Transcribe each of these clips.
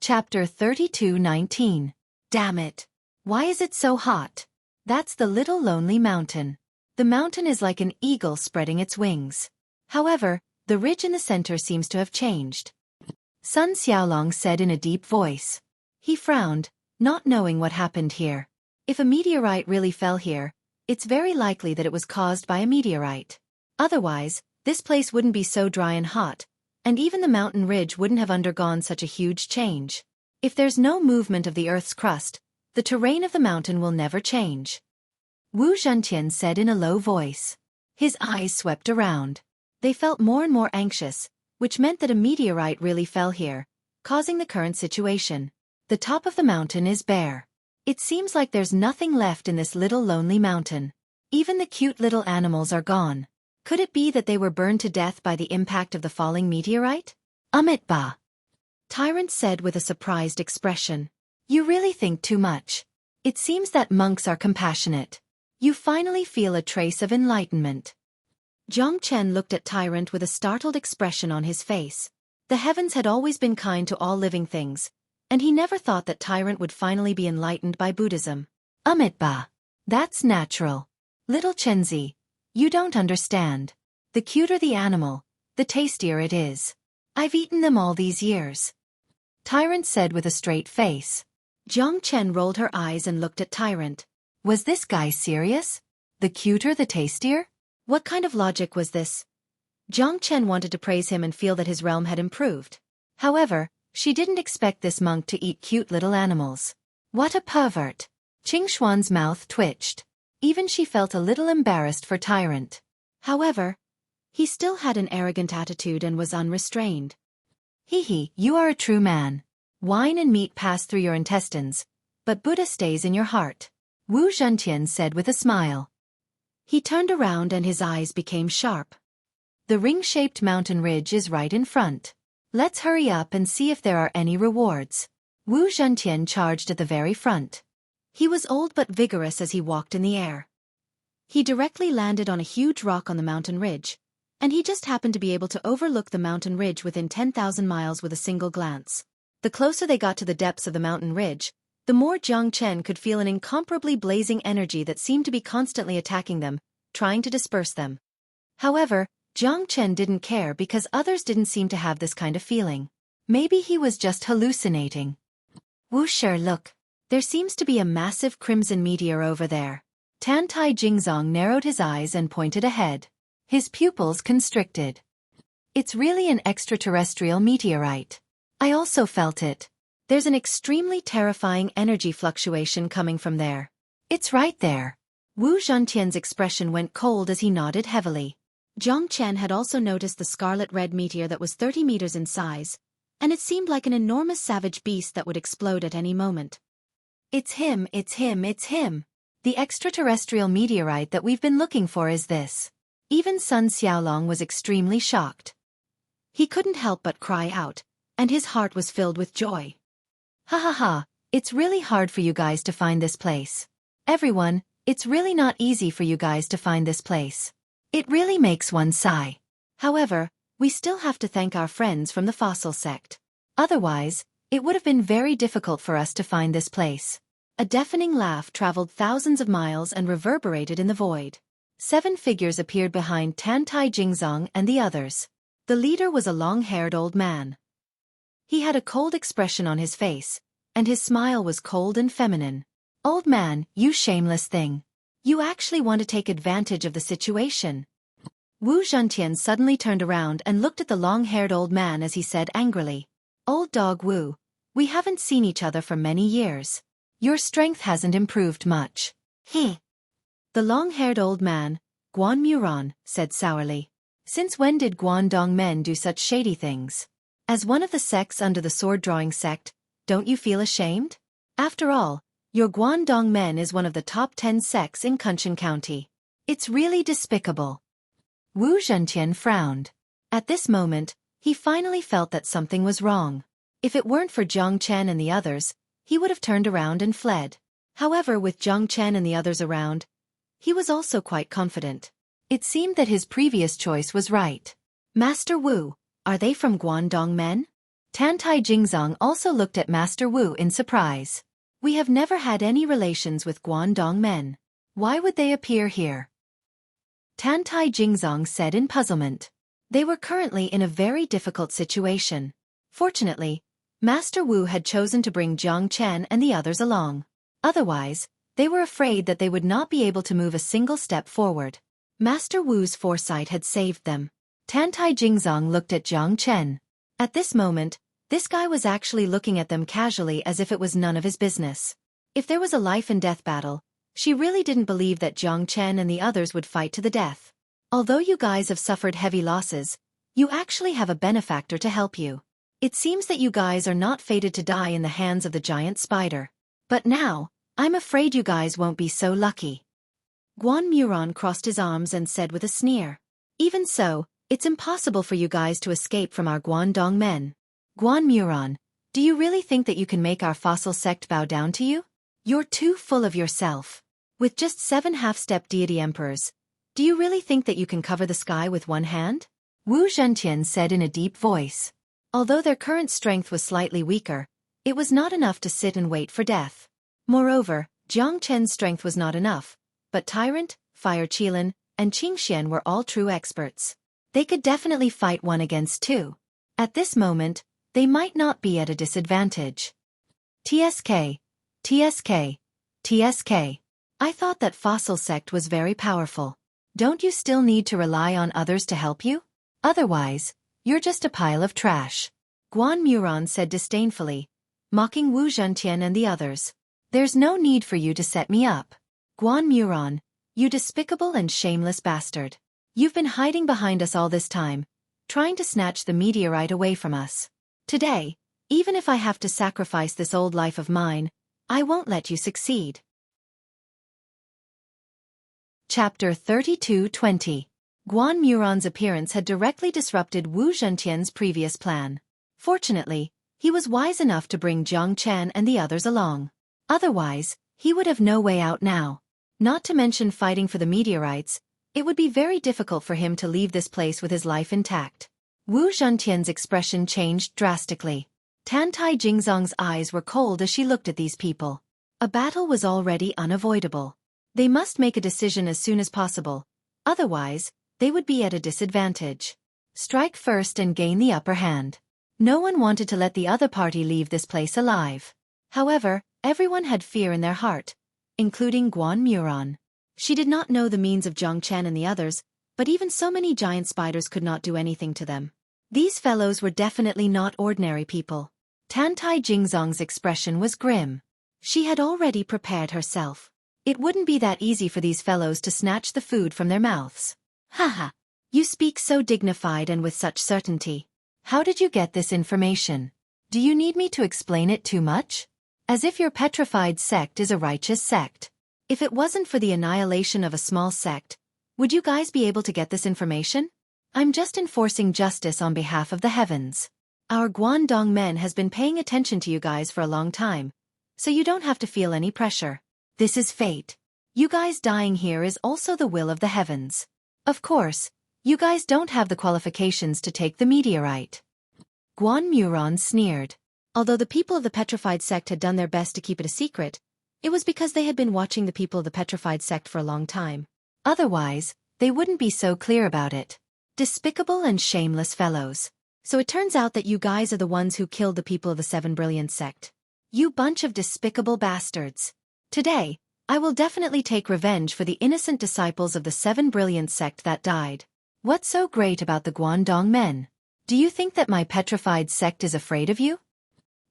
Chapter 32:19. Damn it. Why is it so hot? That's the little lonely mountain. The mountain is like an eagle spreading its wings. However, the ridge in the center seems to have changed. Sun Xiaolong said in a deep voice. He frowned, not knowing what happened here. If a meteorite really fell here, it's very likely that it was caused by a meteorite. Otherwise, this place wouldn't be so dry and hot, and even the mountain ridge wouldn't have undergone such a huge change. If there's no movement of the Earth's crust, the terrain of the mountain will never change. Wu Zhentian said in a low voice. His eyes swept around. They felt more and more anxious, which meant that a meteorite really fell here, causing the current situation. The top of the mountain is bare. It seems like there's nothing left in this little lonely mountain. Even the cute little animals are gone. Could it be that they were burned to death by the impact of the falling meteorite? Ba. Tyrant said with a surprised expression. You really think too much. It seems that monks are compassionate. You finally feel a trace of enlightenment. Zhang Chen looked at Tyrant with a startled expression on his face. The heavens had always been kind to all living things, and he never thought that Tyrant would finally be enlightened by Buddhism. Ba. That's natural. Little Chenzi, you don't understand. The cuter the animal, the tastier it is. I've eaten them all these years. Tyrant said with a straight face. Zhang Chen rolled her eyes and looked at Tyrant. Was this guy serious? The cuter the tastier? What kind of logic was this? Zhang Chen wanted to praise him and feel that his realm had improved. However, she didn't expect this monk to eat cute little animals. What a pervert! Qing Xuan's mouth twitched. Even she felt a little embarrassed for Tyrant. However, he still had an arrogant attitude and was unrestrained. Hee, you are a true man. Wine and meat pass through your intestines, but Buddha stays in your heart. Wu Zhentian said with a smile. He turned around and his eyes became sharp. The ring-shaped mountain ridge is right in front. Let's hurry up and see if there are any rewards. Wu Zhentian charged at the very front. He was old but vigorous as he walked in the air. He directly landed on a huge rock on the mountain ridge, and he just happened to be able to overlook the mountain ridge within 10,000 miles with a single glance. The closer they got to the depths of the mountain ridge, the more Zhang Chen could feel an incomparably blazing energy that seemed to be constantly attacking them, trying to disperse them. However, Zhang Chen didn't care because others didn't seem to have this kind of feeling. Maybe he was just hallucinating. Whoosher, look. There seems to be a massive crimson meteor over there. Tan Tai Jingzong narrowed his eyes and pointed ahead. His pupils constricted. It's really an extraterrestrial meteorite. I also felt it. There's an extremely terrifying energy fluctuation coming from there. It's right there. Wu Zhentian's expression went cold as he nodded heavily. Zhang Chen had also noticed the scarlet-red meteor that was 30 meters in size, and it seemed like an enormous savage beast that would explode at any moment. It's him. The extraterrestrial meteorite that we've been looking for is this. Even Sun Xiaolong was extremely shocked. He couldn't help but cry out, and his heart was filled with joy. Ha, it's really hard for you guys to find this place. Everyone, it's really not easy for you guys to find this place. It really makes one sigh. However, we still have to thank our friends from the fossil sect. Otherwise, it would have been very difficult for us to find this place. A deafening laugh traveled thousands of miles and reverberated in the void. 7 figures appeared behind Tan Tai Jingzong and the others. The leader was a long-haired old man. He had a cold expression on his face, and his smile was cold and feminine. Old man, you shameless thing. You actually want to take advantage of the situation. Wu Zhentian suddenly turned around and looked at the long-haired old man as he said angrily. Old dog Wu, we haven't seen each other for many years. Your strength hasn't improved much. The long-haired old man, Guan Muron, said sourly. Since when did Guangdong men do such shady things? As one of the sects under the sword-drawing sect, don't you feel ashamed? After all, your Guangdong men is one of the top 10 sects in Kunshan County. It's really despicable. Wu Zhentian frowned. At this moment, he finally felt that something was wrong. If it weren't for Zhang Chen and the others, he would have turned around and fled. However, with Zhang Chen and the others around, he was also quite confident. It seemed that his previous choice was right. Master Wu, are they from Guangdong men? Tantai Jingzong also looked at Master Wu in surprise. We have never had any relations with Guangdong men. Why would they appear here? Tantai Jingzong said in puzzlement. They were currently in a very difficult situation. Fortunately, Master Wu had chosen to bring Jiang Chen and the others along. Otherwise, they were afraid that they would not be able to move a single step forward. Master Wu's foresight had saved them. Tantai Jingzong looked at Jiang Chen. At this moment, this guy was actually looking at them casually as if it was none of his business. If there was a life-and-death battle, she really didn't believe that Jiang Chen and the others would fight to the death. Although you guys have suffered heavy losses, you actually have a benefactor to help you. It seems that you guys are not fated to die in the hands of the giant spider. But now, I'm afraid you guys won't be so lucky. Guan Muron crossed his arms and said with a sneer. Even so, it's impossible for you guys to escape from our Guangdong men. Guan Muron, do you really think that you can make our fossil sect bow down to you? You're too full of yourself. With just 7 half-step deity emperors, do you really think that you can cover the sky with one hand? Wu Zhentian said in a deep voice. Although their current strength was slightly weaker, it was not enough to sit and wait for death. Moreover, Jiang Chen's strength was not enough, but Tyrant, Fire Qilin, and Qing Xian were all true experts. They could definitely fight 1 against 2. At this moment, they might not be at a disadvantage. TSK. TSK. TSK. I thought that fossil sect was very powerful. Don't you still need to rely on others to help you? Otherwise, you're just a pile of trash. Guan Muron said disdainfully, mocking Wu Zhentian and the others. There's no need for you to set me up. Guan Muron, you despicable and shameless bastard. You've been hiding behind us all this time, trying to snatch the meteorite away from us. Today, even if I have to sacrifice this old life of mine, I won't let you succeed. Chapter 32-20. Guan Muron's appearance had directly disrupted Wu Zhentian's previous plan. Fortunately, he was wise enough to bring Jiang Chen and the others along. Otherwise, he would have no way out now. Not to mention fighting for the meteorites, it would be very difficult for him to leave this place with his life intact. Wu Zhentian's expression changed drastically. Tantai Jingzong's eyes were cold as she looked at these people. A battle was already unavoidable. They must make a decision as soon as possible. Otherwise, they would be at a disadvantage. Strike first and gain the upper hand. No one wanted to let the other party leave this place alive. However, everyone had fear in their heart, including Guan Muron. She did not know the means of Jiang Chen and the others, but even so many giant spiders could not do anything to them. These fellows were definitely not ordinary people. Tantai Jingzong's expression was grim. She had already prepared herself. It wouldn't be that easy for these fellows to snatch the food from their mouths. Haha. You speak so dignified and with such certainty. How did you get this information? Do you need me to explain it too much? As if your petrified sect is a righteous sect. If it wasn't for the annihilation of a small sect, would you guys be able to get this information? I'm just enforcing justice on behalf of the heavens. Our Guangdong men has been paying attention to you guys for a long time, so you don't have to feel any pressure. This is fate. You guys dying here is also the will of the heavens. Of course, you guys don't have the qualifications to take the meteorite. Guan Muron sneered. Although the people of the petrified sect had done their best to keep it a secret, it was because they had been watching the people of the petrified sect for a long time. Otherwise, they wouldn't be so clear about it. Despicable and shameless fellows. So it turns out that you guys are the ones who killed the people of the Seven Brilliant sect. You bunch of despicable bastards. Today, I will definitely take revenge for the innocent disciples of the Seven Brilliant sect that died. What's so great about the Guangdong men? Do you think that my petrified sect is afraid of you?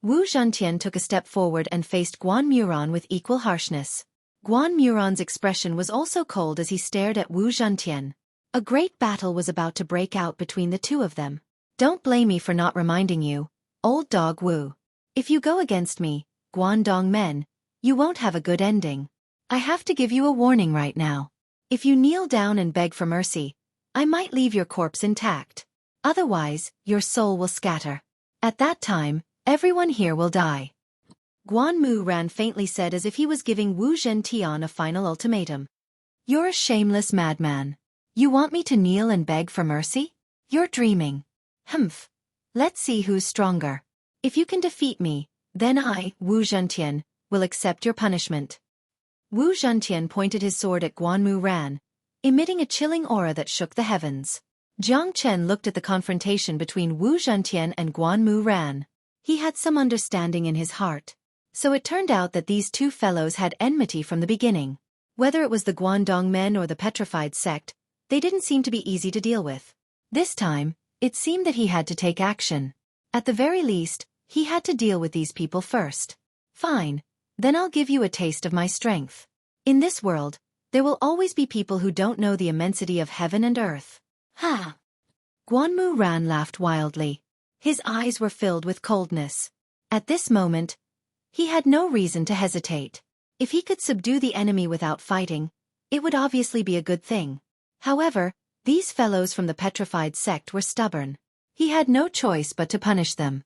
Wu Zhentian took a step forward and faced Guan Muron with equal harshness. Guan Muron's expression was also cold as he stared at Wu Zhentian. A great battle was about to break out between the two of them. Don't blame me for not reminding you, old dog Wu. If you go against me, Guangdong men, you won't have a good ending. I have to give you a warning right now. If you kneel down and beg for mercy, I might leave your corpse intact. Otherwise, your soul will scatter. At that time, everyone here will die. Guan Mu Ran faintly said as if he was giving Wu Zhentian a final ultimatum. You're a shameless madman. You want me to kneel and beg for mercy? You're dreaming. Humph. Let's see who's stronger. If you can defeat me, then I, Wu Zhentian, will accept your punishment. Wu Zhentian pointed his sword at Guanmu Ran, emitting a chilling aura that shook the heavens. Jiang Chen looked at the confrontation between Wu Zhentian and Guanmu Ran. He had some understanding in his heart. So it turned out that these two fellows had enmity from the beginning. Whether it was the Guangdong men or the petrified sect, they didn't seem to be easy to deal with. This time, it seemed that he had to take action. At the very least, he had to deal with these people first. Fine, then I'll give you a taste of my strength. In this world, there will always be people who don't know the immensity of heaven and earth. Ha! Guanmu Ran laughed wildly. His eyes were filled with coldness. At this moment, he had no reason to hesitate. If he could subdue the enemy without fighting, it would obviously be a good thing. However, these fellows from the petrified sect were stubborn. He had no choice but to punish them.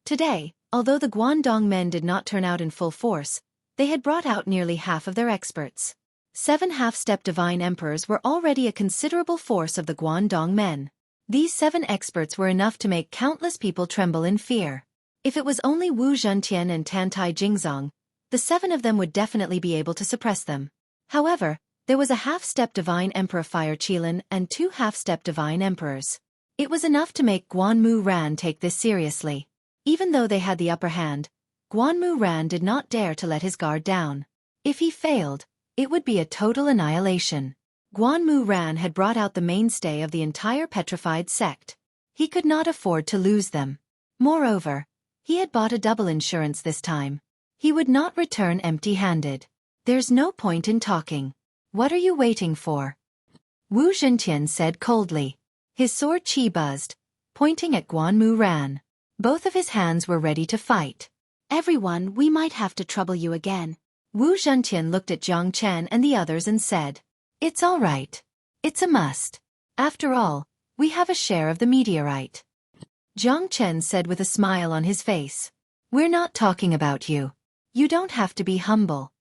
Today, although the Guangdong men did not turn out in full force, they had brought out nearly half of their experts. 7 half-step divine emperors were already a considerable force of the Guangdong men. These 7 experts were enough to make countless people tremble in fear. If it was only Wu Zhentian and Tantai Jingzong, the 7 of them would definitely be able to suppress them. However, there was a half-step divine emperor Fire Qilin and 2 half-step divine emperors. It was enough to make Guanmu Ran take this seriously. Even though they had the upper hand, Guanmu Ran did not dare to let his guard down. If he failed, it would be a total annihilation. Guanmu Ran had brought out the mainstay of the entire petrified sect. He could not afford to lose them. Moreover, he had bought a double insurance this time. He would not return empty-handed. There's no point in talking. What are you waiting for? Wu Zhentian said coldly. His sword chi buzzed, pointing at Guanmu Ran. Both of his hands were ready to fight. Everyone, we might have to trouble you again. Wu Zhentian looked at Jiang Chen and the others and said, "It's all right. It's a must. After all, we have a share of the meteorite." Jiang Chen said with a smile on his face, "We're not talking about you. You don't have to be humble."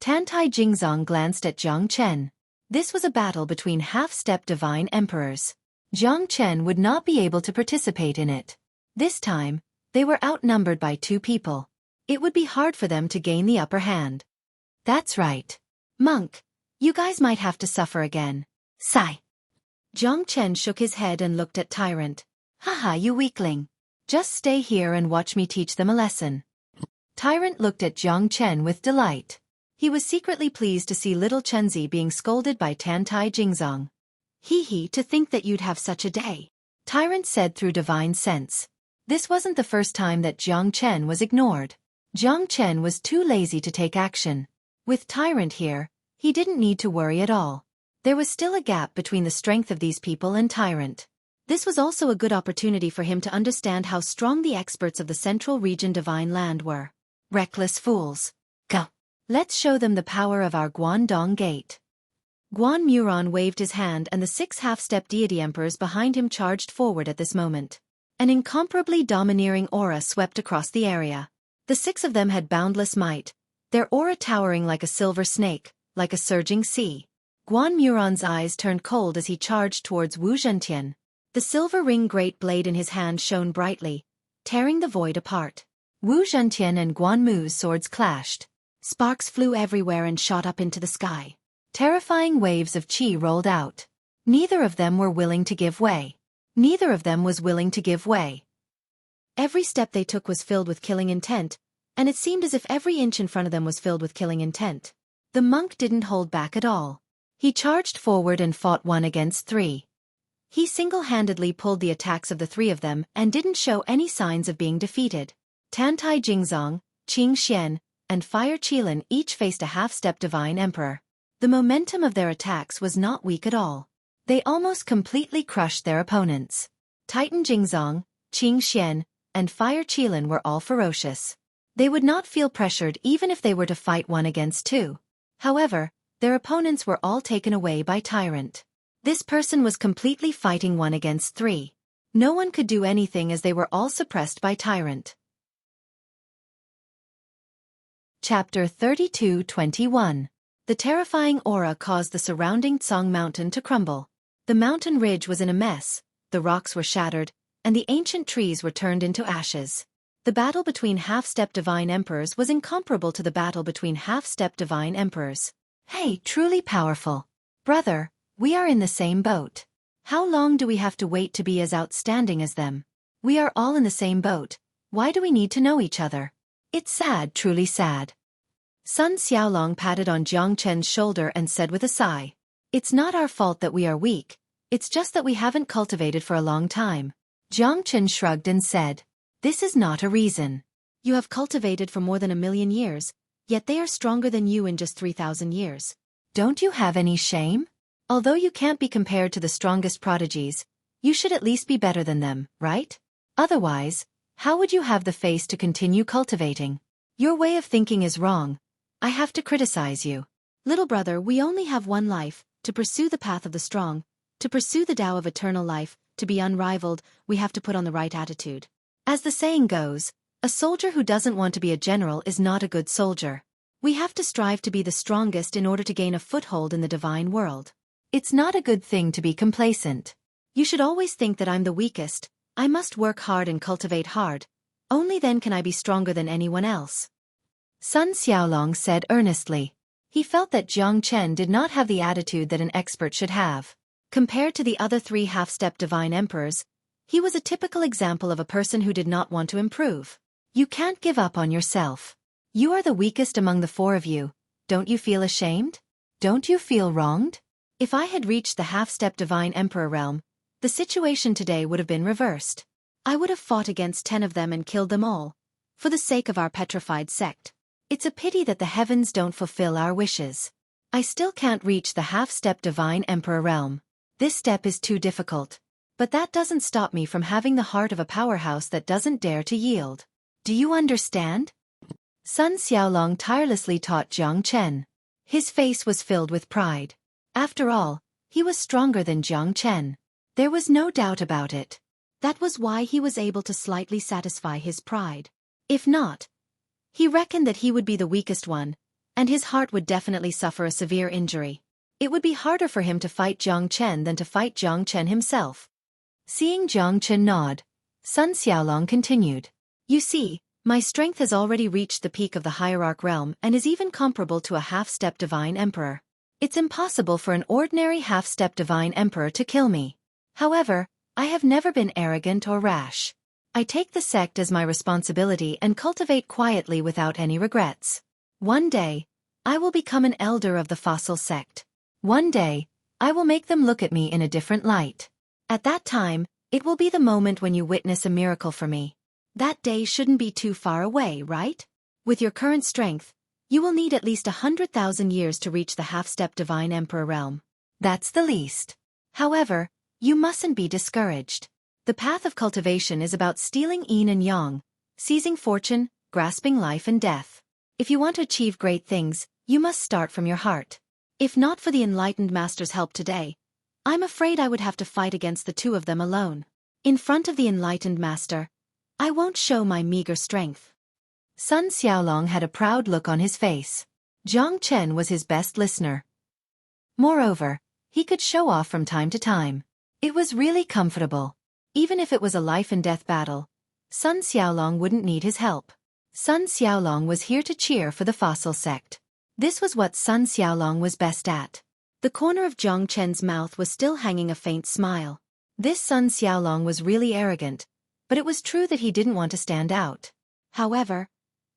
Tantai Jingzong glanced at Jiang Chen. This was a battle between half-step divine emperors. Jiang Chen would not be able to participate in it. This time, they were outnumbered by 2 people. It would be hard for them to gain the upper hand. That's right. Monk, you guys might have to suffer again. Sigh. Jiang Chen shook his head and looked at Tyrant. Haha, you weakling. Just stay here and watch me teach them a lesson. Tyrant looked at Jiang Chen with delight. He was secretly pleased to see little Chenzi being scolded by Tantai Jingzong. Hee, to think that you'd have such a day. Tyrant said through divine sense. This wasn't the first time that Jiang Chen was ignored. Jiang Chen was too lazy to take action. With Tyrant here, he didn't need to worry at all. There was still a gap between the strength of these people and Tyrant. This was also a good opportunity for him to understand how strong the experts of the Central Region Divine Land were. Reckless fools. Go. Let's show them the power of our Guangdong Gate. Guan Muron waved his hand and the 6 half-step deity emperors behind him charged forward at this moment. An incomparably domineering aura swept across the area. The 6 of them had boundless might, their aura towering like a silver snake, like a surging sea. Guan Muron's eyes turned cold as he charged towards Wu Zhentian. The silver ring great blade in his hand shone brightly, tearing the void apart. Wu Zhentian and Guan Mu's swords clashed. Sparks flew everywhere and shot up into the sky. Terrifying waves of chi rolled out. Neither of them were willing to give way. Neither of them was willing to give way. Every step they took was filled with killing intent, and it seemed as if every inch in front of them was filled with killing intent. The monk didn't hold back at all. He charged forward and fought 1 against 3. He single-handedly pulled the attacks of the 3 of them and didn't show any signs of being defeated. Tantai Jingzong, Qing Xian, and Fire Qilin each faced a half-step divine emperor. The momentum of their attacks was not weak at all. They almost completely crushed their opponents. Titan Jingzong, Qing Xian, and Fire Qilin were all ferocious. They would not feel pressured even if they were to fight 1 against 2. However, their opponents were all taken away by Tyrant. This person was completely fighting 1 against 3. No one could do anything as they were all suppressed by Tyrant. Chapter 32-21. The terrifying aura caused the surrounding Tsang Mountain to crumble. The mountain ridge was in a mess, the rocks were shattered, and the ancient trees were turned into ashes. The battle between half-step divine emperors was incomparable to the battle between half-step divine emperors. Hey, truly powerful. Brother, we are in the same boat. How long do we have to wait to be as outstanding as them? We are all in the same boat. Why do we need to know each other? It's sad, truly sad. Sun Xiaolong patted on Jiang Chen's shoulder and said with a sigh. It's not our fault that we are weak. It's just that we haven't cultivated for a long time. Jiang Chen shrugged and said, this is not a reason. You have cultivated for more than 1,000,000 years, yet they are stronger than you in just 3,000 years. Don't you have any shame? Although you can't be compared to the strongest prodigies, you should at least be better than them, right? Otherwise, how would you have the face to continue cultivating? Your way of thinking is wrong. I have to criticize you. Little brother, we only have one life, to pursue the path of the strong, to pursue the Tao of eternal life, to be unrivaled, we have to put on the right attitude. As the saying goes, a soldier who doesn't want to be a general is not a good soldier. We have to strive to be the strongest in order to gain a foothold in the divine world. It's not a good thing to be complacent. You should always think that I'm the weakest. I must work hard and cultivate hard. Only then can I be stronger than anyone else. Sun Xiaolong said earnestly. He felt that Jiang Chen did not have the attitude that an expert should have. Compared to the other 3 half-step divine emperors, he was a typical example of a person who did not want to improve. You can't give up on yourself. You are the weakest among the 4 of you. Don't you feel ashamed? Don't you feel wronged? If I had reached the half-step divine emperor realm, the situation today would have been reversed. I would have fought against 10 of them and killed them all, for the sake of our petrified sect. It's a pity that the heavens don't fulfill our wishes. I still can't reach the half-step divine emperor realm. This step is too difficult. But that doesn't stop me from having the heart of a powerhouse that doesn't dare to yield. Do you understand? Sun Xiaolong tirelessly taught Jiang Chen. His face was filled with pride. After all, he was stronger than Jiang Chen. There was no doubt about it. That was why he was able to slightly satisfy his pride. If not, he reckoned that he would be the weakest one, and his heart would definitely suffer a severe injury. It would be harder for him to fight Jiang Chen than to fight Jiang Chen himself. Seeing Jiang Chen nod, Sun Xiaolong continued. You see, my strength has already reached the peak of the hierarch realm and is even comparable to a half-step divine emperor. It's impossible for an ordinary half-step divine emperor to kill me. However, I have never been arrogant or rash. I take the sect as my responsibility and cultivate quietly without any regrets. One day, I will become an elder of the fossil sect. One day, I will make them look at me in a different light. At that time, it will be the moment when you witness a miracle for me. That day shouldn't be too far away, right? With your current strength, you will need at least 100,000 years to reach the half-step divine emperor realm. That's the least. However, you mustn't be discouraged. The path of cultivation is about stealing yin and yang, seizing fortune, grasping life and death. If you want to achieve great things, you must start from your heart. If not for the enlightened master's help today, I'm afraid I would have to fight against the 2 of them alone. In front of the enlightened master, I won't show my meager strength. Sun Xiaolong had a proud look on his face. Jiang Chen was his best listener. Moreover, he could show off from time to time. It was really comfortable. Even if it was a life-and-death battle, Sun Xiaolong wouldn't need his help. Sun Xiaolong was here to cheer for the fossil sect. This was what Sun Xiaolong was best at. The corner of Jiang Chen's mouth was still hanging a faint smile. This Sun Xiaolong was really arrogant, but it was true that he didn't want to stand out. However,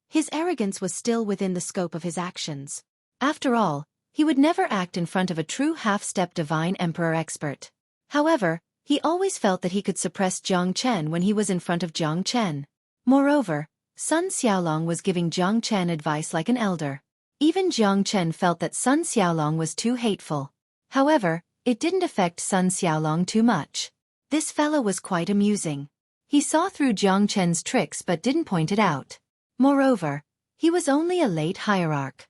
his arrogance was still within the scope of his actions. After all, he would never act in front of a true half-step divine emperor expert. However, he always felt that he could suppress Jiang Chen when he was in front of Jiang Chen. Moreover, Sun Xiaolong was giving Jiang Chen advice like an elder. Even Jiang Chen felt that Sun Xiaolong was too hateful. However, it didn't affect Sun Xiaolong too much. This fellow was quite amusing. He saw through Jiang Chen's tricks but didn't point it out. Moreover, he was only a late hierarch.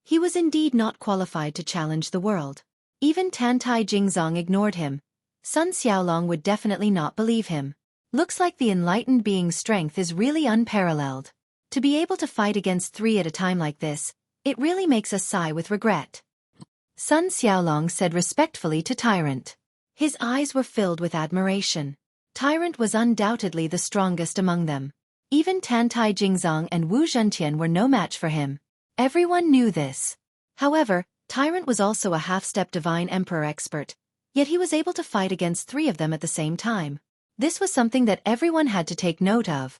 He was indeed not qualified to challenge the world. Even Tantai Jingzong ignored him. Sun Xiaolong would definitely not believe him. Looks like the enlightened being's strength is really unparalleled. To be able to fight against 3 at a time like this, it really makes us sigh with regret. Sun Xiaolong said respectfully to Tyrant. His eyes were filled with admiration. Tyrant was undoubtedly the strongest among them. Even Tantai Jingzong and Wu Zhentian were no match for him. Everyone knew this. However, Tyrant was also a half-step Divine Emperor expert, yet he was able to fight against 3 of them at the same time. This was something that everyone had to take note of.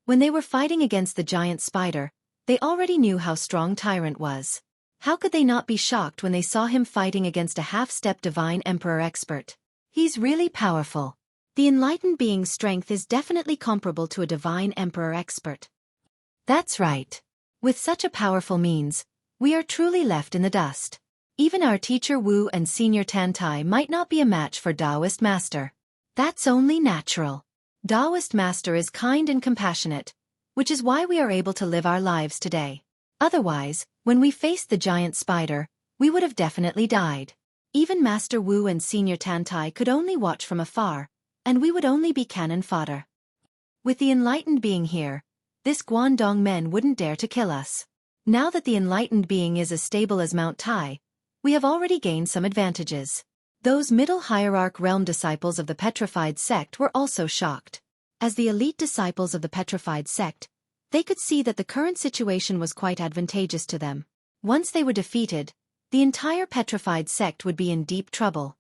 When they were fighting against the giant spider, they already knew how strong Tyrant was. How could they not be shocked when they saw him fighting against a half-step Divine Emperor expert? He's really powerful. The enlightened being's strength is definitely comparable to a Divine Emperor expert. That's right. With such a powerful means, we are truly left in the dust. Even our teacher Wu and senior Tantai might not be a match for Taoist Master. That's only natural. Taoist Master is kind and compassionate, which is why we are able to live our lives today. Otherwise, when we faced the giant spider, we would have definitely died. Even Master Wu and senior Tantai could only watch from afar, and we would only be cannon fodder. With the enlightened being here, this Guangdong men wouldn't dare to kill us. Now that the enlightened being is as stable as Mount Tai, we have already gained some advantages. Those middle hierarch realm disciples of the petrified sect were also shocked. As the elite disciples of the petrified sect, they could see that the current situation was quite advantageous to them. Once they were defeated, the entire petrified sect would be in deep trouble.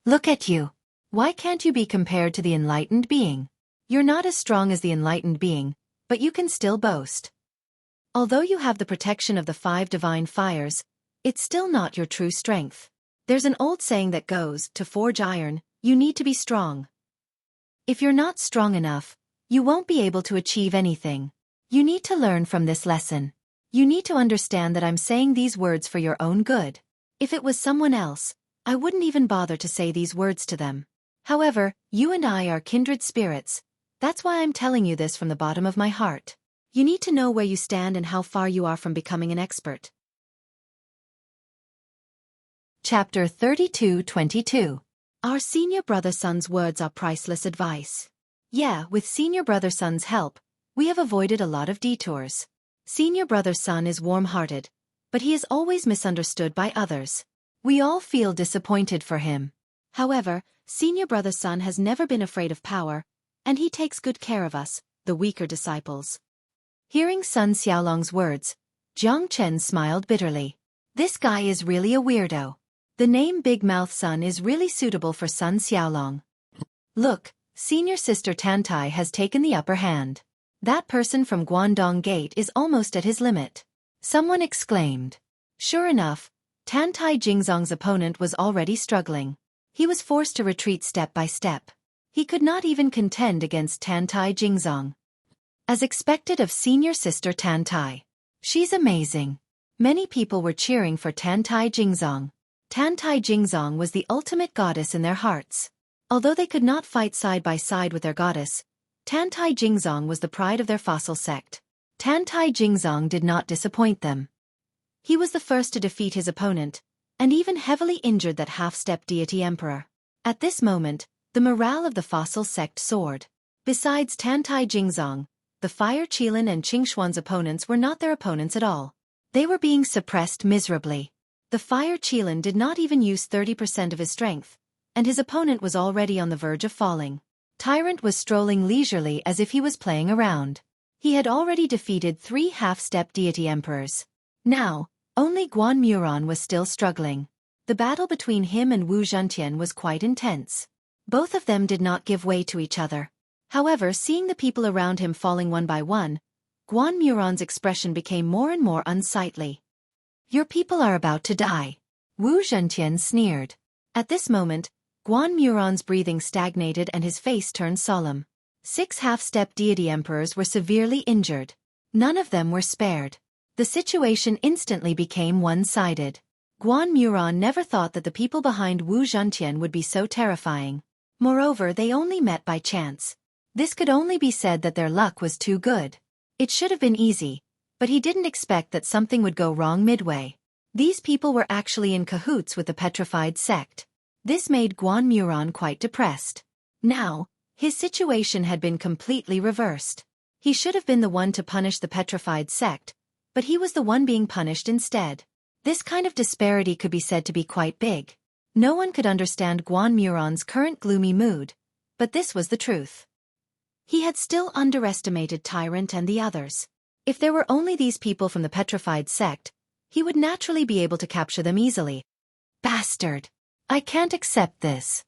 Look at you. Why can't you be compared to the enlightened being? You're not as strong as the enlightened being, but you can still boast. Although you have the protection of the 5 divine fires, it's still not your true strength. There's an old saying that goes, to forge iron, you need to be strong. If you're not strong enough, you won't be able to achieve anything. You need to learn from this lesson. You need to understand that I'm saying these words for your own good. If it was someone else, I wouldn't even bother to say these words to them. However, you and I are kindred spirits. That's why I'm telling you this from the bottom of my heart. You need to know where you stand and how far you are from becoming an expert. Chapter 32-22. Our senior brother Sun's words are priceless advice. Yeah, with senior brother Sun's help, we have avoided a lot of detours. Senior brother Sun is warm-hearted, but he is always misunderstood by others. We all feel disappointed for him. However, senior brother Sun has never been afraid of power, and he takes good care of us, the weaker disciples. Hearing Sun Xiaolong's words, Jiang Chen smiled bitterly. This guy is really a weirdo. The name Big Mouth Sun is really suitable for Sun Xiaolong. Look, senior sister Tantai has taken the upper hand. That person from Guangdong Gate is almost at his limit. Someone exclaimed. Sure enough, Tantai Jingzong's opponent was already struggling. He was forced to retreat step by step. He could not even contend against Tantai Jingzong. As expected of senior sister Tantai. She's amazing. Many people were cheering for Tantai Jingzong. Tantai Jingzong was the ultimate goddess in their hearts. Although they could not fight side by side with their goddess, Tantai Jingzong was the pride of their fossil sect. Tantai Jingzong did not disappoint them. He was the first to defeat his opponent, and even heavily injured that half-step deity emperor. At this moment, the morale of the fossil sect soared. Besides Tantai Jingzong, the Fire Qilin and Qingxuan's opponents were not their opponents at all. They were being suppressed miserably. The Fire Qilin did not even use 30% of his strength, and his opponent was already on the verge of falling. Tyrant was strolling leisurely as if he was playing around. He had already defeated 3 half-step deity emperors. Now, only Guan Muron was still struggling. The battle between him and Wu Zhentian was quite intense. Both of them did not give way to each other. However, seeing the people around him falling one by one, Guan Muron's expression became more and more unsightly. Your people are about to die. Wu Zhentian sneered. At this moment, Guan Muron's breathing stagnated and his face turned solemn. 6 half-step deity emperors were severely injured. None of them were spared. The situation instantly became one-sided. Guan Muron never thought that the people behind Wu Zhentian would be so terrifying. Moreover, they only met by chance. This could only be said that their luck was too good. It should have been easy, but he didn't expect that something would go wrong midway. These people were actually in cahoots with the petrified sect. This made Guan Muron quite depressed. Now, his situation had been completely reversed. He should have been the one to punish the petrified sect, but he was the one being punished instead. This kind of disparity could be said to be quite big. No one could understand Guan Muron's current gloomy mood, but this was the truth. He had still underestimated Tyrant and the others. If there were only these people from the petrified sect, he would naturally be able to capture them easily. Bastard! I can't accept this.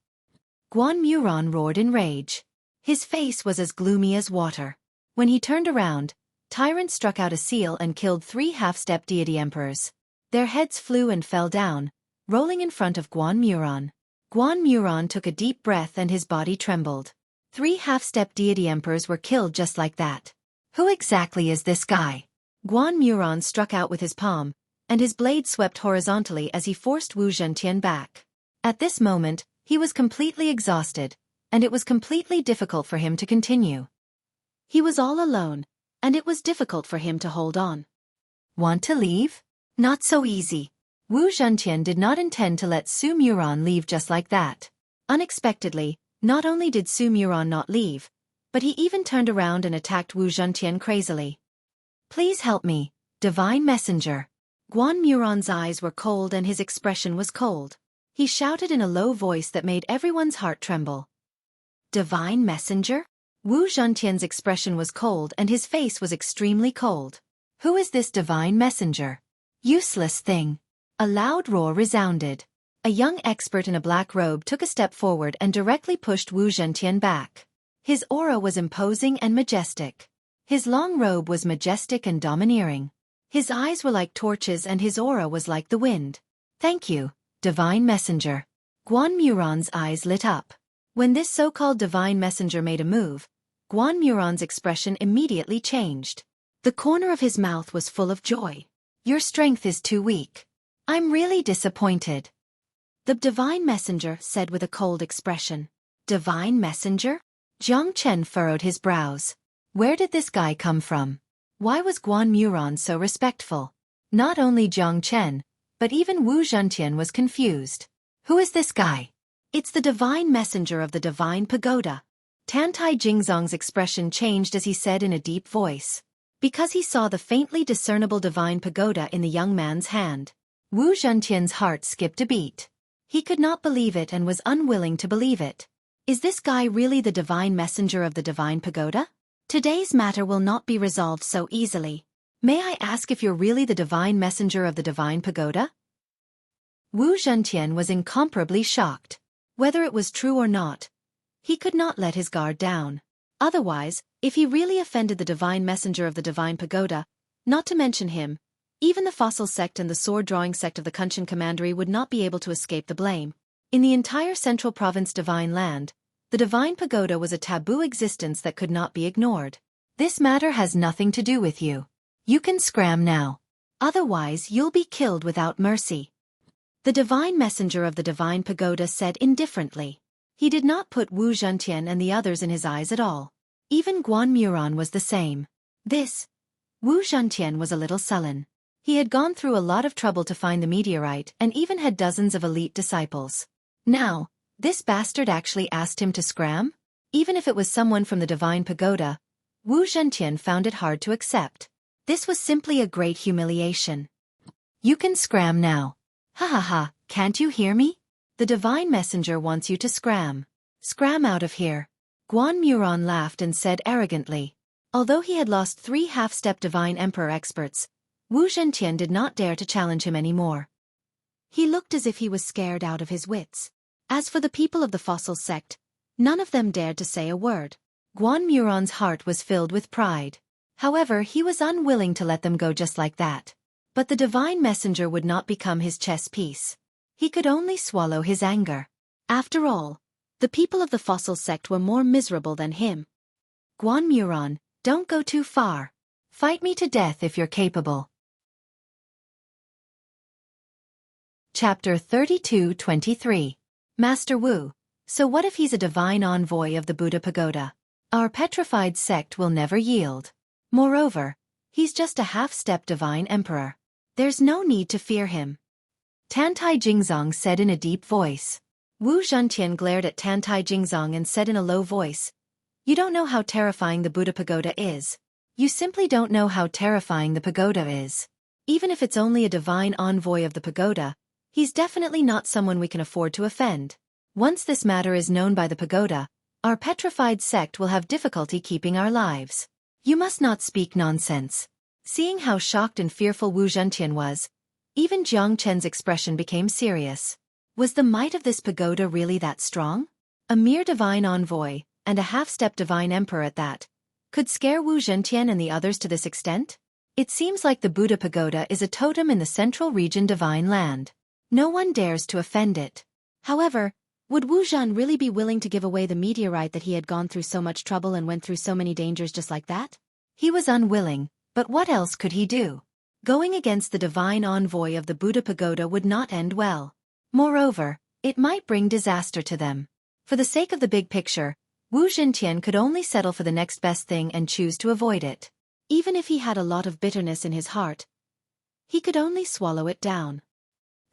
Guan Muron roared in rage. His face was as gloomy as water. When he turned around, Tyrant struck out a seal and killed 3 half-step deity emperors. Their heads flew and fell down, rolling in front of Guan Muron. Guan Muron took a deep breath and his body trembled. 3 half-step deity emperors were killed just like that. Who exactly is this guy? Guan Muron struck out with his palm, and his blade swept horizontally as he forced Wu Zhentian back. At this moment, he was completely exhausted, and it was completely difficult for him to continue. He was all alone, and it was difficult for him to hold on. Want to leave? Not so easy. Wu Zhentian did not intend to let Su Muron leave just like that. Unexpectedly, not only did Su Muron not leave, but he even turned around and attacked Wu Zhentian crazily. Please help me, Divine Messenger. Guan Muron's eyes were cold and his expression was cold. He shouted in a low voice that made everyone's heart tremble. Divine Messenger? Wu Zhentian's expression was cold and his face was extremely cold. Who is this Divine Messenger? Useless thing. A loud roar resounded. A young expert in a black robe took a step forward and directly pushed Wu Zhentian back. His aura was imposing and majestic. His long robe was majestic and domineering. His eyes were like torches and his aura was like the wind. Thank you, Divine Messenger. Guan Muron's eyes lit up. When this so-called Divine Messenger made a move, Guan Muron's expression immediately changed. The corner of his mouth was full of joy. Your strength is too weak. I'm really disappointed. The Divine Messenger said with a cold expression. Divine Messenger? Jiang Chen furrowed his brows. Where did this guy come from? Why was Guan Muron so respectful? Not only Jiang Chen, but even Wu Zhentian was confused. Who is this guy? It's the Divine Messenger of the Divine Pagoda. Tantai Jingzong's expression changed as he said in a deep voice. Because he saw the faintly discernible Divine Pagoda in the young man's hand. Wu Zhentian's heart skipped a beat. He could not believe it and was unwilling to believe it. Is this guy really the Divine Messenger of the Divine Pagoda? Today's matter will not be resolved so easily. May I ask if you're really the Divine Messenger of the Divine Pagoda? Wu Zhentian was incomparably shocked. Whether it was true or not, he could not let his guard down. Otherwise, if he really offended the Divine Messenger of the Divine Pagoda, not to mention him, even the Fossil Sect and the Sword-Drawing Sect of the Kunshan Commandery would not be able to escape the blame. In the entire Central Province Divine Land, the Divine Pagoda was a taboo existence that could not be ignored. This matter has nothing to do with you. You can scram now. Otherwise you'll be killed without mercy. The Divine Messenger of the Divine Pagoda said indifferently. He did not put Wu Zhentian and the others in his eyes at all. Even Guan Muron was the same. Wu Zhentian was a little sullen. He had gone through a lot of trouble to find the meteorite and even had dozens of elite disciples. Now, this bastard actually asked him to scram? Even if it was someone from the Divine Pagoda, Wu Zhentian found it hard to accept. This was simply a great humiliation. You can scram now. Ha ha ha, can't you hear me? The Divine Messenger wants you to scram. Scram out of here. Guan Muron laughed and said arrogantly. Although he had lost 3 half-step Divine Emperor experts, Wu Zhentian did not dare to challenge him anymore. He looked as if he was scared out of his wits. As for the people of the Fossil Sect, none of them dared to say a word. Guan Muron's heart was filled with pride. However, he was unwilling to let them go just like that. But the Divine Messenger would not become his chess piece. He could only swallow his anger. After all, the people of the Fossil Sect were more miserable than him. Guan Muron, don't go too far. Fight me to death if you're capable. Chapter 32-23. Master Wu, so what if he's a divine envoy of the Buddha Pagoda? Our petrified sect will never yield. Moreover, he's just a half-step divine emperor. There's no need to fear him. Tantai Jingzong said in a deep voice. Wu Zhentian glared at Tantai Jingzong and said in a low voice, You don't know how terrifying the Buddha Pagoda is. You simply don't know how terrifying the pagoda is. Even if it's only a divine envoy of the pagoda, he's definitely not someone we can afford to offend. Once this matter is known by the pagoda, Our petrified sect will have difficulty keeping our lives. You must not speak nonsense. Seeing how shocked and fearful Wu Zhentian was, even Jiang Chen's expression became serious. Was the might of this pagoda really that strong? A mere divine envoy, and a half-step divine emperor at that, could scare Wu Zhentian and the others to this extent? It seems like the Buddha pagoda is a totem in the central region divine land. No one dares to offend it. However, would Wu Zhan really be willing to give away the meteorite that he had gone through so much trouble and went through so many dangers just like that? He was unwilling, but what else could he do? Going against the divine envoy of the Buddha pagoda would not end well. Moreover, it might bring disaster to them. For the sake of the big picture, Wu Zhentian could only settle for the next best thing and choose to avoid it. Even if he had a lot of bitterness in his heart, he could only swallow it down.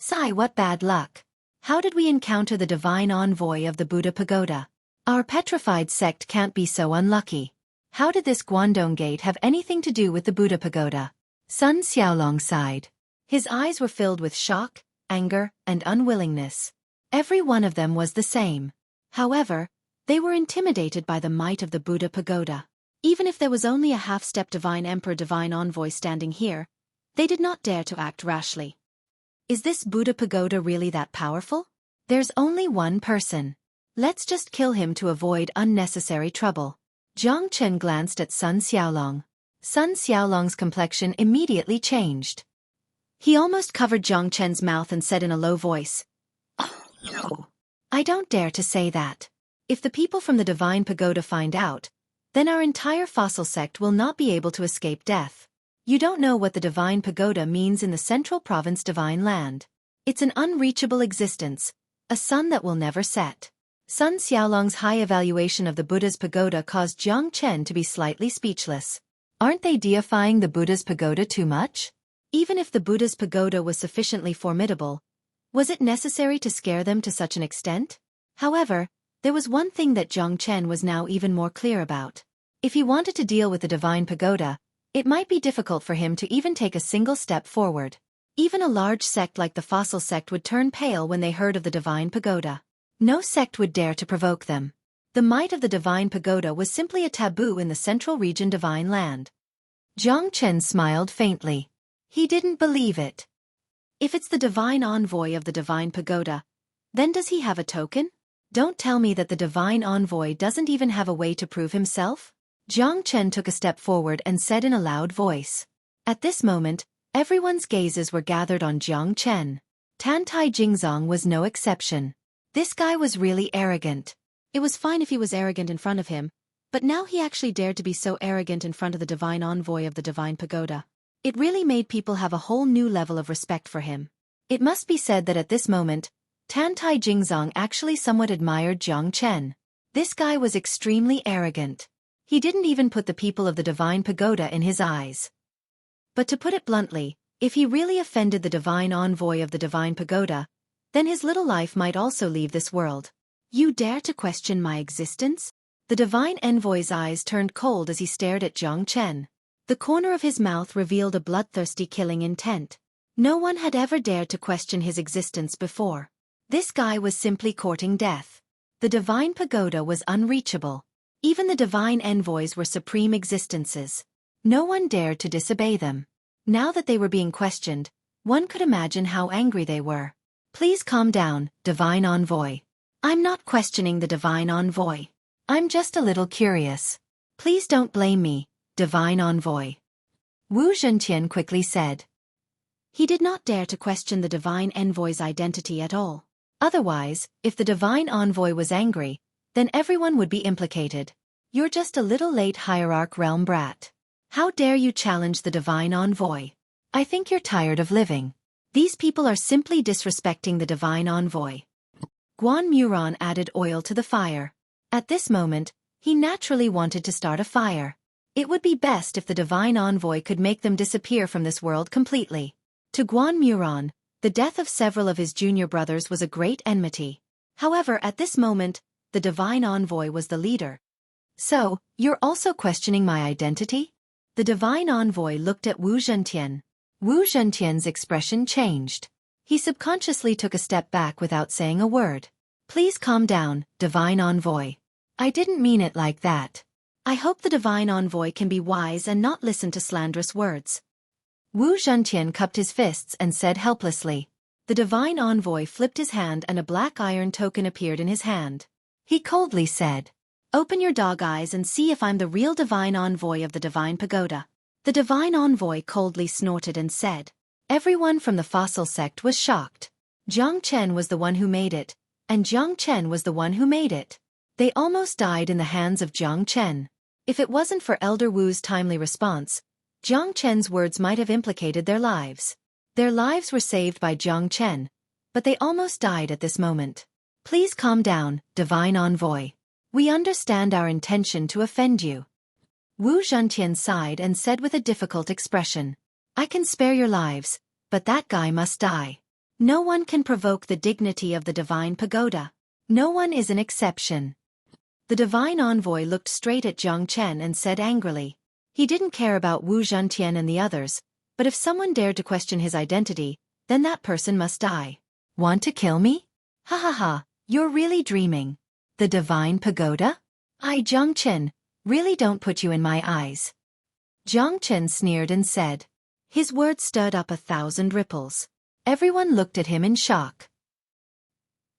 Sigh, what bad luck. How did we encounter the divine envoy of the Buddha pagoda? Our petrified sect can't be so unlucky. How did this Guangdong gate have anything to do with the Buddha pagoda? Sun Xiaolong sighed. His eyes were filled with shock, anger, and unwillingness. Every one of them was the same. However, they were intimidated by the might of the Buddha pagoda. Even if there was only a half-step divine emperor divine envoy standing here, they did not dare to act rashly. Is this Buddha pagoda really that powerful? There's only one person. Let's just kill him to avoid unnecessary trouble. Jiang Chen glanced at Sun Xiaolong. Sun Xiaolong's complexion immediately changed. He almost covered Jiang Chen's mouth and said in a low voice, "Oh, no. I don't dare to say that. If the people from the divine pagoda find out, then our entire fossil sect will not be able to escape death. You don't know what the divine pagoda means in the central province divine land. It's an unreachable existence, a sun that will never set." Sun Xiaolong's high evaluation of the Buddha's pagoda caused Jiang Chen to be slightly speechless. Aren't they deifying the Buddha's pagoda too much? Even if the Buddha's pagoda was sufficiently formidable, was it necessary to scare them to such an extent? However, there was one thing that Jiang Chen was now even more clear about. If he wanted to deal with the divine pagoda, it might be difficult for him to even take a single step forward. Even a large sect like the fossil sect would turn pale when they heard of the divine pagoda. No sect would dare to provoke them. The might of the divine pagoda was simply a taboo in the central region divine land. Jiang Chen smiled faintly. He didn't believe it. If it's the divine envoy of the divine pagoda, then does he have a token? Don't tell me that the divine envoy doesn't even have a way to prove himself? Jiang Chen took a step forward and said in a loud voice. At this moment, everyone's gazes were gathered on Jiang Chen. Tantai Jingzong was no exception. This guy was really arrogant. It was fine if he was arrogant in front of him, but now he actually dared to be so arrogant in front of the divine envoy of the divine pagoda. It really made people have a whole new level of respect for him. It must be said that at this moment, Tantai Jingzong actually somewhat admired Jiang Chen. This guy was extremely arrogant. He didn't even put the people of the divine pagoda in his eyes. But to put it bluntly, if he really offended the divine envoy of the divine pagoda, then his little life might also leave this world. You dare to question my existence? The divine envoy's eyes turned cold as he stared at Jiang Chen. The corner of his mouth revealed a bloodthirsty killing intent. No one had ever dared to question his existence before. This guy was simply courting death. The divine pagoda was unreachable. Even the divine envoys were supreme existences. No one dared to disobey them. Now that they were being questioned, one could imagine how angry they were. Please calm down, divine envoy. I'm not questioning the divine envoy. I'm just a little curious. Please don't blame me, divine envoy. Wu Zhentian quickly said. He did not dare to question the divine envoy's identity at all. Otherwise, if the divine envoy was angry, then everyone would be implicated. You're just a little late hierarch realm brat. How dare you challenge the divine envoy? I think you're tired of living. These people are simply disrespecting the divine envoy. Guan Muron added oil to the fire. At this moment, he naturally wanted to start a fire. It would be best if the divine envoy could make them disappear from this world completely. To Guan Muron, the death of several of his junior brothers was a great enmity. However, at this moment, the divine envoy was the leader. So, you're also questioning my identity? The divine envoy looked at Wu Zhentian. Wu Zhentian's expression changed. He subconsciously took a step back without saying a word. Please calm down, divine envoy. I didn't mean it like that. I hope the divine envoy can be wise and not listen to slanderous words. Wu Zhentian cupped his fists and said helplessly. The divine envoy flipped his hand and a black iron token appeared in his hand. He coldly said, "Open your dog eyes and see if I'm the real divine envoy of the divine pagoda." The divine envoy coldly snorted and said. Everyone from the fossil sect was shocked. Jiang Chen was the one who made it, and Jiang Chen was the one who made it. They almost died in the hands of Jiang Chen. If it wasn't for Elder Wu's timely response, Jiang Chen's words might have implicated their lives. Their lives were saved by Jiang Chen, but they almost died at this moment. Please calm down, divine envoy. We understand our intention to offend you. Wu Zhentian sighed and said with a difficult expression, I can spare your lives, but that guy must die. No one can provoke the dignity of the divine pagoda. No one is an exception. The divine envoy looked straight at Jiang Chen and said angrily. He didn't care about Wu Zhentian and the others, but if someone dared to question his identity, then that person must die. Want to kill me? Ha ha ha, you're really dreaming. The divine pagoda? I, Jiang Chen, really don't put you in my eyes. Jiang Chen sneered and said. His words stirred up 1,000 ripples. Everyone looked at him in shock.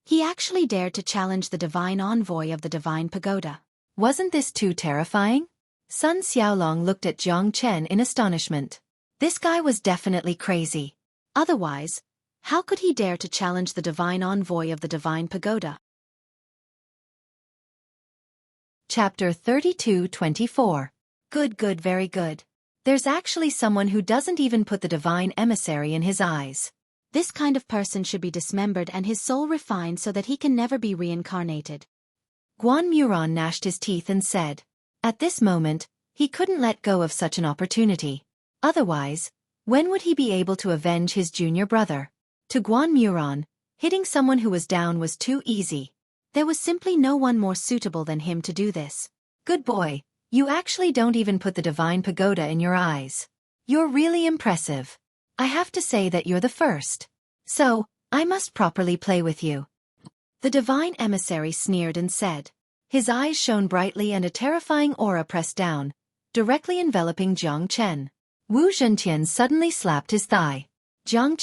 He actually dared to challenge the divine envoy of the divine pagoda. Wasn't this too terrifying? Sun Xiaolong looked at Jiang Chen in astonishment. This guy was definitely crazy. Otherwise, how could he dare to challenge the divine envoy of the divine pagoda? Chapter 32-24. Good, very good. There's actually someone who doesn't even put the divine emissary in his eyes. This kind of person should be dismembered and his soul refined so that he can never be reincarnated. Guan Muron gnashed his teeth and said. At this moment, he couldn't let go of such an opportunity. Otherwise, when would he be able to avenge his junior brother? To Guan Muron, hitting someone who was down was too easy. There was simply no one more suitable than him to do this. Good boy, you actually don't even put the divine pagoda in your eyes. You're really impressive. I have to say that you're the first. So, I must properly play with you. The divine emissary sneered and said. His eyes shone brightly and a terrifying aura pressed down, directly enveloping Jiang Chen. Wu Zhentian suddenly slapped his thigh. Jiang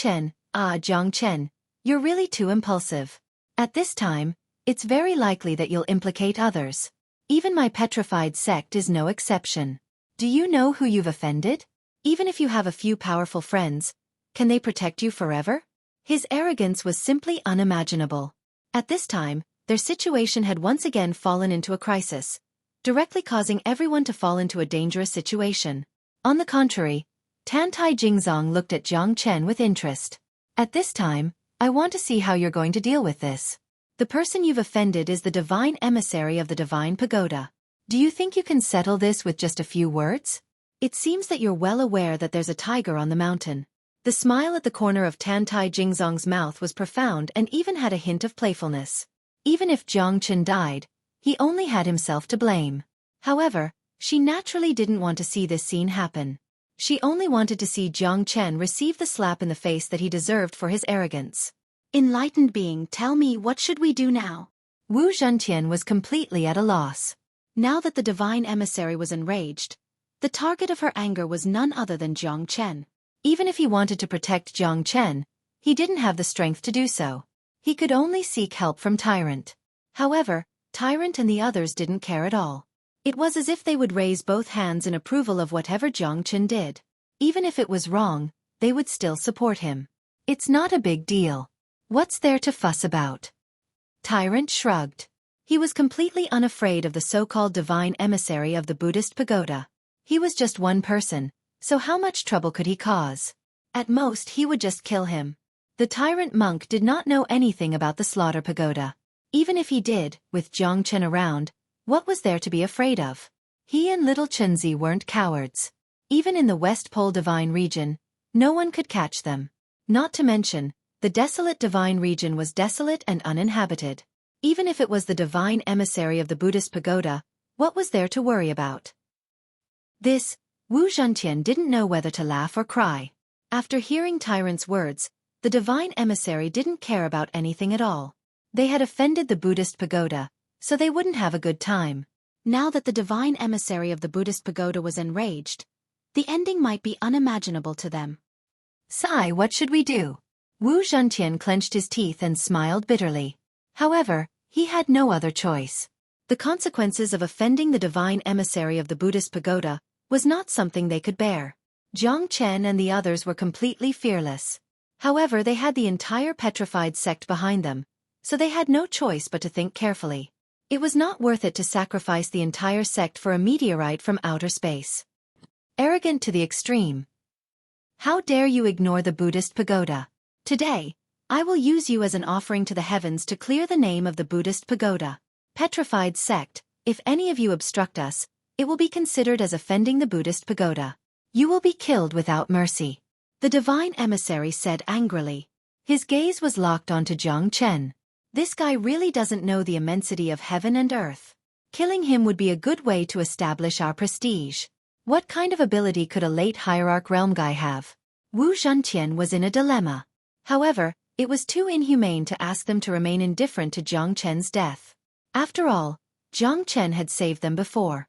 Chen, you're really too impulsive. At this time, it's very likely that you'll implicate others. Even my petrified sect is no exception. Do you know who you've offended? Even if you have a few powerful friends, can they protect you forever? His arrogance was simply unimaginable. At this time, their situation had once again fallen into a crisis, directly causing everyone to fall into a dangerous situation. On the contrary, Tantai Jingzong looked at Jiang Chen with interest. At this time, I want to see how you're going to deal with this. The person you've offended is the divine emissary of the divine pagoda. Do you think you can settle this with just a few words? It seems that you're well aware that there's a tiger on the mountain. The smile at the corner of Tantai Jingzong's mouth was profound and even had a hint of playfulness. Even if Jiang Chen died, he only had himself to blame. However, she naturally didn't want to see this scene happen. She only wanted to see Jiang Chen receive the slap in the face that he deserved for his arrogance. Enlightened being, tell me, what should we do now? Wu Zhentian was completely at a loss. Now that the divine emissary was enraged, the target of her anger was none other than Jiang Chen. Even if he wanted to protect Jiang Chen, he didn't have the strength to do so. He could only seek help from Tyrant. However, Tyrant and the others didn't care at all. It was as if they would raise both hands in approval of whatever Jiang Chen did. Even if it was wrong, they would still support him. It's not a big deal. What's there to fuss about? Tyrant shrugged. He was completely unafraid of the so-called divine emissary of the Buddhist pagoda. He was just one person, so how much trouble could he cause? At most he would just kill him. The tyrant monk did not know anything about the slaughter pagoda. Even if he did, with Jiang Chen around, what was there to be afraid of? He and little Chunzi weren't cowards. Even in the West Pole Divine region, no one could catch them. Not to mention, the desolate divine region was desolate and uninhabited. Even if it was the divine emissary of the Buddhist pagoda, what was there to worry about? This, Wu Zhentian didn't know whether to laugh or cry. After hearing Tyrant's words, the divine emissary didn't care about anything at all. They had offended the Buddhist pagoda, so they wouldn't have a good time. Now that the divine emissary of the Buddhist pagoda was enraged, the ending might be unimaginable to them. Sigh, what should we do? Wu Zhentian clenched his teeth and smiled bitterly. However, he had no other choice. The consequences of offending the divine emissary of the Buddhist pagoda was not something they could bear. Jiang Chen and the others were completely fearless. However, they had the entire petrified sect behind them, so they had no choice but to think carefully. It was not worth it to sacrifice the entire sect for a meteorite from outer space. Arrogant to the extreme. How dare you ignore the Buddhist pagoda? Today, I will use you as an offering to the heavens to clear the name of the Buddhist pagoda. Petrified sect, if any of you obstruct us, it will be considered as offending the Buddhist pagoda. You will be killed without mercy. The divine emissary said angrily. His gaze was locked onto Jiang Chen. This guy really doesn't know the immensity of heaven and earth. Killing him would be a good way to establish our prestige. What kind of ability could a late hierarch realm guy have? Wu Zhentian was in a dilemma. However, it was too inhumane to ask them to remain indifferent to Jiang Chen's death. After all, Jiang Chen had saved them before.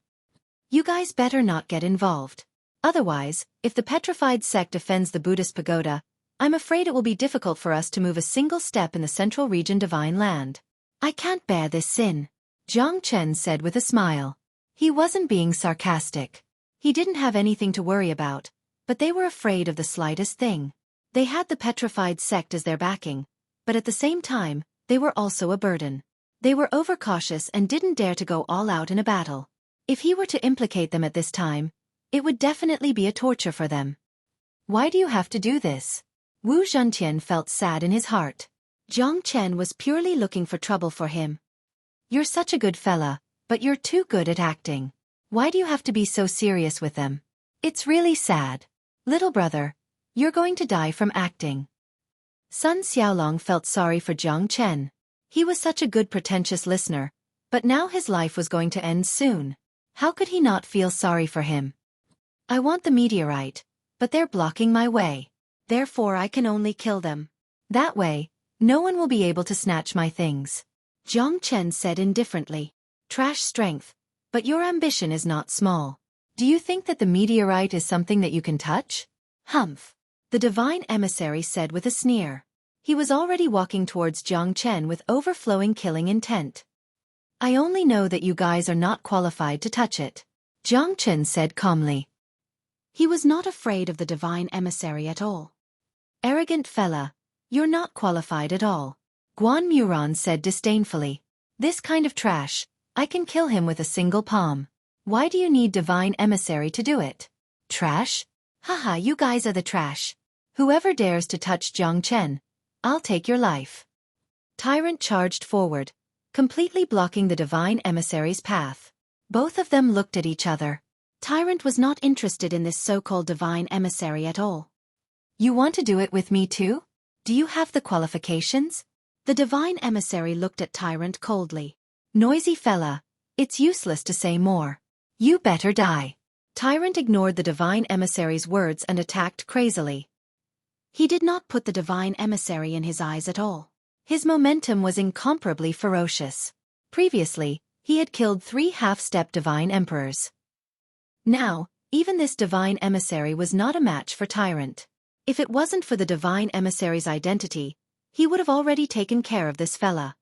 You guys better not get involved. Otherwise, if the petrified sect offends the Buddhist pagoda, I'm afraid it will be difficult for us to move a single step in the central region divine land. I can't bear this sin, Jiang Chen said with a smile. He wasn't being sarcastic. He didn't have anything to worry about, but they were afraid of the slightest thing. They had the petrified sect as their backing, but at the same time, they were also a burden. They were overcautious and didn't dare to go all out in a battle. If he were to implicate them at this time, it would definitely be a torture for them. Why do you have to do this? Wu Zhentian felt sad in his heart. Jiang Chen was purely looking for trouble for him. You're such a good fella, but you're too good at acting. Why do you have to be so serious with them? It's really sad. Little brother, you're going to die from acting. Sun Xiaolong felt sorry for Jiang Chen. He was such a good pretentious listener, but now his life was going to end soon. How could he not feel sorry for him? I want the meteorite, but they're blocking my way. Therefore I can only kill them. That way, no one will be able to snatch my things. Jiang Chen said indifferently. Trash strength, but your ambition is not small. Do you think that the meteorite is something that you can touch? Humph. The divine emissary said with a sneer. He was already walking towards Jiang Chen with overflowing killing intent. I only know that you guys are not qualified to touch it, Jiang Chen said calmly. He was not afraid of the divine emissary at all. Arrogant fella, you're not qualified at all, Guan Muron said disdainfully. This kind of trash, I can kill him with a single palm. Why do you need divine emissary to do it? Trash? Haha, you guys are the trash. Whoever dares to touch Jiang Chen, I'll take your life. Tyrant charged forward, completely blocking the divine emissary's path. Both of them looked at each other. Tyrant was not interested in this so-called divine emissary at all. You want to do it with me too? Do you have the qualifications? The divine emissary looked at Tyrant coldly. Noisy fella, it's useless to say more. You better die. Tyrant ignored the divine emissary's words and attacked crazily. He did not put the divine emissary in his eyes at all. His momentum was incomparably ferocious. Previously, he had killed 3 half-step divine emperors. Now, even this divine emissary was not a match for Tyrant. If it wasn't for the divine emissary's identity, he would have already taken care of this fella.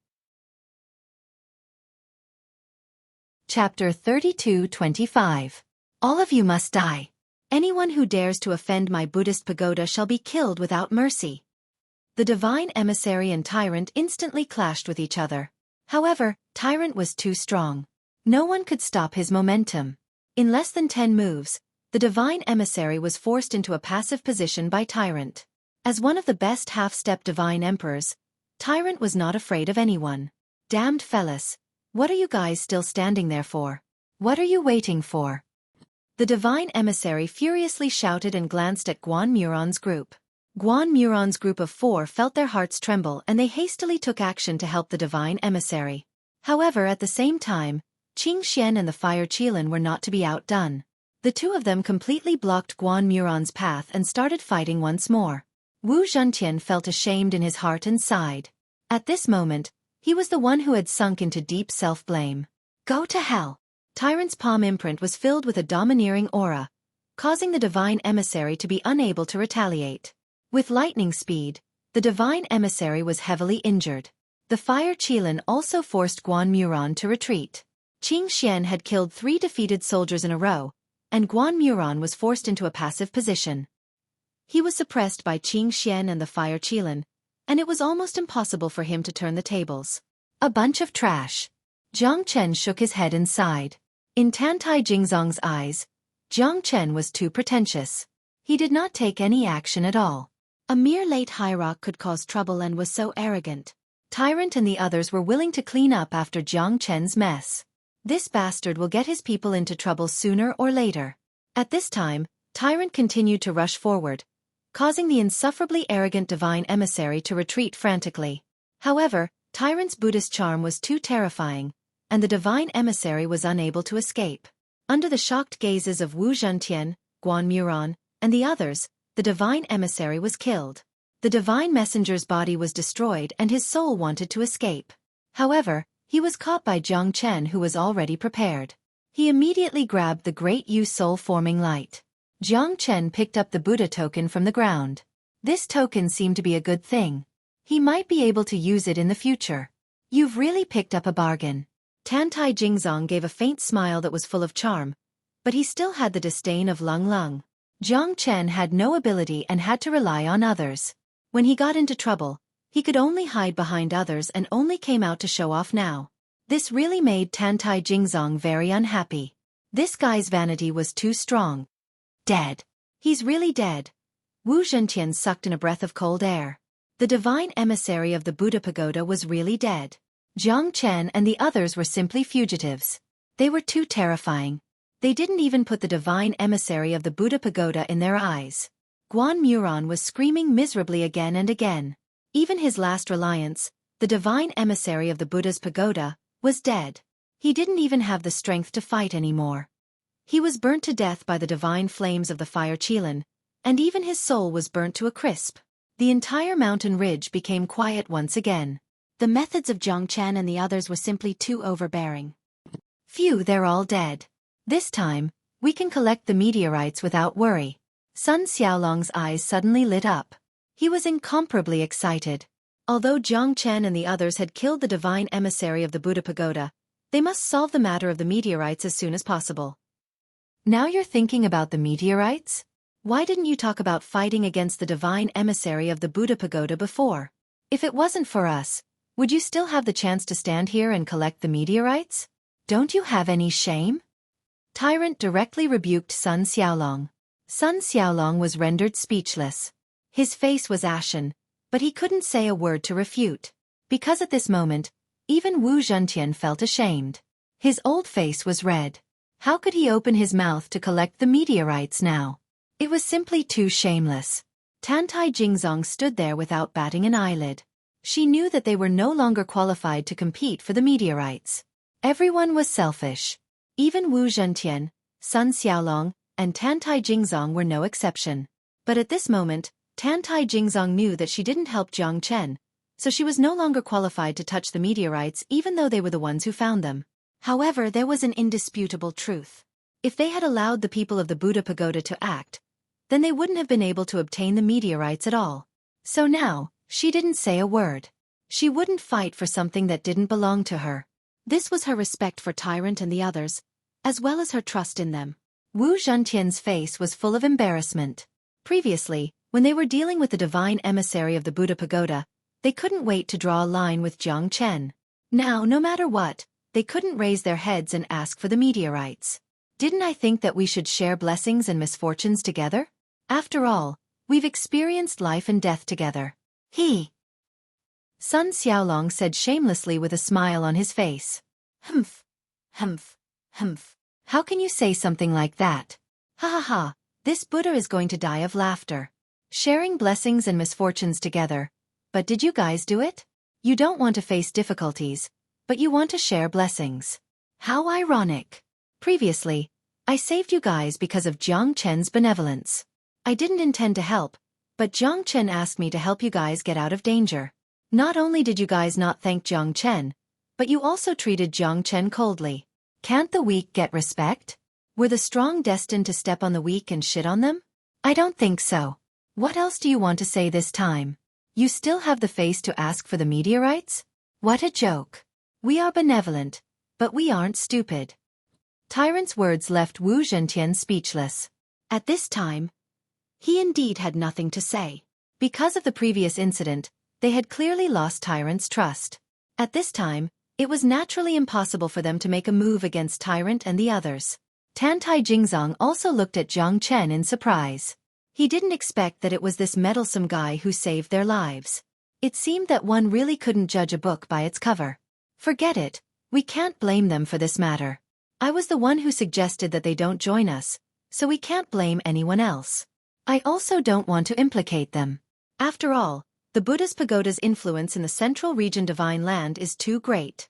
Chapter 32-25. All of you must die. Anyone who dares to offend my Buddhist pagoda shall be killed without mercy. The divine emissary and Tyrant instantly clashed with each other. However, Tyrant was too strong. No one could stop his momentum. In less than 10 moves, the divine emissary was forced into a passive position by Tyrant. As one of the best half-step divine emperors, Tyrant was not afraid of anyone. Damned fellas, what are you guys still standing there for? What are you waiting for? The divine emissary furiously shouted and glanced at Guan Muron's group. Guan Muron's group of 4 felt their hearts tremble and they hastily took action to help the divine emissary. However, at the same time, Qing Xian and the Fire Qilin were not to be outdone. The 2 of them completely blocked Guan Muron's path and started fighting once more. Wu Zhentian felt ashamed in his heart and sighed. At this moment, He was the one who had sunk into deep self-blame. Go to hell! Tyrant's palm imprint was filled with a domineering aura, causing the divine emissary to be unable to retaliate. With lightning speed, the divine emissary was heavily injured. The fire Qilin also forced Guan Muran to retreat. Qing Xian had killed 3 defeated soldiers in a row, and Guan Muran was forced into a passive position. He was suppressed by Qing Xian and the fire Qilin, and it was almost impossible for him to turn the tables. A bunch of trash. Jiang Chen shook his head and sighed. In Tantai Jingzong's eyes, Jiang Chen was too pretentious. He did not take any action at all. A mere late hierarch could cause trouble and was so arrogant. Tyrant and the others were willing to clean up after Jiang Chen's mess. This bastard will get his people into trouble sooner or later. At this time, Tyrant continued to rush forward, causing the insufferably arrogant divine emissary to retreat frantically. However, Tyrant's Buddhist charm was too terrifying, and the divine emissary was unable to escape. Under the shocked gazes of Wu Zhentian, Guan Muran, and the others, the divine emissary was killed. The divine messenger's body was destroyed and his soul wanted to escape. However, he was caught by Jiang Chen, who was already prepared. He immediately grabbed the great Yu soul-forming light. Jiang Chen picked up the Buddha token from the ground. This token seemed to be a good thing. He might be able to use it in the future. You've really picked up a bargain. Tantai Jingzong gave a faint smile that was full of charm, but he still had the disdain of Lung Lung. Jiang Chen had no ability and had to rely on others. When he got into trouble, he could only hide behind others and only came out to show off now. This really made Tantai Jingzong very unhappy. This guy's vanity was too strong. Dead. He's really dead. Wu Zhentian sucked in a breath of cold air. The divine emissary of the Buddha pagoda was really dead. Jiang Chen and the others were simply fugitives. They were too terrifying. They didn't even put the divine emissary of the Buddha pagoda in their eyes. Guan Muran was screaming miserably again and again. Even his last reliance, the divine emissary of the Buddha's pagoda, was dead. He didn't even have the strength to fight anymore. He was burnt to death by the divine flames of the fire Qilin, and even his soul was burnt to a crisp. The entire mountain ridge became quiet once again. The methods of Jiang Chen and the others were simply too overbearing. Phew, they're all dead. This time, we can collect the meteorites without worry. Sun Xiaolong's eyes suddenly lit up. He was incomparably excited. Although Jiang Chen and the others had killed the divine emissary of the Buddha pagoda, they must solve the matter of the meteorites as soon as possible. Now you're thinking about the meteorites? Why didn't you talk about fighting against the divine emissary of the Buddha pagoda before? If it wasn't for us, would you still have the chance to stand here and collect the meteorites? Don't you have any shame? Tyrant directly rebuked Sun Xiaolong. Sun Xiaolong was rendered speechless. His face was ashen, but he couldn't say a word to refute. Because at this moment, even Wu Zhentian felt ashamed. His old face was red. How could he open his mouth to collect the meteorites now? It was simply too shameless. Tantai Jingzong stood there without batting an eyelid. She knew that they were no longer qualified to compete for the meteorites. Everyone was selfish. Even Wu Zhentian, Sun Xiaolong, and Tantai Jingzong were no exception. But at this moment, Tantai Jingzong knew that she didn't help Jiang Chen, so she was no longer qualified to touch the meteorites even though they were the ones who found them. However, there was an indisputable truth. If they had allowed the people of the Buddha pagoda to act, then they wouldn't have been able to obtain the meteorites at all. So now, she didn't say a word. She wouldn't fight for something that didn't belong to her. This was her respect for Tyrant and the others, as well as her trust in them. Wu Zhentian's face was full of embarrassment. Previously, when they were dealing with the divine emissary of the Buddha pagoda, they couldn't wait to draw a line with Jiang Chen. Now, no matter what, they couldn't raise their heads and ask for the meteorites. Didn't I think that we should share blessings and misfortunes together? After all, we've experienced life and death together. Sun Xiaolong said shamelessly with a smile on his face. Humph. Humph. Humph. How can you say something like that? Ha ha ha, this Buddha is going to die of laughter. Sharing blessings and misfortunes together. But did you guys do it? You don't want to face difficulties, but you want to share blessings. How ironic. Previously, I saved you guys because of Jiang Chen's benevolence. I didn't intend to help, but Jiang Chen asked me to help you guys get out of danger. Not only did you guys not thank Jiang Chen, but you also treated Jiang Chen coldly. Can't the weak get respect? Were the strong destined to step on the weak and shit on them? I don't think so. What else do you want to say this time? You still have the face to ask for the meteorites? What a joke. We are benevolent, but we aren't stupid. Tyrant's words left Wu Zhentian speechless. At this time, he indeed had nothing to say. Because of the previous incident, they had clearly lost Tyrant's trust. At this time, it was naturally impossible for them to make a move against Tyrant and the others. Tantai Jingzong also looked at Jiang Chen in surprise. He didn't expect that it was this meddlesome guy who saved their lives. It seemed that one really couldn't judge a book by its cover. Forget it, we can't blame them for this matter. I was the one who suggested that they don't join us, so we can't blame anyone else. I also don't want to implicate them. After all, the Buddha's pagoda's influence in the central region Divine Land is too great.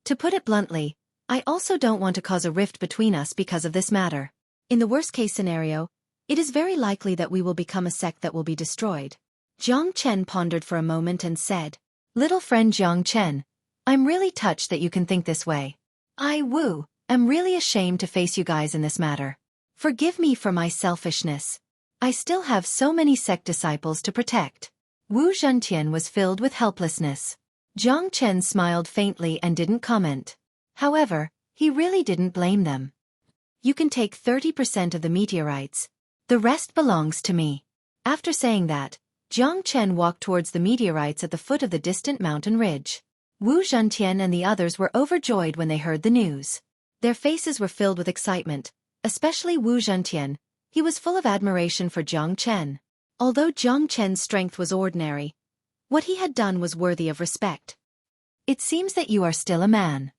To put it bluntly, I also don't want to cause a rift between us because of this matter. In the worst-case scenario, it is very likely that we will become a sect that will be destroyed. Jiang Chen pondered for a moment and said, Little friend Jiang Chen, I'm really touched that you can think this way. I, Wu, am really ashamed to face you guys in this matter. Forgive me for my selfishness. I still have so many sect disciples to protect. Wu Zhentian was filled with helplessness. Jiang Chen smiled faintly and didn't comment. However, he really didn't blame them. You can take 30% of the meteorites. The rest belongs to me. After saying that, Jiang Chen walked towards the meteorites at the foot of the distant mountain ridge. Wu Zhentian and the others were overjoyed when they heard the news. Their faces were filled with excitement, especially Wu Zhentian. He was full of admiration for Jiang Chen. Although Jiang Chen's strength was ordinary, what he had done was worthy of respect. It seems that you are still a man.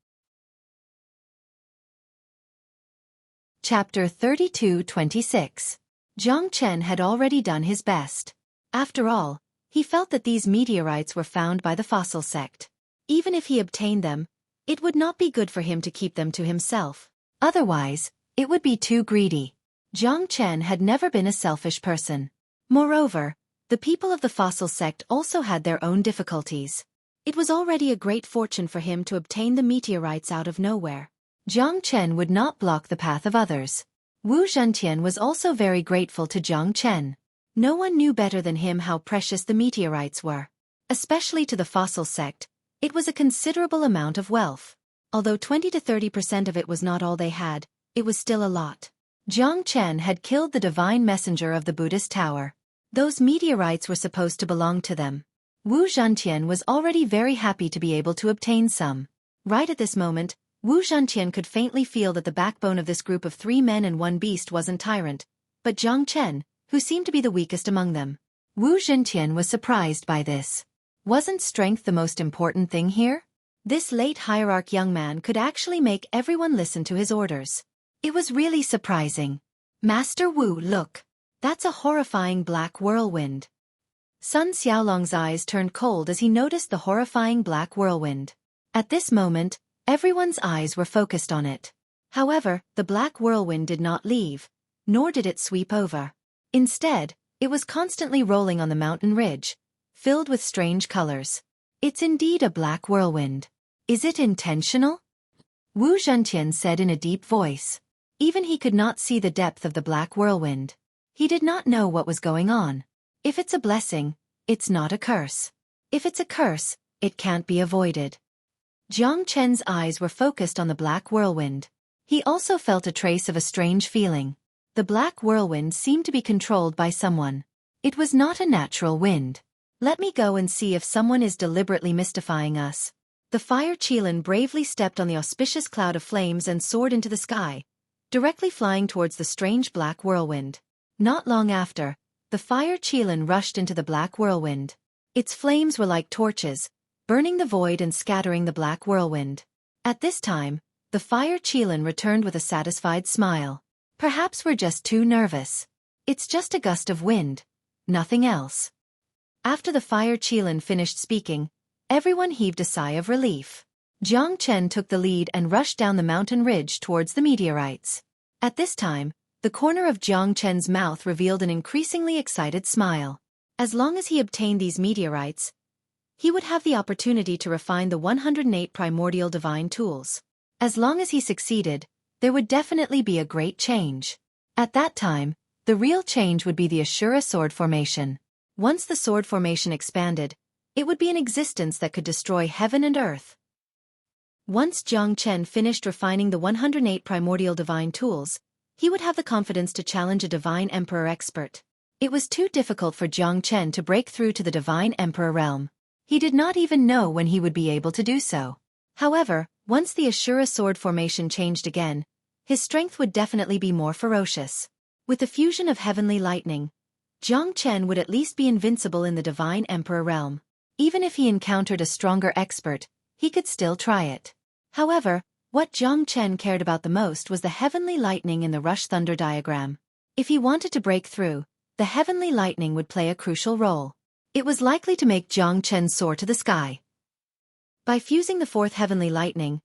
Chapter 32-26. Jiang Chen had already done his best. After all, he felt that these meteorites were found by the fossil sect. Even if he obtained them, it would not be good for him to keep them to himself. Otherwise, it would be too greedy. Jiang Chen had never been a selfish person. Moreover, the people of the fossil sect also had their own difficulties. It was already a great fortune for him to obtain the meteorites out of nowhere. Jiang Chen would not block the path of others. Wu Zhentian was also very grateful to Jiang Chen. No one knew better than him how precious the meteorites were. Especially to the fossil sect, it was a considerable amount of wealth. Although 20 to 30% of it was not all they had, it was still a lot. Jiang Chen had killed the divine messenger of the Buddhist tower. Those meteorites were supposed to belong to them. Wu Zhentian was already very happy to be able to obtain some. Right at this moment, Wu Zhentian could faintly feel that the backbone of this group of 3 men and 1 beast wasn't Tyrant, but Jiang Chen, who seemed to be the weakest among them. Wu Zhentian was surprised by this. Wasn't strength the most important thing here? This late hierarch young man could actually make everyone listen to his orders. It was really surprising. Master Wu, look. That's a horrifying black whirlwind. Sun Xiaolong's eyes turned cold as he noticed the horrifying black whirlwind. At this moment, everyone's eyes were focused on it. However, the black whirlwind did not leave, nor did it sweep over. Instead, it was constantly rolling on the mountain ridge, filled with strange colors. It's indeed a black whirlwind. Is it intentional? Wu Zhentian said in a deep voice. Even he could not see the depth of the black whirlwind. He did not know what was going on. If it's a blessing, it's not a curse. If it's a curse, it can't be avoided. Jiang Chen's eyes were focused on the black whirlwind. He also felt a trace of a strange feeling. The black whirlwind seemed to be controlled by someone. It was not a natural wind. Let me go and see if someone is deliberately mystifying us. The fire Qilin bravely stepped on the auspicious cloud of flames and soared into the sky, directly flying towards the strange black whirlwind. Not long after, the fire Qilin rushed into the black whirlwind. Its flames were like torches, burning the void and scattering the black whirlwind. At this time, the fire Qilin returned with a satisfied smile. Perhaps we're just too nervous. It's just a gust of wind, nothing else. After the fire Qilin finished speaking, everyone heaved a sigh of relief. Jiang Chen took the lead and rushed down the mountain ridge towards the meteorites. At this time, the corner of Jiang Chen's mouth revealed an increasingly excited smile. As long as he obtained these meteorites, he would have the opportunity to refine the 108 primordial divine tools. As long as he succeeded, there would definitely be a great change. At that time, the real change would be the Ashura sword formation. Once the sword formation expanded, it would be an existence that could destroy heaven and earth. Once Jiang Chen finished refining the 108 primordial divine tools, he would have the confidence to challenge a divine emperor expert. It was too difficult for Jiang Chen to break through to the divine emperor realm. He did not even know when he would be able to do so. However, once the Ashura sword formation changed again, his strength would definitely be more ferocious. With the fusion of heavenly lightning, Jiang Chen would at least be invincible in the divine emperor realm. Even if he encountered a stronger expert, he could still try it. However, what Jiang Chen cared about the most was the heavenly lightning in the rush thunder diagram. If he wanted to break through, the heavenly lightning would play a crucial role. It was likely to make Jiang Chen soar to the sky. By fusing the fourth heavenly lightning,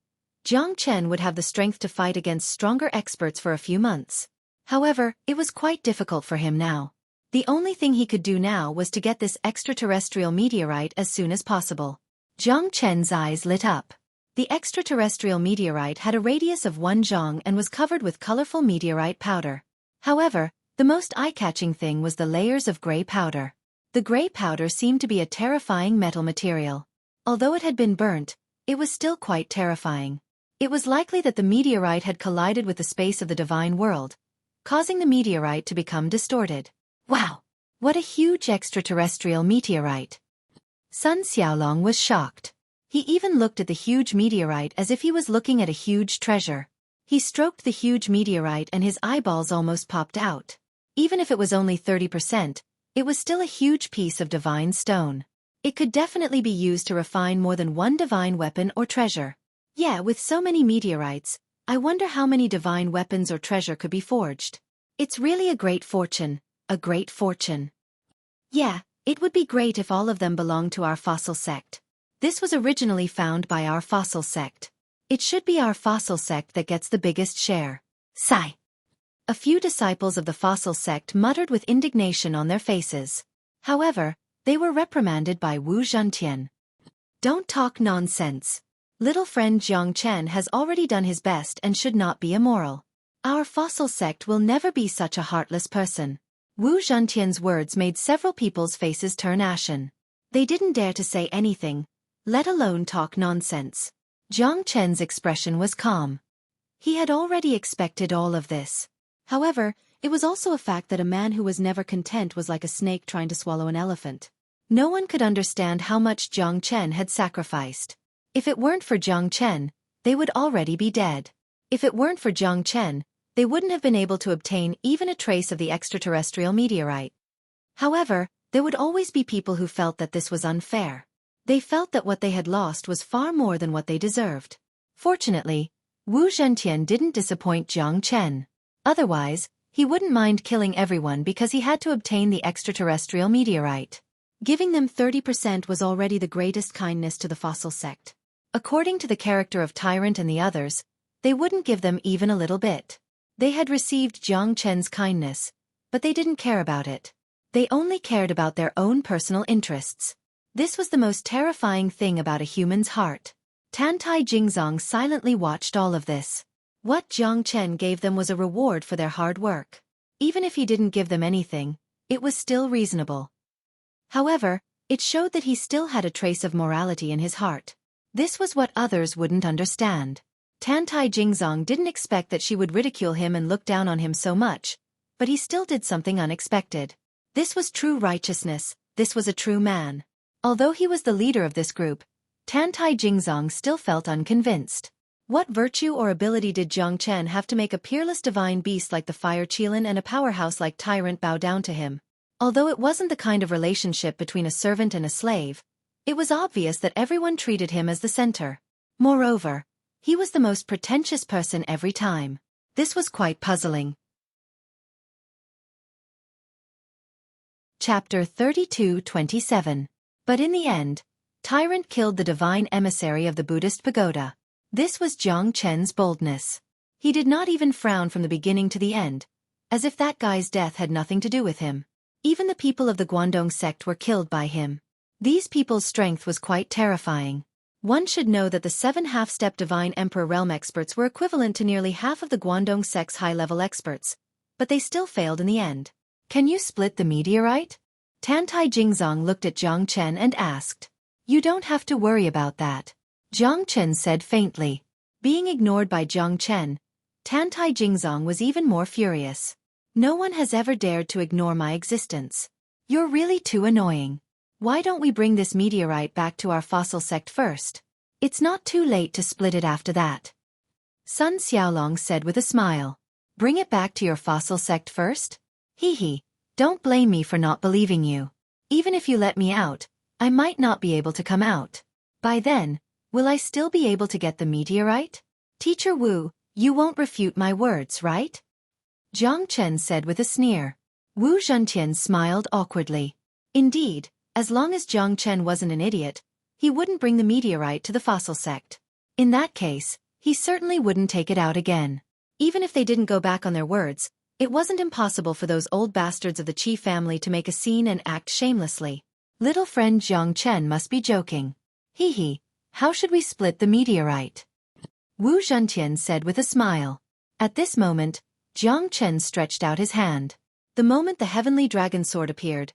Jiang Chen would have the strength to fight against stronger experts for a few months. However, it was quite difficult for him now. The only thing he could do now was to get this extraterrestrial meteorite as soon as possible. Jiang Chen's eyes lit up. The extraterrestrial meteorite had a radius of 1 zhang and was covered with colorful meteorite powder. However, the most eye-catching thing was the layers of gray powder. The gray powder seemed to be a terrifying metal material. Although it had been burnt, it was still quite terrifying. It was likely that the meteorite had collided with the space of the divine world, causing the meteorite to become distorted. Wow! What a huge extraterrestrial meteorite! Sun Xiaolong was shocked. He even looked at the huge meteorite as if he was looking at a huge treasure. He stroked the huge meteorite and his eyeballs almost popped out. Even if it was only 30%, it was still a huge piece of divine stone. It could definitely be used to refine more than one divine weapon or treasure. Yeah, with so many meteorites, I wonder how many divine weapons or treasure could be forged. It's really a great fortune, a great fortune. Yeah, it would be great if all of them belonged to our fossil sect. This was originally found by our fossil sect. It should be our fossil sect that gets the biggest share. Sigh. A few disciples of the fossil sect muttered with indignation on their faces. However, they were reprimanded by Wu Zhentian. Don't talk nonsense. Little friend Jiang Chen has already done his best and should not be immoral. Our fossil sect will never be such a heartless person. Wu Zhentian's words made several people's faces turn ashen. They didn't dare to say anything, let alone talk nonsense. Jiang Chen's expression was calm. He had already expected all of this. However, it was also a fact that a man who was never content was like a snake trying to swallow an elephant. No one could understand how much Jiang Chen had sacrificed. If it weren't for Jiang Chen, they would already be dead. If it weren't for Jiang Chen, they wouldn't have been able to obtain even a trace of the extraterrestrial meteorite. However, there would always be people who felt that this was unfair. They felt that what they had lost was far more than what they deserved. Fortunately, Wu Zhentian didn't disappoint Jiang Chen. Otherwise, he wouldn't mind killing everyone because he had to obtain the extraterrestrial meteorite. Giving them 30% was already the greatest kindness to the fossil sect. According to the character of Tyrant and the others, they wouldn't give them even a little bit. They had received Jiang Chen's kindness, but they didn't care about it. They only cared about their own personal interests. This was the most terrifying thing about a human's heart. Tantai Jingzong silently watched all of this. What Jiang Chen gave them was a reward for their hard work. Even if he didn't give them anything, it was still reasonable. However, it showed that he still had a trace of morality in his heart. This was what others wouldn't understand. Tantai Jingzong didn't expect that she would ridicule him and look down on him so much, but he still did something unexpected. This was true righteousness, this was a true man. Although he was the leader of this group, Tantai Jingzong still felt unconvinced. What virtue or ability did Jiang Chen have to make a peerless divine beast like the Fire Qilin and a powerhouse like Tyrant bow down to him? Although it wasn't the kind of relationship between a servant and a slave, it was obvious that everyone treated him as the center. Moreover, he was the most pretentious person every time. This was quite puzzling. Chapter 32-27. But in the end, Tyrant killed the divine emissary of the Buddhist pagoda. This was Jiang Chen's boldness. He did not even frown from the beginning to the end, as if that guy's death had nothing to do with him. Even the people of the Guangdong sect were killed by him. These people's strength was quite terrifying. One should know that the 7 half-step Divine Emperor realm experts were equivalent to nearly half of the Guangdong sect's high-level experts, but they still failed in the end. Can you split the meteorite? Tantai Jingzong looked at Jiang Chen and asked. You don't have to worry about that, Jiang Chen said faintly. Being ignored by Jiang Chen, Tantai Jingzong was even more furious. No one has ever dared to ignore my existence. You're really too annoying. Why don't we bring this meteorite back to our fossil sect first? It's not too late to split it after that. Sun Xiaolong said with a smile. Bring it back to your fossil sect first? Hee hee, don't blame me for not believing you. Even if you let me out, I might not be able to come out. By then, will I still be able to get the meteorite? Teacher Wu, you won't refute my words, right? Jiang Chen said with a sneer. Wu Zhentian smiled awkwardly. Indeed, as long as Jiang Chen wasn't an idiot, he wouldn't bring the meteorite to the fossil sect. In that case, he certainly wouldn't take it out again. Even if they didn't go back on their words, it wasn't impossible for those old bastards of the Qi family to make a scene and act shamelessly. Little friend Jiang Chen must be joking. Hee hee, how should we split the meteorite? Wu Zhentian said with a smile. At this moment, Jiang Chen stretched out his hand. The moment the heavenly dragon sword appeared,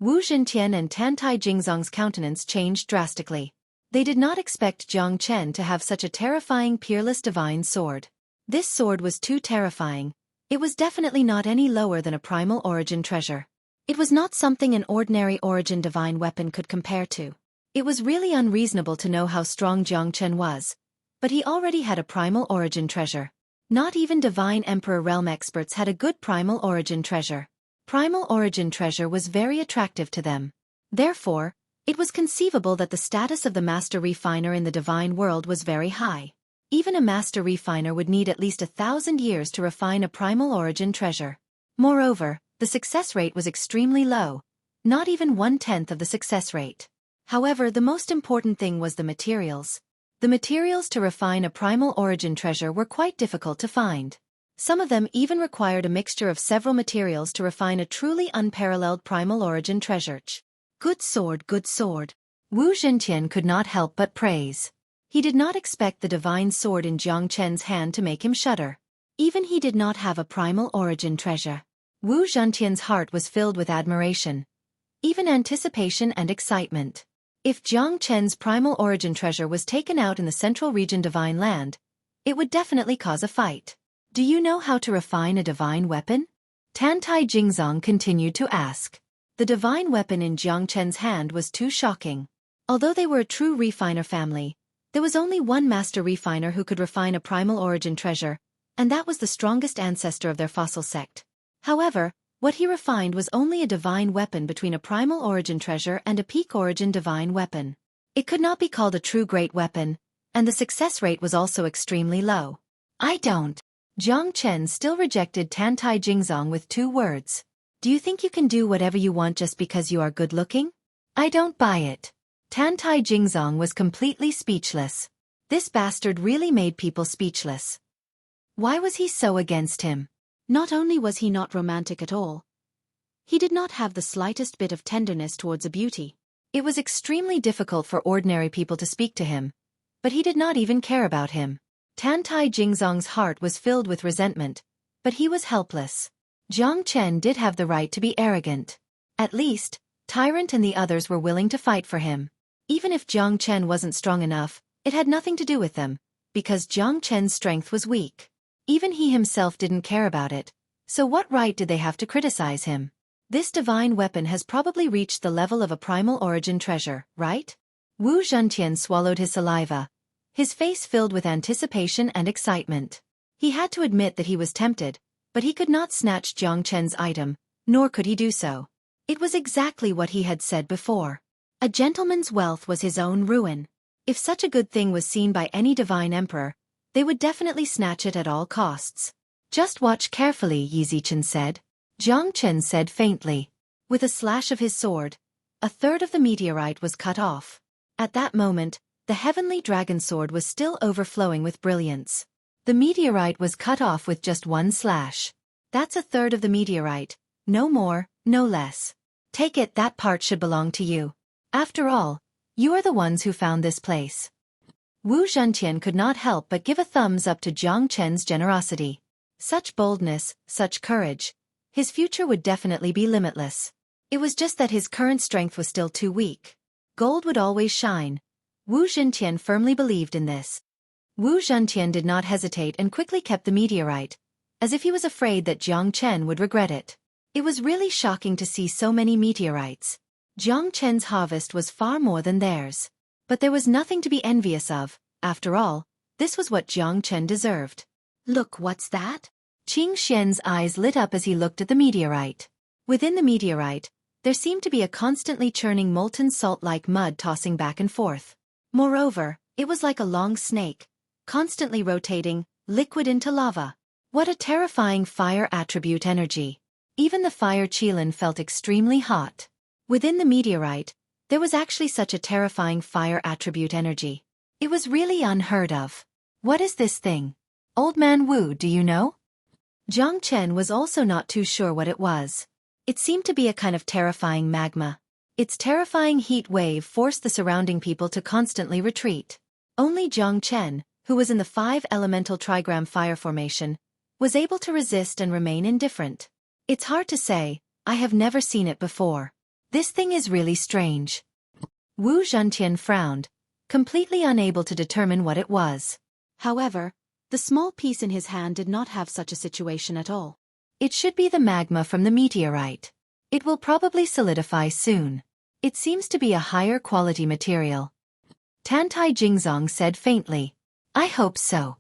Wu Zhentian and Tantai Jingzong's countenance changed drastically. They did not expect Jiang Chen to have such a terrifying peerless divine sword. This sword was too terrifying. It was definitely not any lower than a primal origin treasure. It was not something an ordinary origin divine weapon could compare to. It was really unreasonable to know how strong Jiang Chen was, but he already had a primal origin treasure. Not even Divine Emperor realm experts had a good primal origin treasure. Primal origin treasure was very attractive to them. Therefore, it was conceivable that the status of the master refiner in the divine world was very high. Even a master refiner would need at least 1,000 years to refine a primal origin treasure. Moreover, the success rate was extremely low, not even 1/10 of the success rate. However, the most important thing was the materials. The materials to refine a primal origin treasure were quite difficult to find. Some of them even required a mixture of several materials to refine a truly unparalleled primal origin treasure. Good sword, good sword. Wu Zhentian could not help but praise. He did not expect the divine sword in Jiang Chen's hand to make him shudder. Even he did not have a primal origin treasure. Wu Zhentian's heart was filled with admiration, even anticipation and excitement. If Jiang Chen's primal origin treasure was taken out in the central region divine land, it would definitely cause a fight. Do you know how to refine a divine weapon? Tantai Jingzong continued to ask. The divine weapon in Jiang Chen's hand was too shocking. Although they were a true refiner family, there was only one master refiner who could refine a primal origin treasure, and that was the strongest ancestor of their fossil sect. However, what he refined was only a divine weapon between a primal origin treasure and a peak origin divine weapon. It could not be called a true great weapon, and the success rate was also extremely low. I don't. Jiang Chen still rejected Tantai Jingzong with 2 words. Do you think you can do whatever you want just because you are good-looking? I don't buy it. Tantai Jingzong was completely speechless. This bastard really made people speechless. Why was he so against him? Not only was he not romantic at all, he did not have the slightest bit of tenderness towards a beauty. It was extremely difficult for ordinary people to speak to him, but he did not even care about him. Tantai Jingzong's heart was filled with resentment, but he was helpless. Jiang Chen did have the right to be arrogant. At least, Tyrant and the others were willing to fight for him. Even if Jiang Chen wasn't strong enough, it had nothing to do with them, because Jiang Chen's strength was weak. Even he himself didn't care about it, so what right did they have to criticize him? This divine weapon has probably reached the level of a primal origin treasure, right? Wu Zhentian swallowed his saliva, his face filled with anticipation and excitement. He had to admit that he was tempted, but he could not snatch Jiang Chen's item, nor could he do so. It was exactly what he had said before. A gentleman's wealth was his own ruin. If such a good thing was seen by any divine emperor, they would definitely snatch it at all costs. Just watch carefully, Yi Zichen said. Jiang Chen said faintly. With a slash of his sword, 1/3 of the meteorite was cut off. At that moment, the heavenly dragon sword was still overflowing with brilliance. The meteorite was cut off with just one slash. That's 1/3 of the meteorite, no more, no less. Take it, that part should belong to you. After all, you are the ones who found this place. Wu Zhentian could not help but give a thumbs up to Jiang Chen's generosity. Such boldness, such courage. His future would definitely be limitless. It was just that his current strength was still too weak. Gold would always shine. Wu Zhentian firmly believed in this. Wu Zhentian did not hesitate and quickly kept the meteorite, as if he was afraid that Jiang Chen would regret it. It was really shocking to see so many meteorites. Jiang Chen's harvest was far more than theirs. But there was nothing to be envious of. After all, this was what Jiang Chen deserved. Look, what's that? Qing Xian's eyes lit up as he looked at the meteorite. Within the meteorite, there seemed to be a constantly churning molten salt-like mud tossing back and forth. Moreover, it was like a long snake, constantly rotating, liquid into lava. What a terrifying fire attribute energy. Even the fire Qilin felt extremely hot. Within the meteorite, there was actually such a terrifying fire attribute energy. It was really unheard of. What is this thing? Old man Wu, do you know? Jiang Chen was also not too sure what it was. It seemed to be a kind of terrifying magma. Its terrifying heat wave forced the surrounding people to constantly retreat. Only Jiang Chen, who was in the 5-elemental trigram fire formation, was able to resist and remain indifferent. It's hard to say, I have never seen it before. This thing is really strange. Wu Zhentian frowned, completely unable to determine what it was. However, the small piece in his hand did not have such a situation at all. It should be the magma from the meteorite. It will probably solidify soon. It seems to be a higher quality material. Tantai Jingzong said faintly. I hope so.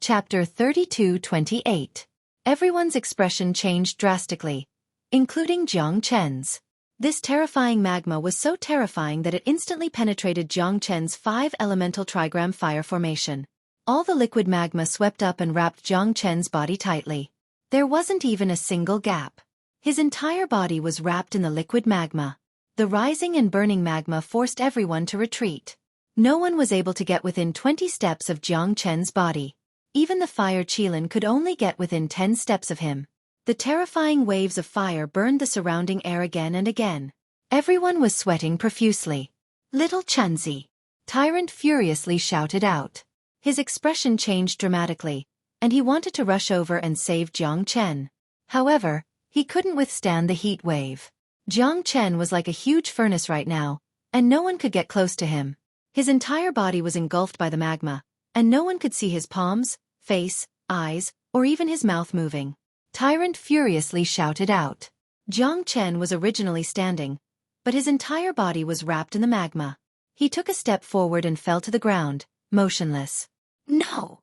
Chapter 32-28. Everyone's expression changed drastically, including Jiang Chen's. This terrifying magma was so terrifying that it instantly penetrated Jiang Chen's 5-elemental trigram fire formation. All the liquid magma swept up and wrapped Jiang Chen's body tightly. There wasn't even a single gap. His entire body was wrapped in the liquid magma. The rising and burning magma forced everyone to retreat. No one was able to get within 20 steps of Jiang Chen's body. Even the fire Qilin could only get within 10 steps of him. The terrifying waves of fire burned the surrounding air again and again. Everyone was sweating profusely. Little Chunzi! Tyrant furiously shouted out. His expression changed dramatically, and he wanted to rush over and save Jiang Chen. However, he couldn't withstand the heat wave. Jiang Chen was like a huge furnace right now, and no one could get close to him. His entire body was engulfed by the magma, and no one could see his palms, face, eyes, or even his mouth moving. Tyrant furiously shouted out. Jiang Chen was originally standing, but his entire body was wrapped in the magma. He took a step forward and fell to the ground, motionless. No!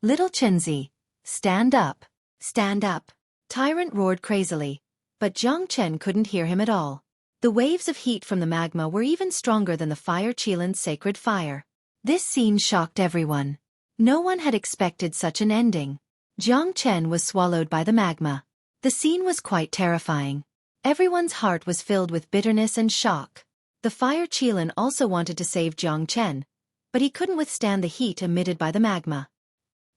Little Chenzi, stand up. Stand up. Tyrant roared crazily, but Jiang Chen couldn't hear him at all. The waves of heat from the magma were even stronger than the fire Qilin's sacred fire. This scene shocked everyone. No one had expected such an ending. Jiang Chen was swallowed by the magma. The scene was quite terrifying. Everyone's heart was filled with bitterness and shock. The fire Qilin also wanted to save Jiang Chen, but he couldn't withstand the heat emitted by the magma.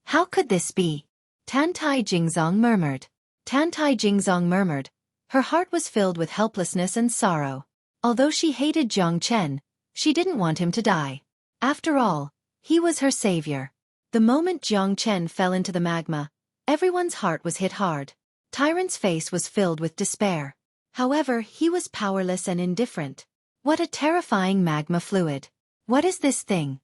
How could this be? Tantai Jingzong murmured. Tantai Jingzong murmured. Her heart was filled with helplessness and sorrow. Although she hated Jiang Chen, she didn't want him to die. After all, he was her savior. The moment Jiang Chen fell into the magma, everyone's heart was hit hard. Tyrant's face was filled with despair. However, he was powerless and indifferent. What a terrifying magma fluid. What is this thing?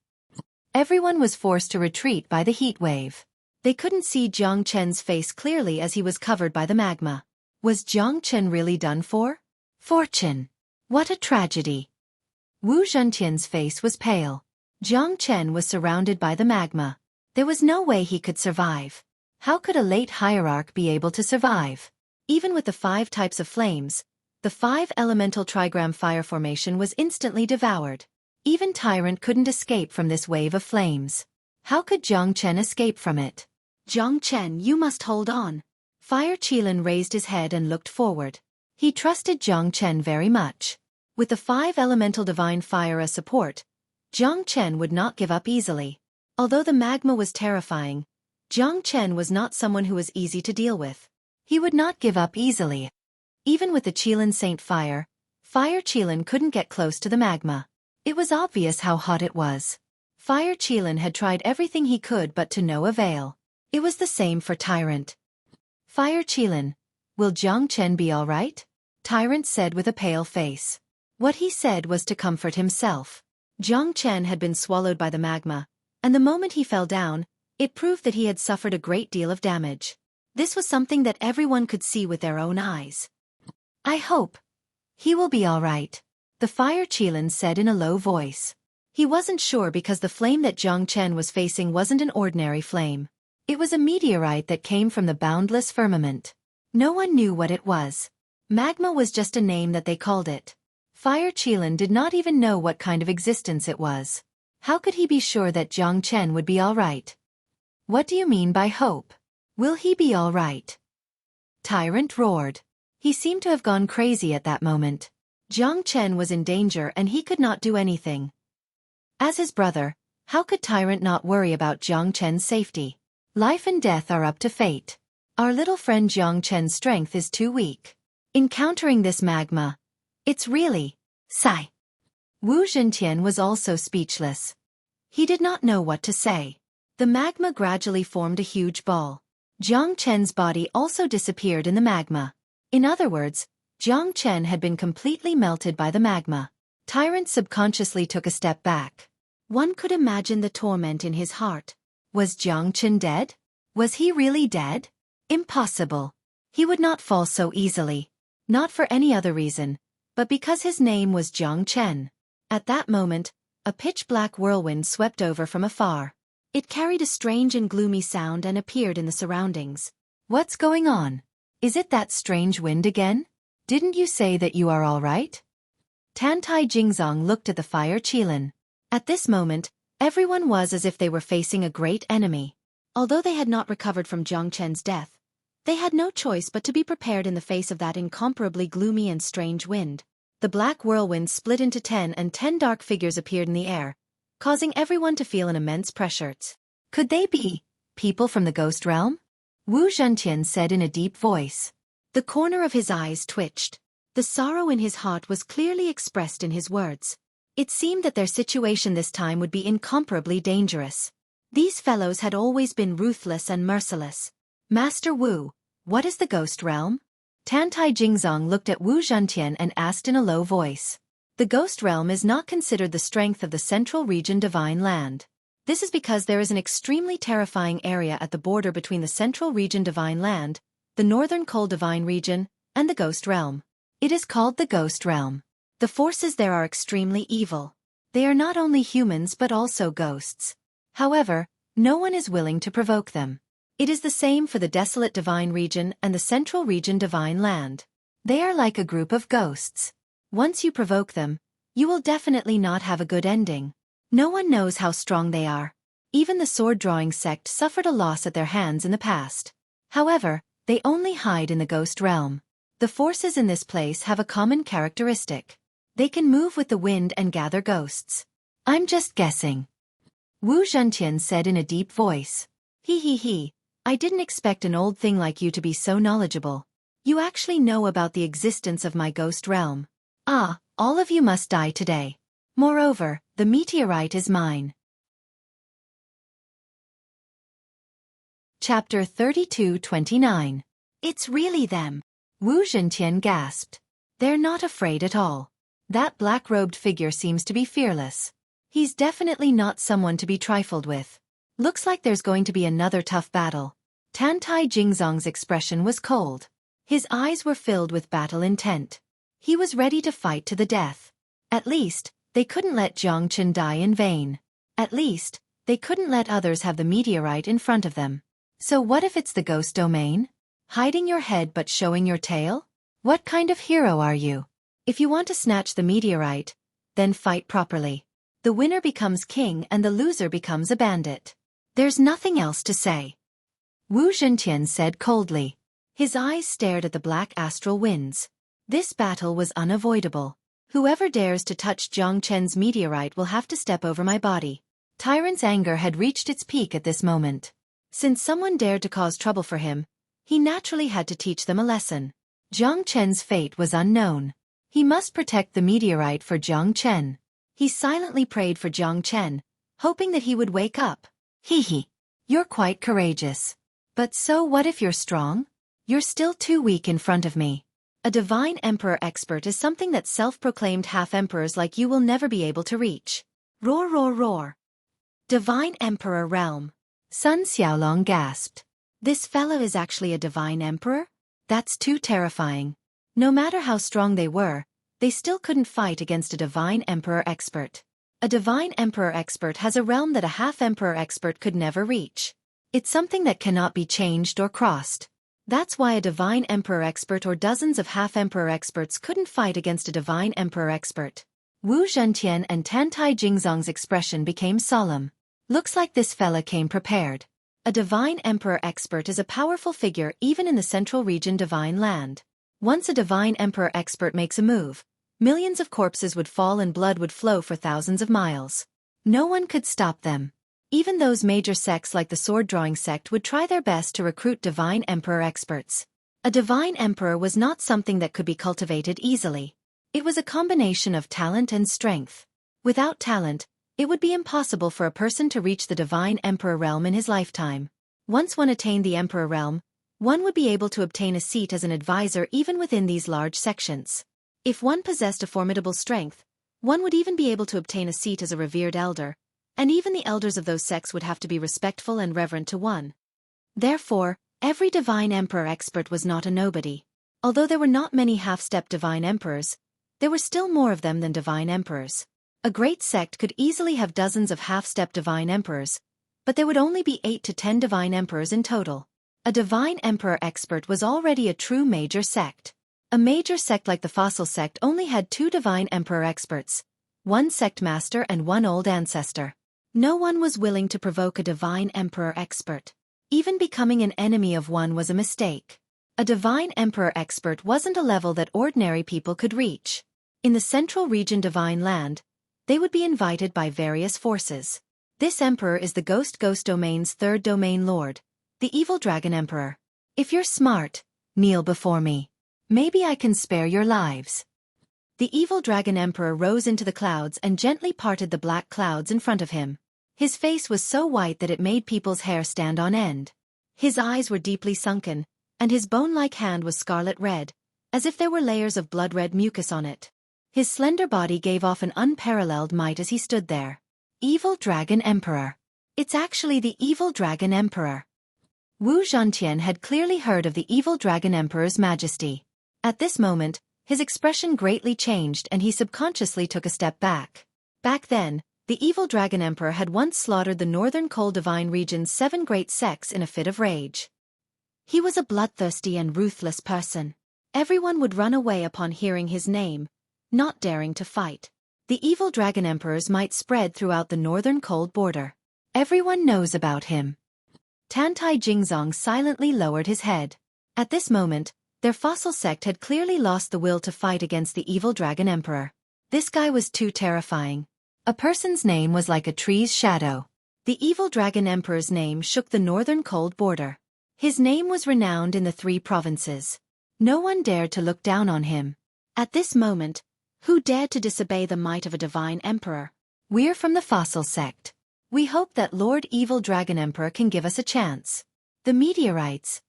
Everyone was forced to retreat by the heat wave. They couldn't see Jiang Chen's face clearly as he was covered by the magma. Was Jiang Chen really done for? Fortune! What a tragedy! Wu Zhentian's face was pale. Jiang Chen was surrounded by the magma. There was no way he could survive. How could a late hierarch be able to survive? Even with the 5 types of flames, the 5-elemental trigram fire formation was instantly devoured. Even Tyrant couldn't escape from this wave of flames. How could Jiang Chen escape from it? Jiang Chen, you must hold on. Fire Qilin raised his head and looked forward. He trusted Jiang Chen very much. With the 5-elemental divine fire as support, Jiang Chen would not give up easily. Although the magma was terrifying, Jiang Chen was not someone who was easy to deal with. He would not give up easily. Even with the Qilin Saint Fire Qilin couldn't get close to the magma. It was obvious how hot it was. Fire Qilin had tried everything he could but to no avail. It was the same for Tyrant. Fire Qilin, will Jiang Chen be all right? Tyrant said with a pale face. What he said was to comfort himself. Jiang Chen had been swallowed by the magma, and the moment he fell down, it proved that he had suffered a great deal of damage. This was something that everyone could see with their own eyes. I hope he will be all right, the Fire Qilin said in a low voice. He wasn't sure because the flame that Jiang Chen was facing wasn't an ordinary flame. It was a meteorite that came from the boundless firmament. No one knew what it was. Magma was just a name that they called it. Fire Qilin did not even know what kind of existence it was. How could he be sure that Jiang Chen would be all right? What do you mean by hope? Will he be all right? Tyrant roared. He seemed to have gone crazy at that moment. Jiang Chen was in danger and he could not do anything. As his brother, how could Tyrant not worry about Jiang Chen's safety? Life and death are up to fate. Our little friend Jiang Chen's strength is too weak. Encountering this magma, it's really... Sigh. Wu Zhentian was also speechless. He did not know what to say. The magma gradually formed a huge ball. Jiang Chen's body also disappeared in the magma. In other words, Jiang Chen had been completely melted by the magma. Tyrant subconsciously took a step back. One could imagine the torment in his heart. Was Jiang Chen dead? Was he really dead? Impossible. He would not fall so easily. Not for any other reason, but because his name was Jiang Chen. At that moment, a pitch-black whirlwind swept over from afar. It carried a strange and gloomy sound and appeared in the surroundings. What's going on? Is it that strange wind again? Didn't you say that you are all right? Tantai Jingzong looked at the Fire Qilin. At this moment, everyone was as if they were facing a great enemy. Although they had not recovered from Jiang Chen's death, they had no choice but to be prepared in the face of that incomparably gloomy and strange wind. The black whirlwind split into 10 and 10 dark figures appeared in the air, causing everyone to feel an immense pressure. Could they be people from the ghost realm? Wu Zhentian said in a deep voice. The corner of his eyes twitched. The sorrow in his heart was clearly expressed in his words. It seemed that their situation this time would be incomparably dangerous. These fellows had always been ruthless and merciless. Master Wu, what is the ghost realm? Tantai Jingzong looked at Wu Zhentian and asked in a low voice. The ghost realm is not considered the strength of the central region divine land. This is because there is an extremely terrifying area at the border between the central region divine land, the northern cold divine region, and the ghost realm. It is called the ghost realm. The forces there are extremely evil. They are not only humans but also ghosts. However, no one is willing to provoke them. It is the same for the desolate divine region and the central region divine land. They are like a group of ghosts. Once you provoke them, you will definitely not have a good ending. No one knows how strong they are. Even the sword-drawing sect suffered a loss at their hands in the past. However, they only hide in the ghost realm. The forces in this place have a common characteristic. They can move with the wind and gather ghosts. I'm just guessing. Wu Zhentian said in a deep voice. He. I didn't expect an old thing like you to be so knowledgeable. You actually know about the existence of my ghost realm. Ah, all of you must die today. Moreover, the meteorite is mine. Chapter 32-29. It's really them. Wu Zhentian gasped. They're not afraid at all. That black-robed figure seems to be fearless. He's definitely not someone to be trifled with. Looks like there's going to be another tough battle. Tantai Jingzong's expression was cold. His eyes were filled with battle intent. He was ready to fight to the death. At least, they couldn't let Jiang Chen die in vain. At least, they couldn't let others have the meteorite in front of them. So what if it's the ghost domain? Hiding your head but showing your tail? What kind of hero are you? If you want to snatch the meteorite, then fight properly. The winner becomes king and the loser becomes a bandit. There's nothing else to say. Wu Zhentian said coldly. His eyes stared at the black astral winds. This battle was unavoidable. Whoever dares to touch Jiang Chen's meteorite will have to step over my body. Tyrant's anger had reached its peak at this moment. Since someone dared to cause trouble for him, he naturally had to teach them a lesson. Jiang Chen's fate was unknown. He must protect the meteorite for Jiang Chen. He silently prayed for Jiang Chen, hoping that he would wake up. Hee. You're quite courageous. But so what if you're strong? You're still too weak in front of me. A divine emperor expert is something that self-proclaimed half-emperors like you will never be able to reach. Roar, roar, roar. Divine Emperor Realm. Sun Xiaolong gasped. This fellow is actually a divine emperor? That's too terrifying. No matter how strong they were, they still couldn't fight against a divine emperor expert. A divine emperor expert has a realm that a half-emperor expert could never reach. It's something that cannot be changed or crossed. That's why a divine emperor expert or dozens of half-emperor experts couldn't fight against a divine emperor expert. Wu Zhentian and Tantai Jingzong's expression became solemn. Looks like this fella came prepared. A divine emperor expert is a powerful figure even in the central region divine land. Once a divine emperor expert makes a move, millions of corpses would fall and blood would flow for thousands of miles. No one could stop them. Even those major sects like the sword-drawing sect would try their best to recruit divine emperor experts. A divine emperor was not something that could be cultivated easily. It was a combination of talent and strength. Without talent, it would be impossible for a person to reach the divine emperor realm in his lifetime. Once one attained the emperor realm, one would be able to obtain a seat as an advisor even within these large sections. If one possessed a formidable strength, one would even be able to obtain a seat as a revered elder, and even the elders of those sects would have to be respectful and reverent to one. Therefore, every divine emperor expert was not a nobody. Although there were not many half-step divine emperors, there were still more of them than divine emperors. A great sect could easily have dozens of half-step divine emperors, but there would only be 8 to 10 divine emperors in total. A divine emperor expert was already a true major sect. A major sect like the fossil sect only had 2 divine emperor experts, 1 sect master and 1 old ancestor. No one was willing to provoke a divine emperor expert. Even becoming an enemy of one was a mistake. A divine emperor expert wasn't a level that ordinary people could reach. In the central region divine land, they would be invited by various forces. This emperor is the Ghost Domain's 3rd domain lord, the Evil Dragon Emperor. If you're smart, kneel before me. Maybe I can spare your lives. The Evil Dragon Emperor rose into the clouds and gently parted the black clouds in front of him. His face was so white that it made people's hair stand on end. His eyes were deeply sunken, and his bone-like hand was scarlet red, as if there were layers of blood-red mucus on it. His slender body gave off an unparalleled might as he stood there. Evil Dragon Emperor. It's actually the Evil Dragon Emperor. Wu Zhentian had clearly heard of the Evil Dragon Emperor's majesty. At this moment, his expression greatly changed and he subconsciously took a step back. Back then, the Evil Dragon Emperor had once slaughtered the northern cold divine region's 7 great sects in a fit of rage. He was a bloodthirsty and ruthless person. Everyone would run away upon hearing his name, not daring to fight. The Evil Dragon Emperor's might spread throughout the northern cold border. Everyone knows about him. Tantai Jingzong silently lowered his head. At this moment, their fossil sect had clearly lost the will to fight against the Evil Dragon Emperor. This guy was too terrifying. A person's name was like a tree's shadow. The Evil Dragon Emperor's name shook the northern cold border. His name was renowned in the 3 provinces. No one dared to look down on him. At this moment, who dared to disobey the might of a divine emperor? We're from the fossil sect. We hope that Lord Evil Dragon Emperor can give us a chance. The meteorites.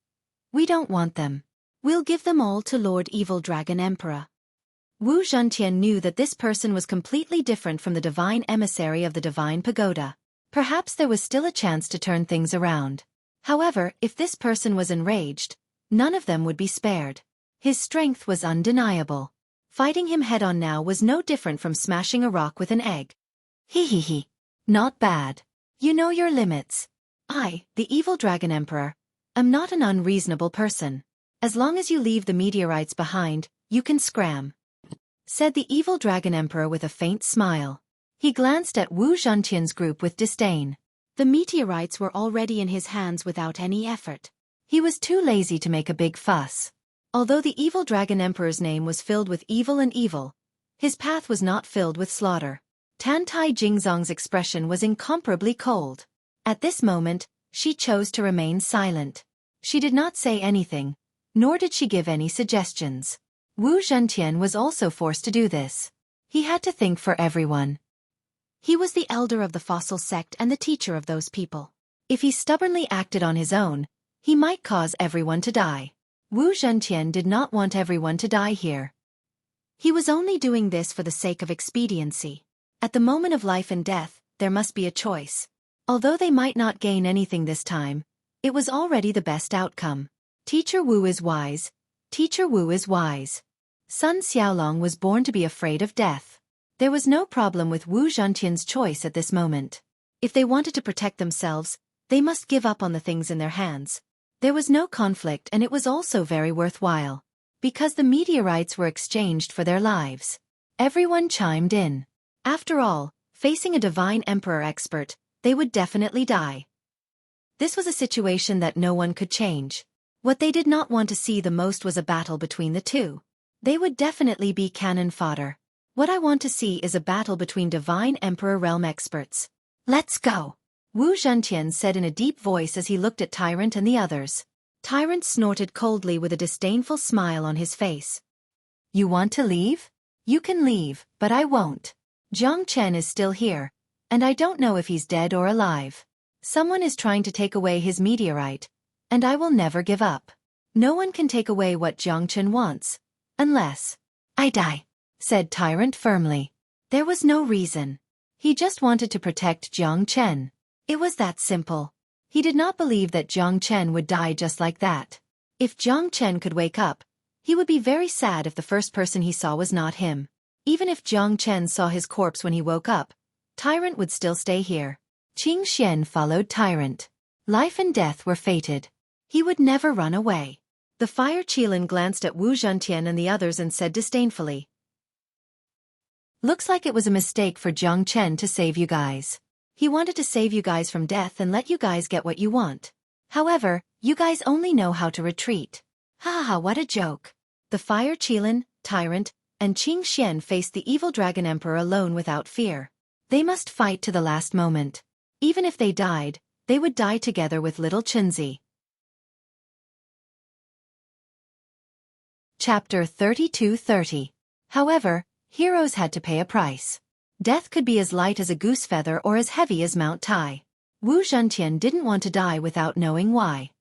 We don't want them. We'll give them all to Lord Evil Dragon Emperor. Wu Zhentian knew that this person was completely different from the divine emissary of the divine pagoda. Perhaps there was still a chance to turn things around. However, if this person was enraged, none of them would be spared. His strength was undeniable. Fighting him head-on now was no different from smashing a rock with an egg. Hee. Not bad. You know your limits. I, the Evil Dragon Emperor, am not an unreasonable person. As long as you leave the meteorites behind, you can scram, said the Evil Dragon Emperor with a faint smile. He glanced at Wu Zhentian's group with disdain. The meteorites were already in his hands without any effort. He was too lazy to make a big fuss. Although the Evil Dragon Emperor's name was filled with evil and evil, his path was not filled with slaughter. Tantai Jingzong's expression was incomparably cold. At this moment, she chose to remain silent. She did not say anything, nor did she give any suggestions. Wu Zhentian was also forced to do this. He had to think for everyone. He was the elder of the fossil sect and the teacher of those people. If he stubbornly acted on his own, he might cause everyone to die. Wu Zhentian did not want everyone to die here. He was only doing this for the sake of expediency. At the moment of life and death, there must be a choice. Although they might not gain anything this time, it was already the best outcome. Teacher Wu is wise. Teacher Wu is wise. Sun Xiaolong was born to be afraid of death. There was no problem with Wu Zhentian's choice at this moment. If they wanted to protect themselves, they must give up on the things in their hands. There was no conflict, and it was also very worthwhile. Because the meteorites were exchanged for their lives. Everyone chimed in. After all, facing a divine emperor expert, they would definitely die. This was a situation that no one could change. What they did not want to see the most was a battle between the two. They would definitely be cannon fodder. What I want to see is a battle between divine emperor realm experts. Let's go, Wu Zhentian said in a deep voice as he looked at Tyrant and the others. Tyrant snorted coldly with a disdainful smile on his face. You want to leave? You can leave, but I won't. Jiang Chen is still here, and I don't know if he's dead or alive. Someone is trying to take away his meteorite, and I will never give up. No one can take away what Jiang Chen wants, unless I die, said Tyrant firmly. There was no reason. He just wanted to protect Jiang Chen. It was that simple. He did not believe that Jiang Chen would die just like that. If Jiang Chen could wake up, he would be very sad if the first person he saw was not him. Even if Jiang Chen saw his corpse when he woke up, Tyrant would still stay here. Qing Xian followed Tyrant. Life and death were fated. He would never run away. The Fire Qilin glanced at Wu Zhentian and the others and said disdainfully, "Looks like it was a mistake for Jiang Chen to save you guys. He wanted to save you guys from death and let you guys get what you want. However, you guys only know how to retreat." Ha ha, what a joke. The Fire Qilin, Tyrant, and Qing Xian faced the evil Dragon Emperor alone without fear. They must fight to the last moment. Even if they died, they would die together with little Chunzi. Chapter 32:30. However, heroes had to pay a price. Death could be as light as a goose feather or as heavy as Mount Tai. Wu Zhentian didn't want to die without knowing why.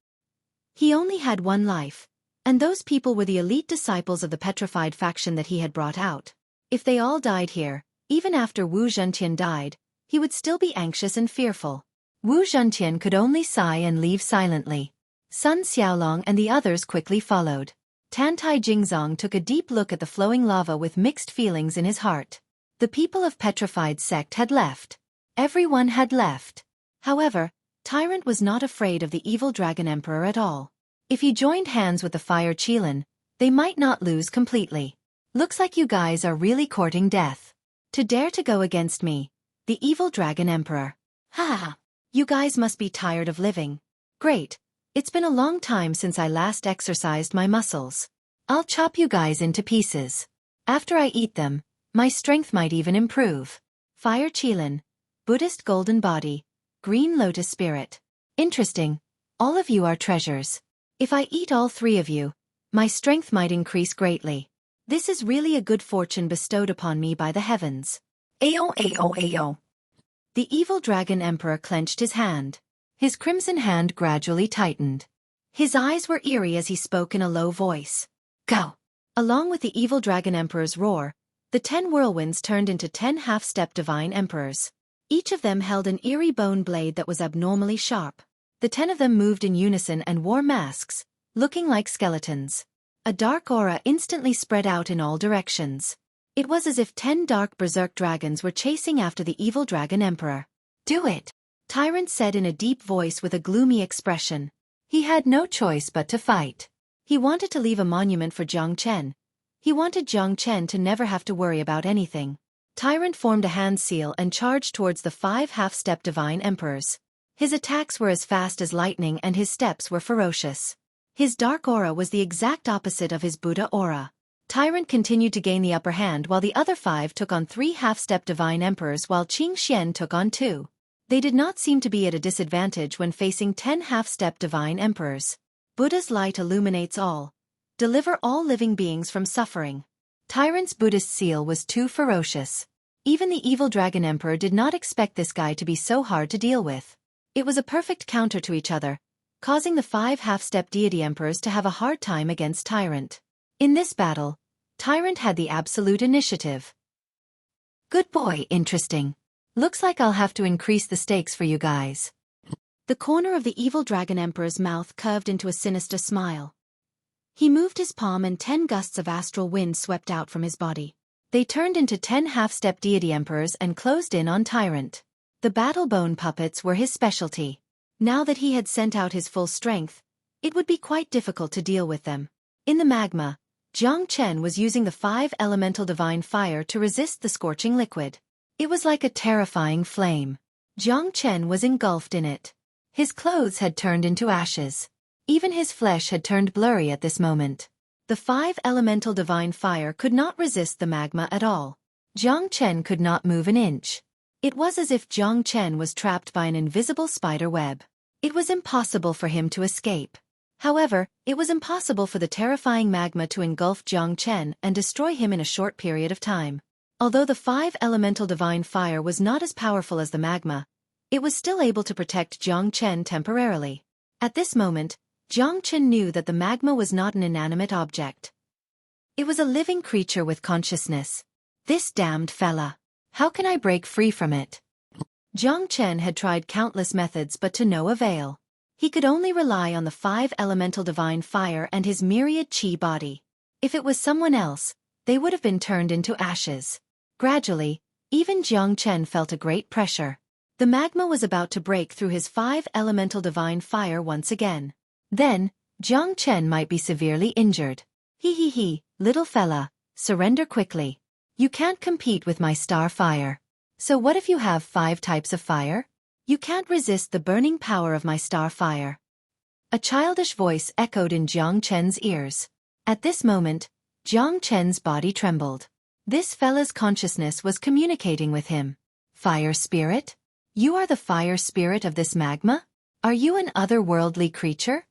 He only had one life, and those people were the elite disciples of the petrified faction that he had brought out. If they all died here, even after Wu Zhentian died, he would still be anxious and fearful. Wu Zhentian could only sigh and leave silently. Sun Xiaolong and the others quickly followed. Tantai Jingzong took a deep look at the flowing lava with mixed feelings in his heart. The people of Petrified Sect had left. Everyone had left. However, Tyrant was not afraid of the evil Dragon Emperor at all. If he joined hands with the Fire Qilin, they might not lose completely. Looks like you guys are really courting death. To dare to go against me, the evil Dragon Emperor. Ha ha. You guys must be tired of living. Great. It's been a long time since I last exercised my muscles. I'll chop you guys into pieces. After I eat them, my strength might even improve. Fire Qilin, Buddhist Golden Body, Green Lotus Spirit. Interesting. All of you are treasures. If I eat all three of you, my strength might increase greatly. This is really a good fortune bestowed upon me by the heavens. Ayo ayo ayo. The evil Dragon Emperor clenched his hand. His crimson hand gradually tightened. His eyes were eerie as he spoke in a low voice. Go! Along with the evil Dragon Emperor's roar, the 10 whirlwinds turned into 10 half-step divine emperors. Each of them held an eerie bone blade that was abnormally sharp. The 10 of them moved in unison and wore masks, looking like skeletons. A dark aura instantly spread out in all directions. It was as if 10 dark berserk dragons were chasing after the evil Dragon Emperor. Do it! Tyrant said in a deep voice with a gloomy expression. He had no choice but to fight. He wanted to leave a monument for Jiang Chen. He wanted Jiang Chen to never have to worry about anything. Tyrant formed a hand seal and charged towards the 5 half-step divine emperors. His attacks were as fast as lightning and his steps were ferocious. His dark aura was the exact opposite of his Buddha aura. Tyrant continued to gain the upper hand while the other 5 took on 3 half-step divine emperors while Qing Xian took on 2. They did not seem to be at a disadvantage when facing 10 half-step divine emperors. Buddha's light illuminates all, Deliver all living beings from suffering. Tyrant's Buddhist seal was too ferocious. Even the evil Dragon Emperor did not expect this guy to be so hard to deal with. It was a perfect counter to each other, causing the 5 half-step deity emperors to have a hard time against Tyrant. In this battle, Tyrant had the absolute initiative. Good boy, interesting. Looks like I'll have to increase the stakes for you guys. The corner of the evil Dragon Emperor's mouth curved into a sinister smile. He moved his palm and 10 gusts of astral wind swept out from his body. They turned into 10 half-step deity emperors and closed in on Tyrant. The battle bone puppets were his specialty. Now that he had sent out his full strength, it would be quite difficult to deal with them. In the magma, Jiang Chen was using the 5 elemental divine fire to resist the scorching liquid. It was like a terrifying flame. Jiang Chen was engulfed in it. His clothes had turned into ashes. Even his flesh had turned blurry at this moment. The 5 elemental divine fire could not resist the magma at all. Jiang Chen could not move an inch. It was as if Jiang Chen was trapped by an invisible spider web. It was impossible for him to escape. However, it was impossible for the terrifying magma to engulf Jiang Chen and destroy him in a short period of time. Although the 5 elemental divine fire was not as powerful as the magma, it was still able to protect Jiang Chen temporarily. At this moment, Jiang Chen knew that the magma was not an inanimate object. It was a living creature with consciousness. This damned fella. How can I break free from it? Jiang Chen had tried countless methods but to no avail. He could only rely on the 5 elemental divine fire and his myriad chi body. If it was someone else, they would have been turned into ashes. Gradually, even Jiang Chen felt a great pressure. The magma was about to break through his 5 elemental divine fire once again. Then, Jiang Chen might be severely injured. He, little fella, surrender quickly. You can't compete with my star fire. So what if you have 5 types of fire? You can't resist the burning power of my star fire. A childish voice echoed in Jiang Chen's ears. At this moment, Jiang Chen's body trembled. This fella's consciousness was communicating with him. Fire spirit? You are the fire spirit of this magma? Are you an otherworldly creature?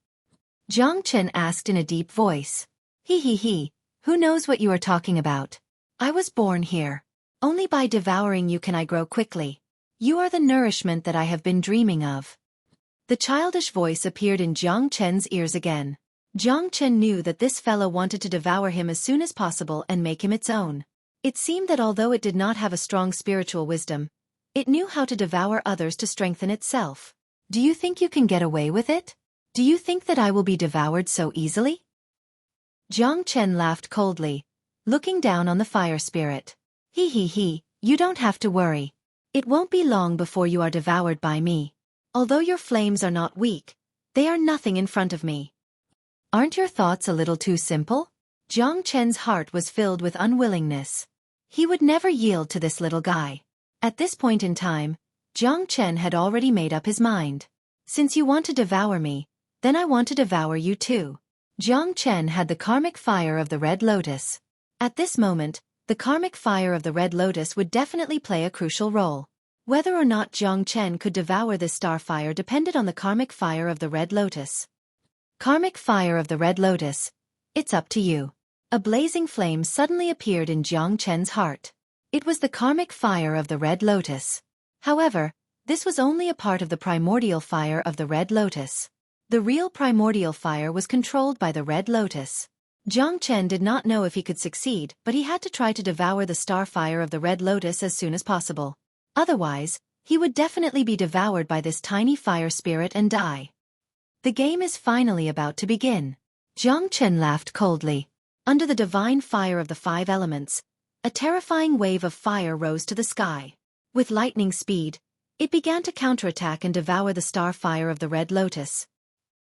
Jiang Chen asked in a deep voice. He, who knows what you are talking about? I was born here. Only by devouring you can I grow quickly. You are the nourishment that I have been dreaming of. The childish voice appeared in Jiang Chen's ears again. Jiang Chen knew that this fellow wanted to devour him as soon as possible and make him its own. It seemed that although it did not have a strong spiritual wisdom, it knew how to devour others to strengthen itself. Do you think you can get away with it? Do you think that I will be devoured so easily? Jiang Chen laughed coldly, looking down on the fire spirit. He, you don't have to worry. It won't be long before you are devoured by me. Although your flames are not weak, they are nothing in front of me. Aren't your thoughts a little too simple? Jiang Chen's heart was filled with unwillingness. He would never yield to this little guy. At this point in time, Jiang Chen had already made up his mind. Since you want to devour me, then I want to devour you too. Jiang Chen had the karmic fire of the Red Lotus. At this moment, the karmic fire of the Red Lotus would definitely play a crucial role. Whether or not Jiang Chen could devour this star fire depended on the karmic fire of the Red Lotus. Karmic fire of the Red Lotus. It's up to you. A blazing flame suddenly appeared in Jiang Chen's heart. It was the karmic fire of the Red Lotus. However, this was only a part of the primordial fire of the Red Lotus. The real primordial fire was controlled by the Red Lotus. Jiang Chen did not know if he could succeed, but he had to try to devour the star fire of the Red Lotus as soon as possible. Otherwise, he would definitely be devoured by this tiny fire spirit and die. The game is finally about to begin. Jiang Chen laughed coldly. Under the divine fire of the 5 elements, a terrifying wave of fire rose to the sky. With lightning speed, it began to counterattack and devour the star fire of the Red Lotus.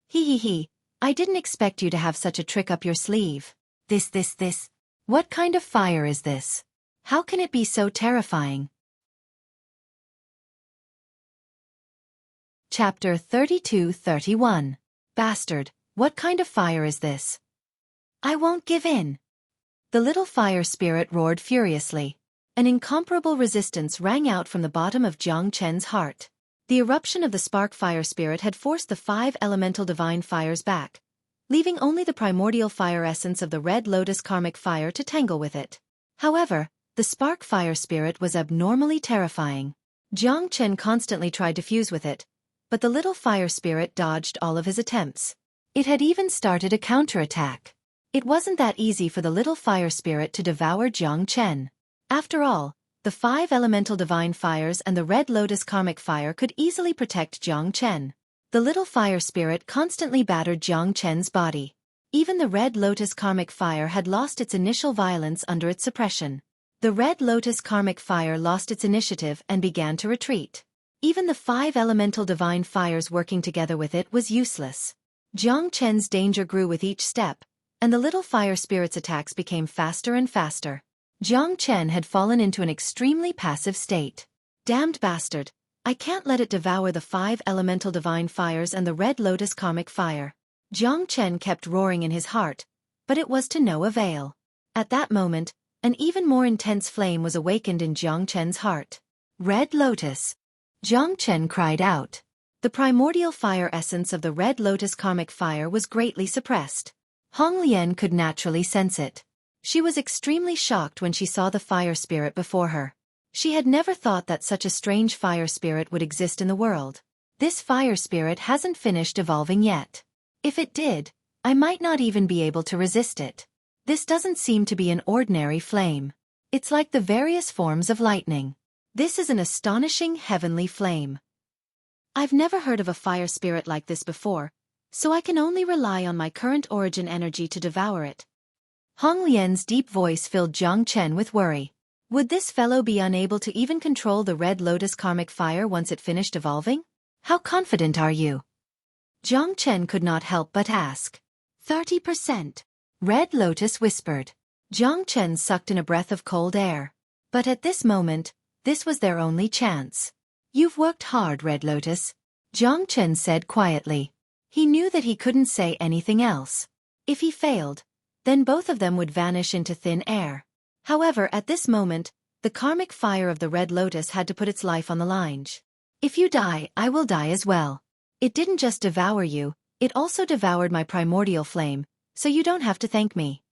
He, I didn't expect you to have such a trick up your sleeve. This. What kind of fire is this? How can it be so terrifying? Chapter 32-31. Bastard, what kind of fire is this? I won't give in. The little fire spirit roared furiously. An incomparable resistance rang out from the bottom of Jiang Chen's heart. The eruption of the spark fire spirit had forced the 5 elemental divine fires back, leaving only the primordial fire essence of the Red Lotus karmic fire to tangle with it. However, the spark fire spirit was abnormally terrifying. Jiang Chen constantly tried to fuse with it, but the little fire spirit dodged all of his attempts. It had even started a counterattack. It wasn't that easy for the little fire spirit to devour Jiang Chen. After all, the 5 elemental divine fires and the Red Lotus karmic fire could easily protect Jiang Chen. The little fire spirit constantly battered Jiang Chen's body. Even the Red Lotus karmic fire had lost its initial violence under its suppression. The Red Lotus karmic fire lost its initiative and began to retreat. Even the 5 elemental divine fires working together with it was useless. Jiang Chen's danger grew with each step, and the little fire spirit's attacks became faster and faster. Jiang Chen had fallen into an extremely passive state. Damned bastard! I can't let it devour the 5 elemental divine fires and the Red Lotus karmic fire. Jiang Chen kept roaring in his heart, but it was to no avail. At that moment, an even more intense flame was awakened in Jiang Chen's heart. Red Lotus! Jiang Chen cried out. The primordial fire essence of the Red Lotus karmic fire was greatly suppressed. Hong Lian could naturally sense it. She was extremely shocked when she saw the fire spirit before her. She had never thought that such a strange fire spirit would exist in the world. This fire spirit hasn't finished evolving yet. If it did, I might not even be able to resist it. This doesn't seem to be an ordinary flame. It's like the various forms of lightning. This is an astonishing heavenly flame. I've never heard of a fire spirit like this before, so I can only rely on my current origin energy to devour it. Hong Lian's deep voice filled Jiang Chen with worry. Would this fellow be unable to even control the Red Lotus karmic fire once it finished evolving? How confident are you? Jiang Chen could not help but ask. 30%. Red Lotus whispered. Jiang Chen sucked in a breath of cold air. But at this moment, this was their only chance. You've worked hard, Red Lotus, Jiang Chen said quietly. He knew that he couldn't say anything else. If he failed, then both of them would vanish into thin air. However, at this moment, the karmic fire of the Red Lotus had to put its life on the line. If you die, I will die as well. It didn't just devour you, it also devoured my primordial flame, so you don't have to thank me.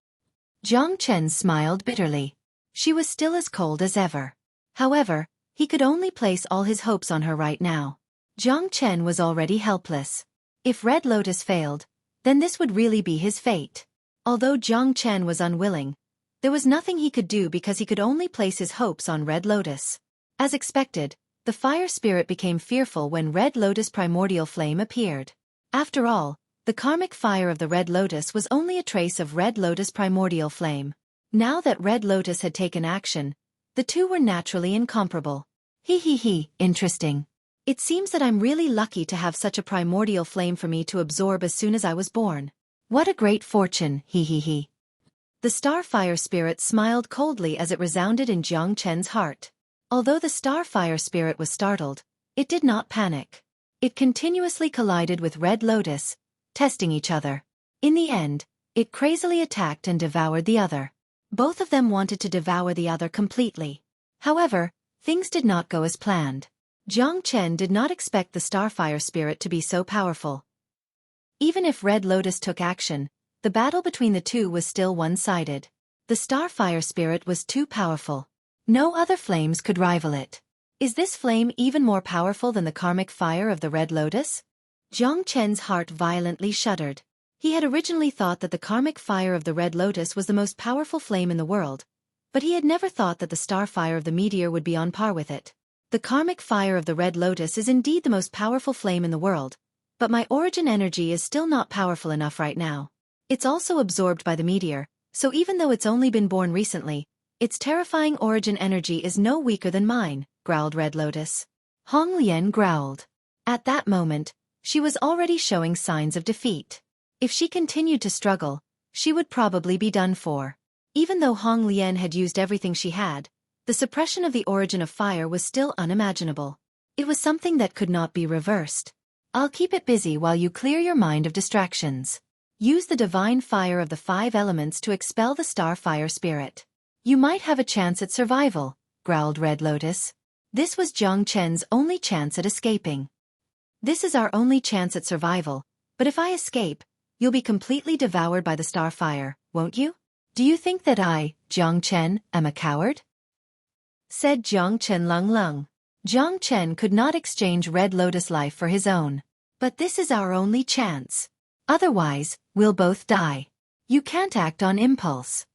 Jiang Chen smiled bitterly. She was still as cold as ever. However, he could only place all his hopes on her right now. Jiang Chen was already helpless. If Red Lotus failed, then this would really be his fate. Although Jiang Chen was unwilling, there was nothing he could do because he could only place his hopes on Red Lotus. As expected, the fire spirit became fearful when Red Lotus primordial flame appeared. After all, the karmic fire of the Red Lotus was only a trace of Red Lotus primordial flame. Now that Red Lotus had taken action, the two were naturally incomparable. Interesting. It seems that I'm really lucky to have such a primordial flame for me to absorb as soon as I was born. What a great fortune, The Starfire Spirit smiled coldly as it resounded in Jiang Chen's heart. Although the Starfire Spirit was startled, it did not panic. It continuously collided with Red Lotus, testing each other. In the end, it crazily attacked and devoured the other. Both of them wanted to devour the other completely. However, things did not go as planned. Jiang Chen did not expect the Starfire Spirit to be so powerful. Even if Red Lotus took action, the battle between the two was still one-sided. The Starfire Spirit was too powerful. No other flames could rival it. Is this flame even more powerful than the karmic fire of the Red Lotus? Jiang Chen's heart violently shuddered. He had originally thought that the karmic fire of the Red Lotus was the most powerful flame in the world, but he had never thought that the starfire of the meteor would be on par with it. The karmic fire of the Red Lotus is indeed the most powerful flame in the world, but my origin energy is still not powerful enough right now. It's also absorbed by the meteor, so even though it's only been born recently, its terrifying origin energy is no weaker than mine, growled Red Lotus. Hong Lian growled. At that moment, she was already showing signs of defeat. If she continued to struggle, she would probably be done for. Even though Hong Lian had used everything she had, the suppression of the origin of fire was still unimaginable. It was something that could not be reversed. I'll keep it busy while you clear your mind of distractions. Use the divine fire of the 5 elements to expel the Starfire Spirit. You might have a chance at survival, growled Red Lotus. This was Jiang Chen's only chance at escaping. This is our only chance at survival, but if I escape, you'll be completely devoured by the star fire, won't you? Do you think that I, Jiang Chen, am a coward? Said Jiang Chen Lung. Jiang Chen could not exchange Red Lotus life for his own. But this is our only chance. Otherwise, we'll both die. You can't act on impulse.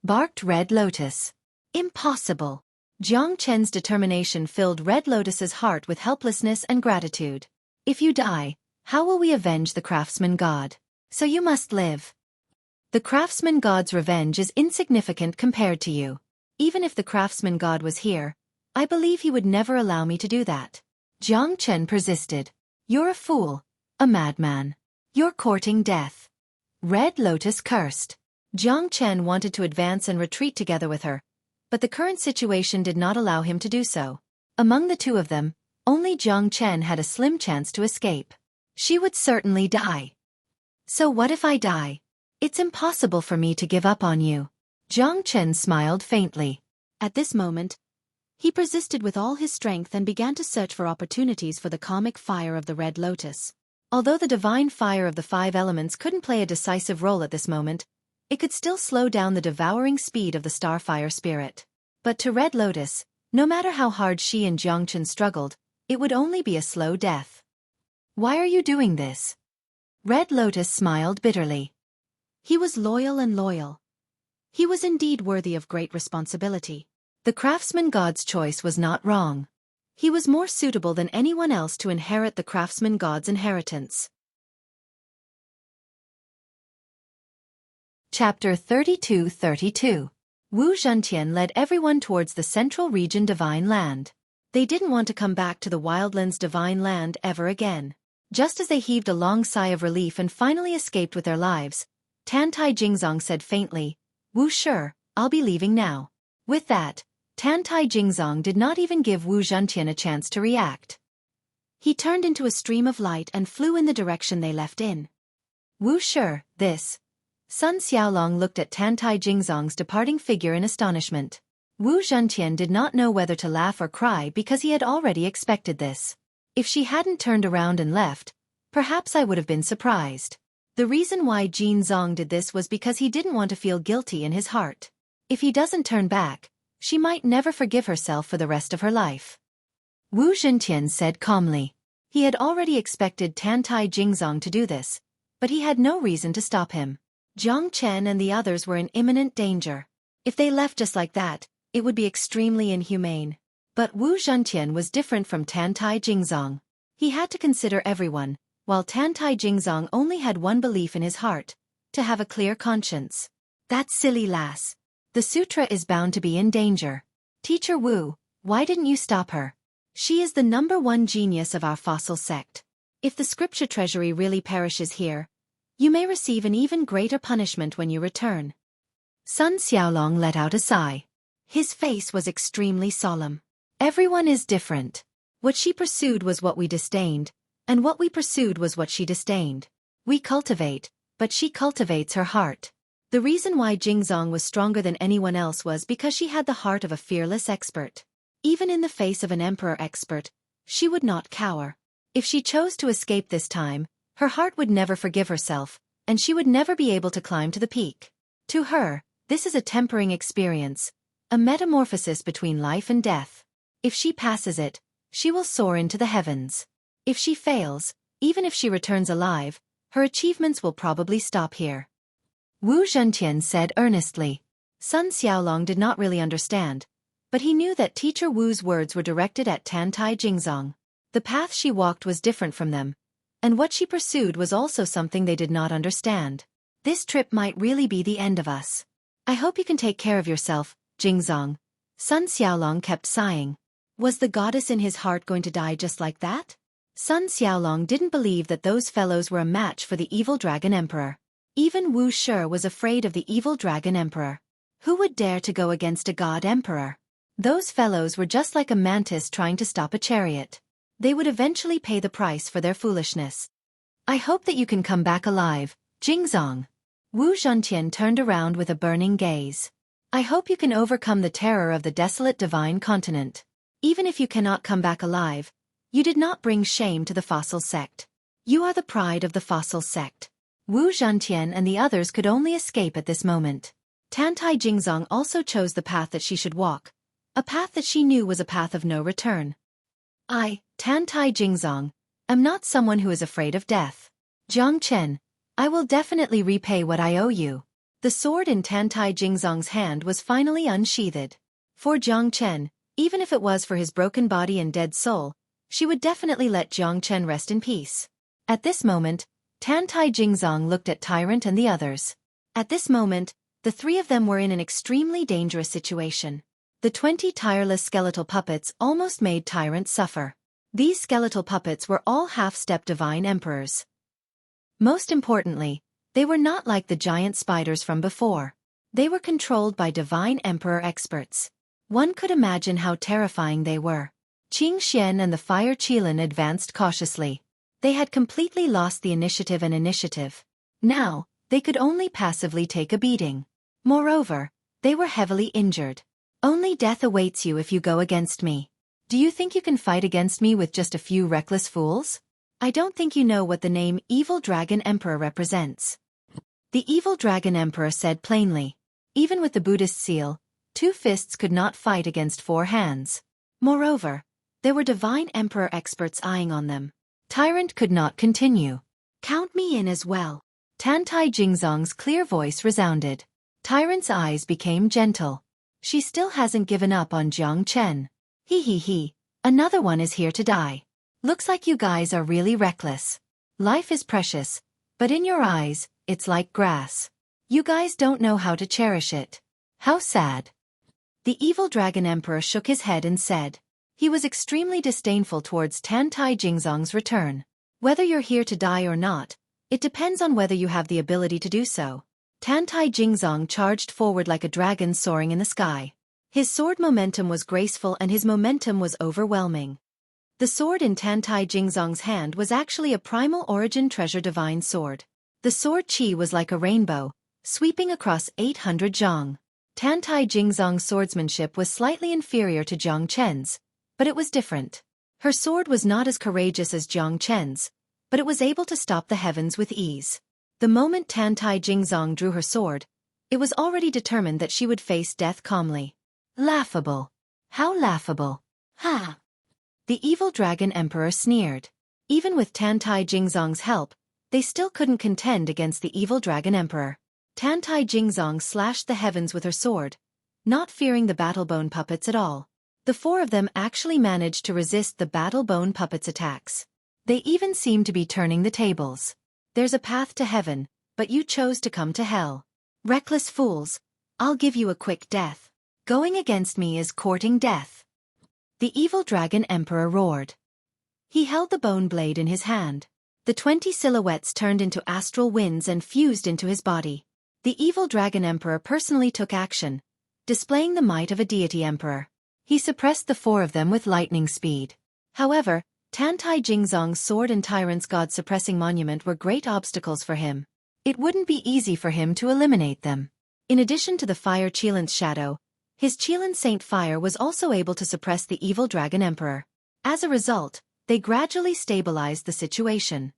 Barked Red Lotus. Impossible. Jiang Chen's determination filled Red Lotus's heart with helplessness and gratitude. If you die, how will we avenge the craftsman god? So you must live. The craftsman god's revenge is insignificant compared to you. Even if the craftsman god was here, I believe he would never allow me to do that. Jiang Chen persisted. You're a fool, a madman. You're courting death. Red Lotus cursed. Jiang Chen wanted to advance and retreat together with her, but the current situation did not allow him to do so. Among the two of them, only Jiang Chen had a slim chance to escape. She would certainly die. So what if I die? It's impossible for me to give up on you. Jiang Chen smiled faintly. At this moment, he persisted with all his strength and began to search for opportunities for the karmic fire of the Red Lotus. Although the divine fire of the 5 elements couldn't play a decisive role at this moment, it could still slow down the devouring speed of the starfire spirit. But to Red Lotus, no matter how hard she and Jiang Chen struggled, it would only be a slow death. Why are you doing this? Red Lotus smiled bitterly. He was loyal. He was indeed worthy of great responsibility. The craftsman god's choice was not wrong. He was more suitable than anyone else to inherit the craftsman god's inheritance. Chapter 32. Wu Zhentian led everyone towards the central region Divine Land. They didn't want to come back to the Wildlands Divine Land ever again. Just as they heaved a long sigh of relief and finally escaped with their lives, Tantai Jingzong said faintly, Wu Shi, I'll be leaving now. With that, Tantai Jingzong did not even give Wu Zhentian a chance to react. He turned into a stream of light and flew in the direction they left in. Wu Shi, this. Sun Xiaolong looked at Tantai Jingzong's departing figure in astonishment. Wu Zhentian did not know whether to laugh or cry because he had already expected this. If she hadn't turned around and left, perhaps I would have been surprised. The reason why Jin Zong did this was because he didn't want to feel guilty in his heart. If he doesn't turn back, she might never forgive herself for the rest of her life. Wu Zhentian said calmly. He had already expected Tantai Jingzong to do this, but he had no reason to stop him. Jiang Chen and the others were in imminent danger. If they left just like that, it would be extremely inhumane. But Wu Zhentian was different from Tantai Jingzong. He had to consider everyone, while Tantai Jingzong only had one belief in his heart, to have a clear conscience. That silly lass. The sutra is bound to be in danger. Teacher Wu, why didn't you stop her? She is the #1 genius of our fossil sect. If the scripture treasury really perishes here, you may receive an even greater punishment when you return. Sun Xiaolong let out a sigh. His face was extremely solemn. Everyone is different. What she pursued was what we disdained, and what we pursued was what she disdained. We cultivate, but she cultivates her heart. The reason why Jingzong was stronger than anyone else was because she had the heart of a fearless expert. Even in the face of an emperor expert, she would not cower. If she chose to escape this time, her heart would never forgive herself, and she would never be able to climb to the peak. To her, this is a tempering experience, a metamorphosis between life and death. If she passes it, she will soar into the heavens. If she fails, even if she returns alive, her achievements will probably stop here. Wu Zhentian said earnestly. Sun Xiaolong did not really understand, but he knew that Teacher Wu's words were directed at Tantai Jingzong. The path she walked was different from them, and what she pursued was also something they did not understand. This trip might really be the end of us. I hope you can take care of yourself, Jingzong. Sun Xiaolong kept sighing. Was the goddess in his heart going to die just like that? Sun Xiaolong didn't believe that those fellows were a match for the evil dragon emperor. Even Wu Shi was afraid of the evil dragon emperor. Who would dare to go against a god emperor? Those fellows were just like a mantis trying to stop a chariot. They would eventually pay the price for their foolishness. I hope that you can come back alive, Jingzong. Wu Zhentian turned around with a burning gaze. I hope you can overcome the terror of the desolate divine continent. Even if you cannot come back alive, you did not bring shame to the fossil sect. You are the pride of the fossil sect. Wu Zhantian and the others could only escape at this moment. Tantai Jingzong also chose the path that she should walk, a path that she knew was a path of no return. I, Tantai Jingzong, am not someone who is afraid of death. Jiang Chen, I will definitely repay what I owe you. The sword in Tantai Jingzong's hand was finally unsheathed. For Jiang Chen, even if it was for his broken body and dead soul, she would definitely let Jiang Chen rest in peace. At this moment, Tantai Jingzong looked at Tyrant and the others. At this moment, the three of them were in an extremely dangerous situation. The 20 tireless skeletal puppets almost made Tyrant suffer. These skeletal puppets were all half-step divine emperors. Most importantly, they were not like the giant spiders from before. They were controlled by divine emperor experts. One could imagine how terrifying they were. Qing Xian and the Fire Qilin advanced cautiously. They had completely lost the initiative and initiative. Now, they could only passively take a beating. Moreover, they were heavily injured. Only death awaits you if you go against me. Do you think you can fight against me with just a few reckless fools? I don't think you know what the name Evil Dragon Emperor represents. The Evil Dragon Emperor said plainly. Even with the Buddhist seal, 2 fists could not fight against 4 hands. Moreover, there were divine emperor experts eyeing on them. Tyrant could not continue. Count me in as well. Tantai Jingzong's clear voice resounded. Tyrant's eyes became gentle. She still hasn't given up on Jiang Chen. He, another one is here to die. Looks like you guys are really reckless. Life is precious, but in your eyes, it's like grass. You guys don't know how to cherish it. How sad. The Evil Dragon Emperor shook his head and said. He was extremely disdainful towards Tantai Jingzong's return. Whether you're here to die or not, it depends on whether you have the ability to do so. Tantai Jingzong charged forward like a dragon soaring in the sky. His sword momentum was graceful and his momentum was overwhelming. The sword in Tantai Jingzong's hand was actually a primal origin treasure divine sword. The sword qi was like a rainbow, sweeping across 800 zhang. Tantai Jingzong's swordsmanship was slightly inferior to Jiang Chen's, but it was different. Her sword was not as courageous as Jiang Chen's, but it was able to stop the heavens with ease. The moment Tantai Jingzong drew her sword, it was already determined that she would face death calmly. Laughable. How laughable. Ha! The Evil Dragon Emperor sneered. Even with Tantai Jingzong's help, they still couldn't contend against the Evil Dragon Emperor. Tantai Jingzong slashed the heavens with her sword, not fearing the Battlebone puppets at all. The 4 of them actually managed to resist the Battlebone puppets' attacks. They even seemed to be turning the tables. There's a path to heaven, but you chose to come to hell. Reckless fools, I'll give you a quick death. Going against me is courting death. The Evil Dragon Emperor roared. He held the bone blade in his hand. The 20 silhouettes turned into astral winds and fused into his body. The Evil Dragon Emperor personally took action, displaying the might of a deity emperor. He suppressed the 4 of them with lightning speed. However, Tantai Jingzong's sword and Tyrant's god-suppressing monument were great obstacles for him. It wouldn't be easy for him to eliminate them. In addition to the Fire Qilin's shadow, his Qilin Saint Fire was also able to suppress the Evil Dragon Emperor. As a result, they gradually stabilized the situation.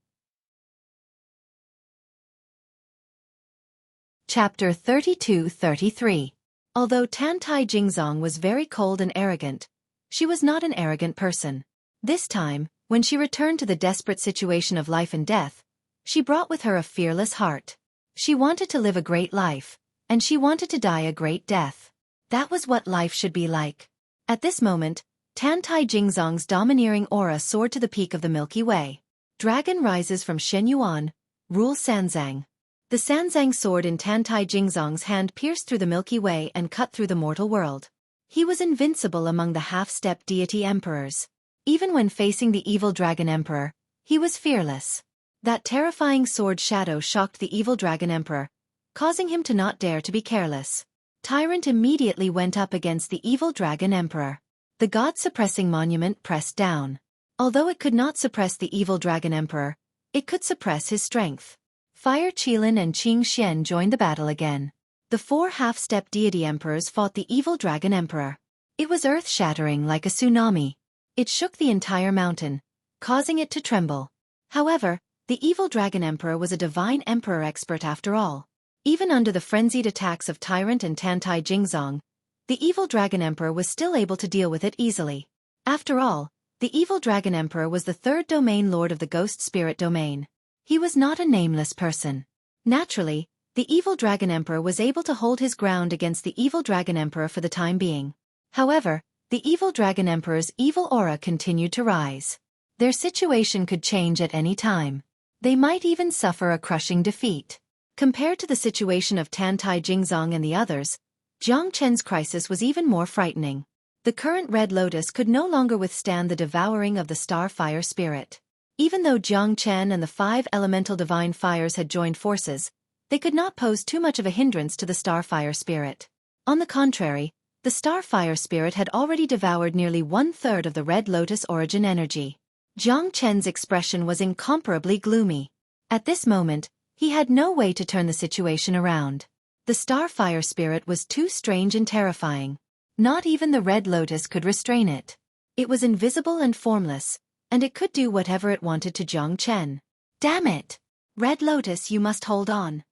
Chapter 32-33. Although Tantai Jingzong was very cold and arrogant, she was not an arrogant person. This time, when she returned to the desperate situation of life and death, she brought with her a fearless heart. She wanted to live a great life, and she wanted to die a great death. That was what life should be like. At this moment, Tantai Jingzong's domineering aura soared to the peak of the Milky Way. Dragon rises from Shenyuan, rule Sanzang. The Sanzang sword in Tantai Jingzong's hand pierced through the Milky Way and cut through the mortal world. He was invincible among the half-step deity emperors. Even when facing the Evil Dragon Emperor, he was fearless. That terrifying sword shadow shocked the Evil Dragon Emperor, causing him to not dare to be careless. Tyrant immediately went up against the Evil Dragon Emperor. The god-suppressing monument pressed down. Although it could not suppress the Evil Dragon Emperor, it could suppress his strength. Fire Qilin and Qing Xian joined the battle again. The 4 half-step deity emperors fought the Evil Dragon Emperor. It was earth-shattering like a tsunami. It shook the entire mountain, causing it to tremble. However, The evil Dragon Emperor was a divine emperor expert after all. Even under the frenzied attacks of Tyrant and Tantai Jingzong, the evil Dragon Emperor was still able to deal with it easily. After all, the evil Dragon Emperor was the third domain lord of the Ghost Spirit domain. He was not a nameless person. Naturally, the evil Dragon Emperor was able to hold his ground against the evil Dragon Emperor for the time being. However, the evil Dragon Emperor's evil aura continued to rise. Their situation could change at any time. They might even suffer a crushing defeat. Compared to the situation of Tantai Jingzong and the others, Jiang Chen's crisis was even more frightening. The current Red Lotus could no longer withstand the devouring of the Star Fire Spirit. Even though Jiang Chen and the 5 elemental divine fires had joined forces, they could not pose too much of a hindrance to the Star Fire Spirit. On the contrary, the Star Fire Spirit had already devoured nearly 1/3 of the Red Lotus origin energy. Jiang Chen's expression was incomparably gloomy. At this moment, he had no way to turn the situation around. The Star Fire Spirit was too strange and terrifying. Not even the Red Lotus could restrain it. It was invisible and formless, and it could do whatever it wanted to Jiang Chen. Damn it! Red Lotus, you must hold on.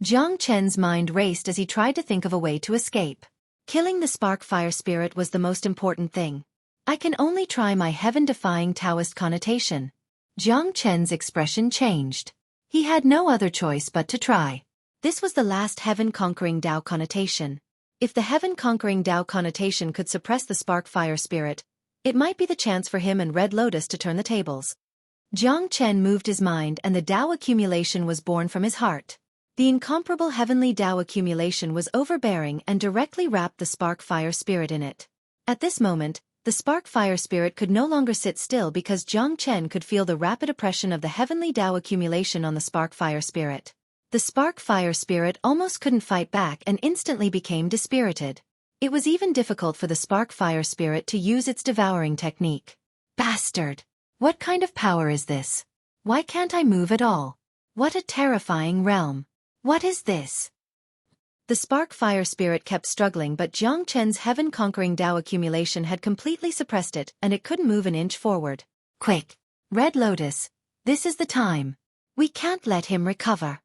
Jiang Chen's mind raced as he tried to think of a way to escape. Killing the Spark Fire Spirit was the most important thing. I can only try my heaven-defying Taoist connotation. Jiang Chen's expression changed. He had no other choice but to try. This was the last heaven-conquering Tao connotation. If the heaven-conquering Tao connotation could suppress the Spark Fire Spirit, it might be the chance for him and Red Lotus to turn the tables. Jiang Chen moved his mind and the Tao accumulation was born from his heart. The incomparable heavenly Tao accumulation was overbearing and directly wrapped the Spark Fire Spirit in it. At this moment, the Spark Fire Spirit could no longer sit still because Jiang Chen could feel the rapid oppression of the heavenly Tao accumulation on the Spark Fire Spirit. The Spark Fire Spirit almost couldn't fight back and instantly became dispirited. It was even difficult for the Spark Fire Spirit to use its devouring technique. Bastard! What kind of power is this? Why can't I move at all? What a terrifying realm! What is this? The Spark Fire Spirit kept struggling, but Jiang Chen's heaven-conquering Tao accumulation had completely suppressed it and it couldn't move an inch forward. Quick! Red Lotus, this is the time. We can't let him recover.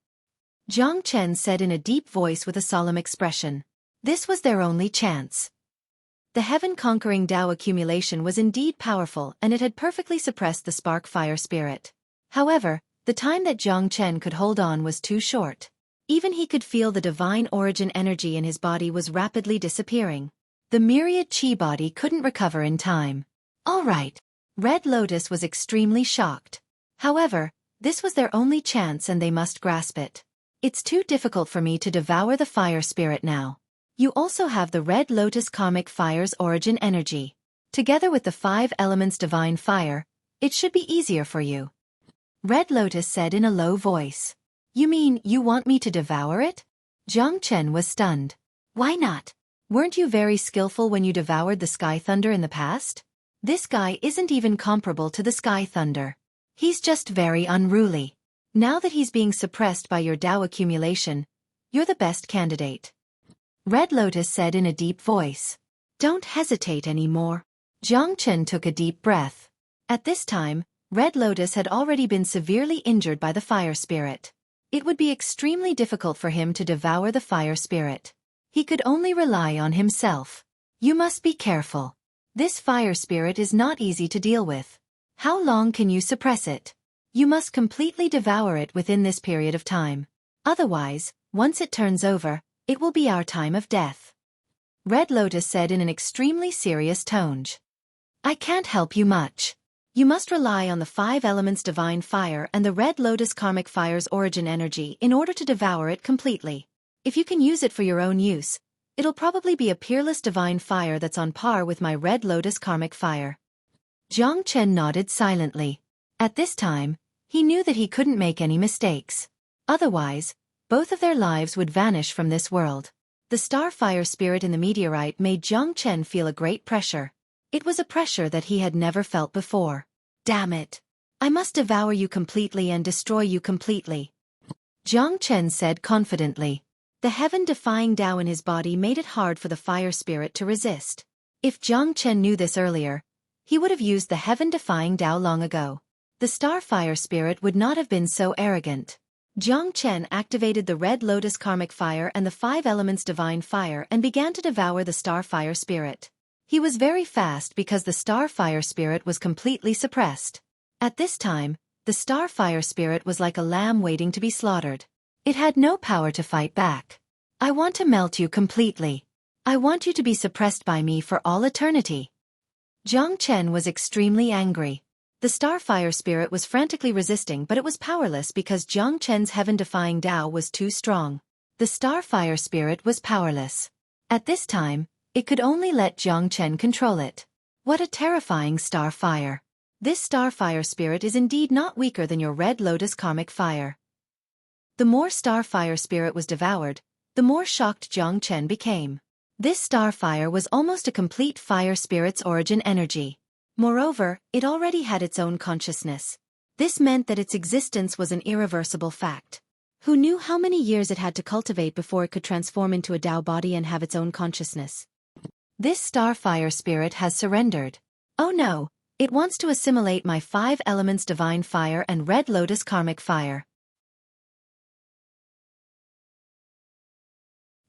Jiang Chen said in a deep voice with a solemn expression. This was their only chance. The heaven-conquering Tao accumulation was indeed powerful and it had perfectly suppressed the Spark Fire Spirit. However, the time that Jiang Chen could hold on was too short. Even he could feel the divine origin energy in his body was rapidly disappearing. The myriad chi body couldn't recover in time. All right. Red Lotus was extremely shocked. However, this was their only chance and they must grasp it. It's too difficult for me to devour the Fire Spirit now. You also have the Red Lotus Karmic Fire's origin energy. Together with the 5 elements divine fire, it should be easier for you. Red Lotus said in a low voice. You mean you want me to devour it? Jiang Chen was stunned. Why not? Weren't you very skillful when you devoured the Sky Thunder in the past? This guy isn't even comparable to the Sky Thunder. He's just very unruly. Now that he's being suppressed by your Tao accumulation, you're the best candidate. Red Lotus said in a deep voice. Don't hesitate anymore. Jiang Chen took a deep breath. At this time, Red Lotus had already been severely injured by the Fire Spirit. It would be extremely difficult for him to devour the Fire Spirit. He could only rely on himself. You must be careful. This Fire Spirit is not easy to deal with. How long can you suppress it? You must completely devour it within this period of time. Otherwise, once it turns over, it will be our time of death. Red Lotus said in an extremely serious tone. I can't help you much. You must rely on the 5 elements divine fire and the Red Lotus Karmic Fire's origin energy in order to devour it completely. If you can use it for your own use, it'll probably be a peerless divine fire that's on par with my Red Lotus Karmic Fire. Jiang Chen nodded silently. At this time, he knew that he couldn't make any mistakes. Otherwise, both of their lives would vanish from this world. The Star Fire Spirit in the meteorite made Jiang Chen feel a great pressure. It was a pressure that he had never felt before. Damn it! I must devour you completely and destroy you completely. Jiang Chen said confidently. The heaven-defying Tao in his body made it hard for the Fire Spirit to resist. If Jiang Chen knew this earlier, he would have used the heaven-defying Tao long ago. the Starfire spirit would not have been so arrogant. Jiang Chen activated the Red Lotus Karmic Fire and the 5 Elements Divine Fire and began to devour the Starfire spirit. He was very fast because the Starfire spirit was completely suppressed. At this time, the Starfire spirit was like a lamb waiting to be slaughtered. It had no power to fight back. I want to melt you completely. I want you to be suppressed by me for all eternity. Jiang Chen was extremely angry. The Starfire spirit was frantically resisting, but it was powerless because Jiang Chen's heaven-defying Tao was too strong. The Starfire spirit was powerless. At this time, it could only let Jiang Chen control it. What a terrifying Starfire! This Starfire spirit is indeed not weaker than your Red Lotus Karmic Fire. The more Starfire spirit was devoured, the more shocked Jiang Chen became. This Starfire was almost a complete fire spirit's origin energy. Moreover, it already had its own consciousness. This meant that its existence was an irreversible fact. Who knew how many years it had to cultivate before it could transform into a Tao body and have its own consciousness? This Starfire spirit has surrendered. Oh no, it wants to assimilate my 5 Elements Divine Fire and Red Lotus Karmic Fire.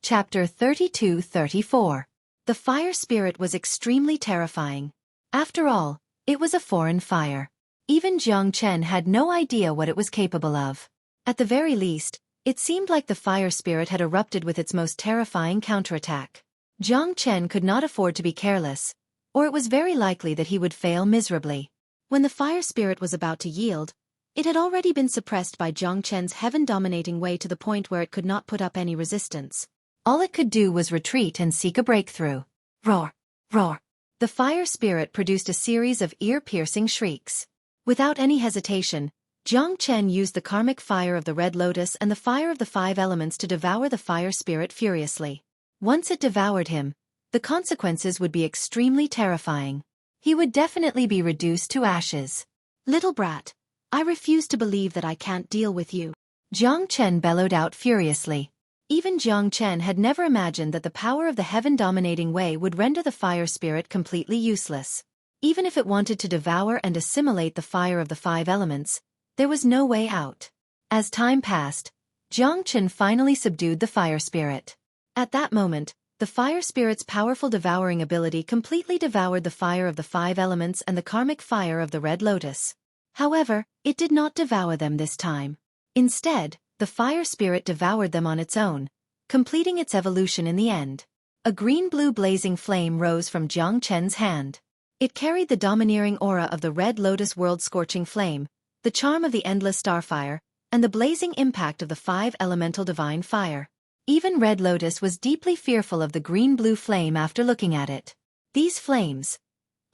Chapter 32-34. The fire spirit was extremely terrifying. After all, it was a foreign fire. Even Jiang Chen had no idea what it was capable of. At the very least, it seemed like the fire spirit had erupted with its most terrifying counterattack. Jiang Chen could not afford to be careless, or it was very likely that he would fail miserably. When the fire spirit was about to yield, it had already been suppressed by Jiang Chen's heaven-dominating way to the point where it could not put up any resistance. All it could do was retreat and seek a breakthrough. Roar! Roar! The fire spirit produced a series of ear-piercing shrieks. Without any hesitation, Jiang Chen used the karmic fire of the Red Lotus and the fire of the 5 elements to devour the fire spirit furiously. Once it devoured him, the consequences would be extremely terrifying. He would definitely be reduced to ashes. Little brat, I refuse to believe that I can't deal with you. Jiang Chen bellowed out furiously. Even Jiang Chen had never imagined that the power of the heaven-dominating way would render the fire spirit completely useless. Even if it wanted to devour and assimilate the fire of the 5 elements, there was no way out. As time passed, Jiang Chen finally subdued the fire spirit. At that moment, the fire spirit's powerful devouring ability completely devoured the fire of the 5 elements and the karmic fire of the Red Lotus. However, it did not devour them this time. Instead, the fire spirit devoured them on its own, completing its evolution in the end. A green-blue blazing flame rose from Jiang Chen's hand. It carried the domineering aura of the Red Lotus world-scorching flame, the charm of the endless starfire, and the blazing impact of the 5 elemental divine fire. Even Red Lotus was deeply fearful of the green-blue flame after looking at it. These flames,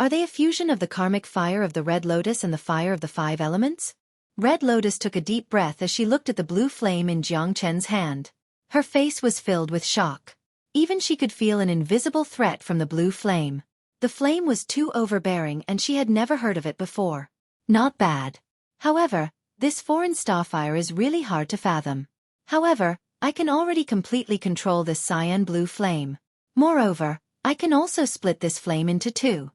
are they a fusion of the karmic fire of the Red Lotus and the fire of the 5 elements? Red Lotus took a deep breath as she looked at the blue flame in Jiang Chen's hand. Her face was filled with shock. Even she could feel an invisible threat from the blue flame. The flame was too overbearing and she had never heard of it before. Not bad. However, this foreign starfire is really hard to fathom. However, I can already completely control this cyan blue flame. Moreover, I can also split this flame into 2.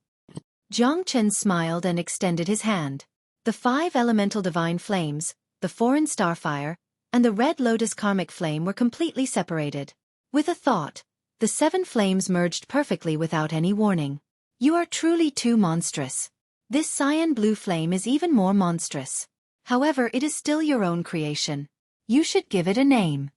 Jiang Chen smiled and extended his hand. The 5 elemental divine flames, the foreign starfire, and the Red Lotus karmic flame were completely separated. With a thought, the 7 flames merged perfectly without any warning. You are truly too monstrous. This cyan blue flame is even more monstrous. However, it is still your own creation. You should give it a name.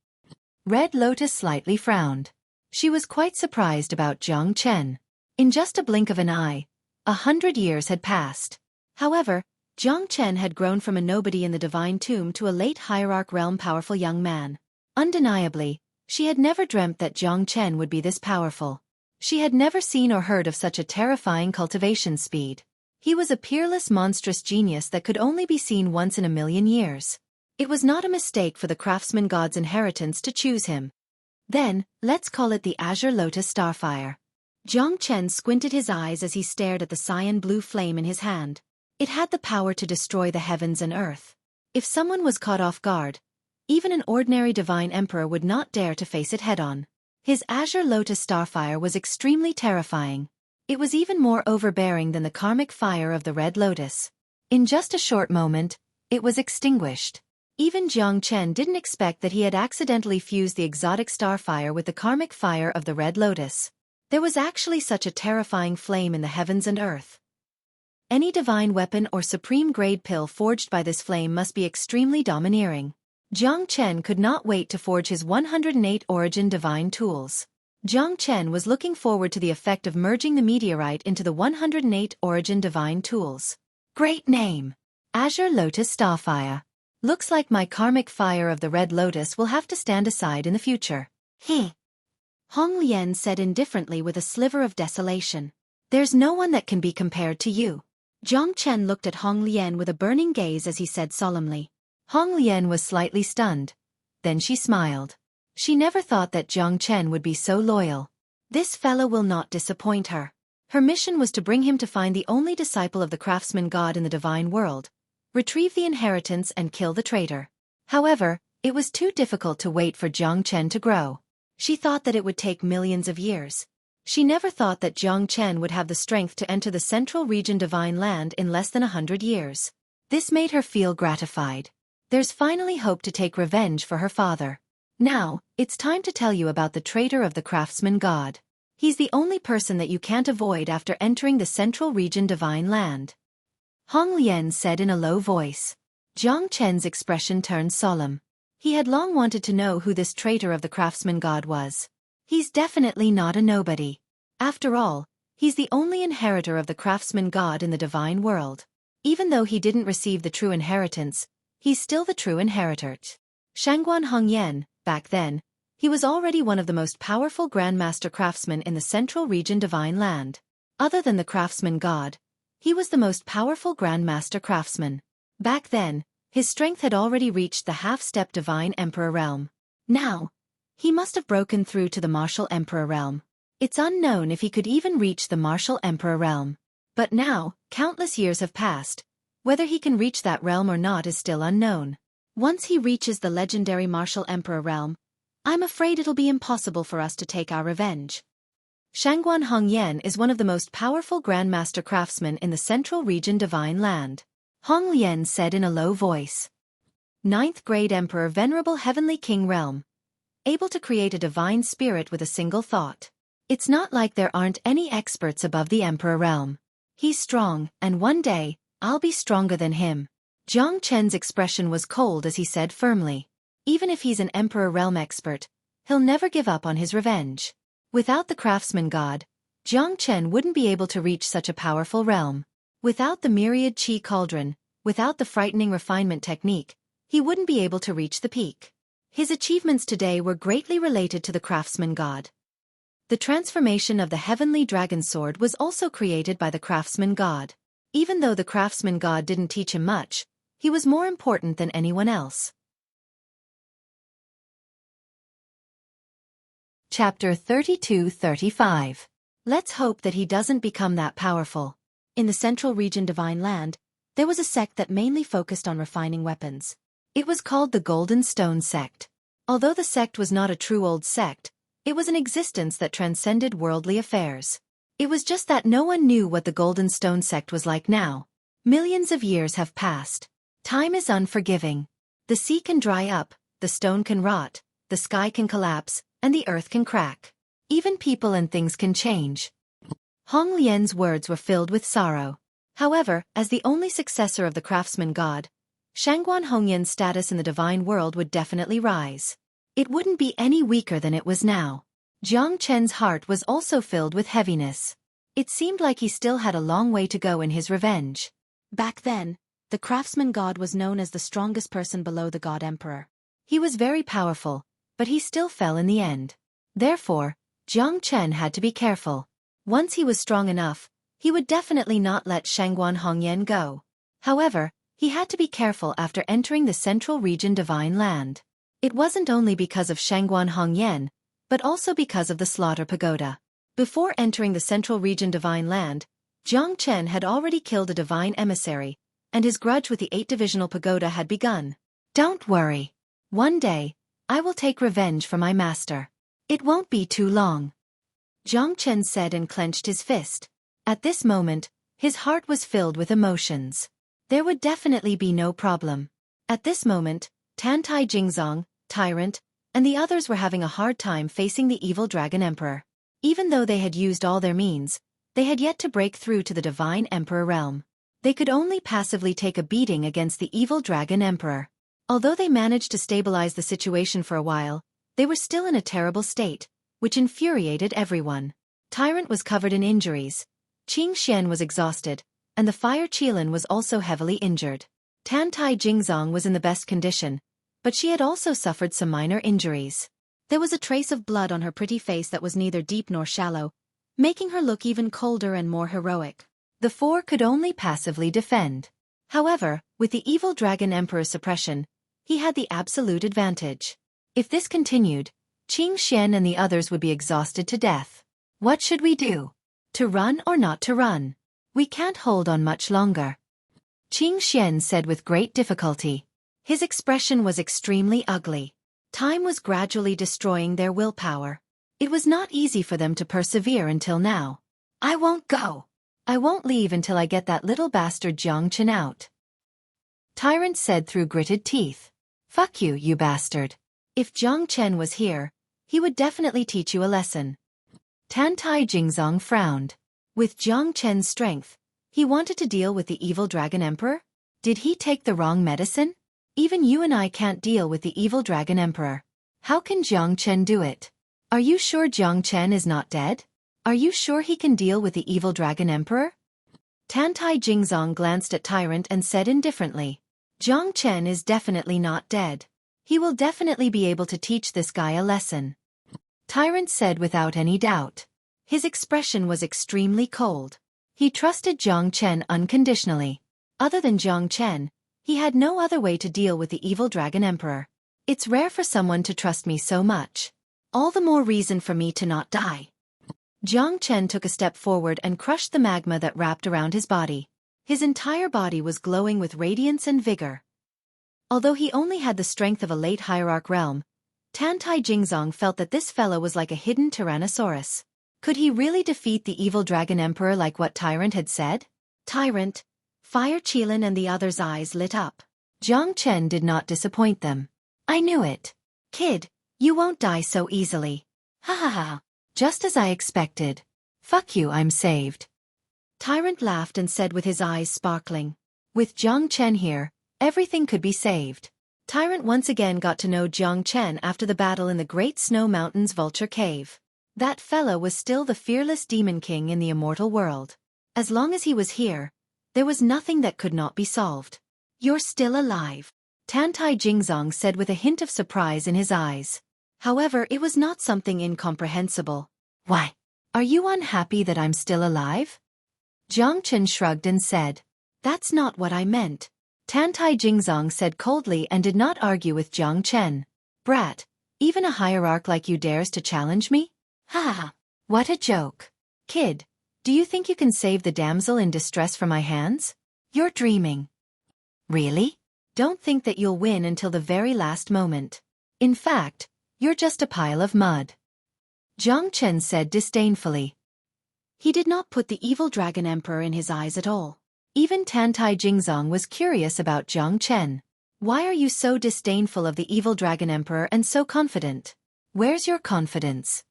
Red Lotus slightly frowned. She was quite surprised about Jiang Chen. In just a blink of an eye, 100 years had passed. However, Jiang Chen had grown from a nobody in the divine tomb to a late hierarch realm powerful young man. Undeniably, she had never dreamt that Jiang Chen would be this powerful. She had never seen or heard of such a terrifying cultivation speed. He was a peerless monstrous genius that could only be seen once in a million years. It was not a mistake for the craftsman god's inheritance to choose him. Then, let's call it the Azure Lotus Starfire. Jiang Chen squinted his eyes as he stared at the cyan blue flame in his hand. It had the power to destroy the heavens and earth. If someone was caught off guard, even an ordinary divine emperor would not dare to face it head-on. His Azure Lotus Starfire was extremely terrifying. It was even more overbearing than the karmic fire of the Red Lotus. In just a short moment, it was extinguished. Even Jiang Chen didn't expect that he had accidentally fused the exotic starfire with the karmic fire of the Red Lotus. There was actually such a terrifying flame in the heavens and earth. Any divine weapon or supreme-grade pill forged by this flame must be extremely domineering. Jiang Chen could not wait to forge his 108 origin divine tools. Jiang Chen was looking forward to the effect of merging the meteorite into the 108 origin divine tools. Great name! Azure Lotus Starfire. Looks like my karmic fire of the Red Lotus will have to stand aside in the future. Hong Lian said indifferently with a sliver of desolation. There's no one that can be compared to you. Jiang Chen looked at Hong Lian with a burning gaze as he said solemnly. Hong Lian was slightly stunned. Then she smiled. She never thought that Jiang Chen would be so loyal. This fellow will not disappoint her. Her mission was to bring him to find the only disciple of the craftsman god in the divine world, retrieve the inheritance and kill the traitor. However, it was too difficult to wait for Jiang Chen to grow. She thought that it would take millions of years. She never thought that Jiang Chen would have the strength to enter the Central Region Divine Land in less than 100 years. This made her feel gratified. There's finally hope to take revenge for her father. Now, it's time to tell you about the traitor of the craftsman god. He's the only person that you can't avoid after entering the Central Region Divine Land. Hong Lian said in a low voice. Jiang Chen's expression turned solemn. He had long wanted to know who this traitor of the craftsman god was. He's definitely not a nobody. After all, he's the only inheritor of the craftsman god in the divine world. Even though he didn't receive the true inheritance, he's still the true inheritor. Shangguan Hongyan, back then, he was already one of the most powerful grandmaster craftsmen in the Central Region Divine Land. Other than the craftsman god, he was the most powerful grandmaster craftsman. Back then, his strength had already reached the half-step divine emperor realm. Now, he must have broken through to the martial emperor realm. It's unknown if he could even reach the martial emperor realm. But now, countless years have passed. Whether he can reach that realm or not is still unknown. Once he reaches the legendary martial emperor realm, I'm afraid it'll be impossible for us to take our revenge. Shangguan Hongyan is one of the most powerful grandmaster craftsmen in the Central Region Divine Land. Hong Lian said in a low voice. 9th grade Emperor Venerable Heavenly King Realm. Able to create a divine spirit with a single thought. It's not like there aren't any experts above the Emperor realm. He's strong, and one day, I'll be stronger than him. Jiang Chen's expression was cold as he said firmly. Even if he's an Emperor realm expert, he'll never give up on his revenge. Without the craftsman god, Jiang Chen wouldn't be able to reach such a powerful realm. Without the myriad qi cauldron, without the frightening refinement technique, he wouldn't be able to reach the peak. His achievements today were greatly related to the craftsman god. The transformation of the heavenly dragon sword was also created by the craftsman god. Even though the craftsman god didn't teach him much, he was more important than anyone else. Chapter 32-35. Let's hope that he doesn't become that powerful. In the Central Region Divine Land, there was a sect that mainly focused on refining weapons. It was called the Golden Stone Sect. Although the sect was not a true old sect, it was an existence that transcended worldly affairs. It was just that no one knew what the Golden Stone Sect was like now. Millions of years have passed. Time is unforgiving. The sea can dry up, the stone can rot, the sky can collapse, and the earth can crack. Even people and things can change. Hong Lian's words were filled with sorrow. However, as the only successor of the craftsman god, Shangguan Hongyan's status in the divine world would definitely rise. It wouldn't be any weaker than it was now. Jiang Chen's heart was also filled with heaviness. It seemed like he still had a long way to go in his revenge. Back then, the craftsman god was known as the strongest person below the god emperor. He was very powerful, but he still fell in the end. Therefore, Jiang Chen had to be careful. Once he was strong enough, he would definitely not let Shangguan Hongyan go. However, he had to be careful after entering the Central Region Divine Land. It wasn't only because of Shangguan Hongyan, but also because of the Slaughter Pagoda. Before entering the Central Region Divine Land, Jiang Chen had already killed a divine emissary, and his grudge with the 8-divisional pagoda had begun. Don't worry. One day, I will take revenge for my master. It won't be too long. Jiang Chen said and clenched his fist. At this moment, his heart was filled with emotions. There would definitely be no problem. At this moment, Tantai Jingzong, Tyrant, and the others were having a hard time facing the evil Dragon Emperor. Even though they had used all their means, they had yet to break through to the Divine Emperor realm. They could only passively take a beating against the evil Dragon Emperor. Although they managed to stabilize the situation for a while, they were still in a terrible state, which infuriated everyone. Tyrant was covered in injuries. Qing Xian was exhausted, and the Fire Qilin was also heavily injured. Tantai Jingzong was in the best condition, but she had also suffered some minor injuries. There was a trace of blood on her pretty face that was neither deep nor shallow, making her look even colder and more heroic. The four could only passively defend. However, with the evil Dragon Emperor's suppression, he had the absolute advantage. If this continued, Qing Xian and the others would be exhausted to death. What should we do? To run or not to run? We can't hold on much longer. Qing Xian said with great difficulty. His expression was extremely ugly. Time was gradually destroying their willpower. It was not easy for them to persevere until now. I won't go. I won't leave until I get that little bastard Jiang Chen out. Tyrant said through gritted teeth. Fuck you, you bastard. If Jiang Chen was here, he would definitely teach you a lesson. Tantai Jingzong frowned. With Jiang Chen's strength, he wanted to deal with the evil Dragon Emperor? Did he take the wrong medicine? Even you and I can't deal with the evil Dragon Emperor. How can Jiang Chen do it? Are you sure Jiang Chen is not dead? Are you sure he can deal with the evil Dragon Emperor? Tantai Jingzong glanced at Tyrant and said indifferently. Jiang Chen is definitely not dead. He will definitely be able to teach this guy a lesson. Tyrant said without any doubt. His expression was extremely cold. He trusted Jiang Chen unconditionally. Other than Jiang Chen, he had no other way to deal with the evil Dragon Emperor. It's rare for someone to trust me so much. All the more reason for me to not die. Jiang Chen took a step forward and crushed the magma that wrapped around his body. His entire body was glowing with radiance and vigor. Although he only had the strength of a late hierarch realm, Tantai Jingzong felt that this fellow was like a hidden Tyrannosaurus. Could he really defeat the evil Dragon Emperor like what Tyrant had said? Tyrant, Fire Qilin and the others' eyes lit up. Jiang Chen did not disappoint them. I knew it. Kid, you won't die so easily. Ha ha ha. Just as I expected. Fuck you, I'm saved. Tyrant laughed and said with his eyes sparkling. With Jiang Chen here, everything could be saved. Tyrant once again got to know Jiang Chen after the battle in the Great Snow Mountain's Vulture Cave. That fellow was still the fearless Demon King in the immortal world. As long as he was here, there was nothing that could not be solved. You're still alive, Tantai Jingzong said with a hint of surprise in his eyes. However, it was not something incomprehensible. Why? Are you unhappy that I'm still alive? Jiang Chen shrugged and said. That's not what I meant. Tantai Jingzong said coldly and did not argue with Jiang Chen. Brat, even a hierarch like you dares to challenge me? Ha ha, what a joke. Kid, do you think you can save the damsel in distress from my hands? You're dreaming. Really? Don't think that you'll win until the very last moment. In fact, you're just a pile of mud. Jiang Chen said disdainfully. He did not put the evil Dragon Emperor in his eyes at all. Even Tantai Jingzong was curious about Jiang Chen. Why are you so disdainful of the evil Dragon Emperor and so confident? Where's your confidence?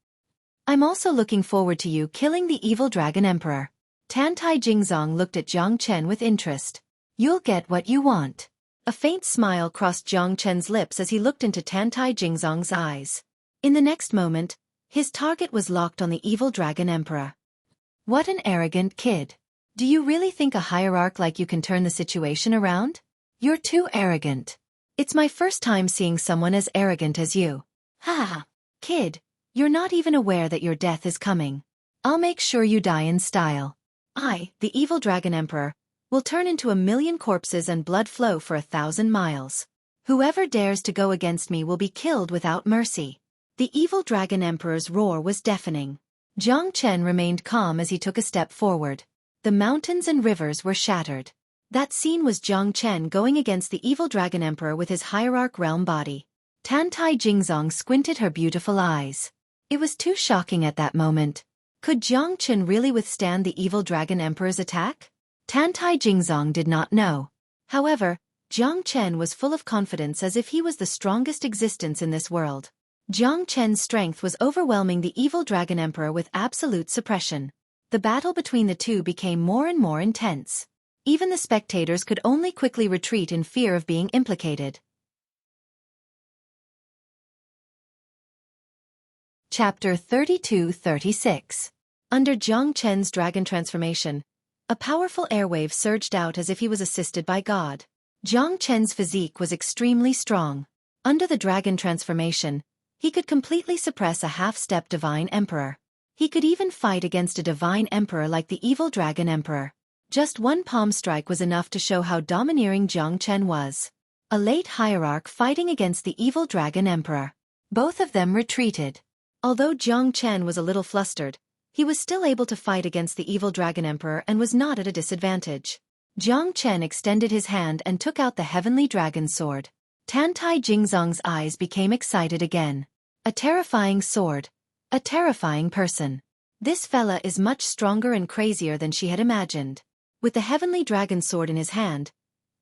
I'm also looking forward to you killing the evil Dragon Emperor. Tantai Jingzong looked at Jiang Chen with interest. You'll get what you want. A faint smile crossed Jiang Chen's lips as he looked into Tantai Jingzong's eyes. In the next moment, his target was locked on the evil Dragon Emperor. What an arrogant kid. Do you really think a hierarch like you can turn the situation around? You're too arrogant. It's my first time seeing someone as arrogant as you. Ha ha. Kid, you're not even aware that your death is coming. I'll make sure you die in style. I, the evil Dragon Emperor, will turn into 1,000,000 corpses and blood flow for 1,000 miles. Whoever dares to go against me will be killed without mercy. The evil Dragon Emperor's roar was deafening. Jiang Chen remained calm as he took a step forward. The mountains and rivers were shattered. That scene was Jiang Chen going against the evil Dragon Emperor with his hierarch realm body. Tantai Jingzong squinted her beautiful eyes. It was too shocking at that moment. Could Jiang Chen really withstand the evil Dragon Emperor's attack? Tantai Jingzong did not know. However, Jiang Chen was full of confidence as if he was the strongest existence in this world. Jiang Chen's strength was overwhelming the evil Dragon Emperor with absolute suppression. The battle between the two became more and more intense. Even the spectators could only quickly retreat in fear of being implicated. Chapter 32-36. Under Jiang Chen's dragon transformation, a powerful airwave surged out as if he was assisted by God. Jiang Chen's physique was extremely strong. Under the dragon transformation, he could completely suppress a half-step divine emperor. He could even fight against a divine emperor like the evil Dragon Emperor. Just one palm strike was enough to show how domineering Jiang Chen was. A late hierarch fighting against the evil Dragon Emperor. Both of them retreated. Although Jiang Chen was a little flustered, he was still able to fight against the evil Dragon Emperor and was not at a disadvantage. Jiang Chen extended his hand and took out the heavenly dragon sword. Tantai Jingzong's eyes became excited again. A terrifying sword. A terrifying person. This fella is much stronger and crazier than she had imagined. With the heavenly dragon sword in his hand,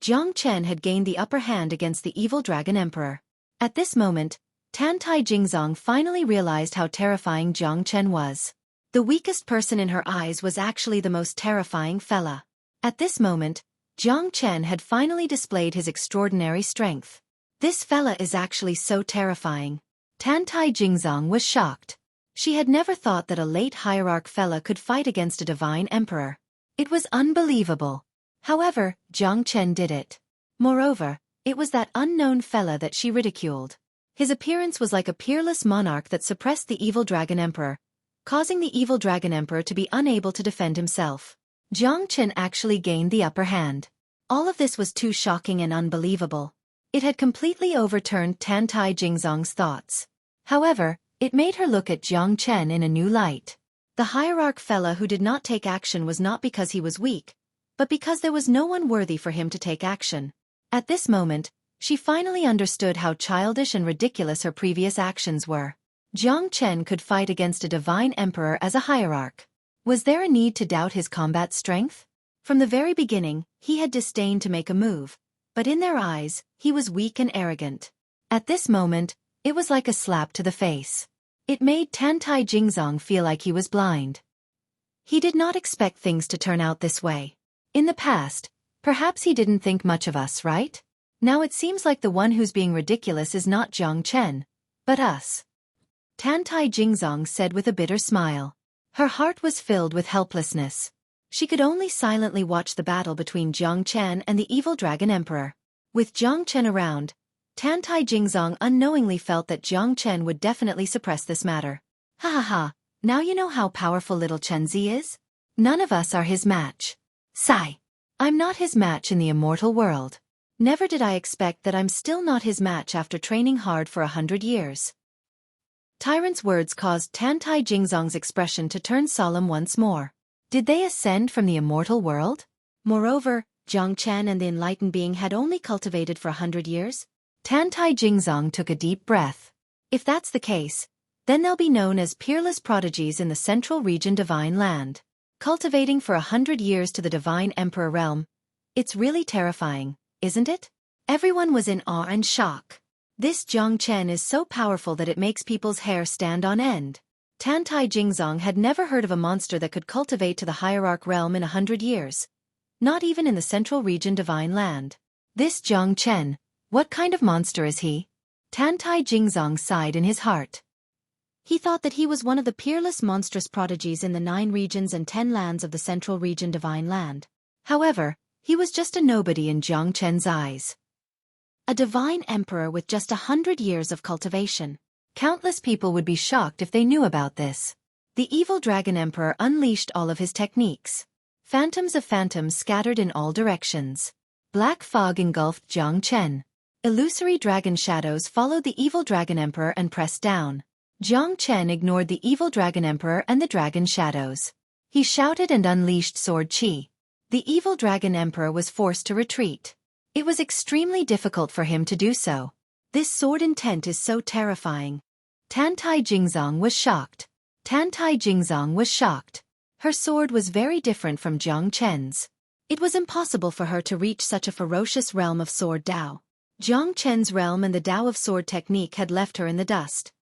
Jiang Chen had gained the upper hand against the evil Dragon Emperor. At this moment, Tantai Jingzong finally realized how terrifying Jiang Chen was. The weakest person in her eyes was actually the most terrifying fella. At this moment, Jiang Chen had finally displayed his extraordinary strength. This fella is actually so terrifying. Tantai Jingzong was shocked. She had never thought that a late hierarch fella could fight against a divine emperor. It was unbelievable. However, Jiang Chen did it. Moreover, it was that unknown fella that she ridiculed. His appearance was like a peerless monarch that suppressed the evil Dragon Emperor, causing the evil Dragon Emperor to be unable to defend himself. Jiang Chen actually gained the upper hand. All of this was too shocking and unbelievable. It had completely overturned Tantai Jingzong's thoughts. However, it made her look at Jiang Chen in a new light. The hierarch fella who did not take action was not because he was weak, but because there was no one worthy for him to take action. At this moment, she finally understood how childish and ridiculous her previous actions were. Jiang Chen could fight against a divine emperor as a hierarch. Was there a need to doubt his combat strength? From the very beginning, he had disdained to make a move, but in their eyes, he was weak and arrogant. At this moment, it was like a slap to the face. It made Tantai Jingzong feel like he was blind. He did not expect things to turn out this way. In the past, perhaps he didn't think much of us, right? Now it seems like the one who's being ridiculous is not Jiang Chen, but us. Tantai Jingzong said with a bitter smile. Her heart was filled with helplessness. She could only silently watch the battle between Jiang Chen and the evil Dragon Emperor. With Jiang Chen around, Tantai Jingzong unknowingly felt that Jiang Chen would definitely suppress this matter. Ha ha ha, now you know how powerful little Chenzi is? None of us are his match. Sigh. I'm not his match in the immortal world. Never did I expect that I'm still not his match after training hard for 100 years. Tyrant's words caused Tantai Jingzong's expression to turn solemn once more. Did they ascend from the immortal world? Moreover, Jiang Chen and the enlightened being had only cultivated for 100 years? Tantai Jingzong took a deep breath. If that's the case, then they'll be known as peerless prodigies in the Central Region Divine Land. Cultivating for 100 years to the Divine Emperor realm. It's really terrifying, isn't it? Everyone was in awe and shock. This Jiang Chen is so powerful that it makes people's hair stand on end. Tantai Jingzong had never heard of a monster that could cultivate to the hierarch realm in 100 years. Not even in the Central Region Divine Land. This Jiang Chen, what kind of monster is he? Tantai Jingzong sighed in his heart. He thought that he was one of the peerless monstrous prodigies in the 9 regions and 10 lands of the Central Region Divine Land. However, he was just a nobody in Jiang Chen's eyes. A divine emperor with just 100 years of cultivation. Countless people would be shocked if they knew about this. The evil Dragon Emperor unleashed all of his techniques. Phantoms of phantoms scattered in all directions. Black fog engulfed Jiang Chen. Illusory dragon shadows followed the evil Dragon Emperor and pressed down. Jiang Chen ignored the evil Dragon Emperor and the dragon shadows. He shouted and unleashed sword chi. The evil Dragon Emperor was forced to retreat. It was extremely difficult for him to do so. This sword intent is so terrifying. Tantai Jingzong was shocked. Tantai Jingzong was shocked. Her sword was very different from Jiang Chen's. It was impossible for her to reach such a ferocious realm of sword Dao. Jiang Chen's realm and the Dao of sword technique had left her in the dust.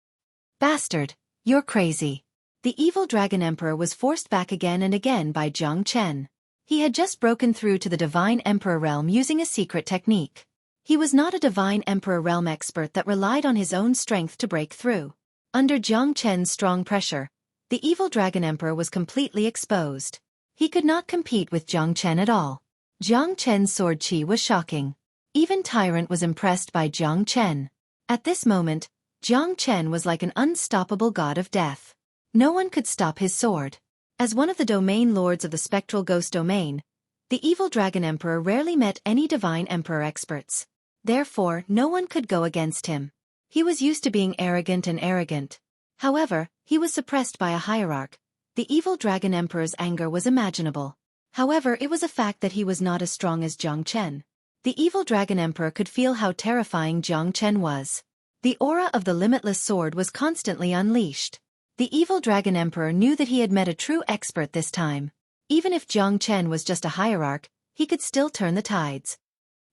Bastard, you're crazy. The evil Dragon Emperor was forced back again and again by Jiang Chen. He had just broken through to the Divine Emperor realm using a secret technique. He was not a Divine Emperor realm expert that relied on his own strength to break through. Under Jiang Chen's strong pressure, the evil Dragon Emperor was completely exposed. He could not compete with Jiang Chen at all. Jiang Chen's sword chi was shocking. Even Tyrant was impressed by Jiang Chen. At this moment, Jiang Chen was like an unstoppable god of death. No one could stop his sword. As one of the domain lords of the spectral ghost domain, the evil Dragon Emperor rarely met any Divine Emperor experts. Therefore, no one could go against him. He was used to being arrogant. However, he was suppressed by a hierarch. The evil Dragon Emperor's anger was imaginable. However, it was a fact that he was not as strong as Jiang Chen. The evil Dragon Emperor could feel how terrifying Jiang Chen was. The aura of the limitless sword was constantly unleashed. The evil Dragon Emperor knew that he had met a true expert this time. Even if Jiang Chen was just a hierarch, he could still turn the tides.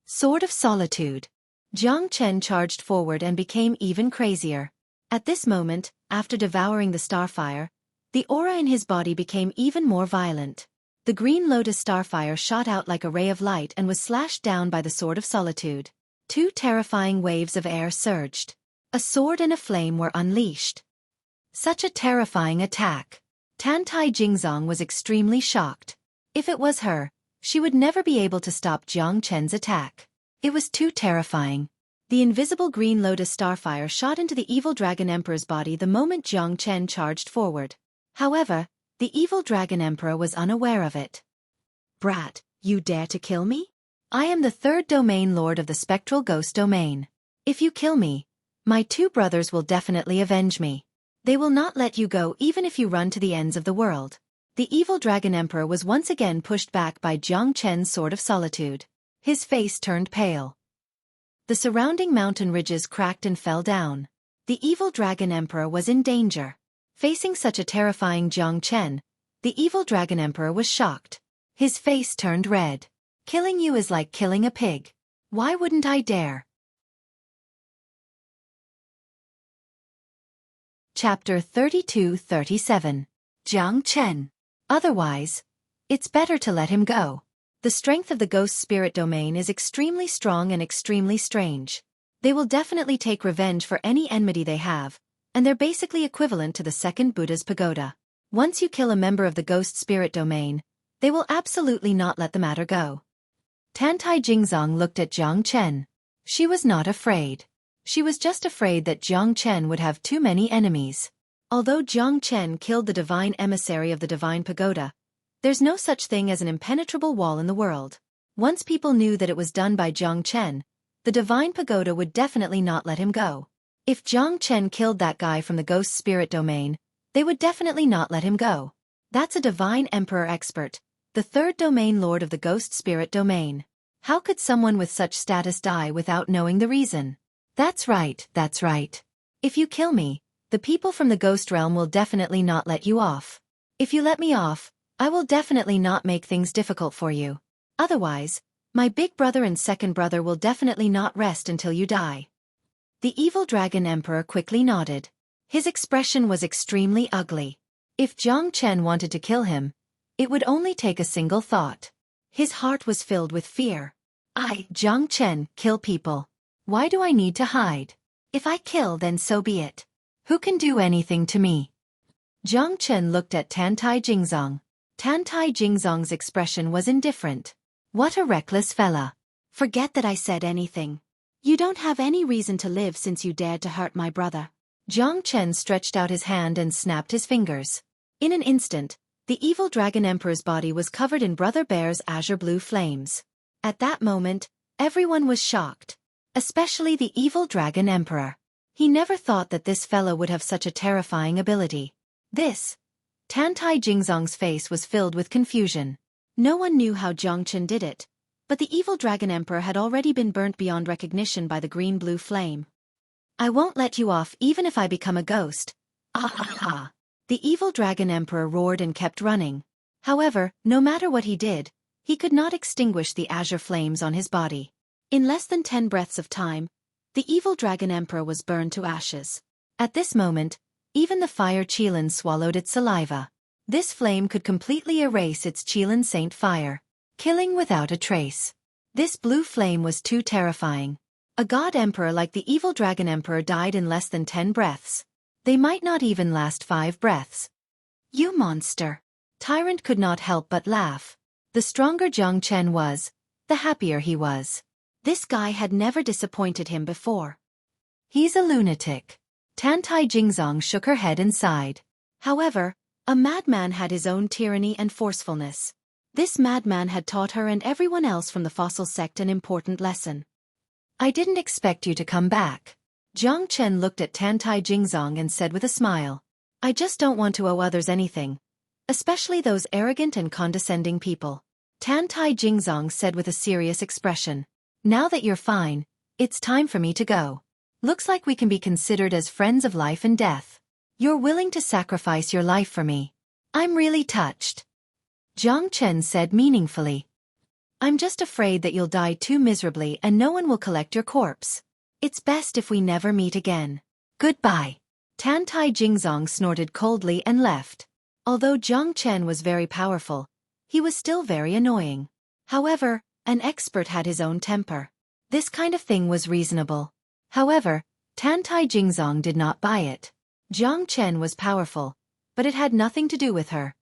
Sword of Solitude. Jiang Chen charged forward and became even crazier. At this moment, after devouring the starfire, the aura in his body became even more violent. The green lotus starfire shot out like a ray of light and was slashed down by the Sword of Solitude. Two terrifying waves of air surged. A sword and a flame were unleashed. Such a terrifying attack. Tantai Jingzong was extremely shocked. If it was her, she would never be able to stop Jiang Chen's attack. It was too terrifying. The invisible green lotus starfire shot into the evil Dragon Emperor's body the moment Jiang Chen charged forward. However, the evil Dragon Emperor was unaware of it. Brat, you dare to kill me? I am the third domain lord of the spectral ghost domain. If you kill me, my two brothers will definitely avenge me. They will not let you go even if you run to the ends of the world. The evil Dragon Emperor was once again pushed back by Jiang Chen's Sword of Solitude. His face turned pale. The surrounding mountain ridges cracked and fell down. The evil Dragon Emperor was in danger. Facing such a terrifying Jiang Chen, the evil Dragon Emperor was shocked. His face turned red. Killing you is like killing a pig. Why wouldn't I dare? Chapter 32-37. Jiang Chen. Otherwise, it's better to let him go. The strength of the ghost spirit domain is extremely strong and extremely strange. They will definitely take revenge for any enmity they have, and they're basically equivalent to the second Buddha's pagoda. Once you kill a member of the ghost spirit domain, they will absolutely not let the matter go. Tantai Jingzong looked at Jiang Chen. She was not afraid. She was just afraid that Jiang Chen would have too many enemies. Although Jiang Chen killed the divine emissary of the divine pagoda, there's no such thing as an impenetrable wall in the world. Once people knew that it was done by Jiang Chen, the divine pagoda would definitely not let him go. If Jiang Chen killed that guy from the ghost spirit domain, they would definitely not let him go. That's a divine emperor expert, the third domain lord of the ghost spirit domain. How could someone with such status die without knowing the reason? That's right. If you kill me, the people from the ghost realm will definitely not let you off. If you let me off, I will definitely not make things difficult for you. Otherwise, my big brother and second brother will definitely not rest until you die. The evil Dragon Emperor quickly nodded. His expression was extremely ugly. If Jiang Chen wanted to kill him, it would only take a single thought. His heart was filled with fear. Jiang Chen, kill people. Why do I need to hide? If I kill, then so be it. Who can do anything to me? Jiang Chen looked at Tantai Jingzong. Tantai Jingzong's expression was indifferent. What a reckless fella. Forget that I said anything. You don't have any reason to live since you dared to hurt my brother. Jiang Chen stretched out his hand and snapped his fingers. In an instant, the evil Dragon Emperor's body was covered in Brother Bear's azure blue flames. At that moment, everyone was shocked. Especially the evil Dragon Emperor. He never thought that this fellow would have such a terrifying ability. Tantai Jingzong's face was filled with confusion. No one knew how Jiang Chen did it, but the evil Dragon Emperor had already been burnt beyond recognition by the green-blue flame. I won't let you off even if I become a ghost. The evil Dragon Emperor roared and kept running. However, no matter what he did, He could not extinguish the azure flames on his body. In less than 10 breaths of time, the evil dragon emperor was burned to ashes. At this moment, even the fire Qilin swallowed its saliva. This flame could completely erase its Qilin saint fire, killing without a trace. This blue flame was too terrifying. A god emperor like the evil dragon emperor died in less than 10 breaths. They might not even last 5 breaths. You monster! Tyrant could not help but laugh. The stronger Jiang Chen was, the happier he was. This guy had never disappointed him before. He's a lunatic. Tantai Jingzong shook her head and sighed. However, a madman had his own tyranny and forcefulness. This madman had taught her and everyone else from the fossil sect an important lesson. I didn't expect you to come back. Jiang Chen looked at Tantai Jingzong and said with a smile. I just don't want to owe others anything. Especially those arrogant and condescending people. Tantai Jingzong said with a serious expression. Now that you're fine, it's time for me to go. Looks like we can be considered as friends of life and death. You're willing to sacrifice your life for me. I'm really touched. Jiang Chen said meaningfully. I'm just afraid that you'll die too miserably and no one will collect your corpse. It's best if we never meet again. Goodbye. Tantai Jingzong snorted coldly and left. Although Jiang Chen was very powerful, he was still very annoying. However, an expert had his own temper. This kind of thing was reasonable. However, Tantai Jingzong did not buy it. Jiang Chen was powerful, but it had nothing to do with her.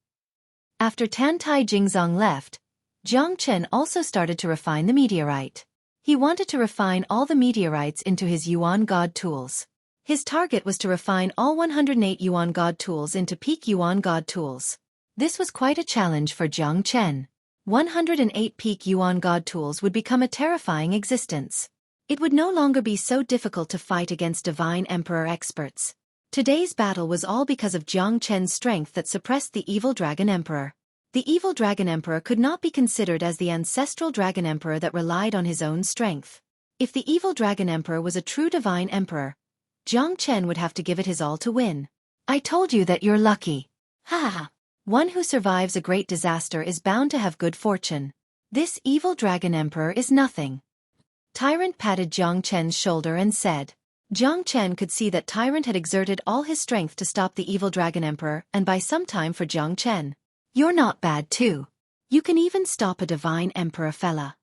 After Tantai Jingzong left, Jiang Chen also started to refine the meteorite. He wanted to refine all the meteorites into his Yuan God tools. His target was to refine all 108 Yuan God tools into peak Yuan God tools. This was quite a challenge for Jiang Chen. 108 peak Yuan God tools would become a terrifying existence. It would no longer be so difficult to fight against Divine Emperor experts. Today's battle was all because of Jiang Chen's strength that suppressed the evil Dragon Emperor. The evil Dragon Emperor could not be considered as the ancestral Dragon Emperor that relied on his own strength. If the evil Dragon Emperor was a true Divine Emperor, Jiang Chen would have to give it his all to win. I told you that you're lucky. Ha ha. One who survives a great disaster is bound to have good fortune. This evil Dragon Emperor is nothing. Tyrant patted Jiang Chen's shoulder and said. Jiang Chen could see that Tyrant had exerted all his strength to stop the evil Dragon Emperor and buy some time for Jiang Chen. You're not bad too. You can even stop a Divine Emperor fella.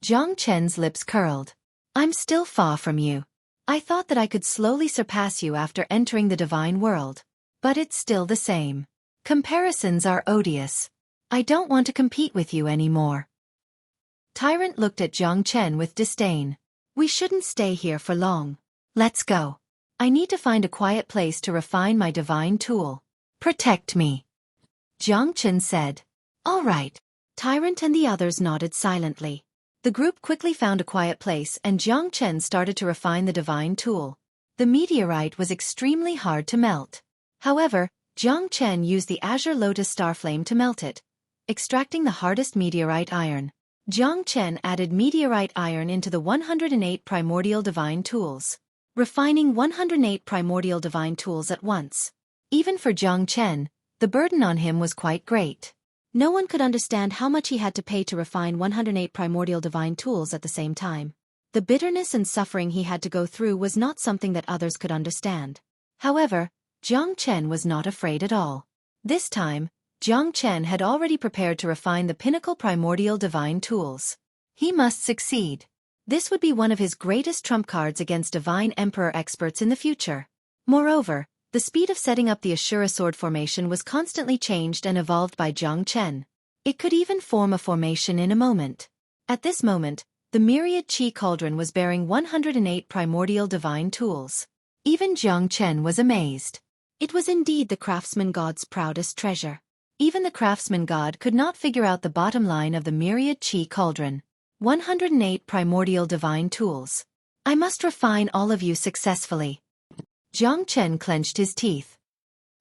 Jiang Chen's lips curled. I'm still far from you. I thought that I could slowly surpass you after entering the divine world. But it's still the same. Comparisons are odious. I don't want to compete with you anymore. Tyrant looked at Jiang Chen with disdain. We shouldn't stay here for long. Let's go. I need to find a quiet place to refine my divine tool. Protect me. Jiang Chen said. All right. Tyrant and the others nodded silently. The group quickly found a quiet place and Jiang Chen started to refine the divine tool. The meteorite was extremely hard to melt. However, Jiang Chen used the Azure Lotus Starflame to melt it, extracting the hardest meteorite iron. Jiang Chen added meteorite iron into the 108 primordial divine tools, refining 108 primordial divine tools at once. Even for Jiang Chen, the burden on him was quite great. No one could understand how much he had to pay to refine 108 primordial divine tools at the same time. The bitterness and suffering he had to go through was not something that others could understand. However, Jiang Chen was not afraid at all. This time, Jiang Chen had already prepared to refine the pinnacle primordial divine tools. He must succeed. This would be one of his greatest trump cards against Divine Emperor experts in the future. Moreover, the speed of setting up the Ashura sword formation was constantly changed and evolved by Jiang Chen. It could even form a formation in a moment. At this moment, the myriad Qi cauldron was bearing 108 primordial divine tools. Even Jiang Chen was amazed. It was indeed the craftsman god's proudest treasure. Even the craftsman god could not figure out the bottom line of the myriad Qi cauldron. 108 primordial divine tools. I must refine all of you successfully. Jiang Chen clenched his teeth.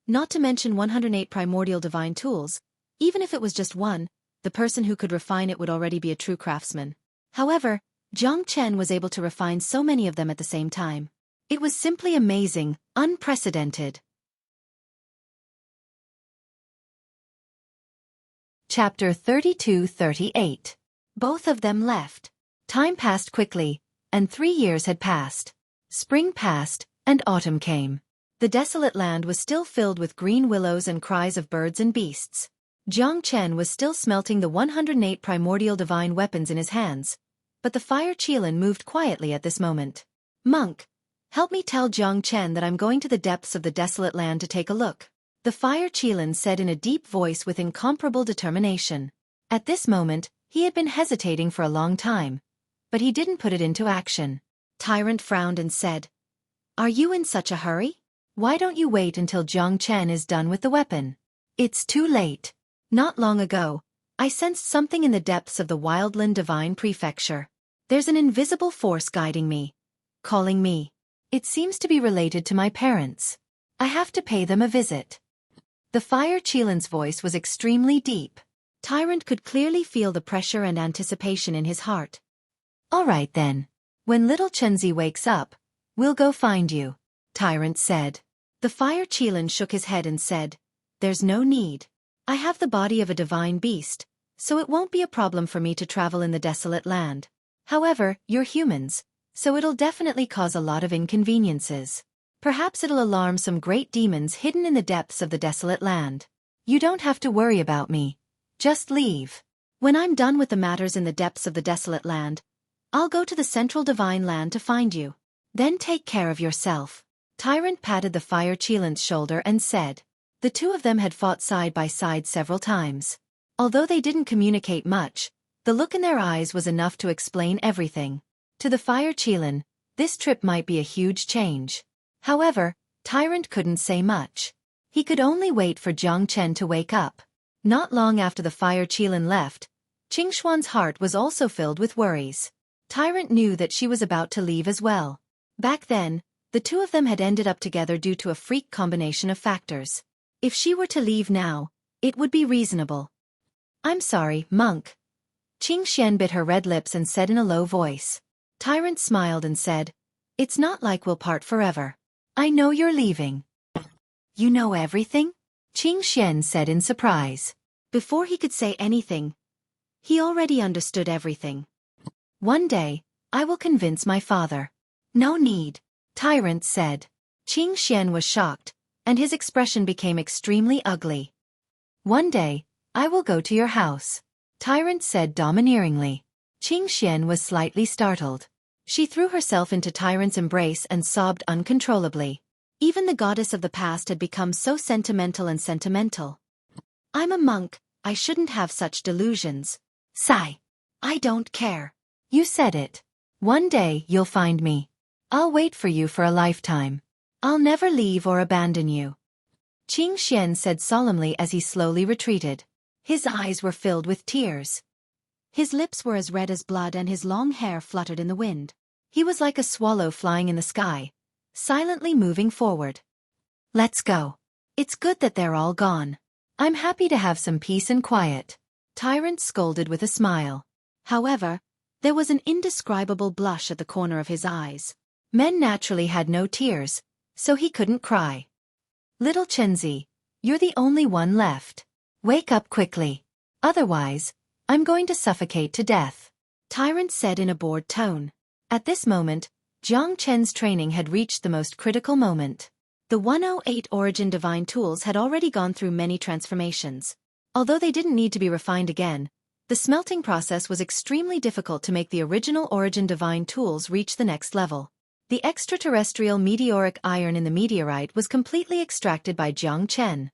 Not to mention 108 primordial divine tools, even if it was just one, the person who could refine it would already be a true craftsman. However, Jiang Chen was able to refine so many of them at the same time. It was simply amazing, unprecedented. Chapter 32-38. Both of them left. Time passed quickly, and 3 years had passed. Spring passed, and autumn came. The desolate land was still filled with green willows and cries of birds and beasts. Jiang Chen was still smelting the 108 primordial divine weapons in his hands, but the fire Qilin moved quietly at this moment. "Monk, help me tell Jiang Chen that I'm going to the depths of the desolate land to take a look," the fire Qilin said in a deep voice with incomparable determination. At this moment, he had been hesitating for a long time, but he didn't put it into action. Tyrant frowned and said, "Are you in such a hurry? Why don't you wait until Jiang Chen is done with the weapon?" "It's too late. Not long ago, I sensed something in the depths of the Wildland Divine Prefecture. There's an invisible force guiding me, calling me. It seems to be related to my parents. I have to pay them a visit." The fire Qilin's voice was extremely deep. Tyrant could clearly feel the pressure and anticipation in his heart. "All right then. When little Chenzi wakes up, we'll go find you," Tyrant said. The fire Qilin shook his head and said, "There's no need. I have the body of a divine beast, so it won't be a problem for me to travel in the desolate land. However, you're humans, so it'll definitely cause a lot of inconveniences. Perhaps it'll alarm some great demons hidden in the depths of the desolate land. You don't have to worry about me. Just leave. When I'm done with the matters in the depths of the desolate land, I'll go to the central divine land to find you. Then take care of yourself." Tyrant patted the fire Qilin's shoulder and said. The two of them had fought side by side several times. Although they didn't communicate much, the look in their eyes was enough to explain everything. To the fire Qilin, this trip might be a huge change. However, Tyrant couldn't say much. He could only wait for Jiang Chen to wake up. Not long after the fire Qilin left, Qingxuan's heart was also filled with worries. Tyrant knew that she was about to leave as well. Back then, the two of them had ended up together due to a freak combination of factors. If she were to leave now, it would be reasonable. "I'm sorry, Monk." Qingxian bit her red lips and said in a low voice. Tyrant smiled and said, "It's not like we'll part forever. I know you're leaving." "You know everything?" Qingxian said in surprise. Before he could say anything, he already understood everything. "One day, I will convince my father." "No need," Tyrant said. Qingxian was shocked, and his expression became extremely ugly. "One day, I will go to your house," Tyrant said domineeringly. Qingxian was slightly startled. She threw herself into Tyrant's embrace and sobbed uncontrollably. Even the goddess of the past had become so sentimental and sentimental. "I'm a monk, I shouldn't have such delusions. Sigh. I don't care." "You said it. One day you'll find me. I'll wait for you for a lifetime. I'll never leave or abandon you," Qingxian said solemnly as he slowly retreated. His eyes were filled with tears. His lips were as red as blood and his long hair fluttered in the wind. He was like a swallow flying in the sky, silently moving forward. "Let's go. It's good that they're all gone. I'm happy to have some peace and quiet," Tyrant scolded with a smile. However, there was an indescribable blush at the corner of his eyes. Men naturally had no tears, so he couldn't cry. "Little Chenzi, you're the only one left. Wake up quickly. Otherwise, I'm going to suffocate to death," Tyrant said in a bored tone. At this moment, Jiang Chen's training had reached the most critical moment. The 108 Origin Divine Tools had already gone through many transformations. Although they didn't need to be refined again, the smelting process was extremely difficult to make the original Origin Divine Tools reach the next level. The extraterrestrial meteoric iron in the meteorite was completely extracted by Jiang Chen.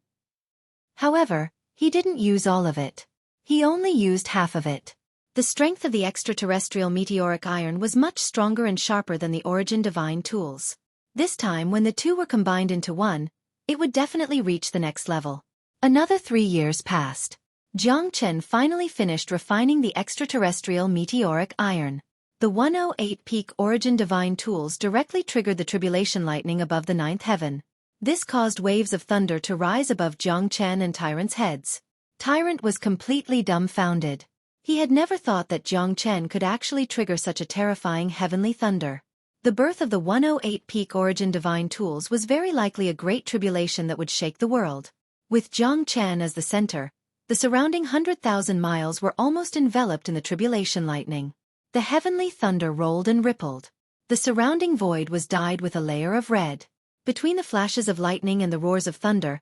However, he didn't use all of it. He only used half of it. The strength of the extraterrestrial meteoric iron was much stronger and sharper than the Origin Divine Tools. This time when the two were combined into one, it would definitely reach the next level. Another 3 years passed. Jiang Chen finally finished refining the extraterrestrial meteoric iron. The 108 peak Origin Divine Tools directly triggered the tribulation lightning above the 9th heaven. This caused waves of thunder to rise above Jiang Chen and Tyrant's heads. Tyrant was completely dumbfounded. He had never thought that Jiang Chen could actually trigger such a terrifying heavenly thunder. The birth of the 108 peak Origin Divine Tools was very likely a great tribulation that would shake the world. With Jiang Chen as the center, The surrounding 100,000 miles were almost enveloped in the tribulation lightning. The heavenly thunder rolled and rippled. The surrounding void was dyed with a layer of red. Between the flashes of lightning and the roars of thunder,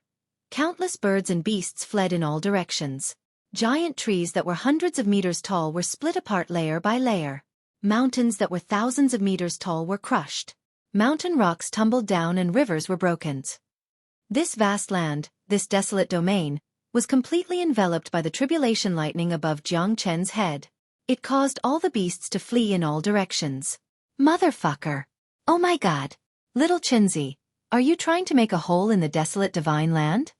countless birds and beasts fled in all directions. Giant trees that were hundreds of meters tall were split apart layer by layer. Mountains that were thousands of meters tall were crushed. Mountain rocks tumbled down and rivers were broken. This vast land, this desolate domain, was completely enveloped by the tribulation lightning above Jiang Chen's head. It caused all the beasts to flee in all directions. Motherfucker! Oh my god! Little Chenzi, are you trying to make a hole in the desolate divine land?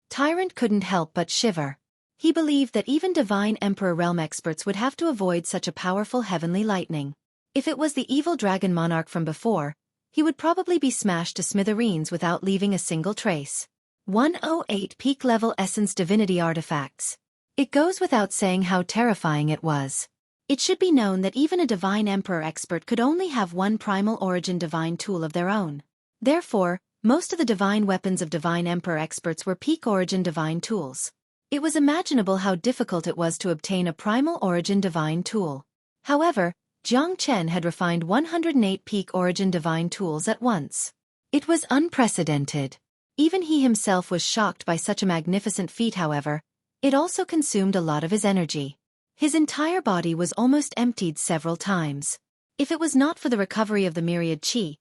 Tyrant couldn't help but shiver. He believed that even divine Emperor realm experts would have to avoid such a powerful heavenly lightning. If it was the evil dragon monarch from before, he would probably be smashed to smithereens without leaving a single trace. 108 Peak Level Essence Divinity Artifacts. It goes without saying how terrifying it was. It should be known that even a divine Emperor expert could only have one primal origin divine tool of their own. Therefore, most of the divine weapons of divine Emperor experts were peak origin divine tools. It was imaginable how difficult it was to obtain a primal origin divine tool. However, Jiang Chen had refined 108 peak origin divine tools at once. It was unprecedented. Even he himself was shocked by such a magnificent feat. However, it also consumed a lot of his energy. His entire body was almost emptied several times. If it was not for the recovery of the myriad qi,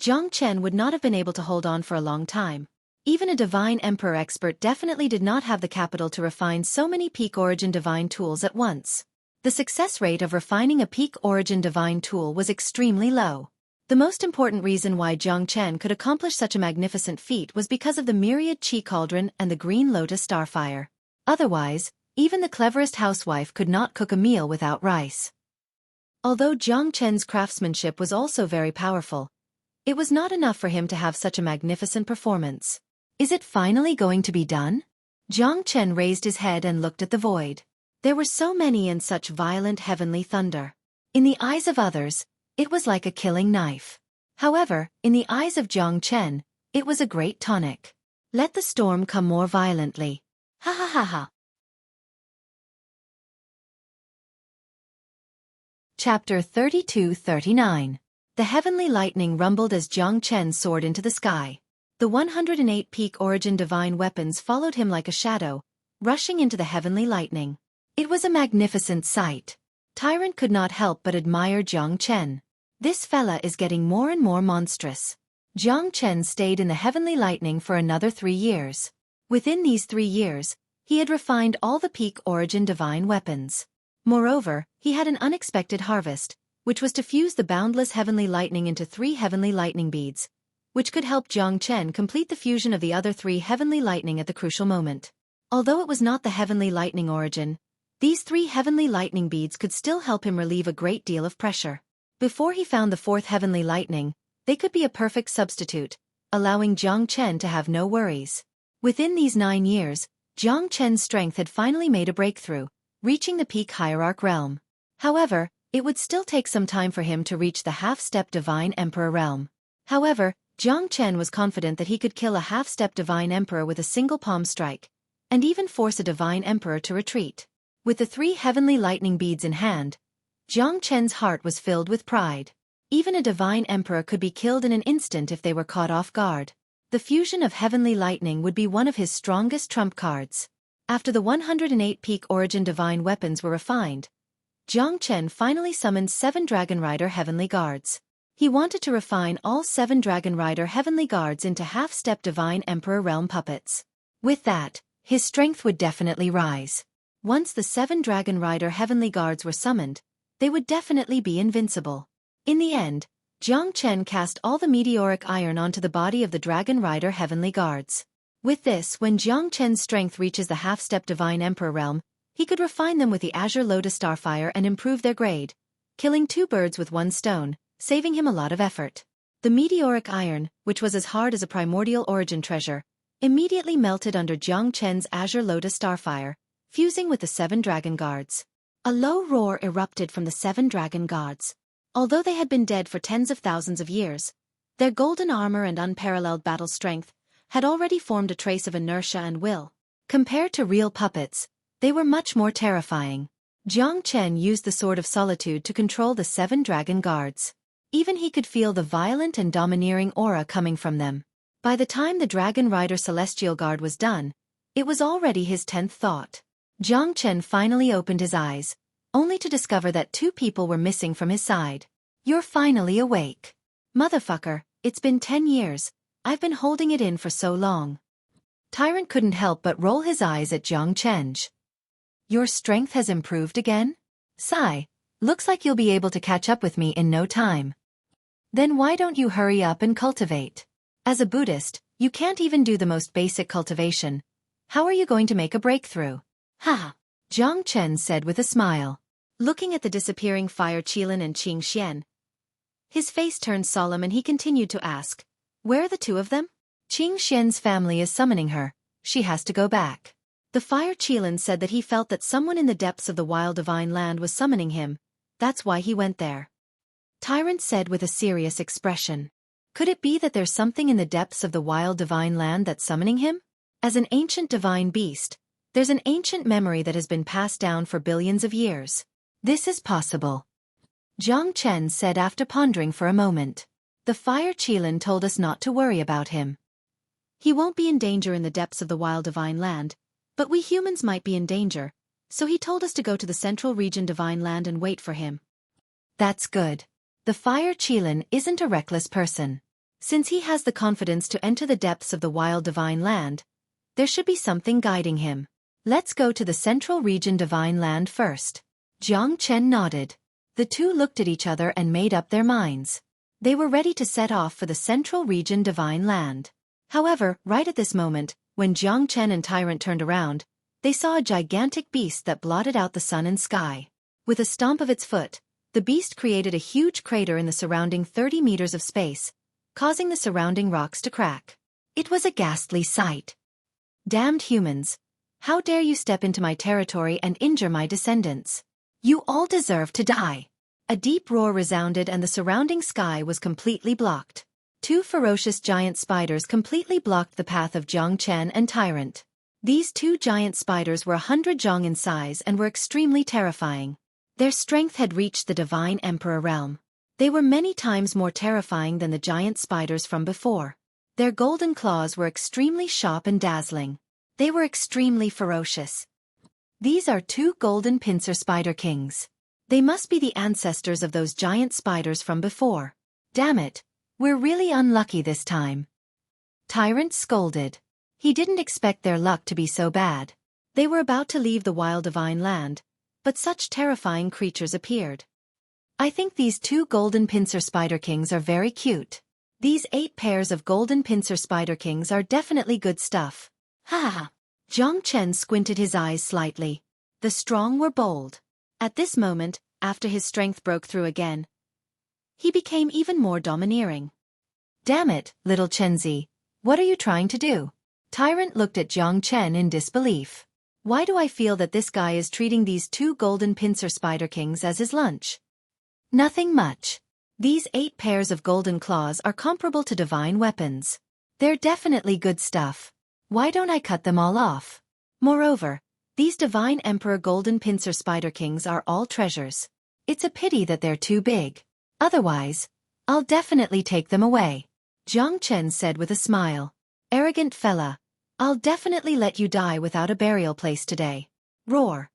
Jiang Chen would not have been able to hold on for a long time. Even a divine emperor expert definitely did not have the capital to refine so many peak origin divine tools at once. The success rate of refining a peak origin divine tool was extremely low. The most important reason why Jiang Chen could accomplish such a magnificent feat was because of the myriad qi cauldron and the green lotus starfire. Otherwise, even the cleverest housewife could not cook a meal without rice. Although Jiang Chen's craftsmanship was also very powerful, it was not enough for him to have such a magnificent performance. Is it finally going to be done? Jiang Chen raised his head and looked at the void. There were so many and such violent heavenly thunder. In the eyes of others, it was like a killing knife. However, in the eyes of Jiang Chen, it was a great tonic. Let the storm come more violently. Ha ha ha ha. Chapter 32-39. The heavenly lightning rumbled as Jiang Chen soared into the sky. The 108 peak origin divine weapons followed him like a shadow, rushing into the heavenly lightning. It was a magnificent sight. Tyrant could not help but admire Jiang Chen. This fella is getting more and more monstrous. Jiang Chen stayed in the heavenly lightning for another 3 years. Within these 3 years, he had refined all the peak origin divine weapons. Moreover, he had an unexpected harvest, which was to fuse the boundless heavenly lightning into 3 heavenly lightning beads, which could help Jiang Chen complete the fusion of the other 3 heavenly lightning at the crucial moment. Although it was not the heavenly lightning origin, these 3 heavenly lightning beads could still help him relieve a great deal of pressure. Before he found the 4th heavenly lightning, they could be a perfect substitute, allowing Jiang Chen to have no worries. Within these 9 years, Jiang Chen's strength had finally made a breakthrough, reaching the peak hierarch realm. However, it would still take some time for him to reach the half-step divine emperor realm. However, Jiang Chen was confident that he could kill a half-step divine emperor with a single palm strike, and even force a divine emperor to retreat. With the 3 heavenly lightning beads in hand, Jiang Chen's heart was filled with pride. Even a divine emperor could be killed in an instant if they were caught off guard. The fusion of heavenly lightning would be one of his strongest trump cards. After the 108 peak origin divine weapons were refined, Jiang Chen finally summoned 7 Dragon Rider heavenly guards. He wanted to refine all 7 Dragon Rider heavenly guards into half-step divine emperor realm puppets. With that, his strength would definitely rise. Once the 7 Dragon Rider heavenly guards were summoned, they would definitely be invincible. In the end, Jiang Chen cast all the meteoric iron onto the body of the Dragon Rider heavenly guards. With this, when Jiang Chen's strength reaches the half-step divine emperor realm, he could refine them with the azure lotus starfire and improve their grade, killing 2 birds with 1 stone, saving him a lot of effort. The meteoric iron, which was as hard as a primordial origin treasure, immediately melted under Jiang Chen's azure lotus starfire, fusing with the 7 dragon guards. A low roar erupted from the 7 dragon guards. Although they had been dead for tens of thousands of years, their golden armor and unparalleled battle strength had already formed a trace of inertia and will. Compared to real puppets, They were much more terrifying. Jiang Chen used the Sword of Solitude to control the 7 dragon guards. Even he could feel the violent and domineering aura coming from them. By the time the Dragon Rider Celestial Guard was done, it was already his 10th thought. Jiang Chen finally opened his eyes, only to discover that 2 people were missing from his side. You're finally awake. Motherfucker, it's been 10 years, I've been holding it in for so long. Tyrant couldn't help but roll his eyes at Jiang Chen. Your strength has improved again? Sigh, looks like you'll be able to catch up with me in no time. Then why don't you hurry up and cultivate? As a Buddhist, you can't even do the most basic cultivation. How are you going to make a breakthrough? Ha! Jiang Chen said with a smile. Looking at the disappearing Fire Qilin and Qing Xian, his face turned solemn and he continued to ask, where are the 2 of them? Qing Xian's family is summoning her. She has to go back. The Fire Qilin said that he felt that someone in the depths of the wild divine land was summoning him. That's why he went there. Tyrant said with a serious expression. Could it be that there's something in the depths of the wild divine land that's summoning him? As an ancient divine beast, there's an ancient memory that has been passed down for billions of years. This is possible. Jiang Chen said after pondering for a moment. The Fire Qilin told us not to worry about him. He won't be in danger in the depths of the wild divine land, but we humans might be in danger, so he told us to go to the central region divine land and wait for him. That's good. The Fire Qilin isn't a reckless person. Since he has the confidence to enter the depths of the wild divine land, there should be something guiding him. Let's go to the central region divine land first. Jiang Chen nodded. The 2 looked at each other and made up their minds. They were ready to set off for the central region divine land. However, right at this moment, when Jiang Chen and Tyrant turned around, they saw a gigantic beast that blotted out the sun and sky. With a stomp of its foot, the beast created a huge crater in the surrounding 30 meters of space, causing the surrounding rocks to crack. It was a ghastly sight. Damned humans! How dare you step into my territory and injure my descendants? You all deserve to die. A deep roar resounded and the surrounding sky was completely blocked. 2 ferocious giant spiders completely blocked the path of Jiang Chen and Tyrant. These 2 giant spiders were 100 zhong in size and were extremely terrifying. Their strength had reached the Divine Emperor realm. They were many times more terrifying than the giant spiders from before. Their golden claws were extremely sharp and dazzling. They were extremely ferocious. These are 2 golden pincer spider kings. They must be the ancestors of those giant spiders from before. Damn it, we're really unlucky this time. Tyrant scolded. He didn't expect their luck to be so bad. They were about to leave the wild divine land, but such terrifying creatures appeared. I think these 2 golden pincer spider kings are very cute. These 8 pairs of golden pincer spider kings are definitely good stuff. Ha ha! Jiang Chen squinted his eyes slightly. The strong were bold. At this moment, after his strength broke through again, he became even more domineering. Damn it, little Chenzi. What are you trying to do? Tyrant looked at Jiang Chen in disbelief. Why do I feel that this guy is treating these 2 golden pincer spider kings as his lunch? Nothing much. These 8 pairs of golden claws are comparable to divine weapons. They're definitely good stuff. Why don't I cut them all off? Moreover, these Divine Emperor Golden Pincer Spider Kings are all treasures. It's a pity that they're too big. Otherwise, I'll definitely take them away. Jiang Chen said with a smile. Arrogant fella, I'll definitely let you die without a burial place today. Roar.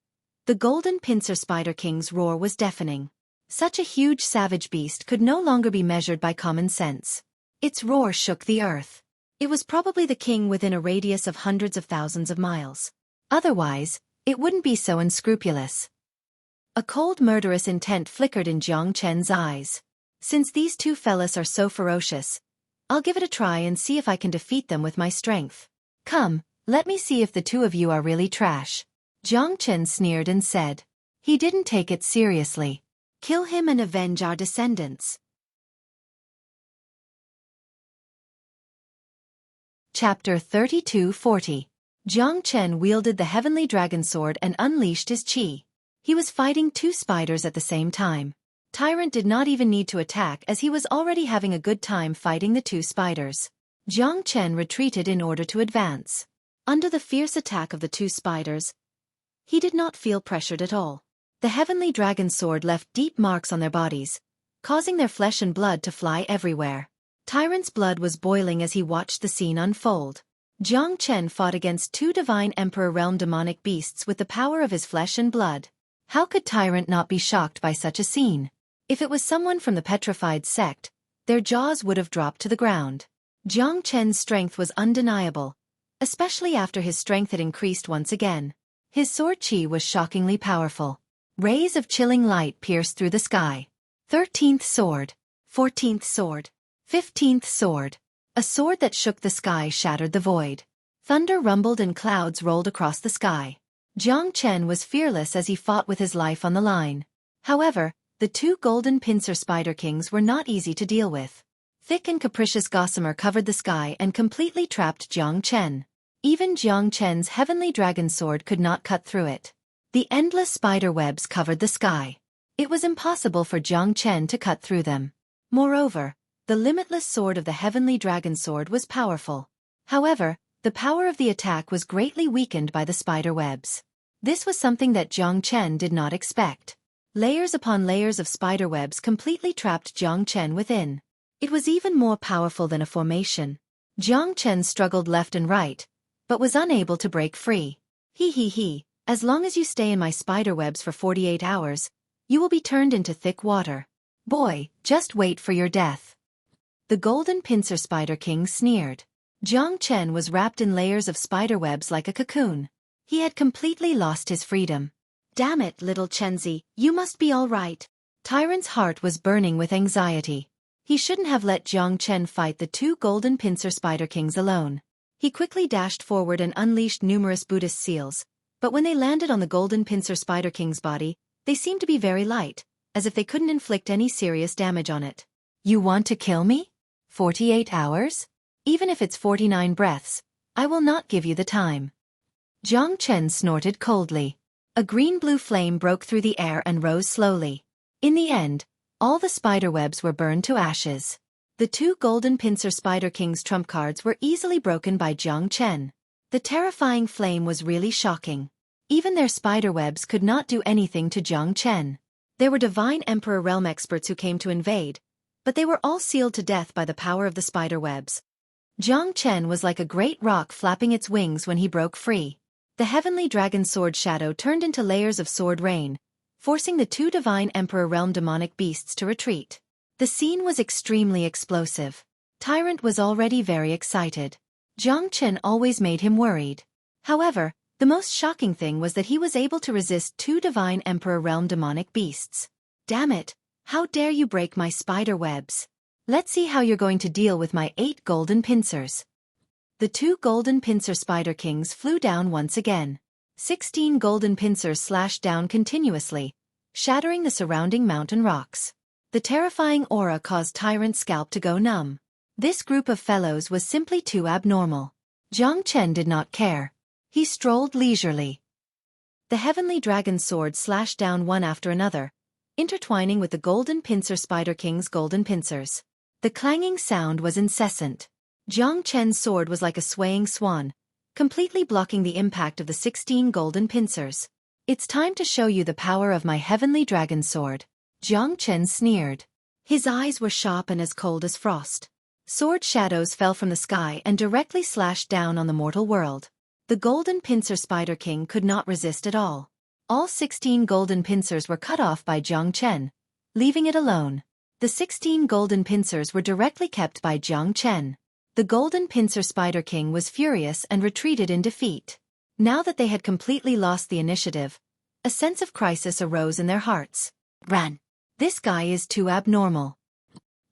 The Golden Pincer Spider King's roar was deafening. Such a huge savage beast could no longer be measured by common sense. Its roar shook the earth. It was probably the king within a radius of hundreds of thousands of miles. Otherwise, it wouldn't be so unscrupulous. A cold murderous intent flickered in Jiang Chen's eyes. Since these 2 fellas are so ferocious, I'll give it a try and see if I can defeat them with my strength. Come, let me see if the 2 of you are really trash. Jiang Chen sneered and said. He didn't take it seriously. Kill him and avenge our descendants. Chapter 32-40. Jiang Chen wielded the heavenly dragon sword and unleashed his qi. He was fighting 2 spiders at the same time. Tyrant did not even need to attack as he was already having a good time fighting the 2 spiders. Jiang Chen retreated in order to advance. Under the fierce attack of the 2 spiders, He did not feel pressured at all. The heavenly dragon sword left deep marks on their bodies, causing their flesh and blood to fly everywhere. Tyrant's blood was boiling as he watched the scene unfold. Jiang Chen fought against two divine Emperor Realm demonic beasts with the power of his flesh and blood. How could Tyrant not be shocked by such a scene? If it was someone from the petrified sect, their jaws would have dropped to the ground. Jiang Chen's strength was undeniable, especially after his strength had increased once again. His sword chi was shockingly powerful. Rays of chilling light pierced through the sky. 13th sword, 14th sword, 15th sword. A sword that shook the sky shattered the void. Thunder rumbled and clouds rolled across the sky. Jiang Chen was fearless as he fought with his life on the line. However, the two golden pincer spider kings were not easy to deal with. Thick and capricious gossamer covered the sky and completely trapped Jiang Chen. Even Jiang Chen's heavenly dragon sword could not cut through it. The endless spider webs covered the sky. It was impossible for Jiang Chen to cut through them. Moreover, the limitless sword of the heavenly dragon sword was powerful. However, the power of the attack was greatly weakened by the spider webs. This was something that Jiang Chen did not expect. Layers upon layers of spider webs completely trapped Jiang Chen within. It was even more powerful than a formation. Jiang Chen struggled left and right, but was unable to break free. He, as long as you stay in my spider webs for 48 hours, you will be turned into thick water. Boy, just wait for your death. The golden pincer spider king sneered. Jiang Chen was wrapped in layers of spider webs like a cocoon. He had completely lost his freedom. Damn it, little Chenzi, you must be all right. Tyrant's heart was burning with anxiety. He shouldn't have let Jiang Chen fight the two golden pincer spider kings alone. He quickly dashed forward and unleashed numerous Buddhist seals, but when they landed on the golden pincer spider king's body, they seemed to be very light, as if they couldn't inflict any serious damage on it. You want to kill me? 48 hours? Even if it's 49 breaths, I will not give you the time. Jiang Chen snorted coldly. A green-blue flame broke through the air and rose slowly. In the end, all the spider webs were burned to ashes. The two golden pincer spider king's trump cards were easily broken by Jiang Chen. The terrifying flame was really shocking. Even their spider webs could not do anything to Jiang Chen. There were divine Emperor Realm experts who came to invade, but they were all sealed to death by the power of the spider webs. Jiang Chen was like a great rock flapping its wings when he broke free. The heavenly dragon sword shadow turned into layers of sword rain, forcing the two divine Emperor Realm demonic beasts to retreat. The scene was extremely explosive. Tyrant was already very excited. Jiang Chen always made him worried. However, the most shocking thing was that he was able to resist two divine Emperor Realm demonic beasts. Damn it, how dare you break my spider webs? Let's see how you're going to deal with my 8 golden pincers. The two golden pincer spider kings flew down once again. 16 golden pincers slashed down continuously, shattering the surrounding mountain rocks. The terrifying aura caused Tyrant's scalp to go numb. This group of fellows was simply too abnormal. Jiang Chen did not care. He strolled leisurely. The heavenly dragon sword slashed down one after another, intertwining with the golden pincer spider king's golden pincers. The clanging sound was incessant. Jiang Chen's sword was like a swaying swan, completely blocking the impact of the 16 golden pincers. It's time to show you the power of my heavenly dragon sword. Jiang Chen sneered. His eyes were sharp and as cold as frost. Sword shadows fell from the sky and directly slashed down on the mortal world. The golden pincer spider king could not resist at all. All 16 golden pincers were cut off by Jiang Chen, leaving it alone. The 16 golden pincers were directly kept by Jiang Chen. The golden pincer spider king was furious and retreated in defeat. Now that they had completely lost the initiative, a sense of crisis arose in their hearts. Run! This guy is too abnormal.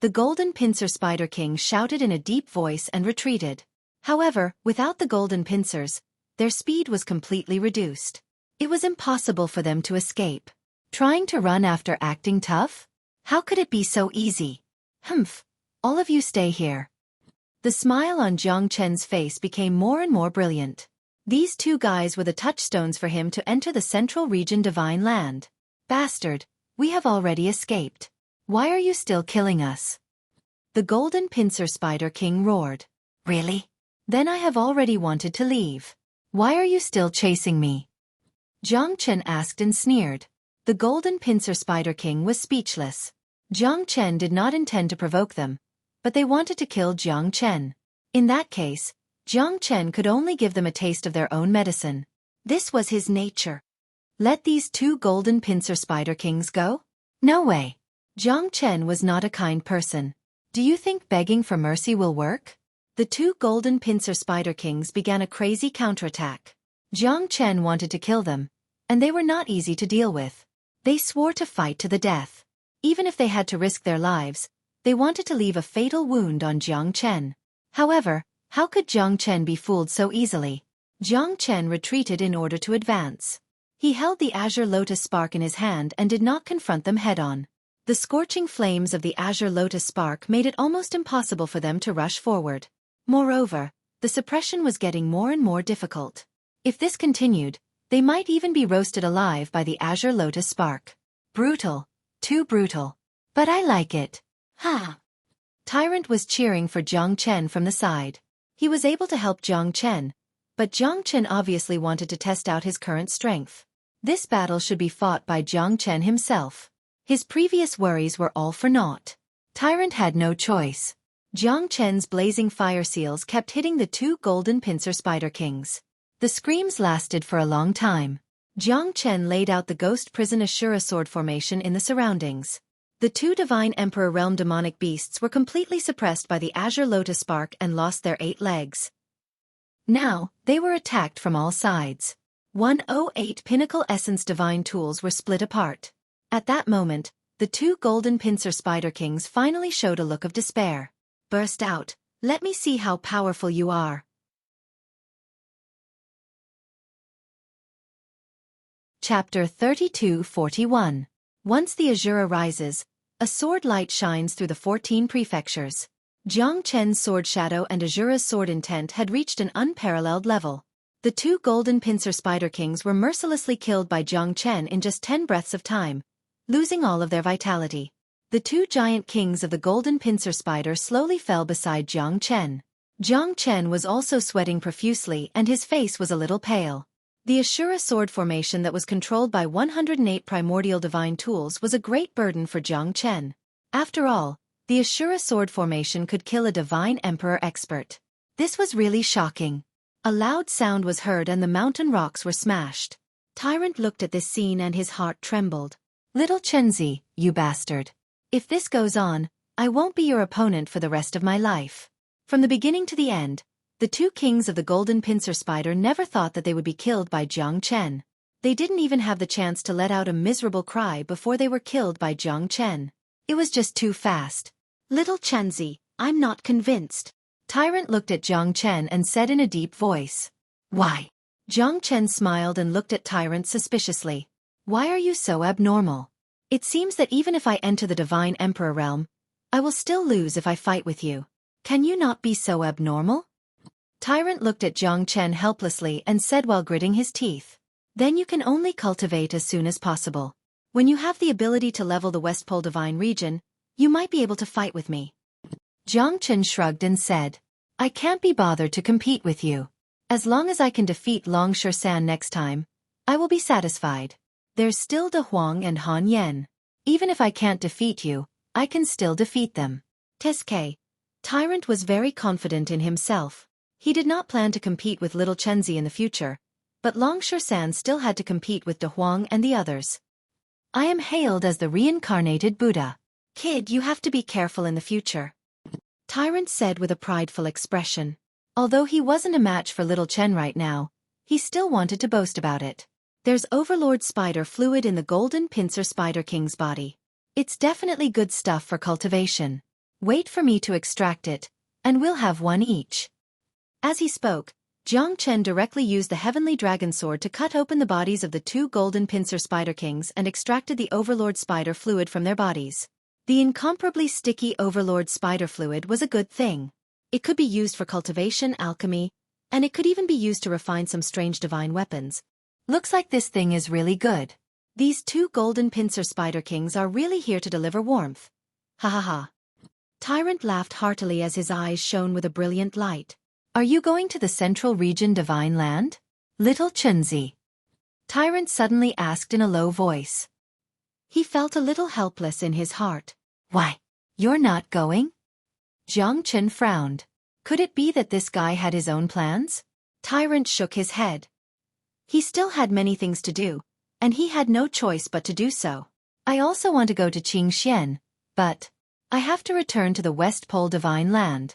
The golden pincer spider king shouted in a deep voice and retreated. However, without the golden pincers, their speed was completely reduced. It was impossible for them to escape. Trying to run after acting tough? How could it be so easy? Humph! All of you stay here. The smile on Jiang Chen's face became more and more brilliant. These two guys were the touchstones for him to enter the Central Region Divine Land. Bastard! We have already escaped. Why are you still killing us? The golden pincer spider king roared. Really? Then I have already wanted to leave. Why are you still chasing me? Jiang Chen asked and sneered. The golden pincer spider king was speechless. Jiang Chen did not intend to provoke them, but they wanted to kill Jiang Chen. In that case, Jiang Chen could only give them a taste of their own medicine. This was his nature. Let these two golden pincer spider kings go? No way. Jiang Chen was not a kind person. Do you think begging for mercy will work? The two golden pincer spider kings began a crazy counterattack. Jiang Chen wanted to kill them, and they were not easy to deal with. They swore to fight to the death. Even if they had to risk their lives, they wanted to leave a fatal wound on Jiang Chen. However, how could Jiang Chen be fooled so easily? Jiang Chen retreated in order to advance. He held the azure lotus spark in his hand and did not confront them head-on. The scorching flames of the azure lotus spark made it almost impossible for them to rush forward. Moreover, the suppression was getting more and more difficult. If this continued, they might even be roasted alive by the azure lotus spark. Brutal. Too brutal. But I like it. Ha! Tyrant was cheering for Jiang Chen from the side. He was able to help Jiang Chen, but Jiang Chen obviously wanted to test out his current strength. This battle should be fought by Jiang Chen himself. His previous worries were all for naught. Tyrant had no choice. Jiang Chen's blazing fire seals kept hitting the two golden pincer spider kings. The screams lasted for a long time. Jiang Chen laid out the ghost prison Ashura sword formation in the surroundings. The two divine emperor realm demonic beasts were completely suppressed by the azure lotus spark and lost their 8 legs. Now, they were attacked from all sides. 108 pinnacle essence divine tools were split apart. At that moment, the two golden pincer spider kings finally showed a look of despair. Burst out, let me see how powerful you are. Chapter 32-41. Once the Azura rises, a sword light shines through the 14 prefectures. Jiang Chen's sword shadow and Azura's sword intent had reached an unparalleled level. The two golden pincer spider kings were mercilessly killed by Jiang Chen in just 10 breaths of time, losing all of their vitality. The two giant kings of the golden pincer spider slowly fell beside Jiang Chen. Jiang Chen was also sweating profusely and his face was a little pale. The Ashura sword formation that was controlled by 108 primordial divine tools was a great burden for Jiang Chen. After all, the Ashura sword formation could kill a divine emperor expert. This was really shocking. A loud sound was heard and the mountain rocks were smashed. Tyrant looked at this scene and his heart trembled. Little Chenzi, you bastard. If this goes on, I won't be your opponent for the rest of my life. From the beginning to the end, the two kings of the golden pincer spider never thought that they would be killed by Jiang Chen. They didn't even have the chance to let out a miserable cry before they were killed by Jiang Chen. It was just too fast. Little Chenzi, I'm not convinced. Tyrant looked at Jiang Chen and said in a deep voice. Why? Jiang Chen smiled and looked at Tyrant suspiciously. Why are you so abnormal? It seems that even if I enter the divine emperor realm, I will still lose if I fight with you. Can you not be so abnormal? Tyrant looked at Jiang Chen helplessly and said while gritting his teeth. Then you can only cultivate as soon as possible. When you have the ability to level the West Pole Divine region, you might be able to fight with me. Jiang Chen shrugged and said, I can't be bothered to compete with you. As long as I can defeat Long San next time, I will be satisfied. There's still De Huang and Han Yen. Even if I can't defeat you, I can still defeat them. Teske. Tyrant was very confident in himself. He did not plan to compete with Little Chenzi in the future, but Long San still had to compete with De Huang and the others. I am hailed as the reincarnated Buddha. Kid, you have to be careful in the future. Tyrant said with a prideful expression. Although he wasn't a match for Little Chen right now, he still wanted to boast about it. There's Overlord Spider fluid in the Golden Pincer Spider King's body. It's definitely good stuff for cultivation. Wait for me to extract it, and we'll have one each. As he spoke, Jiang Chen directly used the Heavenly Dragon Sword to cut open the bodies of the two Golden Pincer Spider Kings and extracted the Overlord Spider fluid from their bodies. The incomparably sticky Overlord Spider fluid was a good thing. It could be used for cultivation, alchemy, and it could even be used to refine some strange divine weapons. Looks like this thing is really good. These two Golden Pincer Spider Kings are really here to deliver warmth. Ha ha ha. Tyrant laughed heartily as his eyes shone with a brilliant light. Are you going to the Central Region Divine Land? Little Chenzi. Tyrant suddenly asked in a low voice. He felt a little helpless in his heart. Why? You're not going? Jiang Chen frowned. Could it be that this guy had his own plans? Tyrant shook his head. He still had many things to do, and he had no choice but to do so. I also want to go to Qingxian, but I have to return to the West Pole Divine Land.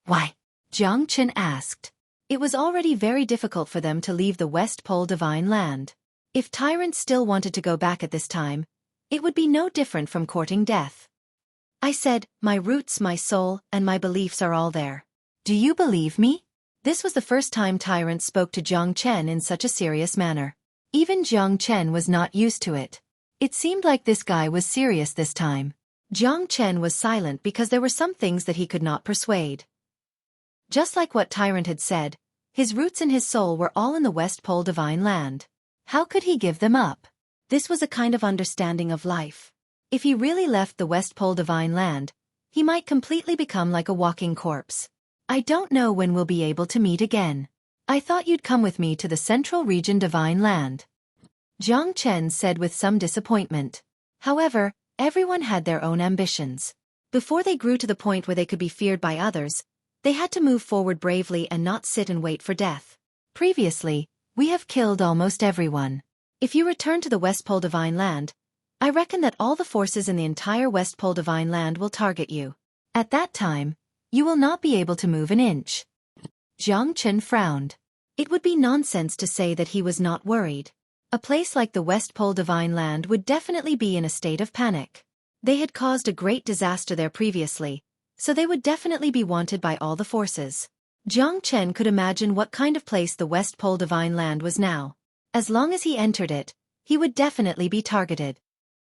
Why? Jiang Chen asked. It was already very difficult for them to leave the West Pole Divine Land. If Tyrant still wanted to go back at this time, it would be no different from courting death. I said, my roots, my soul, and my beliefs are all there. Do you believe me? This was the first time Tyrant spoke to Jiang Chen in such a serious manner. Even Jiang Chen was not used to it. It seemed like this guy was serious this time. Jiang Chen was silent because there were some things that he could not persuade. Just like what Tyrant had said, his roots and his soul were all in the West Pole Divine Land. How could he give them up? This was a kind of understanding of life. If he really left the West Pole Divine Land, he might completely become like a walking corpse. I don't know when we'll be able to meet again. I thought you'd come with me to the Central Region Divine Land. Jiang Chen said with some disappointment. However, everyone had their own ambitions. Before they grew to the point where they could be feared by others, they had to move forward bravely and not sit and wait for death. Previously, we have killed almost everyone. If you return to the West Pole Divine Land, I reckon that all the forces in the entire West Pole Divine Land will target you. At that time, you will not be able to move an inch. Jiang Chen frowned. It would be nonsense to say that he was not worried. A place like the West Pole Divine Land would definitely be in a state of panic. They had caused a great disaster there previously, so they would definitely be wanted by all the forces. Jiang Chen could imagine what kind of place the West Pole Divine Land was now. As long as he entered it, he would definitely be targeted.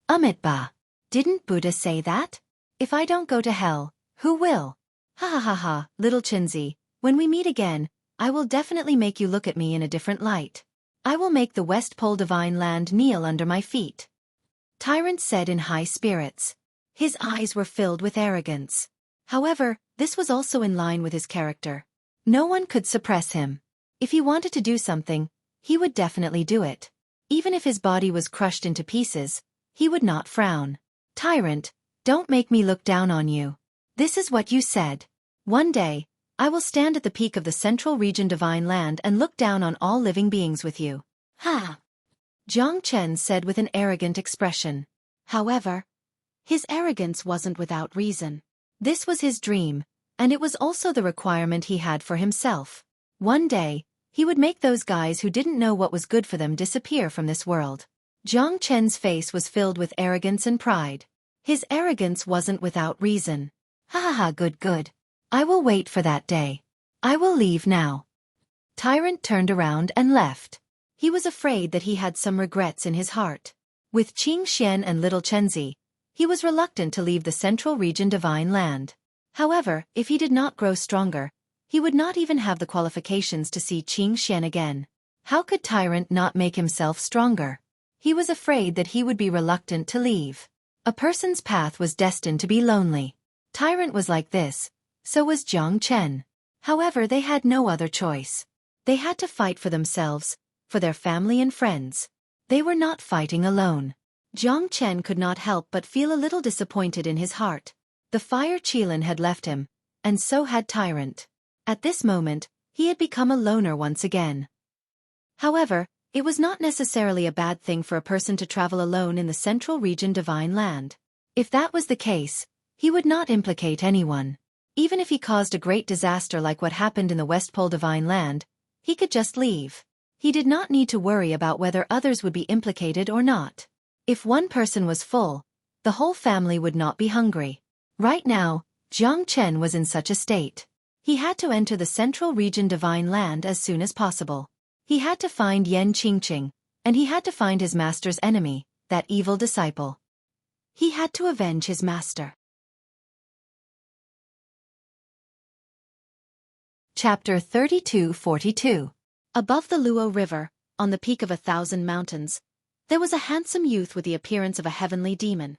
Amitabha. Didn't Buddha say that? If I don't go to hell, who will? Ha ha ha ha, little Chinzi, when we meet again, I will definitely make you look at me in a different light. I will make the West Pole Divine Land kneel under my feet. Tyrant said in high spirits. His eyes were filled with arrogance. However, this was also in line with his character. No one could suppress him. If he wanted to do something, he would definitely do it. Even if his body was crushed into pieces, he would not frown. Tyrant, don't make me look down on you. This is what you said. One day, I will stand at the peak of the Central Region Divine Land and look down on all living beings with you. Ha! Jiang Chen said with an arrogant expression. However, his arrogance wasn't without reason. This was his dream, and it was also the requirement he had for himself. One day, he would make those guys who didn't know what was good for them disappear from this world. Jiang Chen's face was filled with arrogance and pride. His arrogance wasn't without reason. Ha ha ha, good good. I will wait for that day. I will leave now. Tyrant turned around and left. He was afraid that he had some regrets in his heart. With Qing Xian and little Chenzi, he was reluctant to leave the Central Region Divine Land. However, if he did not grow stronger, he would not even have the qualifications to see Qing Xian again. How could Tyrant not make himself stronger? He was afraid that he would be reluctant to leave. A person's path was destined to be lonely. Tyrant was like this, so was Jiang Chen. However, they had no other choice. They had to fight for themselves, for their family and friends. They were not fighting alone. Jiang Chen could not help but feel a little disappointed in his heart. The fire Qilin had left him, and so had Tyrant. At this moment, he had become a loner once again. However, it was not necessarily a bad thing for a person to travel alone in the Central Region Divine Land. If that was the case, he would not implicate anyone. Even if he caused a great disaster like what happened in the West Pole Divine Land, he could just leave. He did not need to worry about whether others would be implicated or not. If one person was full, the whole family would not be hungry. Right now, Jiang Chen was in such a state. He had to enter the Central Region Divine Land as soon as possible. He had to find Yan Qingqing, and he had to find his master's enemy, that evil disciple. He had to avenge his master. Chapter 32-42. Above the Luo River, on the peak of 1,000 mountains, there was a handsome youth with the appearance of a heavenly demon.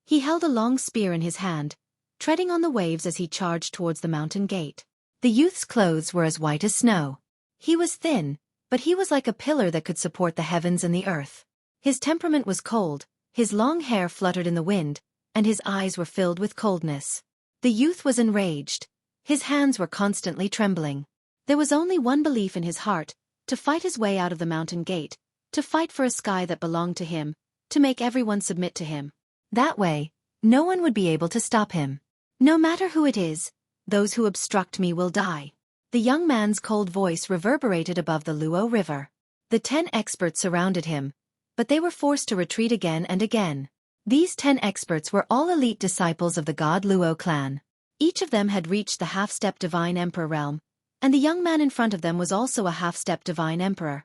He held a long spear in his hand, treading on the waves as he charged towards the mountain gate. The youth's clothes were as white as snow. He was thin, but he was like a pillar that could support the heavens and the earth. His temperament was cold, his long hair fluttered in the wind, and his eyes were filled with coldness. The youth was enraged. His hands were constantly trembling. There was only one belief in his heart: to fight his way out of the mountain gate, to fight for a sky that belonged to him, to make everyone submit to him. That way, no one would be able to stop him. No matter who it is, those who obstruct me will die. The young man's cold voice reverberated above the Luo River. The 10 experts surrounded him, but they were forced to retreat again and again. These 10 experts were all elite disciples of the god Luo clan. Each of them had reached the half-step divine emperor realm, and the young man in front of them was also a half-step divine emperor.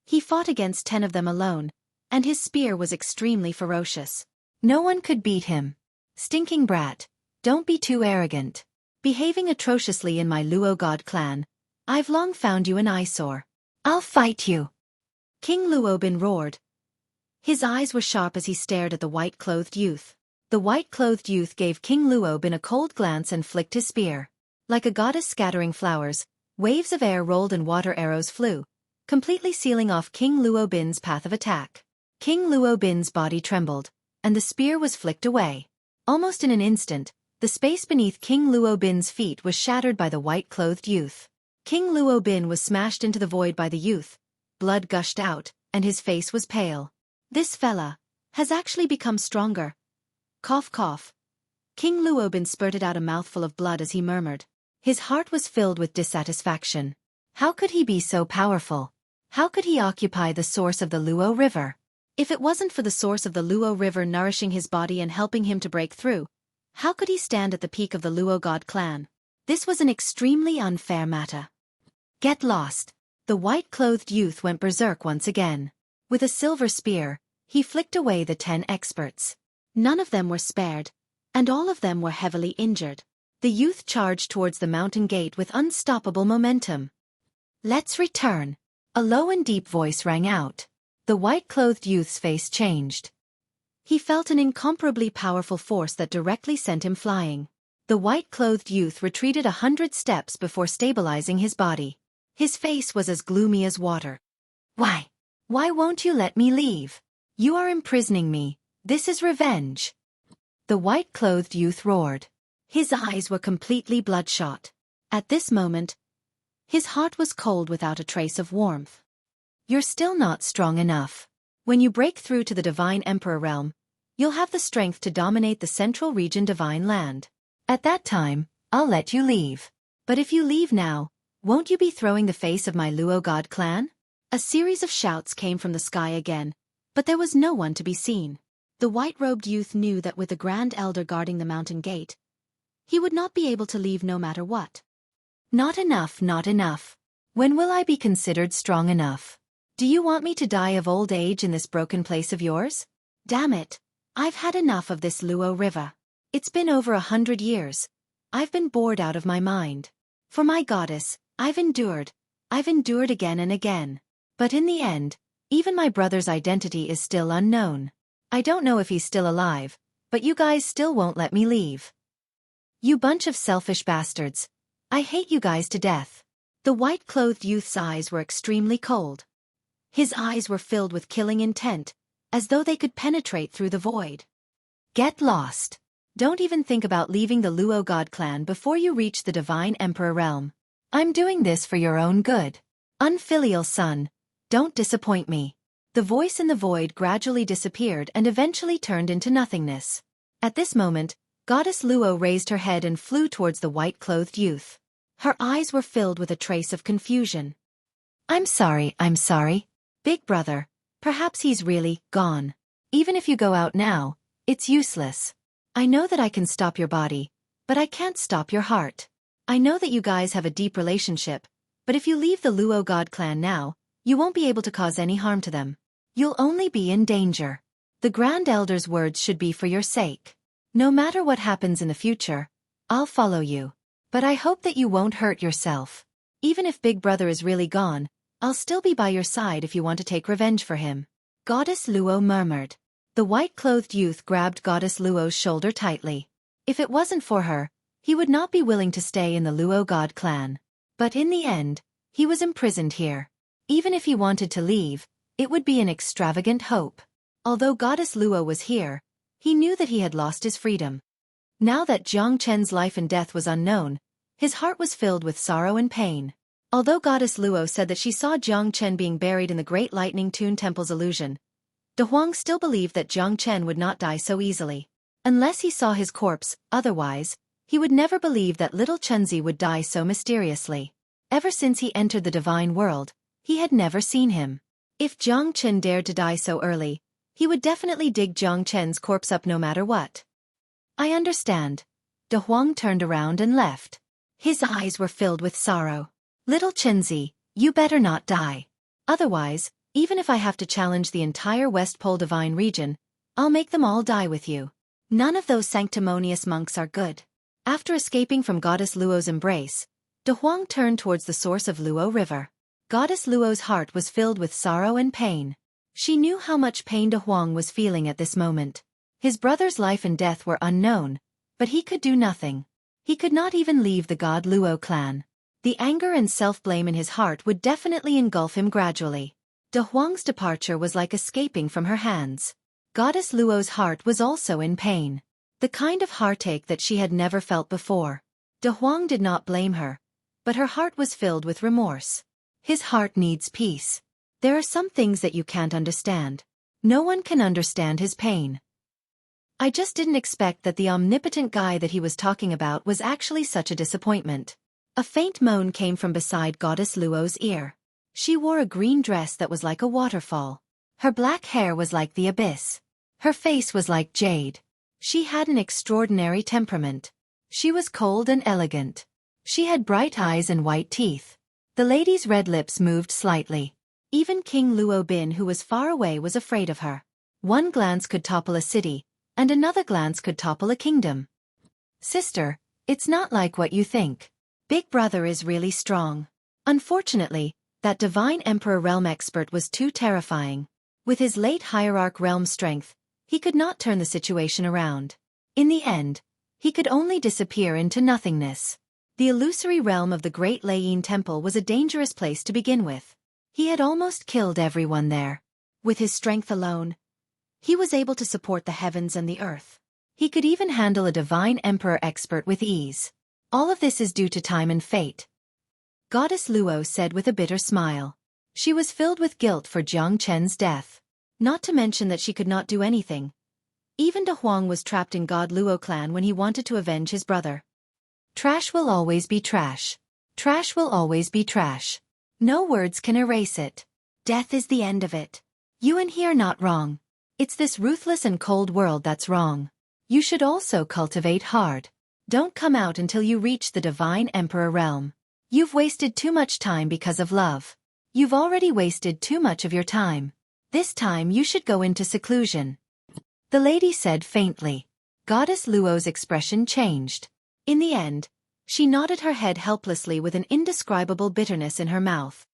He fought against 10 of them alone, and his spear was extremely ferocious. No one could beat him. Stinking brat, don't be too arrogant. Behaving atrociously in my Luo god clan, I've long found you an eyesore. I'll fight you. King Luobin roared. His eyes were sharp as he stared at the white-clothed youth. The white-clothed youth gave King Luobin a cold glance and flicked his spear. Like a goddess scattering flowers, waves of air rolled and water arrows flew, completely sealing off King Luobin's path of attack. King Luobin's body trembled, and the spear was flicked away. Almost in an instant, the space beneath King Luobin's feet was shattered by the white-clothed youth. King Luobin was smashed into the void by the youth, blood gushed out, and his face was pale. This fella has actually become stronger. Cough cough. King Luobin spurted out a mouthful of blood as he murmured. His heart was filled with dissatisfaction. How could he be so powerful? How could he occupy the source of the Luo River? If it wasn't for the source of the Luo River nourishing his body and helping him to break through, how could he stand at the peak of the Luo god clan? This was an extremely unfair matter. Get lost. The white-clothed youth went berserk once again. With a silver spear, he flicked away the 10 experts. None of them were spared, and all of them were heavily injured. The youth charged towards the mountain gate with unstoppable momentum. Let's return. A low and deep voice rang out. The white-clothed youth's face changed. He felt an incomparably powerful force that directly sent him flying. The white-clothed youth retreated 100 steps before stabilizing his body. His face was as gloomy as water. Why? Why won't you let me leave? You are imprisoning me. This is revenge. The white-clothed youth roared. His eyes were completely bloodshot. At this moment, his heart was cold without a trace of warmth. You're still not strong enough. When you break through to the Divine Emperor realm, you'll have the strength to dominate the Central Region Divine Land. At that time, I'll let you leave. But if you leave now, won't you be throwing the face of my Luo god clan? A series of shouts came from the sky again, but there was no one to be seen. The white-robed youth knew that with the Grand Elder guarding the mountain gate, he would not be able to leave no matter what. Not enough, not enough. When will I be considered strong enough? Do you want me to die of old age in this broken place of yours? Damn it, I've had enough of this Luo River. It's been over 100 years. I've been bored out of my mind. For my goddess, I've endured again and again. But in the end, even my brother's identity is still unknown. I don't know if he's still alive, but you guys still won't let me leave. You bunch of selfish bastards. I hate you guys to death. The white-clothed youth's eyes were extremely cold. His eyes were filled with killing intent, as though they could penetrate through the void. Get lost. Don't even think about leaving the Luo god clan before you reach the Divine Emperor realm. I'm doing this for your own good. Unfilial son, don't disappoint me. The voice in the void gradually disappeared and eventually turned into nothingness. At this moment, Goddess Luo raised her head and flew towards the white-clothed youth. Her eyes were filled with a trace of confusion. I'm sorry. Big brother, perhaps he's really gone. Even if you go out now, it's useless. I know that I can stop your body, but I can't stop your heart. I know that you guys have a deep relationship, but if you leave the Luo god clan now, you won't be able to cause any harm to them. You'll only be in danger. The Grand Elder's words should be for your sake. No matter what happens in the future, I'll follow you. But I hope that you won't hurt yourself. Even if Big Brother is really gone, I'll still be by your side if you want to take revenge for him. Goddess Luo murmured. The white-clothed youth grabbed Goddess Luo's shoulder tightly. If it wasn't for her, he would not be willing to stay in the Luo god clan. But in the end, he was imprisoned here. Even if he wanted to leave, it would be an extravagant hope. Although Goddess Luo was here, he knew that he had lost his freedom. Now that Jiang Chen's life and death was unknown, his heart was filled with sorrow and pain. Although Goddess Luo said that she saw Jiang Chen being buried in the Great Lightning Tune Temple's illusion, De Huang still believed that Jiang Chen would not die so easily. Unless he saw his corpse, otherwise, he would never believe that little Chunzi would die so mysteriously. Ever since he entered the divine world, he had never seen him. If Jiang Chen dared to die so early, he would definitely dig Jiang Chen's corpse up no matter what. I understand. De Huang turned around and left. His eyes were filled with sorrow. Little Chunzi, you better not die. Otherwise, even if I have to challenge the entire West Pole divine region, I'll make them all die with you. None of those sanctimonious monks are good. After escaping from Goddess Luo's embrace, De Huang turned towards the source of Luo River. Goddess Luo's heart was filled with sorrow and pain. She knew how much pain De Huang was feeling at this moment. His brother's life and death were unknown, but he could do nothing. He could not even leave the God Luo clan. The anger and self-blame in his heart would definitely engulf him gradually. De Huang's departure was like escaping from her hands. Goddess Luo's heart was also in pain. The kind of heartache that she had never felt before. De Huang did not blame her, but her heart was filled with remorse. His heart needs peace. There are some things that you can't understand. No one can understand his pain. I just didn't expect that the omnipotent guy that he was talking about was actually such a disappointment. A faint moan came from beside Goddess Luo's ear. She wore a green dress that was like a waterfall. Her black hair was like the abyss. Her face was like jade. She had an extraordinary temperament. She was cold and elegant. She had bright eyes and white teeth. The lady's red lips moved slightly. Even King Luo Bin, who was far away, was afraid of her. One glance could topple a city, and another glance could topple a kingdom. Sister, it's not like what you think. Big Brother is really strong. Unfortunately, that Divine Emperor realm expert was too terrifying. With his late hierarch realm strength, he could not turn the situation around. In the end, he could only disappear into nothingness. The illusory realm of the Great Layin Temple was a dangerous place to begin with. He had almost killed everyone there. With his strength alone, he was able to support the heavens and the earth. He could even handle a Divine Emperor expert with ease. All of this is due to time and fate. Goddess Luo said with a bitter smile. She was filled with guilt for Jiang Chen's death. Not to mention that she could not do anything. Even De Huang was trapped in God Luo clan when he wanted to avenge his brother. Trash will always be trash. Trash will always be trash. No words can erase it. Death is the end of it. You and he are not wrong. It's this ruthless and cold world that's wrong. You should also cultivate hard. Don't come out until you reach the Divine Emperor realm. You've wasted too much time because of love. You've already wasted too much of your time. This time you should go into seclusion. The lady said faintly. Goddess Luo's expression changed. In the end, she nodded her head helplessly with an indescribable bitterness in her mouth.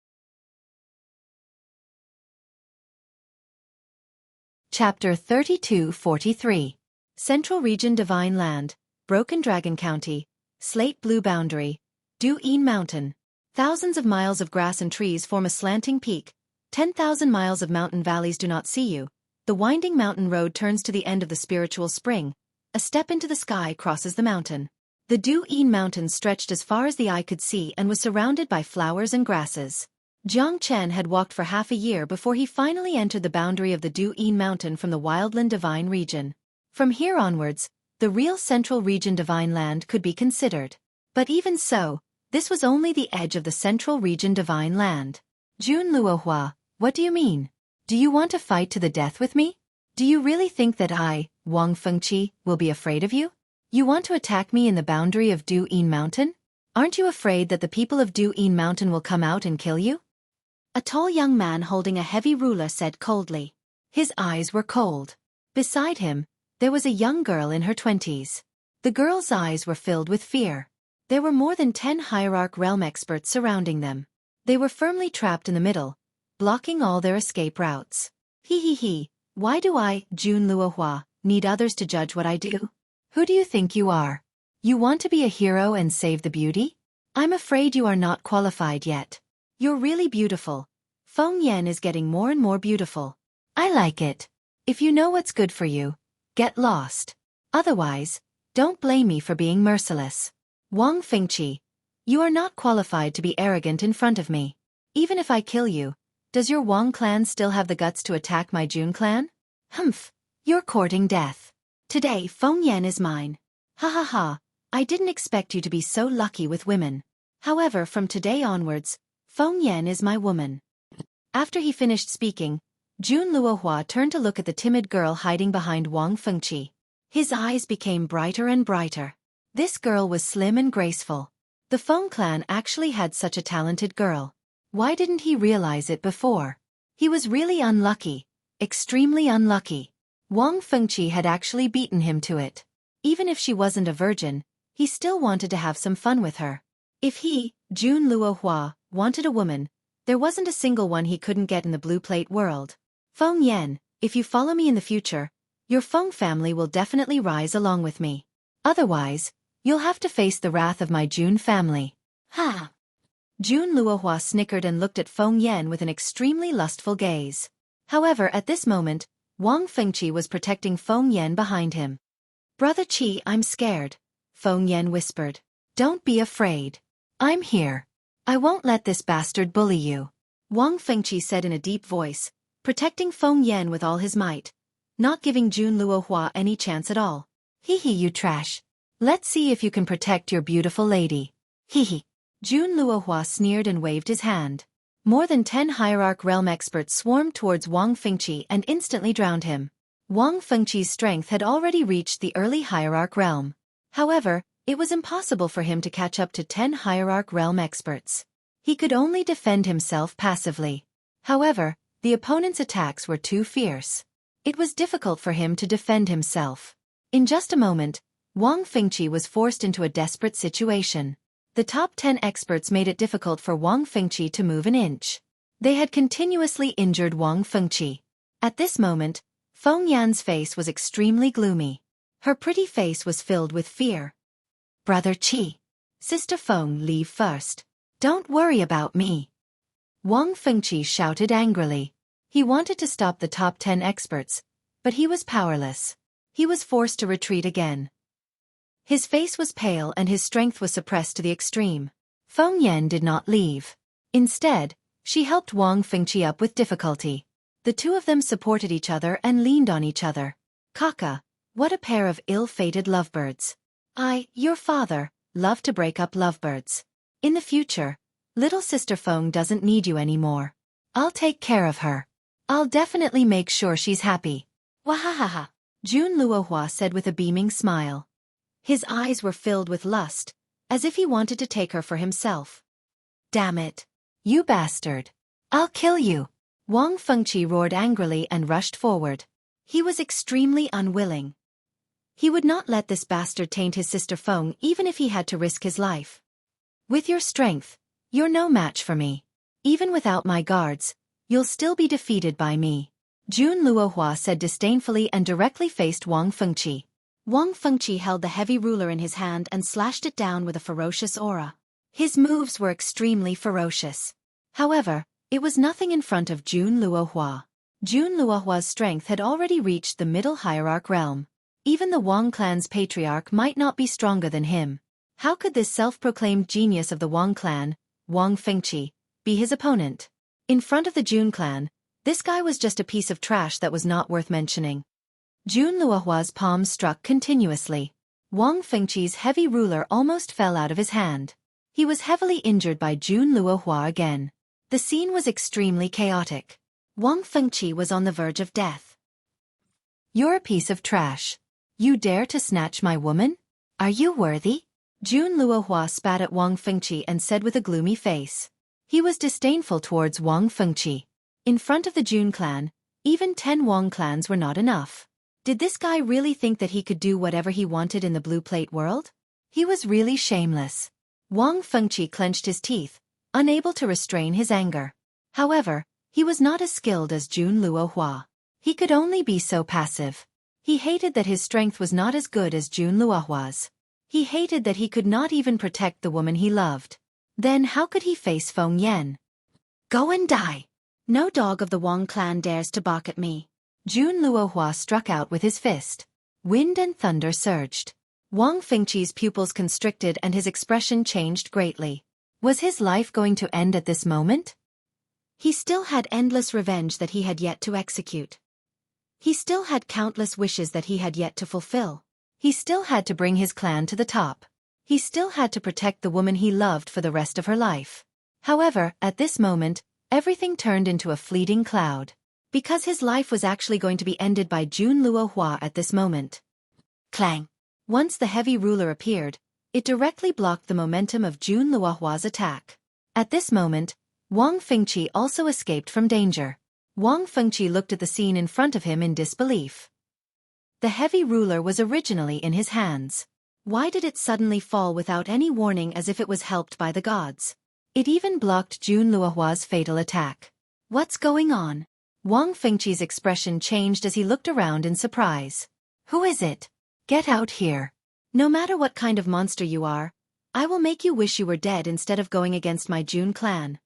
Chapter 32-43. Central Region Divine Land, Broken Dragon County, Slate Blue Boundary, Du-Yin Mountain. Thousands of miles of grass and trees form a slanting peak. 10,000 miles of mountain valleys do not see you. The winding mountain road turns to the end of the spiritual spring. A step into the sky crosses the mountain. The Du-Yin Mountain stretched as far as the eye could see and was surrounded by flowers and grasses. Jiang Chen had walked for half a year before he finally entered the boundary of the Du-Yin Mountain from the Wildland Divine Region. From here onwards, the real Central Region Divine Land could be considered. But even so, this was only the edge of the Central Region Divine Land. Jun Luohua, what do you mean? Do you want to fight to the death with me? Do you really think that I, Wang Fengqi, will be afraid of you? You want to attack me in the boundary of Du-Yin Mountain? Aren't you afraid that the people of Du-Yin Mountain will come out and kill you? A tall young man holding a heavy ruler said coldly. His eyes were cold. Beside him, there was a young girl in her 20s. The girl's eyes were filled with fear. There were more than 10 hierarch realm experts surrounding them. They were firmly trapped in the middle, blocking all their escape routes. He, why do I, Jun Luohua, need others to judge what I do? Who do you think you are? You want to be a hero and save the beauty? I'm afraid you are not qualified yet. You're really beautiful. Feng Yan is getting more and more beautiful. I like it. If you know what's good for you, get lost. Otherwise, don't blame me for being merciless. Wang Fengqi, you are not qualified to be arrogant in front of me. Even if I kill you, does your Wang clan still have the guts to attack my Jun clan? Humph, you're courting death. Today Feng Yan is mine. Ha ha ha, I didn't expect you to be so lucky with women. However, from today onwards, Feng Yan is my woman. After he finished speaking, Jun Luohua turned to look at the timid girl hiding behind Wang Fengqi. His eyes became brighter and brighter. This girl was slim and graceful. The Feng clan actually had such a talented girl. Why didn't he realize it before? He was really unlucky, extremely unlucky. Wang Fengqi had actually beaten him to it. Even if she wasn't a virgin, he still wanted to have some fun with her. If he, Jun Luohua, wanted a woman, there wasn't a single one he couldn't get in the blue plate world. Feng Yan, if you follow me in the future, your Feng family will definitely rise along with me. Otherwise, you'll have to face the wrath of my Jun family. Ha! Jun Luohua snickered and looked at Feng Yan with an extremely lustful gaze. However, at this moment, Wang Fengqi was protecting Feng Yan behind him. Brother Qi, I'm scared, Feng Yan whispered. Don't be afraid. I'm here. I won't let this bastard bully you. Wang Fengqi said in a deep voice, protecting Feng Yan with all his might, not giving Jun Luohua any chance at all. Hee hee, you trash. Let's see if you can protect your beautiful lady. Hee hee. Jun Luohua sneered and waved his hand. More than 10 Hierarch realm experts swarmed towards Wang Fengqi and instantly drowned him. Wang Fengqi's strength had already reached the early Hierarch realm. However, it was impossible for him to catch up to 10 Hierarch realm experts. He could only defend himself passively. However, the opponent's attacks were too fierce. It was difficult for him to defend himself. In just a moment, Wang Fengqi was forced into a desperate situation. The top 10 experts made it difficult for Wang Fengqi to move an inch. They had continuously injured Wang Fengqi. At this moment, Feng Yan's face was extremely gloomy. Her pretty face was filled with fear. Brother Qi. Sister Feng, leave first. Don't worry about me. Wang Fengqi shouted angrily. He wanted to stop the top 10 experts, but he was powerless. He was forced to retreat again. His face was pale and his strength was suppressed to the extreme. Feng Yan did not leave. Instead, she helped Wang Fengqi up with difficulty. The two of them supported each other and leaned on each other. Kaka, what a pair of ill-fated lovebirds. Your father, love to break up lovebirds. In the future, little sister Feng doesn't need you anymore. I'll take care of her. I'll definitely make sure she's happy. Wahahaha, Jun Luohua said with a beaming smile. His eyes were filled with lust, as if he wanted to take her for himself. Damn it. You bastard. I'll kill you. Wang Fengqi roared angrily and rushed forward. He was extremely unwilling. He would not let this bastard taint his sister Feng even if he had to risk his life. With your strength, you're no match for me. Even without my guards, you'll still be defeated by me. Jun Luohua said disdainfully and directly faced Wang Fengqi. Wang Fengqi held the heavy ruler in his hand and slashed it down with a ferocious aura. His moves were extremely ferocious. However, it was nothing in front of Jun Luohua. Jun Luohua's strength had already reached the middle hierarch realm. Even the Wang clan's patriarch might not be stronger than him. How could this self-proclaimed genius of the Wang clan, Wang Fengqi, be his opponent? In front of the Jun clan, this guy was just a piece of trash that was not worth mentioning. Jun Luohua's palms struck continuously. Wang Fengqi's heavy ruler almost fell out of his hand. He was heavily injured by Jun Luohua again. The scene was extremely chaotic. Wang Fengqi was on the verge of death. You're a piece of trash. You dare to snatch my woman? Are you worthy? Jun Luohua spat at Wang Fengqi and said with a gloomy face. He was disdainful towards Wang Fengqi. In front of the Jun clan, even 10 Wang clans were not enough. Did this guy really think that he could do whatever he wanted in the blue plate world? He was really shameless. Wang Fengqi clenched his teeth, unable to restrain his anger. However, he was not as skilled as Jun Luohua. He could only be so passive. He hated that his strength was not as good as Jun Luohua's. He hated that he could not even protect the woman he loved. Then how could he face Feng Yan? Go and die. No dog of the Wang clan dares to bark at me. Jun Luohua struck out with his fist. Wind and thunder surged. Wang Fengqi's pupils constricted and his expression changed greatly. Was his life going to end at this moment? He still had endless revenge that he had yet to execute. He still had countless wishes that he had yet to fulfill. He still had to bring his clan to the top. He still had to protect the woman he loved for the rest of her life. However, at this moment, everything turned into a fleeting cloud. Because his life was actually going to be ended by Jun Luohua at this moment. Clang! Once the heavy ruler appeared, it directly blocked the momentum of Jun Luohua's attack. At this moment, Wang Fengqi also escaped from danger. Wang Fengqi looked at the scene in front of him in disbelief. The heavy ruler was originally in his hands. Why did it suddenly fall without any warning as if it was helped by the gods? It even blocked Jun Luohua's fatal attack. What's going on? Wang Fengqi's expression changed as he looked around in surprise. Who is it? Get out here. No matter what kind of monster you are, I will make you wish you were dead instead of going against my Jun clan.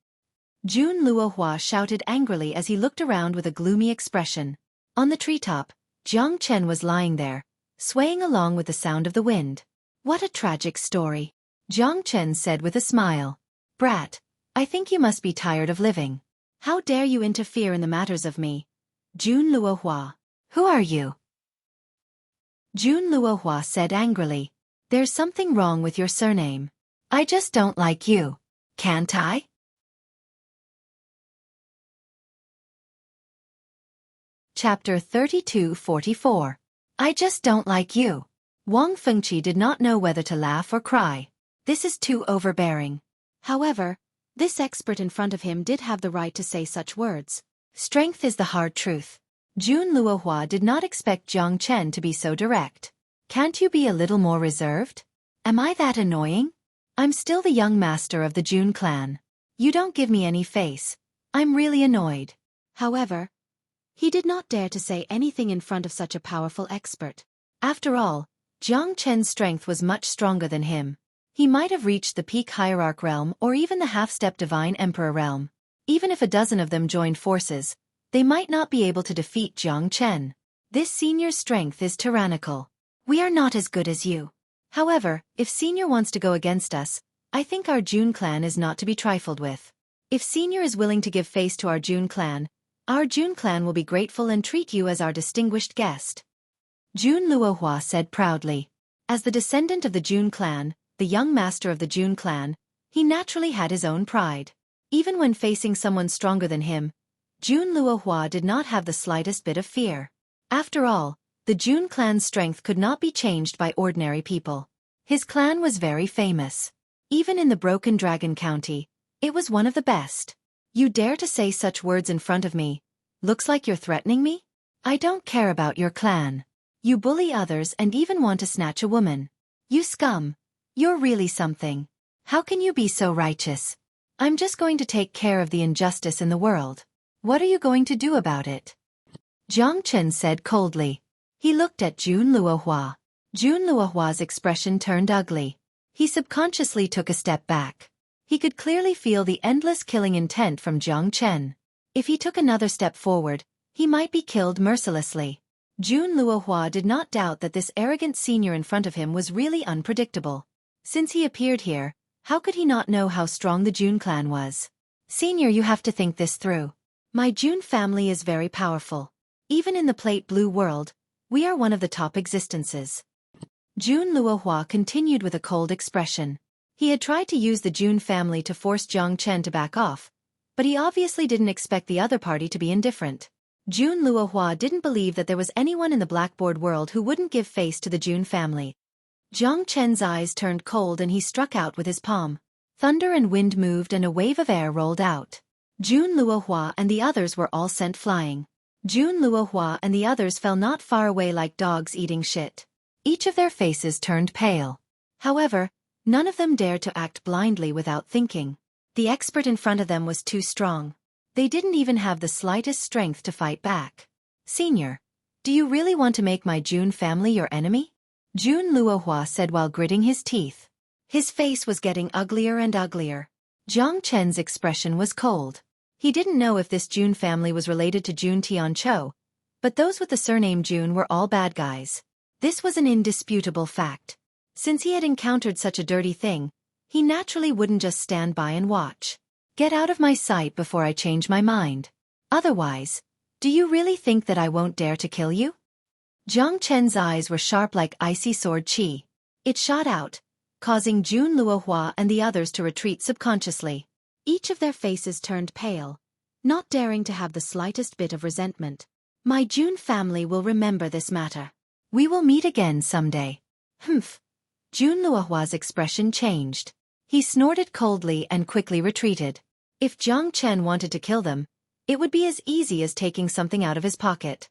Jun Luohua shouted angrily as he looked around with a gloomy expression. On the treetop, Jiang Chen was lying there, swaying along with the sound of the wind. What a tragic story. Jiang Chen said with a smile. Brat, I think you must be tired of living. How dare you interfere in the matters of me? Jun Luohua. Who are you? Jun Luohua said angrily. There's something wrong with your surname. I just don't like you. Can't I? Chapter 32-44. I just don't like you. Wang Fengqi did not know whether to laugh or cry. This is too overbearing. However, this expert in front of him did have the right to say such words. Strength is the hard truth. Jun Luohua did not expect Jiang Chen to be so direct. Can't you be a little more reserved? Am I that annoying? I'm still the young master of the Jun clan. You don't give me any face. I'm really annoyed. However, he did not dare to say anything in front of such a powerful expert. After all, Jiang Chen's strength was much stronger than him. He might have reached the peak hierarch realm or even the half-step divine emperor realm. Even if a dozen of them joined forces, they might not be able to defeat Jiang Chen. This senior's strength is tyrannical. We are not as good as you. However, if senior wants to go against us, I think our Jun clan is not to be trifled with. If senior is willing to give face to our Jun clan will be grateful and treat you as our distinguished guest. Jun Luohua said proudly. As the descendant of the Jun clan, the young master of the Jun clan, he naturally had his own pride. Even when facing someone stronger than him, Jun Luohua did not have the slightest bit of fear. After all, the Jun clan's strength could not be changed by ordinary people. His clan was very famous. Even in the Broken Dragon County, it was one of the best. You dare to say such words in front of me? Looks like you're threatening me? I don't care about your clan. You bully others and even want to snatch a woman. You scum. You're really something. How can you be so righteous? I'm just going to take care of the injustice in the world. What are you going to do about it? Jiang Chen said coldly. He looked at Jun Luohua. Jun Luohua's expression turned ugly. He subconsciously took a step back. He could clearly feel the endless killing intent from Jiang Chen. If he took another step forward, he might be killed mercilessly. Jun Luohua did not doubt that this arrogant senior in front of him was really unpredictable. Since he appeared here, how could he not know how strong the Jun clan was? Senior, you have to think this through. My Jun family is very powerful. Even in the Plate Blue world, we are one of the top existences. Jun Luohua continued with a cold expression. He had tried to use the Jun family to force Jiang Chen to back off, but he obviously didn't expect the other party to be indifferent. Jun Luohua didn't believe that there was anyone in the Blackboard world who wouldn't give face to the Jun family. Jiang Chen's eyes turned cold and he struck out with his palm. Thunder and wind moved and a wave of air rolled out. Jun Luohua and the others were all sent flying. Jun Luohua and the others fell not far away like dogs eating shit. Each of their faces turned pale. However, none of them dared to act blindly without thinking. The expert in front of them was too strong. They didn't even have the slightest strength to fight back. Senior, do you really want to make my Jun family your enemy? Jun Luohua said while gritting his teeth. His face was getting uglier and uglier. Jiang Chen's expression was cold. He didn't know if this Jun family was related to Jun Tianchou, but those with the surname Jun were all bad guys. This was an indisputable fact. Since he had encountered such a dirty thing, he naturally wouldn't just stand by and watch. Get out of my sight before I change my mind. Otherwise, do you really think that I won't dare to kill you? Jiang Chen's eyes were sharp like icy sword qi. It shot out, causing Jun Luohua and the others to retreat subconsciously. Each of their faces turned pale, not daring to have the slightest bit of resentment. My Jun family will remember this matter. We will meet again someday. Humph. Jun Luohua's expression changed. He snorted coldly and quickly retreated. If Jiang Chen wanted to kill them, it would be as easy as taking something out of his pocket.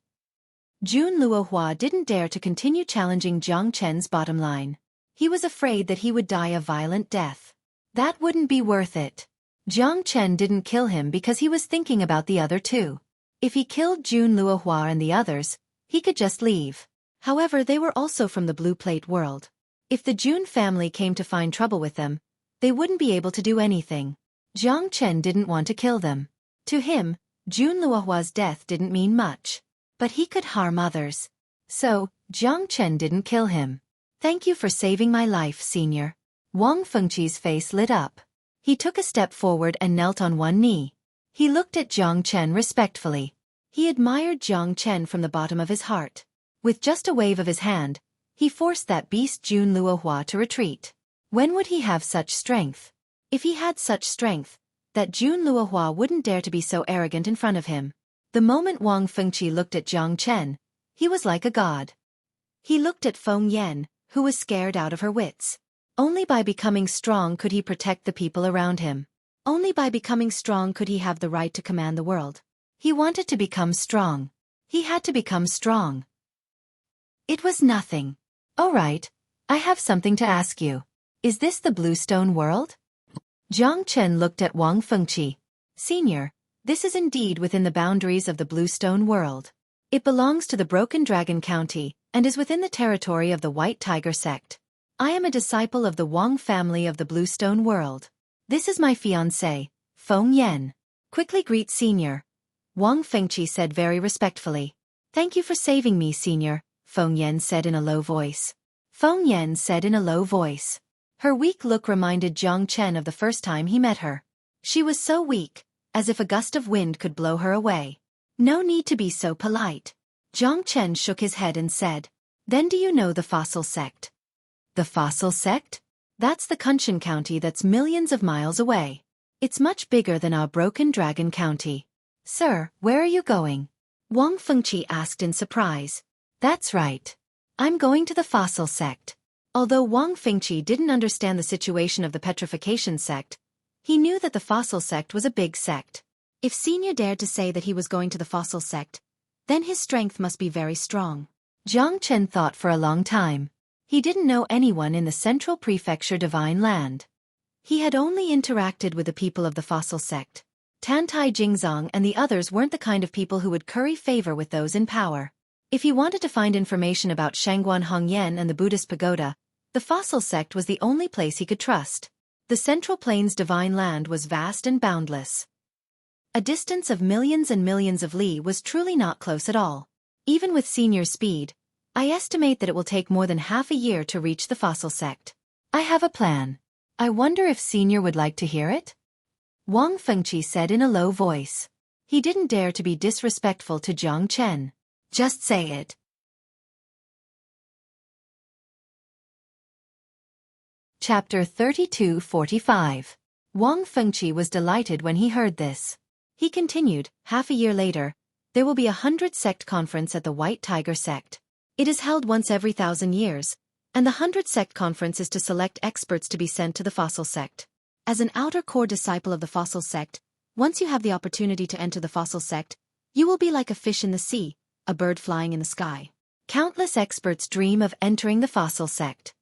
Jun Luohua didn't dare to continue challenging Jiang Chen's bottom line. He was afraid that he would die a violent death. That wouldn't be worth it. Jiang Chen didn't kill him because he was thinking about the other two. If he killed Jun Luohua and the others, he could just leave. However, they were also from the Blue Plate world. If the Jun family came to find trouble with them, they wouldn't be able to do anything. Jiang Chen didn't want to kill them. To him, Jun Luohua's death didn't mean much. But he could harm others. So, Jiang Chen didn't kill him. Thank you for saving my life, senior. Wang Fengqi's face lit up. He took a step forward and knelt on one knee. He looked at Jiang Chen respectfully. He admired Jiang Chen from the bottom of his heart. With just a wave of his hand, he forced that beast Jun Luohua to retreat. When would he have such strength? If he had such strength, that Jun Luohua wouldn't dare to be so arrogant in front of him. The moment Wang Fengqi looked at Jiang Chen, he was like a god. He looked at Feng Yan, who was scared out of her wits. Only by becoming strong could he protect the people around him. Only by becoming strong could he have the right to command the world. He wanted to become strong. He had to become strong. It was nothing. All right, I have something to ask you. Is this the Bluestone world? Jiang Chen looked at Wang Fengqi. Senior, this is indeed within the boundaries of the Bluestone world. It belongs to the Broken Dragon County, and is within the territory of the White Tiger sect. I am a disciple of the Wang family of the Bluestone world. This is my fiancé, Feng Yan. Quickly greet senior. Wang Fengqi said very respectfully. Thank you for saving me, senior, Feng Yan said in a low voice. Feng Yan said in a low voice. Her weak look reminded Jiang Chen of the first time he met her. She was so weak, as if a gust of wind could blow her away. No need to be so polite. Jiang Chen shook his head and said, Then do you know the Fossil sect? The Fossil sect? That's the Kunshan County that's millions of miles away. It's much bigger than our Broken Dragon County. Sir, where are you going? Wang Fengqi asked in surprise. That's right. I'm going to the Fossil sect. Although Wang Fengqi didn't understand the situation of the Petrification sect, he knew that the Fossil sect was a big sect. If Senior dared to say that he was going to the Fossil sect, then his strength must be very strong. Jiang Chen thought for a long time. He didn't know anyone in the Central Prefecture Divine Land. He had only interacted with the people of the Fossil sect. Tantai Jingzong and the others weren't the kind of people who would curry favor with those in power. If he wanted to find information about Shangguan Hongyan and the Buddhist pagoda, the Fossil sect was the only place he could trust. The Central Plains Divine Land was vast and boundless. A distance of millions and millions of li was truly not close at all. Even with Senior's speed, I estimate that it will take more than half a year to reach the Fossil sect. I have a plan. I wonder if Senior would like to hear it? Wang Fengqi said in a low voice. He didn't dare to be disrespectful to Jiang Chen. Just say it. Chapter 32:45. Wang Fengqi was delighted when he heard this. He continued, half a year later, there will be 100-sect conference at the White Tiger sect. It is held once every 1,000 years, and the 100-sect conference is to select experts to be sent to the Fossil sect. As an outer core disciple of the Fossil sect, once you have the opportunity to enter the Fossil sect, you will be like a fish in the sea, a bird flying in the sky. Countless experts dream of entering the Fossil sect.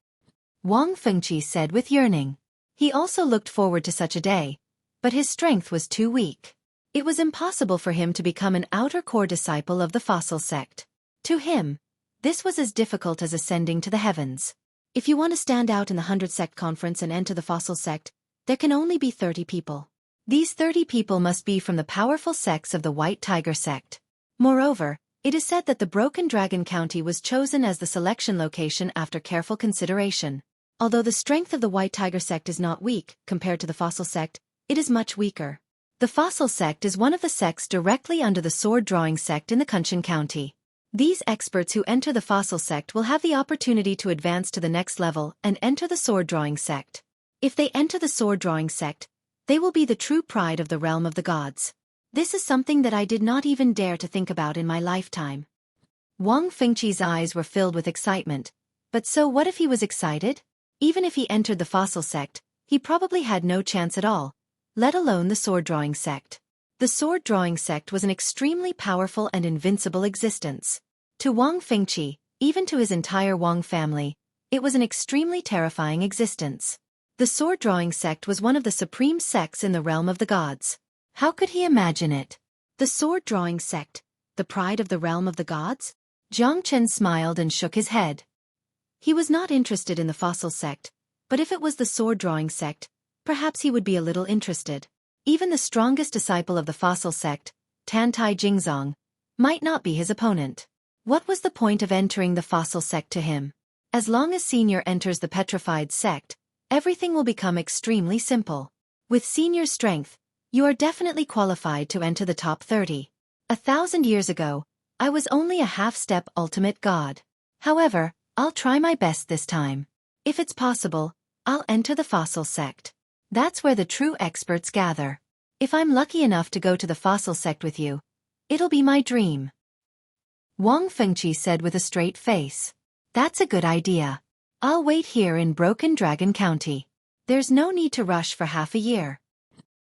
Wang Fengqi said with yearning. He also looked forward to such a day, but his strength was too weak. It was impossible for him to become an outer core disciple of the Fossil sect. To him, this was as difficult as ascending to the heavens. If you want to stand out in the 100-sect conference and enter the Fossil sect, there can only be 30 people. These 30 people must be from the powerful sects of the White Tiger sect. Moreover, it is said that the Broken Dragon County was chosen as the selection location after careful consideration. Although the strength of the White Tiger sect is not weak compared to the Fossil sect, it is much weaker. The Fossil sect is one of the sects directly under the Sword Drawing sect in the Kunshan County. These experts who enter the Fossil sect will have the opportunity to advance to the next level and enter the Sword Drawing sect. If they enter the Sword Drawing sect, they will be the true pride of the realm of the gods. This is something that I did not even dare to think about in my lifetime. Wang Fengqi's eyes were filled with excitement. But so what if he was excited? Even if he entered the Fossil sect, he probably had no chance at all, let alone the Sword Drawing sect. The Sword Drawing sect was an extremely powerful and invincible existence. To Wang Fengqi, even to his entire Wang family, it was an extremely terrifying existence. The Sword Drawing sect was one of the supreme sects in the realm of the gods. How could he imagine it? The Sword Drawing sect, the pride of the realm of the gods? Jiang Chen smiled and shook his head. He was not interested in the Fossil sect, but if it was the Sword Drawing sect, perhaps he would be a little interested. Even the strongest disciple of the Fossil sect, Tantai Jingzong, might not be his opponent. What was the point of entering the Fossil sect to him? As long as Senior enters the Petrified sect, everything will become extremely simple. With Senior's strength, you are definitely qualified to enter the top 30. 1,000 years ago, I was only a half-step ultimate god. However, I'll try my best this time. If it's possible, I'll enter the Fossil sect. That's where the true experts gather. If I'm lucky enough to go to the Fossil sect with you, it'll be my dream. Wang Fengqi said with a straight face. That's a good idea. I'll wait here in Broken Dragon County. There's no need to rush for half a year.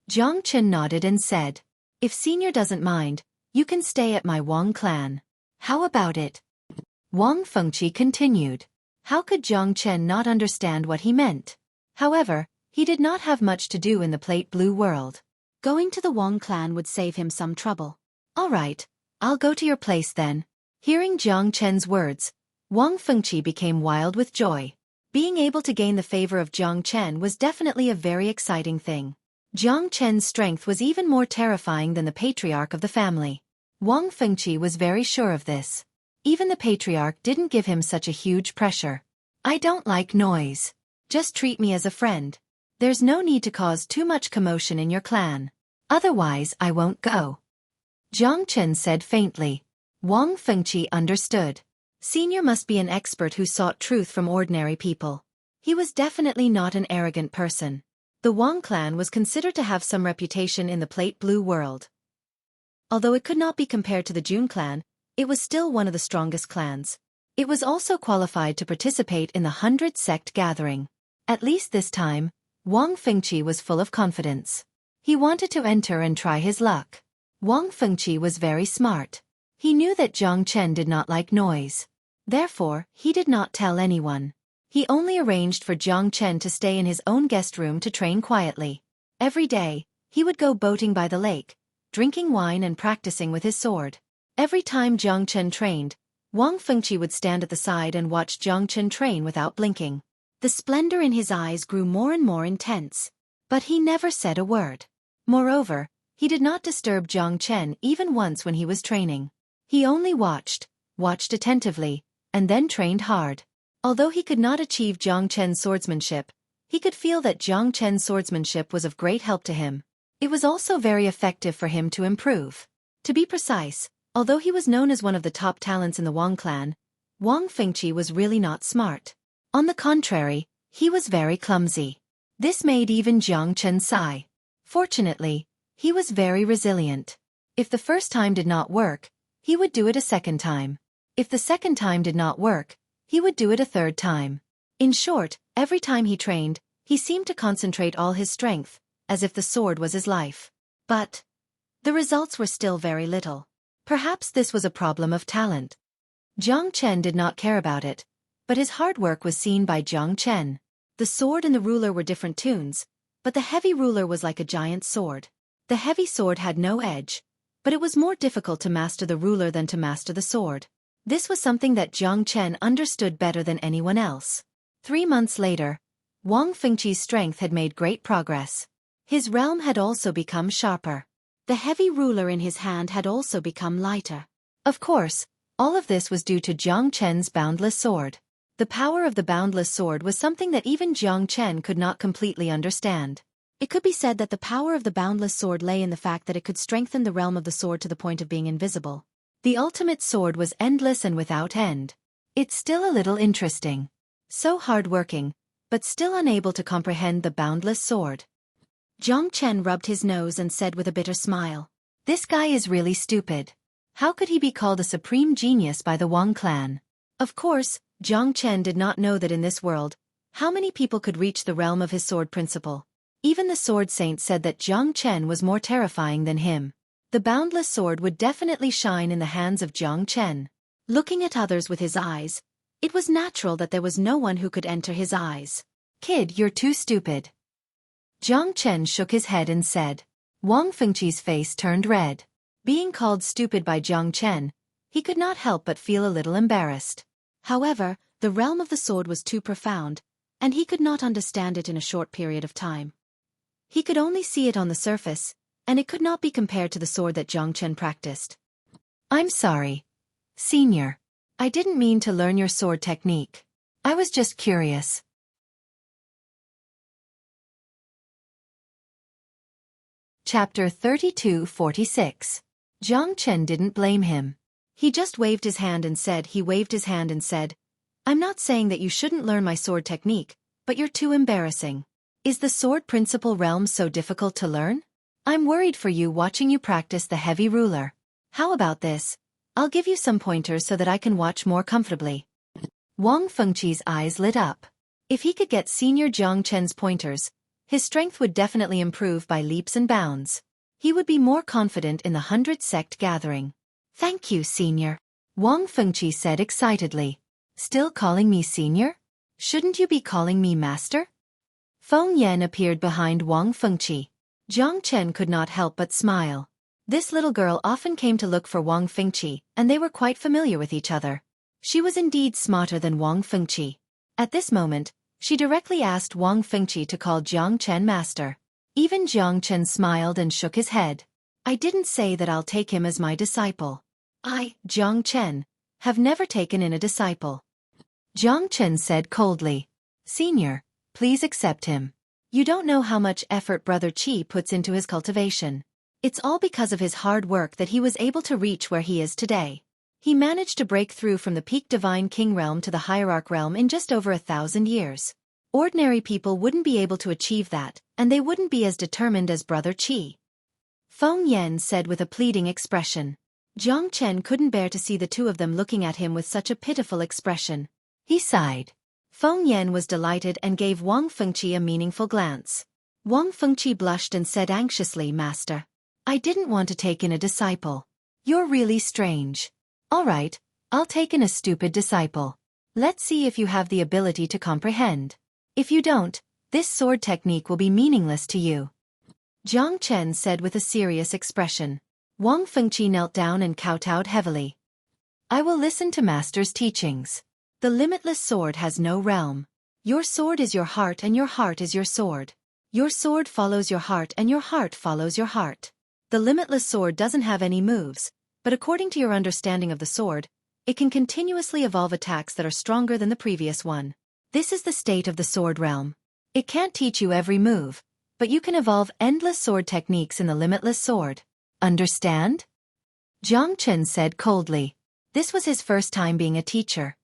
Jiang Chen nodded and said, if Senior doesn't mind, you can stay at my Wang clan. How about it? Wang Fengqi continued. How could Jiang Chen not understand what he meant? However, he did not have much to do in the Plate Blue world. Going to the Wang clan would save him some trouble. All right, I'll go to your place then. Hearing Jiang Chen's words, Wang Fengqi became wild with joy. Being able to gain the favor of Jiang Chen was definitely a very exciting thing. Jiang Chen's strength was even more terrifying than the patriarch of the family. Wang Fengqi was very sure of this. Even the patriarch didn't give him such a huge pressure. I don't like noise. Just treat me as a friend. There's no need to cause too much commotion in your clan. Otherwise I won't go. Jiang Chen said faintly. Wang Fengqi understood. Senior must be an expert who sought truth from ordinary people. He was definitely not an arrogant person. The Wang clan was considered to have some reputation in the Plate Blue world. Although it could not be compared to the Jun clan, it was still one of the strongest clans. It was also qualified to participate in the 100 sect gathering. At least this time, Wang Fengqi was full of confidence. He wanted to enter and try his luck. Wang Fengqi was very smart. He knew that Jiang Chen did not like noise. Therefore, he did not tell anyone. He only arranged for Jiang Chen to stay in his own guest room to train quietly. Every day, he would go boating by the lake, drinking wine and practicing with his sword. Every time Jiang Chen trained, Wang Fengqi would stand at the side and watch Jiang Chen train without blinking. The splendor in his eyes grew more and more intense. But he never said a word. Moreover, he did not disturb Jiang Chen even once when he was training. He only watched attentively, and then trained hard. Although he could not achieve Jiang Chen's swordsmanship, he could feel that Jiang Chen's swordsmanship was of great help to him. It was also very effective for him to improve. To be precise, although he was known as one of the top talents in the Wang clan, Wang Fengqi was really not smart. On the contrary, he was very clumsy. This made even Jiang Chen sigh. Fortunately, he was very resilient. If the first time did not work, he would do it a second time. If the second time did not work, he would do it a third time. In short, every time he trained, he seemed to concentrate all his strength, as if the sword was his life. But the results were still very little. Perhaps this was a problem of talent. Jiang Chen did not care about it, but his hard work was seen by Jiang Chen. The sword and the ruler were different tunes, but the heavy ruler was like a giant sword. The heavy sword had no edge, but it was more difficult to master the ruler than to master the sword. This was something that Jiang Chen understood better than anyone else. 3 months later, Wang Fengqi's strength had made great progress. His realm had also become sharper. The heavy ruler in his hand had also become lighter. Of course, all of this was due to Jiang Chen's boundless sword. The power of the boundless sword was something that even Jiang Chen could not completely understand. It could be said that the power of the boundless sword lay in the fact that it could strengthen the realm of the sword to the point of being invisible. The ultimate sword was endless and without end. It's still a little interesting. So hard-working, but still unable to comprehend the boundless sword. Jiang Chen rubbed his nose and said with a bitter smile, "This guy is really stupid. How could he be called a supreme genius by the Wang clan?" Of course, Jiang Chen did not know that in this world, how many people could reach the realm of his sword principle. Even the sword saint said that Jiang Chen was more terrifying than him. The boundless sword would definitely shine in the hands of Jiang Chen. Looking at others with his eyes, it was natural that there was no one who could enter his eyes. "Kid, you're too stupid." Jiang Chen shook his head and said. Wang Fengqi's face turned red. Being called stupid by Jiang Chen, he could not help but feel a little embarrassed. However, the realm of the sword was too profound, and he could not understand it in a short period of time. He could only see it on the surface, and it could not be compared to the sword that Jiang Chen practiced. "I'm sorry, Senior. I didn't mean to learn your sword technique. I was just curious." Chapter 32-46. Jiang Chen didn't blame him. He just waved his hand and said, "I'm not saying that you shouldn't learn my sword technique, but you're too embarrassing." "Is the sword principle realm so difficult to learn? I'm worried for you watching you practice the heavy ruler. How about this? I'll give you some pointers so that I can watch more comfortably." Wang Fengqi's eyes lit up. If he could get Senior Jiang Chen's pointers, his strength would definitely improve by leaps and bounds. He would be more confident in the 100 sect gathering. "Thank you, Senior," Wang Fengqi said excitedly. "Still calling me Senior? Shouldn't you be calling me Master?" Feng Yan appeared behind Wang Fengqi. Jiang Chen could not help but smile. This little girl often came to look for Wang Fengqi, and they were quite familiar with each other. She was indeed smarter than Wang Fengqi. At this moment, she directly asked Wang Fengqi to call Jiang Chen master. Even Jiang Chen smiled and shook his head. "I didn't say that I'll take him as my disciple. I, Jiang Chen, have never taken in a disciple." Jiang Chen said coldly. "Senior, please accept him. You don't know how much effort Brother Qi puts into his cultivation. It's all because of his hard work that he was able to reach where he is today. He managed to break through from the peak Divine King realm to the Hierarch realm in just over 1,000 years. Ordinary people wouldn't be able to achieve that, and they wouldn't be as determined as Brother Qi." Feng Yan said with a pleading expression. Jiang Chen couldn't bear to see the two of them looking at him with such a pitiful expression. He sighed. Feng Yan was delighted and gave Wang Fengqi a meaningful glance. Wang Fengqi blushed and said anxiously, "Master, I didn't want to take in a disciple. You're really strange. All right, I'll take in a stupid disciple. Let's see if you have the ability to comprehend. If you don't, this sword technique will be meaningless to you." Jiang Chen said with a serious expression. Wang Fengqi knelt down and kowtowed heavily. "I will listen to Master's teachings. The limitless sword has no realm. Your sword is your heart and your heart is your sword. Your sword follows your heart and your heart follows your heart. The limitless sword doesn't have any moves, but according to your understanding of the sword, it can continuously evolve attacks that are stronger than the previous one. This is the state of the sword realm. It can't teach you every move, but you can evolve endless sword techniques in the limitless sword. Understand?" Jiang Chen said coldly. This was his first time being a teacher.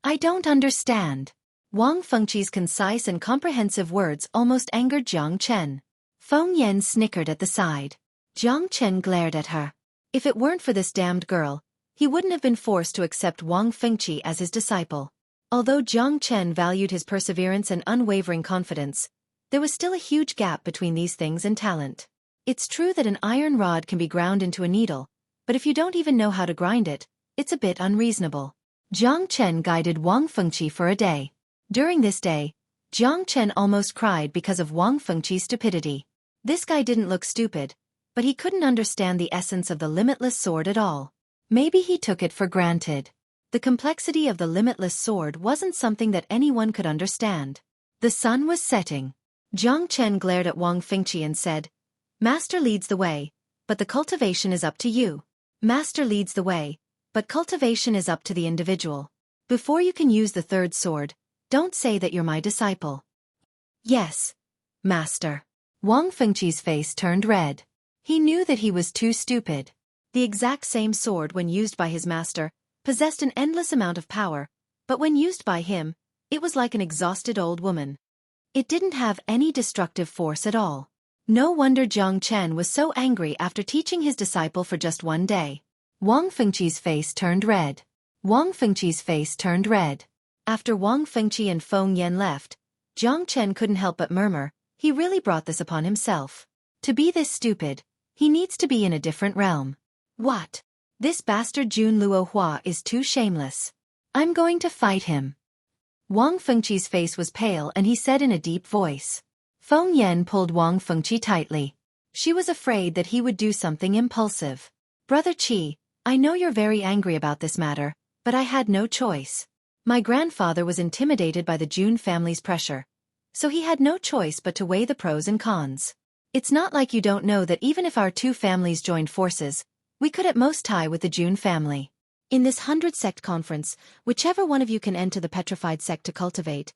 "I don't understand." Wang Fengqi's concise and comprehensive words almost angered Jiang Chen. Feng Yan snickered at the side. Jiang Chen glared at her. If it weren't for this damned girl, he wouldn't have been forced to accept Wang Fengqi as his disciple. Although Jiang Chen valued his perseverance and unwavering confidence, there was still a huge gap between these things and talent. It's true that an iron rod can be ground into a needle, but if you don't even know how to grind it, it's a bit unreasonable. Jiang Chen guided Wang Fengqi for a day. During this day, Jiang Chen almost cried because of Wang Fengqi's stupidity. This guy didn't look stupid, but he couldn't understand the essence of the limitless sword at all. Maybe he took it for granted. The complexity of the limitless sword wasn't something that anyone could understand. The sun was setting. Jiang Chen glared at Wang Fengqi and said, Master leads the way, but the cultivation is up to you. Master leads the way, but cultivation is up to the individual. Before you can use the third sword, don't say that you're my disciple. Yes, Master. Wang Fengqi's face turned red. He knew that he was too stupid. The exact same sword when used by his master possessed an endless amount of power, but when used by him, it was like an exhausted old woman. It didn't have any destructive force at all. No wonder Jiang Chen was so angry after teaching his disciple for just one day. Wang Fengqi's face turned red. Wang Fengqi's face turned red. After Wang Fengqi and Feng Yan left, Jiang Chen couldn't help but murmur, he really brought this upon himself. To be this stupid, he needs to be in a different realm. What? This bastard Jun Luohua is too shameless. I'm going to fight him. Wang Fengqi's face was pale and he said in a deep voice. Feng Yan pulled Wang Fengqi tightly. She was afraid that he would do something impulsive. Brother Qi, I know you're very angry about this matter, but I had no choice. My grandfather was intimidated by the Jun family's pressure, so he had no choice but to weigh the pros and cons. It's not like you don't know that even if our two families joined forces, we could at most tie with the Jun family. In this 100-sect conference, whichever one of you can enter the petrified sect to cultivate,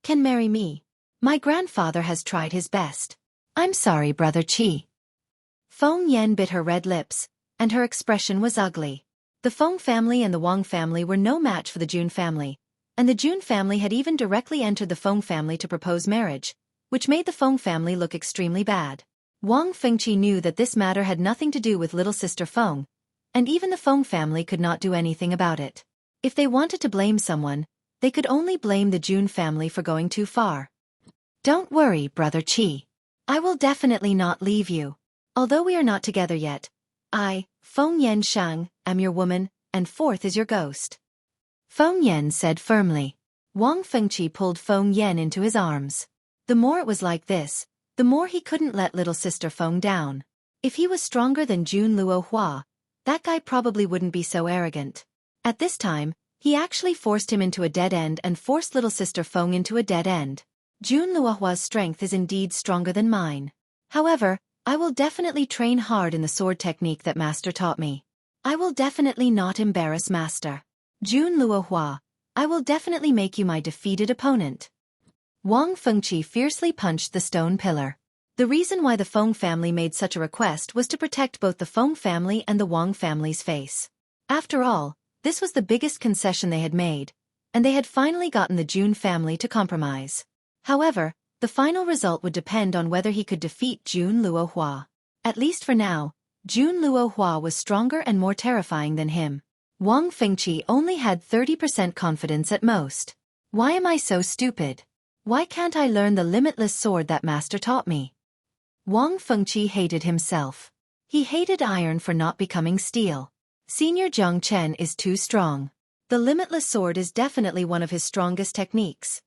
can marry me. My grandfather has tried his best. I'm sorry, Brother Qi. Feng Yan bit her red lips, and her expression was ugly. The Feng family and the Wang family were no match for the Jun family, and the Jun family had even directly entered the Feng family to propose marriage, which made the Feng family look extremely bad. Wang Fengqi knew that this matter had nothing to do with little sister Feng, and even the Feng family could not do anything about it. If they wanted to blame someone, they could only blame the Jun family for going too far. Don't worry, Brother Qi. I will definitely not leave you. Although we are not together yet, I, Feng Yan Shang, am your woman, and fourth is your ghost. Feng Yan said firmly. Wang Fengqi pulled Feng Yan into his arms. The more it was like this, the more he couldn't let little sister Feng down. If he was stronger than Jun Luohua, that guy probably wouldn't be so arrogant. At this time, he actually forced him into a dead end and forced little sister Feng into a dead end. Jun Luohua's strength is indeed stronger than mine. However, I will definitely train hard in the sword technique that Master taught me. I will definitely not embarrass Master. Jun Luohua, I will definitely make you my defeated opponent. Wang Fengqi fiercely punched the stone pillar. The reason why the Feng family made such a request was to protect both the Feng family and the Wang family's face. After all, this was the biggest concession they had made, and they had finally gotten the Jun family to compromise. However, the final result would depend on whether he could defeat Jun Luohua. At least for now, Jun Luohua was stronger and more terrifying than him. Wang Fengqi only had 30% confidence at most. Why am I so stupid? Why can't I learn the limitless sword that Master taught me? Wang Fengqi hated himself. He hated iron for not becoming steel. Senior Jiang Chen is too strong. The limitless sword is definitely one of his strongest techniques.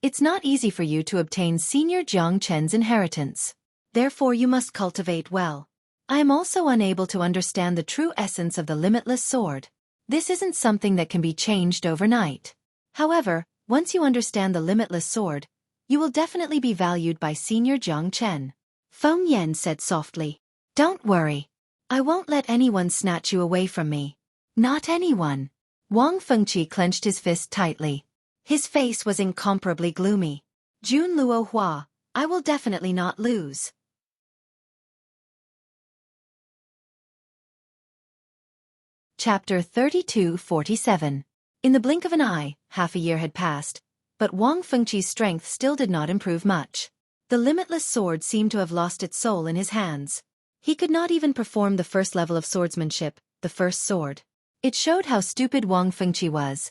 It's not easy for you to obtain Senior Jiang Chen's inheritance. Therefore you must cultivate well. I am also unable to understand the true essence of the limitless sword. This isn't something that can be changed overnight. However, once you understand the limitless sword, you will definitely be valued by Senior Jiang Chen. Feng Yan said softly. Don't worry. I won't let anyone snatch you away from me. Not anyone. Wang Fengqi clenched his fist tightly. His face was incomparably gloomy. Jun Luohua, I will definitely not lose. Chapter 32-47. In the blink of an eye, half a year had passed, but Wang Fengqi's strength still did not improve much. The limitless sword seemed to have lost its soul in his hands. He could not even perform the first level of swordsmanship, the first sword. It showed how stupid Wang Fengqi was.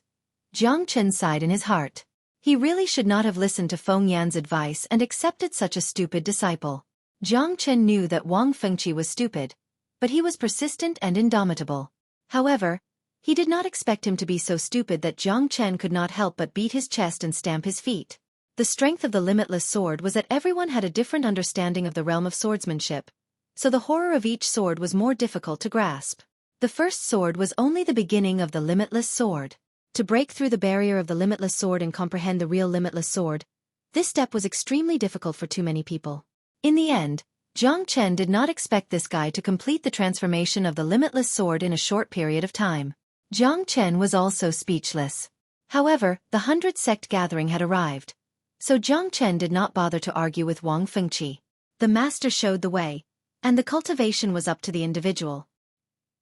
Jiang Chen sighed in his heart. He really should not have listened to Feng Yan's advice and accepted such a stupid disciple. Jiang Chen knew that Wang Fengqi was stupid, but he was persistent and indomitable. However, he did not expect him to be so stupid that Jiang Chen could not help but beat his chest and stamp his feet. The strength of the limitless sword was that everyone had a different understanding of the realm of swordsmanship, so the horror of each sword was more difficult to grasp. The first sword was only the beginning of the limitless sword. To break through the barrier of the limitless sword and comprehend the real limitless sword, This step was extremely difficult for too many people. In the end, Jiang Chen did not expect this guy to complete the transformation of the limitless sword in a short period of time. Jiang Chen was also speechless. However, the 100-sect gathering had arrived, so Jiang Chen did not bother to argue with Wang Fengqi. The master showed the way, and the cultivation was up to the individual.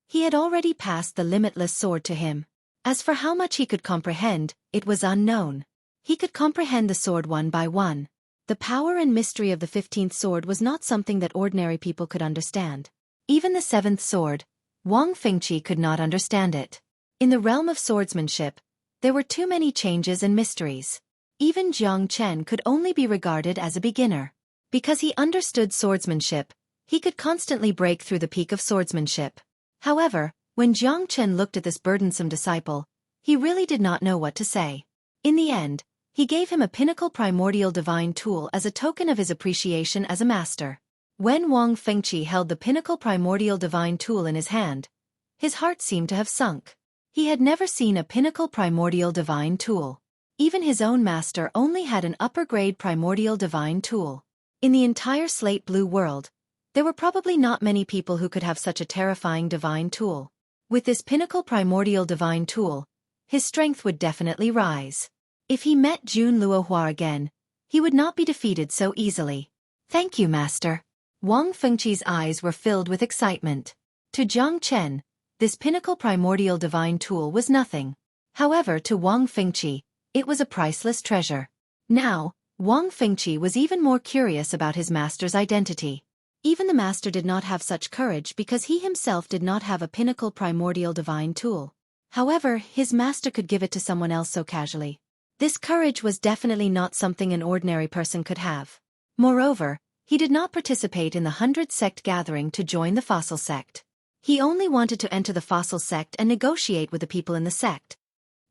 He had already passed the limitless sword to him. As for how much he could comprehend, it was unknown. He could comprehend the sword one by one. The power and mystery of the 15th sword was not something that ordinary people could understand. Even the 7th sword, Wang Fengqi could not understand it. In the realm of swordsmanship, there were too many changes and mysteries. Even Jiang Chen could only be regarded as a beginner. Because he understood swordsmanship, he could constantly break through the peak of swordsmanship. However, when Jiang Chen looked at this burdensome disciple, he really did not know what to say. In the end, he gave him a pinnacle primordial divine tool as a token of his appreciation as a master. When Wang Fengqi held the pinnacle primordial divine tool in his hand, his heart seemed to have sunk. He had never seen a pinnacle primordial divine tool. Even his own master only had an upper-grade primordial divine tool. In the entire slate blue world, there were probably not many people who could have such a terrifying divine tool. With this pinnacle primordial divine tool, his strength would definitely rise. If he met Jun Luohua again, he would not be defeated so easily. Thank you, master. Wang Fengqi's eyes were filled with excitement. To Jiang Chen, this pinnacle primordial divine tool was nothing. However, to Wang Fengqi, it was a priceless treasure. Now, Wang Fengqi was even more curious about his master's identity. Even the master did not have such courage because he himself did not have a pinnacle primordial divine tool. However, his master could give it to someone else so casually. This courage was definitely not something an ordinary person could have. Moreover, he did not participate in the 100-sect gathering to join the fossil sect. He only wanted to enter the fossil sect and negotiate with the people in the sect.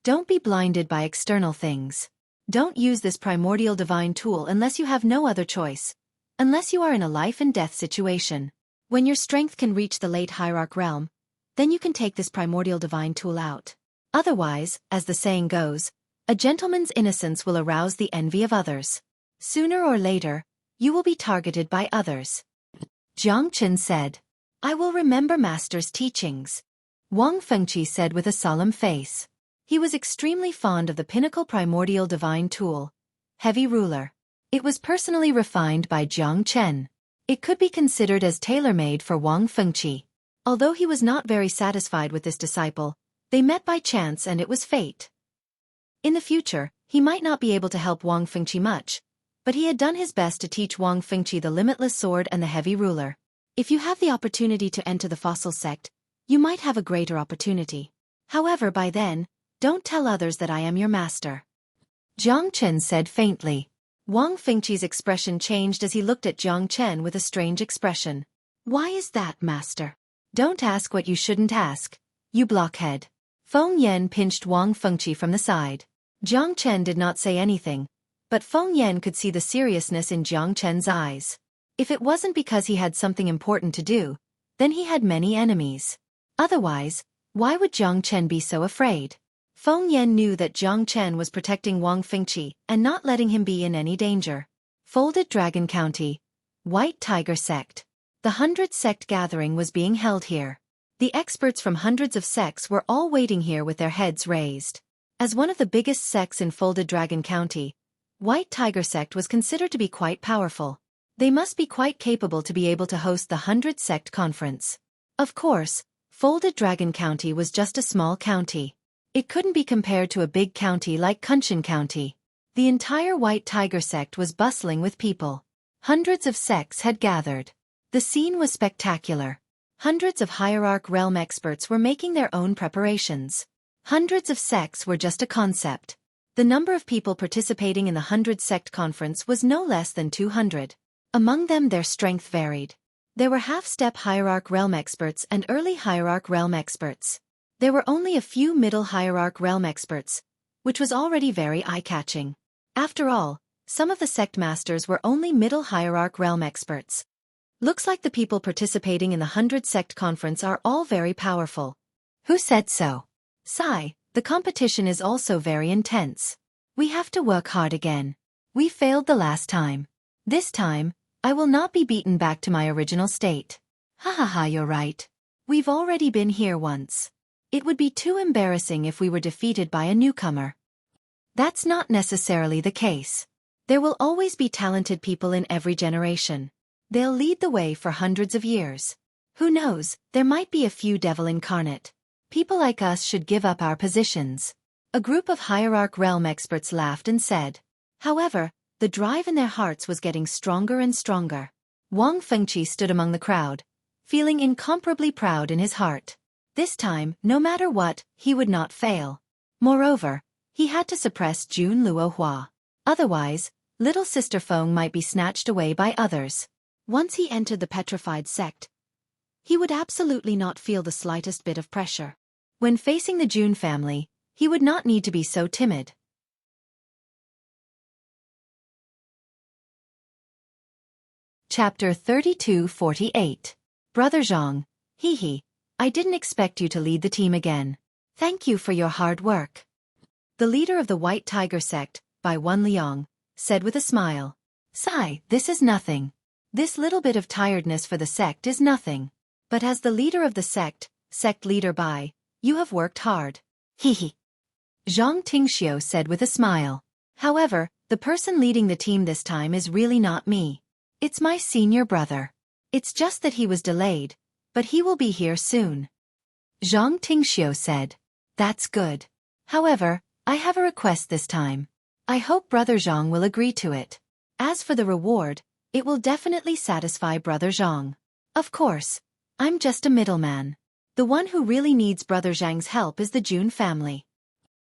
Don't be blinded by external things. Don't use this primordial divine tool unless you have no other choice. Unless you are in a life-and-death situation. When your strength can reach the late hierarch realm, then you can take this primordial divine tool out. Otherwise, as the saying goes, a gentleman's innocence will arouse the envy of others. Sooner or later, you will be targeted by others. Jiang Chen said, I will remember master's teachings. Wang Fengqi said with a solemn face. He was extremely fond of the pinnacle primordial divine tool, Heavy Ruler. It was personally refined by Jiang Chen. It could be considered as tailor-made for Wang Fengqi. Although he was not very satisfied with this disciple, they met by chance and it was fate. In the future, he might not be able to help Wang Fengqi much, but he had done his best to teach Wang Fengqi the limitless sword and the heavy ruler. If you have the opportunity to enter the fossil sect, you might have a greater opportunity. However, by then, don't tell others that I am your master. Jiang Chen said faintly. Wang Fengqi's expression changed as he looked at Jiang Chen with a strange expression. Why is that, master? Don't ask what you shouldn't ask, you blockhead. Feng Yan pinched Wang Fengqi from the side. Jiang Chen did not say anything, but Feng Yan could see the seriousness in Jiang Chen's eyes. If it wasn't because he had something important to do, then he had many enemies. Otherwise, why would Jiang Chen be so afraid? Feng Yan knew that Jiang Chen was protecting Wang Fengqi and not letting him be in any danger. Folded Dragon County, White Tiger Sect. The 100-sect gathering was being held here. The experts from hundreds of sects were all waiting here with their heads raised. As one of the biggest sects in Folded Dragon County, White Tiger Sect was considered to be quite powerful. They must be quite capable to be able to host the 100-sect conference. Of course, Folded Dragon County was just a small county. It couldn't be compared to a big county like Kunshan County. The entire White Tiger Sect was bustling with people. Hundreds of sects had gathered. The scene was spectacular. Hundreds of hierarch realm experts were making their own preparations. Hundreds of sects were just a concept. The number of people participating in the 100-sect conference was no less than 200. Among them their strength varied. There were half-step hierarch realm experts and early hierarch realm experts. There were only a few middle hierarch realm experts, which was already very eye-catching. After all, some of the sect masters were only middle hierarch realm experts. Looks like the people participating in the 100-sect conference are all very powerful. Who said so? Sigh, the competition is also very intense. We have to work hard again. We failed the last time. This time, I will not be beaten back to my original state. Ha ha ha, you're right. We've already been here once. It would be too embarrassing if we were defeated by a newcomer. That's not necessarily the case. There will always be talented people in every generation. They'll lead the way for hundreds of years. Who knows, there might be a few devil incarnate. People like us should give up our positions. A group of Hierarch Realm experts laughed and said. However, the drive in their hearts was getting stronger and stronger. Wang Fengqi stood among the crowd, feeling incomparably proud in his heart. This time, no matter what, he would not fail. Moreover, he had to suppress Jun Luohua. Otherwise, little sister Feng might be snatched away by others. Once he entered the petrified sect, he would absolutely not feel the slightest bit of pressure. When facing the Jun family, he would not need to be so timid. Chapter 32-48. Brother Zhang, hee, I didn't expect you to lead the team again. Thank you for your hard work. The leader of the White Tiger sect, Bai Wenliang, said with a smile. Sigh, this is nothing. This little bit of tiredness for the sect is nothing. But as the leader of the sect leader Bai, you have worked hard. Hee. Zhang Tingxiu said with a smile. However, the person leading the team this time is really not me. It's my senior brother. It's just that he was delayed, but he will be here soon. Zhang Tingxiu said. That's good. However, I have a request this time. I hope Brother Zhang will agree to it. As for the reward, it will definitely satisfy Brother Zhang. Of course, I'm just a middleman. The one who really needs Brother Zhang's help is the Jun family.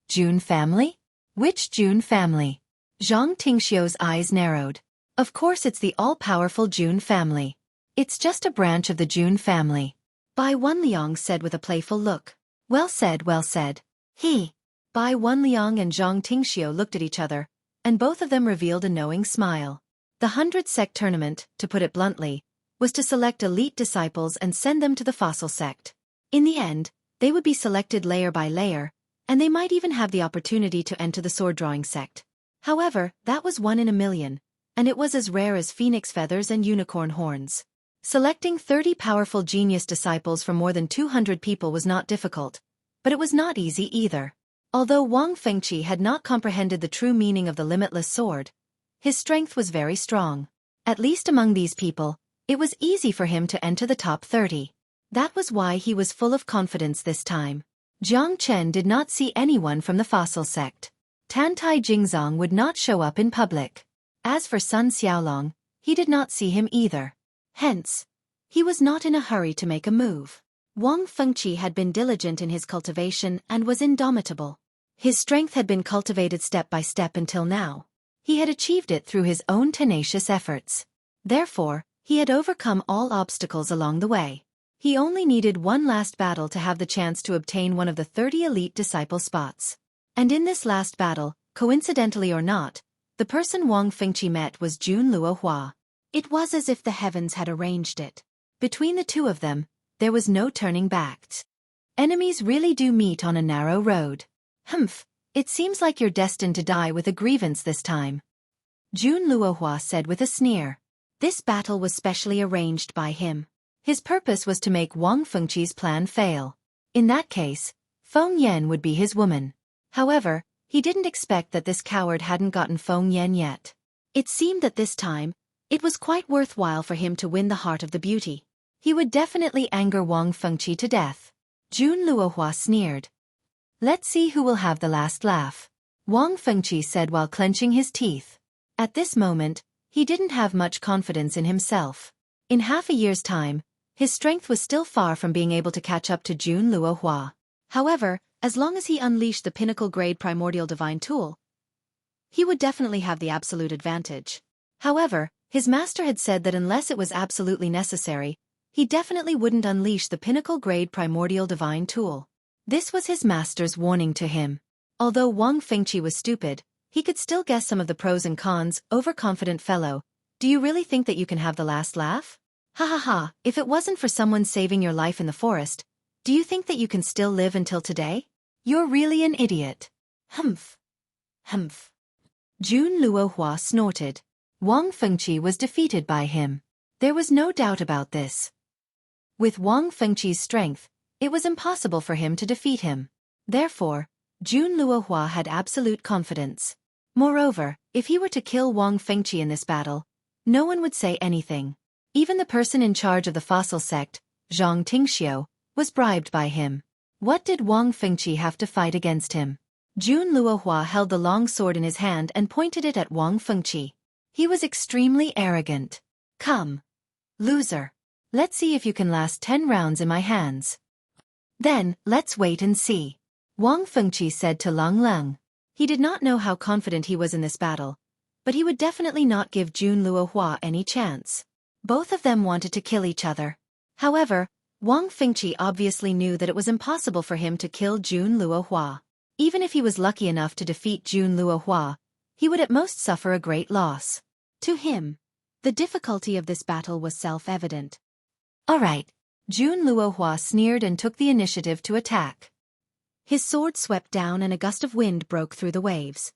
Jun family? Which Jun family? Zhang Tingxiu's eyes narrowed. Of course it's the all-powerful Jun family. It's just a branch of the Jun family. Bai Wenliang said with a playful look. Well said, well said. Bai Wenliang and Zhang Tingxiu looked at each other, and both of them revealed a knowing smile. The 100 sect tournament, to put it bluntly, was to select elite disciples and send them to the fossil sect. In the end, they would be selected layer by layer, and they might even have the opportunity to enter the sword-drawing sect. However, that was 1 in a million, and it was as rare as phoenix feathers and unicorn horns. Selecting 30 powerful genius disciples from more than 200 people was not difficult, but it was not easy either. Although Wang Fengqi had not comprehended the true meaning of the limitless sword, his strength was very strong. At least among these people, it was easy for him to enter the top 30. That was why he was full of confidence this time. Jiang Chen did not see anyone from the fossil sect. Tantai Jingzong would not show up in public. As for Sun Xiaolong, he did not see him either. Hence, he was not in a hurry to make a move. Wang Fengqi had been diligent in his cultivation and was indomitable. His strength had been cultivated step by step until now. He had achieved it through his own tenacious efforts. Therefore, he had overcome all obstacles along the way. He only needed one last battle to have the chance to obtain one of the 30 elite disciple spots. And in this last battle, coincidentally or not, the person Wang Fengqi met was Jun Luohua. It was as if the heavens had arranged it. Between the two of them, there was no turning back. Enemies really do meet on a narrow road. It seems like you're destined to die with a grievance this time. Jun Luohua said with a sneer. This battle was specially arranged by him. His purpose was to make Wang Fengqi's plan fail. In that case, Feng Yan would be his woman. However, he didn't expect that this coward hadn't gotten Feng Yan yet. It seemed that this time, it was quite worthwhile for him to win the heart of the beauty. He would definitely anger Wang Fengqi to death. Jun Luohua sneered. Let's see who will have the last laugh. Wang Fengqi said while clenching his teeth. At this moment, he didn't have much confidence in himself. In half a year's time, his strength was still far from being able to catch up to Jun Luohua. However, as long as he unleashed the pinnacle-grade primordial divine tool, he would definitely have the absolute advantage. However, his master had said that unless it was absolutely necessary, he definitely wouldn't unleash the pinnacle-grade primordial divine tool. This was his master's warning to him. Although Wang Fengqi was stupid, he could still guess some of the pros and cons. Overconfident fellow, do you really think that you can have the last laugh? Ha ha ha, if it wasn't for someone saving your life in the forest, do you think that you can still live until today? You're really an idiot. Humph. Jun Luohua snorted. Wang Fengqi was defeated by him. There was no doubt about this. With Wang Fengqi's strength, it was impossible for him to defeat him. Therefore, Jun Luohua had absolute confidence. Moreover, if he were to kill Wang Fengqi in this battle, no one would say anything. Even the person in charge of the fossil sect, Zhang Tingxiu, was bribed by him. What did Wang Fengqi have to fight against him? Jun Luohua held the long sword in his hand and pointed it at Wang Fengqi. He was extremely arrogant. Come, loser. Let's see if you can last 10 rounds in my hands. Then, let's wait and see. Wang Fengqi said to Lang Leng. He did not know how confident he was in this battle, but he would definitely not give Jun Luohua any chance. Both of them wanted to kill each other. However, Wang Fengqi obviously knew that it was impossible for him to kill Jun Luohua. Even if he was lucky enough to defeat Jun Luohua, he would at most suffer a great loss. To him, the difficulty of this battle was self-evident. All right. Jun Luohua sneered and took the initiative to attack. His sword swept down and a gust of wind broke through the waves.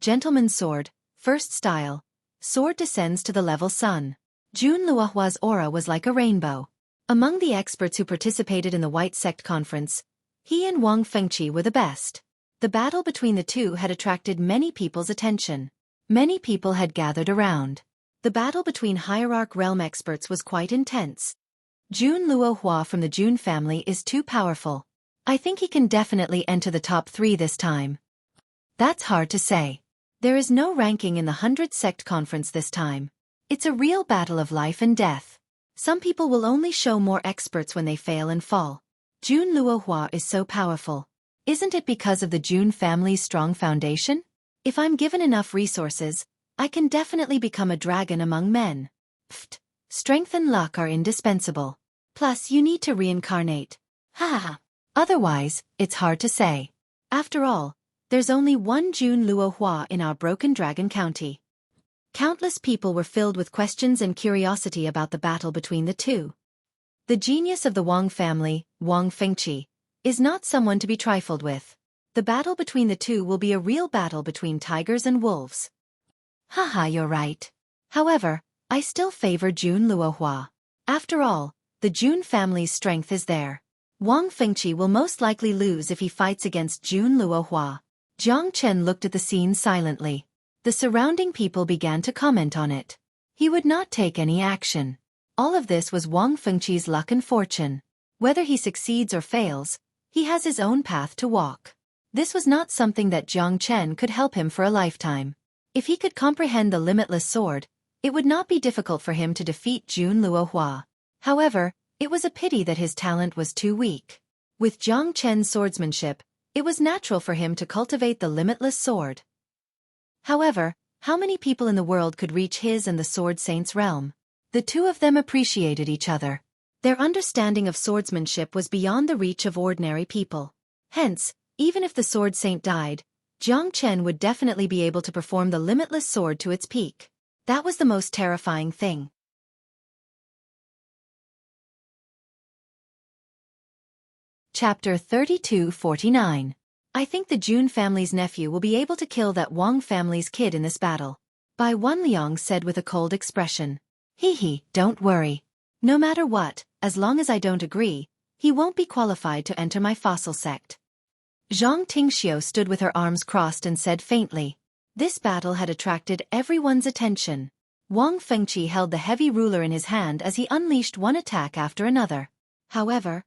Gentleman's sword, first style. Sword descends to the level sun. Jun Luohua's aura was like a rainbow. Among the experts who participated in the White Sect conference, he and Wang Fengqi were the best. The battle between the two had attracted many people's attention. Many people had gathered around. The battle between Hierarch Realm experts was quite intense. Jun Luohua from the Jun family is too powerful. I think he can definitely enter the top 3 this time. That's hard to say. There is no ranking in the 100 Sect conference this time. It's a real battle of life and death. Some people will only show more experts when they fail and fall. Jun Luohua is so powerful. Isn't it because of the Jun family's strong foundation? If I'm given enough resources, I can definitely become a dragon among men. Pfft, strength and luck are indispensable. Plus, you need to reincarnate. Ha ha. Otherwise, it's hard to say. After all, there's only one Jun Luohua in our Broken Dragon County. Countless people were filled with questions and curiosity about the battle between the two. The genius of the Wang family, Wang Fengqi, is not someone to be trifled with. The battle between the two will be a real battle between tigers and wolves. Haha, you're right. However, I still favor Jun Luohua. After all, the Jun family's strength is there. Wang Fengqi will most likely lose if he fights against Jun Luohua. Jiang Chen looked at the scene silently. The surrounding people began to comment on it. He would not take any action. All of this was Wang Fengqi's luck and fortune. Whether he succeeds or fails, he has his own path to walk. This was not something that Jiang Chen could help him for a lifetime. If he could comprehend the limitless sword, it would not be difficult for him to defeat Jun Luohua. However, it was a pity that his talent was too weak. With Jiang Chen's swordsmanship, it was natural for him to cultivate the limitless sword. However, how many people in the world could reach his and the Sword Saint's realm? The two of them appreciated each other. Their understanding of swordsmanship was beyond the reach of ordinary people. Hence, even if the Sword Saint died, Jiang Chen would definitely be able to perform the limitless sword to its peak. That was the most terrifying thing. Chapter 3249. I think the Jun family's nephew will be able to kill that Wang family's kid in this battle. Bai Wanliang said with a cold expression. Hee, don't worry. No matter what, as long as I don't agree, he won't be qualified to enter my fossil sect. Zhang Tingxiu stood with her arms crossed and said faintly. This battle had attracted everyone's attention. Wang Fengqi held the heavy ruler in his hand as he unleashed one attack after another. However,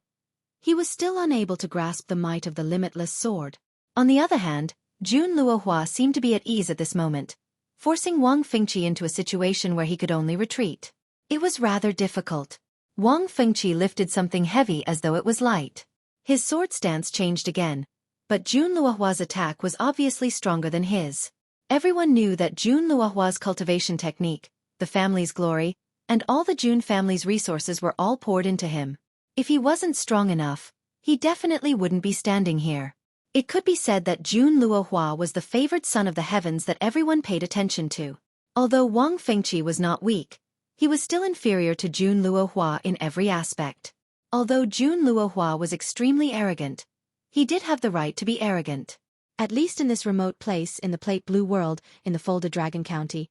he was still unable to grasp the might of the limitless sword. On the other hand, Jun Luohua seemed to be at ease at this moment, forcing Wang Fengqi into a situation where he could only retreat. It was rather difficult. Wang Fengqi lifted something heavy as though it was light. His sword stance changed again, but Jun Luohua's attack was obviously stronger than his. Everyone knew that Jun Luohua's cultivation technique, the family's glory, and all the Jun family's resources were all poured into him. If he wasn't strong enough, he definitely wouldn't be standing here. It could be said that Jun Luohua was the favored son of the heavens that everyone paid attention to. Although Wang Fengqi was not weak, he was still inferior to Jun Luohua in every aspect. Although Jun Luohua was extremely arrogant, he did have the right to be arrogant. At least in this remote place in the plate blue world in the folded dragon county,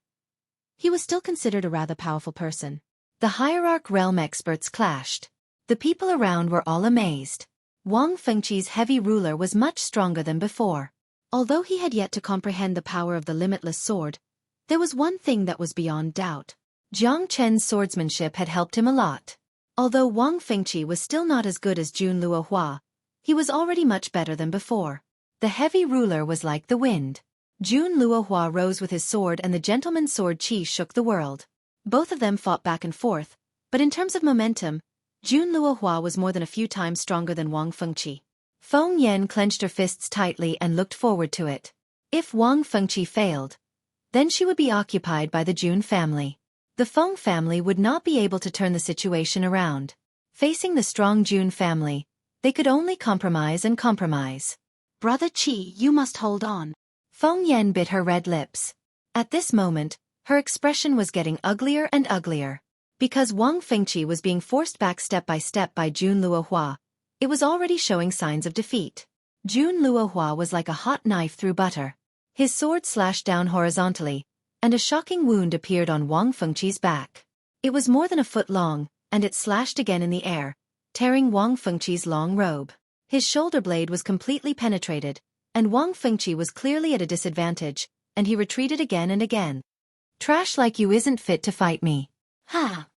he was still considered a rather powerful person. The hierarch realm experts clashed. The people around were all amazed. Wang Fengqi's heavy ruler was much stronger than before. Although he had yet to comprehend the power of the limitless sword, there was one thing that was beyond doubt. Jiang Chen's swordsmanship had helped him a lot. Although Wang Fengqi was still not as good as Jun Luohua, he was already much better than before. The heavy ruler was like the wind. Jun Luohua rose with his sword and the gentleman's sword Qi shook the world. Both of them fought back and forth, but in terms of momentum, Jun Luohua was more than a few times stronger than Wang Fengqi. Feng Yan clenched her fists tightly and looked forward to it. If Wang Fengqi failed, then she would be occupied by the Jun family. The Feng family would not be able to turn the situation around. Facing the strong Jun family, they could only compromise and compromise. Brother Qi, you must hold on. Feng Yan bit her red lips. At this moment, her expression was getting uglier and uglier. Because Wang Fengqi was being forced back step by Jun Luohua, it was already showing signs of defeat. Jun Luohua was like a hot knife through butter. His sword slashed down horizontally, and a shocking wound appeared on Wang Fengqi's back. It was more than a foot long, and it slashed again in the air, tearing Wang Fengqi's long robe. His shoulder blade was completely penetrated, and Wang Fengqi was clearly at a disadvantage, and he retreated again and again. Trash like you isn't fit to fight me. Ha!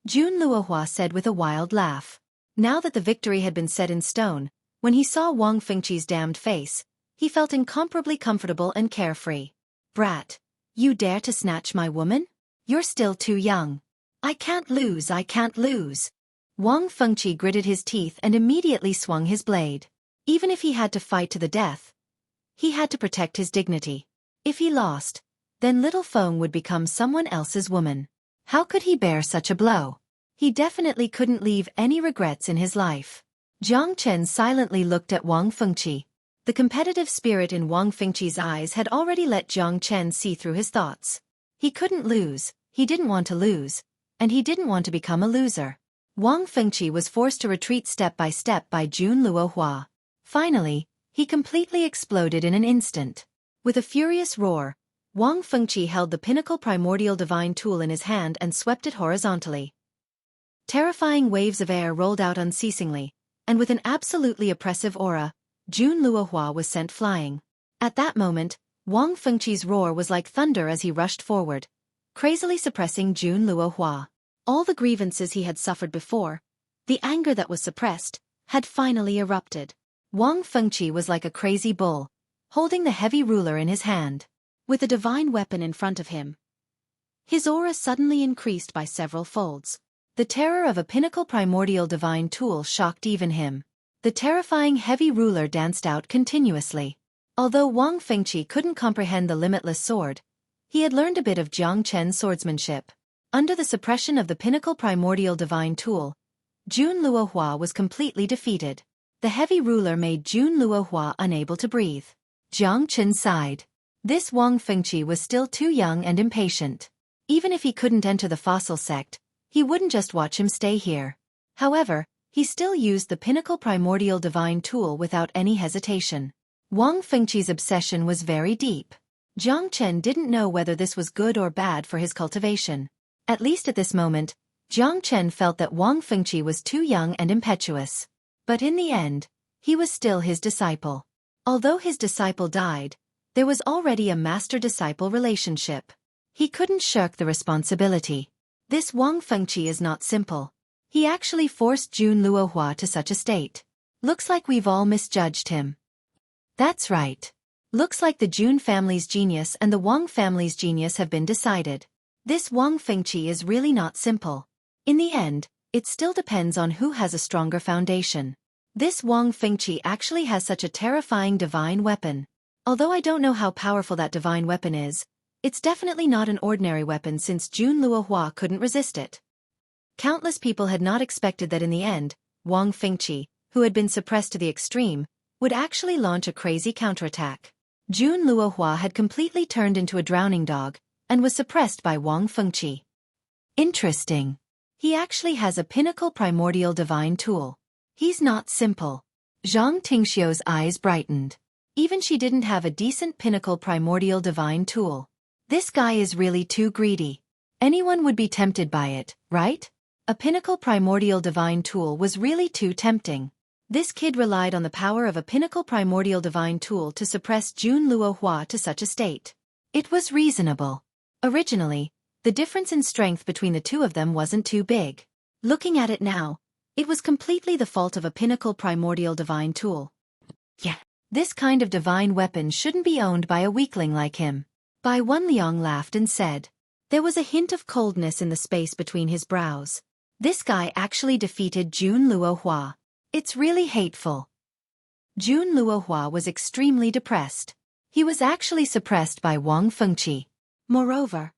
Jun Luohua said with a wild laugh. Now that the victory had been set in stone, when he saw Wang Fengqi's damned face, he felt incomparably comfortable and carefree. Brat, you dare to snatch my woman? You're still too young. I can't lose, I can't lose. Wang Fengqi gritted his teeth and immediately swung his blade. Even if he had to fight to the death, he had to protect his dignity. If he lost, then little Feng would become someone else's woman. How could he bear such a blow? He definitely couldn't leave any regrets in his life. Jiang Chen silently looked at Wang Fengqi. The competitive spirit in Wang Fengqi's eyes had already let Jiang Chen see through his thoughts. He couldn't lose, he didn't want to lose, and he didn't want to become a loser. Wang Fengqi was forced to retreat step by Jun Luohua. Finally, he completely exploded in an instant. With a furious roar, Wang Fengqi held the pinnacle primordial divine tool in his hand and swept it horizontally. Terrifying waves of air rolled out unceasingly, and with an absolutely oppressive aura, Jun Luohua was sent flying. At that moment, Wang Fengqi's roar was like thunder as he rushed forward, crazily suppressing Jun Luohua. All the grievances he had suffered before, the anger that was suppressed, had finally erupted. Wang Fengqi was like a crazy bull, holding the heavy ruler in his hand. With a divine weapon in front of him, his aura suddenly increased by several folds. The terror of a pinnacle primordial divine tool shocked even him. The terrifying heavy ruler danced out continuously. Although Wang Fengqi couldn't comprehend the limitless sword, he had learned a bit of Jiang Chen's swordsmanship. Under the suppression of the pinnacle primordial divine tool, Jun Luohua was completely defeated. The heavy ruler made Jun Luohua unable to breathe. Jiang Chen sighed. This Wang Fengqi was still too young and impatient. Even if he couldn't enter the fossil sect, he wouldn't just watch him stay here. However, he still used the pinnacle primordial divine tool without any hesitation. Wang Fengqi's obsession was very deep. Jiang Chen didn't know whether this was good or bad for his cultivation. At least at this moment, Jiang Chen felt that Wang Fengqi was too young and impetuous. But in the end, he was still his disciple. Although his disciple died, there was already a master-disciple relationship. He couldn't shirk the responsibility. This Wang Fengqi is not simple. He actually forced Jun Luohua to such a state. Looks like we've all misjudged him. That's right. Looks like the Jun family's genius and the Wang family's genius have been decided. This Wang Fengqi is really not simple. In the end, it still depends on who has a stronger foundation. This Wang Fengqi actually has such a terrifying divine weapon. Although I don't know how powerful that divine weapon is, it's definitely not an ordinary weapon since Jun Luohua couldn't resist it. Countless people had not expected that in the end, Wang Fengqi, who had been suppressed to the extreme, would actually launch a crazy counterattack. Jun Luohua had completely turned into a drowning dog, and was suppressed by Wang Fengqi. Interesting. He actually has a pinnacle primordial divine tool. He's not simple. Zhang Tingxiu's eyes brightened. Even she didn't have a decent pinnacle primordial divine tool. This guy is really too greedy. Anyone would be tempted by it, right? A pinnacle primordial divine tool was really too tempting. This kid relied on the power of a pinnacle primordial divine tool to suppress Jun Luohua to such a state. It was reasonable. Originally, the difference in strength between the two of them wasn't too big. Looking at it now, it was completely the fault of a pinnacle primordial divine tool. Yeah. This kind of divine weapon shouldn't be owned by a weakling like him. Bai Wenliang laughed and said. There was a hint of coldness in the space between his brows. This guy actually defeated Jun Luohua. It's really hateful. Jun Luohua was extremely depressed. He was actually suppressed by Wang Fengqi. Moreover,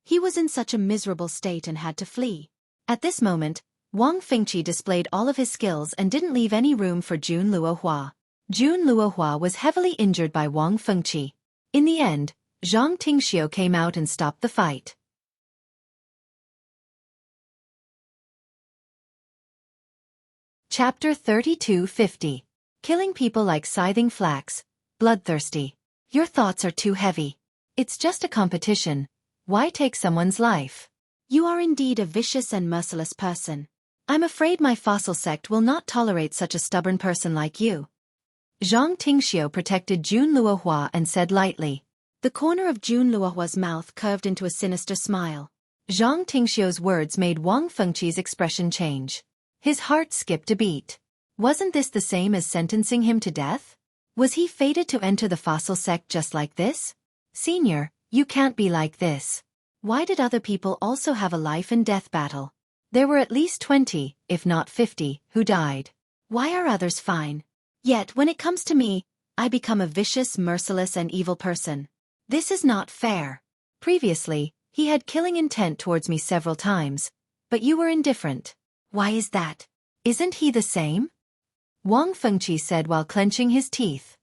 he was in such a miserable state and had to flee. At this moment, Wang Fengqi displayed all of his skills and didn't leave any room for Jun Luohua. Jun Luohua was heavily injured by Wang Fengqi. In the end, Zhang Tingxiu came out and stopped the fight. Chapter 3250. Killing people like scything flax, bloodthirsty. Your thoughts are too heavy. It's just a competition. Why take someone's life? You are indeed a vicious and merciless person. I'm afraid my fossil sect will not tolerate such a stubborn person like you. Zhang Tingxiu protected Jun Luohua and said lightly. The corner of Jun Luohua's mouth curved into a sinister smile. Zhang Tingxiu's words made Wang Fengqi's expression change. His heart skipped a beat. Wasn't this the same as sentencing him to death? Was he fated to enter the fossil sect just like this? Senior, you can't be like this. Why did other people also have a life and death battle? There were at least 20, if not 50, who died. Why are others fine? Yet when it comes to me, I become a vicious, merciless and evil person. This is not fair. Previously, he had killing intent towards me several times, but you were indifferent. Why is that? Isn't he the same? Wang Fengqi said while clenching his teeth.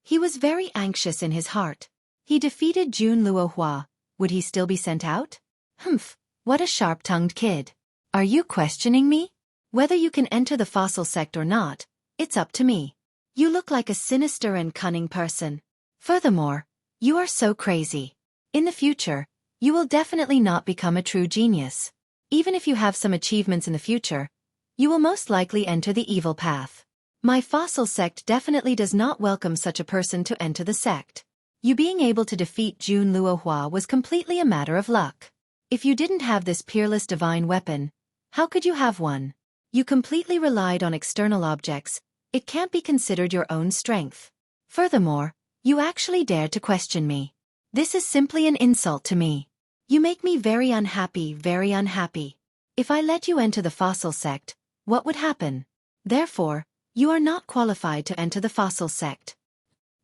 He was very anxious in his heart. He defeated Jun Luohua. Would he still be sent out? Humph, what a sharp-tongued kid. Are you questioning me? Whether you can enter the fossil sect or not, it's up to me. You look like a sinister and cunning person. Furthermore, you are so crazy. In the future, you will definitely not become a true genius. Even if you have some achievements in the future, you will most likely enter the evil path. My fossil sect definitely does not welcome such a person to enter the sect. You being able to defeat Jun Luohua was completely a matter of luck. If you didn't have this peerless divine weapon, how could you have one? You completely relied on external objects. It can't be considered your own strength. Furthermore, you actually dared to question me. This is simply an insult to me. You make me very unhappy, very unhappy. If I let you enter the fossil sect, what would happen? Therefore, you are not qualified to enter the fossil sect.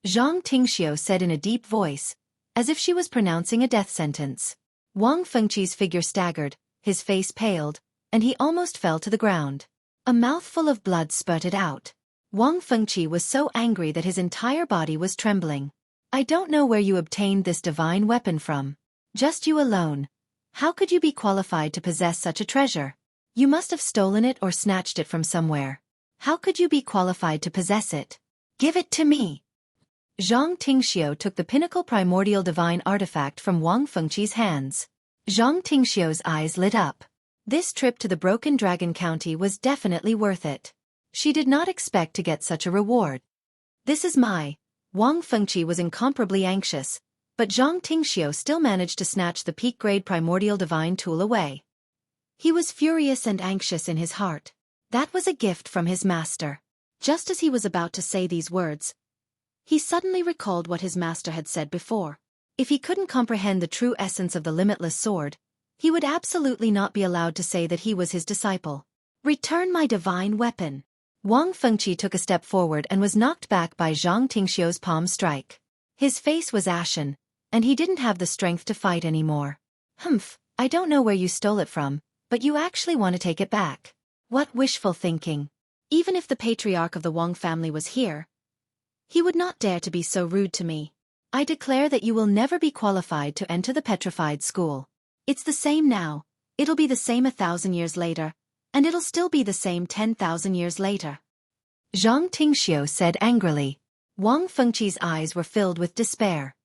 Zhang Tingxiu said in a deep voice, as if she was pronouncing a death sentence. Wang Fengqi's figure staggered, his face paled, and he almost fell to the ground. A mouthful of blood spurted out. Wang Fengqi was so angry that his entire body was trembling. I don't know where you obtained this divine weapon from. Just you alone. How could you be qualified to possess such a treasure? You must have stolen it or snatched it from somewhere. How could you be qualified to possess it? Give it to me. Zhang Tingxiu took the pinnacle primordial divine artifact from Wang Fengqi's hands. Zhang Tingxiu's eyes lit up. This trip to the Broken Dragon County was definitely worth it. She did not expect to get such a reward. This is my. Wang Fengqi was incomparably anxious, but Zhang Tingxiu still managed to snatch the peak-grade primordial divine tool away. He was furious and anxious in his heart. That was a gift from his master. Just as he was about to say these words, he suddenly recalled what his master had said before. If he couldn't comprehend the true essence of the limitless sword, he would absolutely not be allowed to say that he was his disciple. Return my divine weapon. Wang Fengqi took a step forward and was knocked back by Zhang Tingxiu's palm strike. His face was ashen, and he didn't have the strength to fight anymore. Humph, I don't know where you stole it from, but you actually want to take it back. What wishful thinking. Even if the patriarch of the Wang family was here, he would not dare to be so rude to me. I declare that you will never be qualified to enter the petrified school. It's the same now, it'll be the same 1,000 years later, and it'll still be the same 10,000 years later. Zhang Tingxiu said angrily. Wang Fengqi's eyes were filled with despair.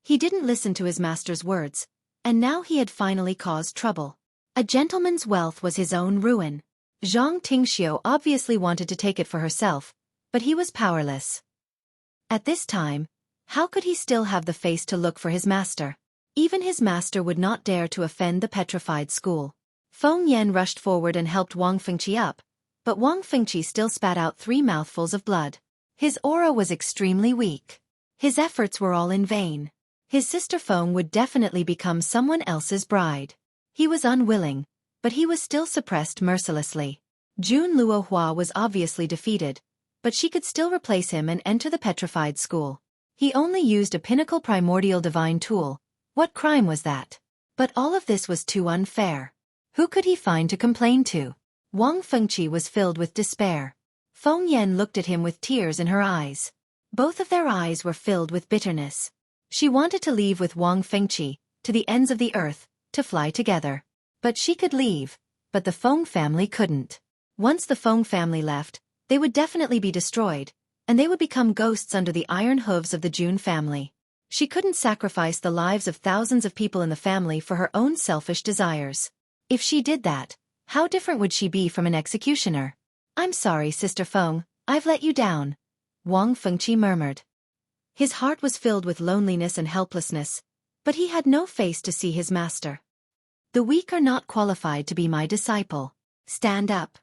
He didn't listen to his master's words, and now he had finally caused trouble. A gentleman's wealth was his own ruin. Zhang Tingxiu obviously wanted to take it for herself, but he was powerless. At this time, how could he still have the face to look for his master? Even his master would not dare to offend the petrified school. Feng Yan rushed forward and helped Wang Fengqi up, but Wang Fengqi still spat out 3 mouthfuls of blood. His aura was extremely weak. His efforts were all in vain. His sister Feng would definitely become someone else's bride. He was unwilling, but he was still suppressed mercilessly. Jun Luohua was obviously defeated, but she could still replace him and enter the petrified school. He only used a pinnacle primordial divine tool. What crime was that? But all of this was too unfair. Who could he find to complain to? Wang Fengqi was filled with despair. Feng Yan looked at him with tears in her eyes. Both of their eyes were filled with bitterness. She wanted to leave with Wang Fengqi, to the ends of the earth, to fly together. But she could leave, but the Feng family couldn't. Once the Feng family left, they would definitely be destroyed, and they would become ghosts under the iron hooves of the Jun family. She couldn't sacrifice the lives of thousands of people in the family for her own selfish desires. If she did that, how different would she be from an executioner? I'm sorry, Sister Feng, I've let you down, Wang Fengqi murmured. His heart was filled with loneliness and helplessness, but he had no face to see his master. The weak are not qualified to be my disciple. Stand up.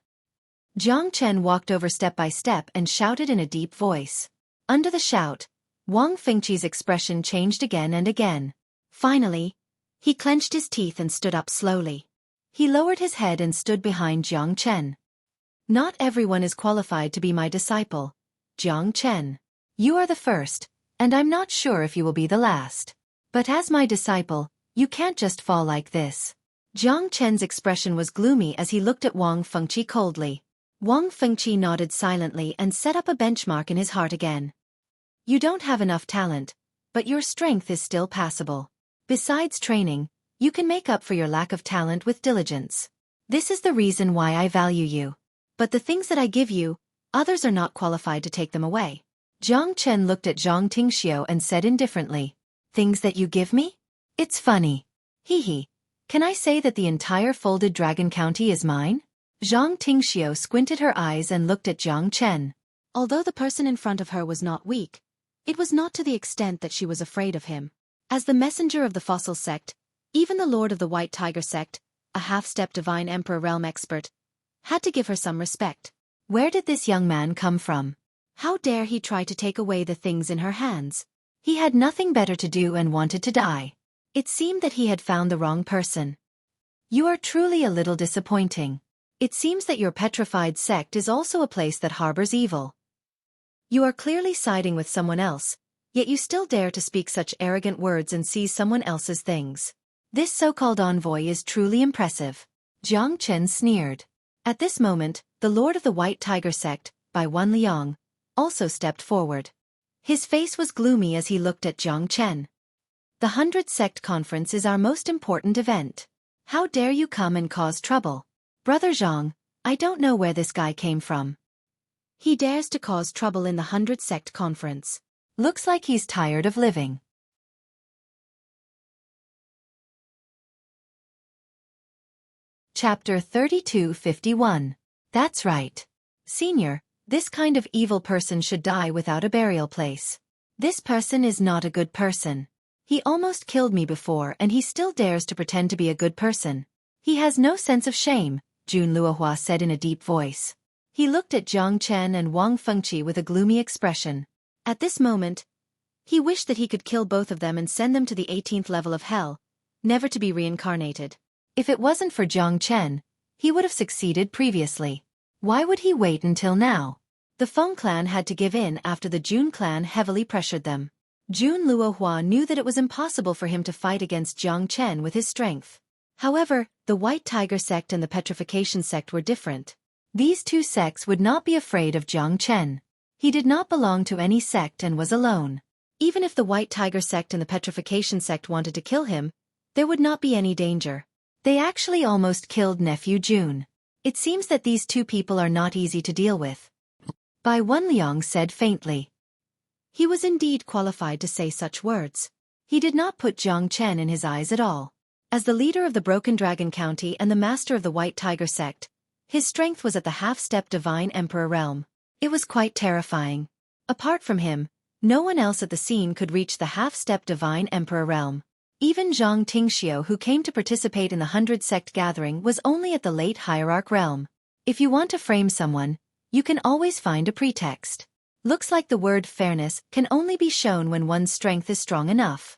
Jiang Chen walked over step by step and shouted in a deep voice. Under the shout, Wang Fengqi's expression changed again and again. Finally, he clenched his teeth and stood up slowly. He lowered his head and stood behind Jiang Chen. Not everyone is qualified to be my disciple, Jiang Chen. You are the first, and I'm not sure if you will be the last. But as my disciple, you can't just fall like this. Jiang Chen's expression was gloomy as he looked at Wang Fengqi coldly. Wang Fengqi nodded silently and set up a benchmark in his heart again. You don't have enough talent, but your strength is still passable. Besides training, you can make up for your lack of talent with diligence. This is the reason why I value you. But the things that I give you, others are not qualified to take them away. Jiang Chen looked at Zhang Tingxiu and said indifferently, Things that you give me? It's funny. Hee hee. Can I say that the entire folded dragon county is mine? Zhang Tingxiu squinted her eyes and looked at Jiang Chen. Although the person in front of her was not weak, it was not to the extent that she was afraid of him. As the messenger of the fossil sect, even the lord of the White Tiger sect, a half-step divine emperor realm expert, had to give her some respect. Where did this young man come from? How dare he try to take away the things in her hands? He had nothing better to do and wanted to die. It seemed that he had found the wrong person. You are truly a little disappointing. It seems that your petrified sect is also a place that harbors evil. You are clearly siding with someone else, yet you still dare to speak such arrogant words and seize someone else's things. This so-called envoy is truly impressive. Jiang Chen sneered. At this moment, the Lord of the White Tiger sect, Bai Wanliang, also stepped forward. His face was gloomy as he looked at Jiang Chen. The 100 Sect Conference is our most important event. How dare you come and cause trouble? Brother Zhang, I don't know where this guy came from. He dares to cause trouble in the 100 Sect Conference. Looks like he's tired of living. Chapter 3251. That's right. Senior, this kind of evil person should die without a burial place. This person is not a good person. He almost killed me before and he still dares to pretend to be a good person. He has no sense of shame, Jun Luohua said in a deep voice. He looked at Jiang Chen and Wang Fengqi with a gloomy expression. At this moment, he wished that he could kill both of them and send them to the 18th level of hell, never to be reincarnated. If it wasn't for Jiang Chen, he would have succeeded previously. Why would he wait until now? The Feng clan had to give in after the Jun clan heavily pressured them. Jun Luohua knew that it was impossible for him to fight against Jiang Chen with his strength. However, the White Tiger sect and the Petrification sect were different. These two sects would not be afraid of Jiang Chen. He did not belong to any sect and was alone. Even if the White Tiger sect and the Petrification sect wanted to kill him, there would not be any danger. They actually almost killed nephew Jun. It seems that these two people are not easy to deal with. Bai Wanliang said faintly. He was indeed qualified to say such words. He did not put Jiang Chen in his eyes at all. As the leader of the Broken Dragon County and the master of the White Tiger sect, his strength was at the half-step Divine Emperor realm. It was quite terrifying. Apart from him, no one else at the scene could reach the half-step Divine Emperor realm. Even Zhang Tingxiu, who came to participate in the 100 sect gathering, was only at the late hierarch realm. If you want to frame someone, you can always find a pretext. Looks like the word fairness can only be shown when one's strength is strong enough.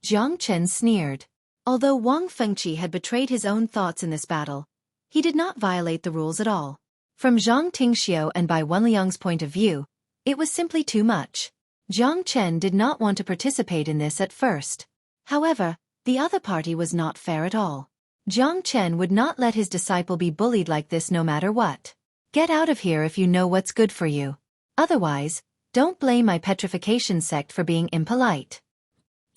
Jiang Chen sneered. Although Wang Fengqi had betrayed his own thoughts in this battle, he did not violate the rules at all. From Zhang Tingxiu and by Wenliang's point of view, it was simply too much. Jiang Chen did not want to participate in this at first. However, the other party was not fair at all. Jiang Chen would not let his disciple be bullied like this no matter what. Get out of here if you know what's good for you. Otherwise, don't blame my petrification sect for being impolite.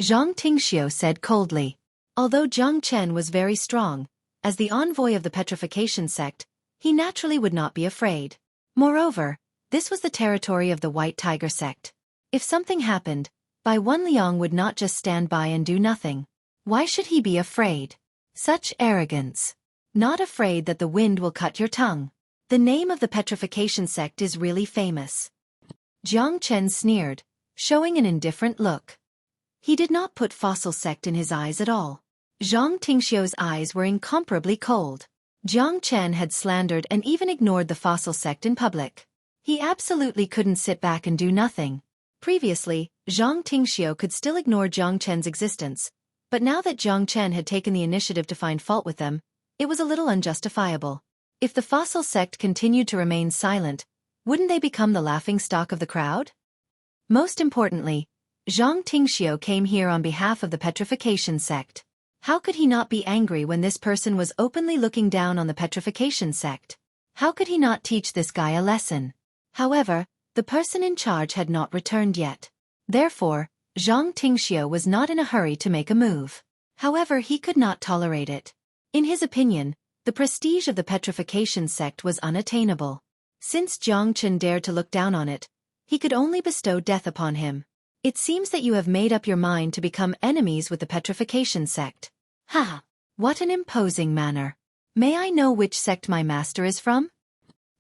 Zhang Tingxiu said coldly. Although Jiang Chen was very strong, as the envoy of the petrification sect, he naturally would not be afraid. Moreover, this was the territory of the White Tiger sect. If something happened, Bai Wenliang would not just stand by and do nothing. Why should he be afraid? Such arrogance. Not afraid that the wind will cut your tongue. The name of the petrification sect is really famous. Jiang Chen sneered, showing an indifferent look. He did not put fossil sect in his eyes at all. Zhang Tingxiu's eyes were incomparably cold. Jiang Chen had slandered and even ignored the fossil sect in public. He absolutely couldn't sit back and do nothing. Previously, Zhang Tingxiu could still ignore Jiang Chen's existence, but now that Jiang Chen had taken the initiative to find fault with them, it was a little unjustifiable. If the fossil sect continued to remain silent, wouldn't they become the laughingstock of the crowd? Most importantly, Zhang Tingxiu came here on behalf of the petrification sect. How could he not be angry when this person was openly looking down on the petrification sect? How could he not teach this guy a lesson? However, the person in charge had not returned yet. Therefore, Zhang Tingxiu was not in a hurry to make a move. However, he could not tolerate it. In his opinion, the prestige of the petrification sect was unattainable. Since Jiang Chen dared to look down on it, he could only bestow death upon him. It seems that you have made up your mind to become enemies with the petrification sect. Ha! What an imposing manner. May I know which sect my master is from?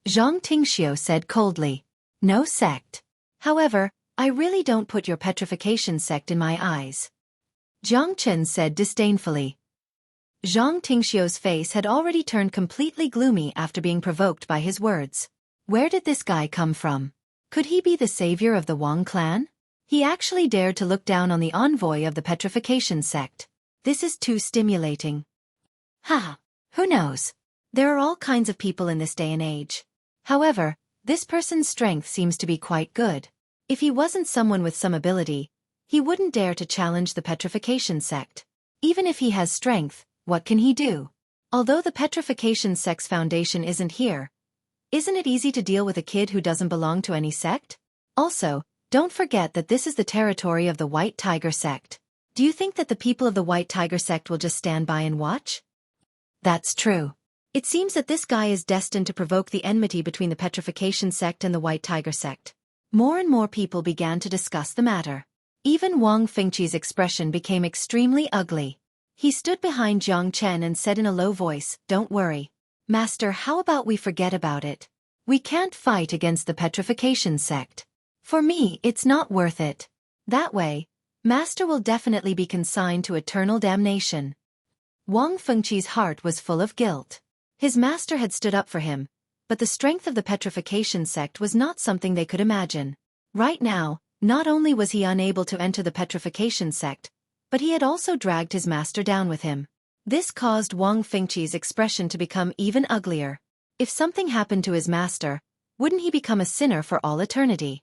Zhang Tingxiu said coldly. No sect. However, I really don't put your petrification sect in my eyes. Jiang Chen said disdainfully. Zhang Tingxiu's face had already turned completely gloomy after being provoked by his words. Where did this guy come from? Could he be the savior of the Wang clan? He actually dared to look down on the envoy of the petrification sect. This is too stimulating. Ha! Who knows? There are all kinds of people in this day and age. However, this person's strength seems to be quite good. If he wasn't someone with some ability, he wouldn't dare to challenge the petrification sect. Even if he has strength, what can he do? Although the petrification sect's foundation isn't here, isn't it easy to deal with a kid who doesn't belong to any sect? Also, don't forget that this is the territory of the White Tiger sect. Do you think that the people of the White Tiger sect will just stand by and watch? That's true. It seems that this guy is destined to provoke the enmity between the petrification sect and the White Tiger sect. More and more people began to discuss the matter. Even Wang Fengqi's expression became extremely ugly. He stood behind Jiang Chen and said in a low voice, "Don't worry. Master, how about we forget about it? We can't fight against the petrification sect. For me, it's not worth it. That way, Master will definitely be consigned to eternal damnation." Wang Fengqi's heart was full of guilt. His master had stood up for him, but the strength of the petrification sect was not something they could imagine. Right now, not only was he unable to enter the petrification sect, but he had also dragged his master down with him. This caused Wang Fengqi's expression to become even uglier. If something happened to his master, wouldn't he become a sinner for all eternity?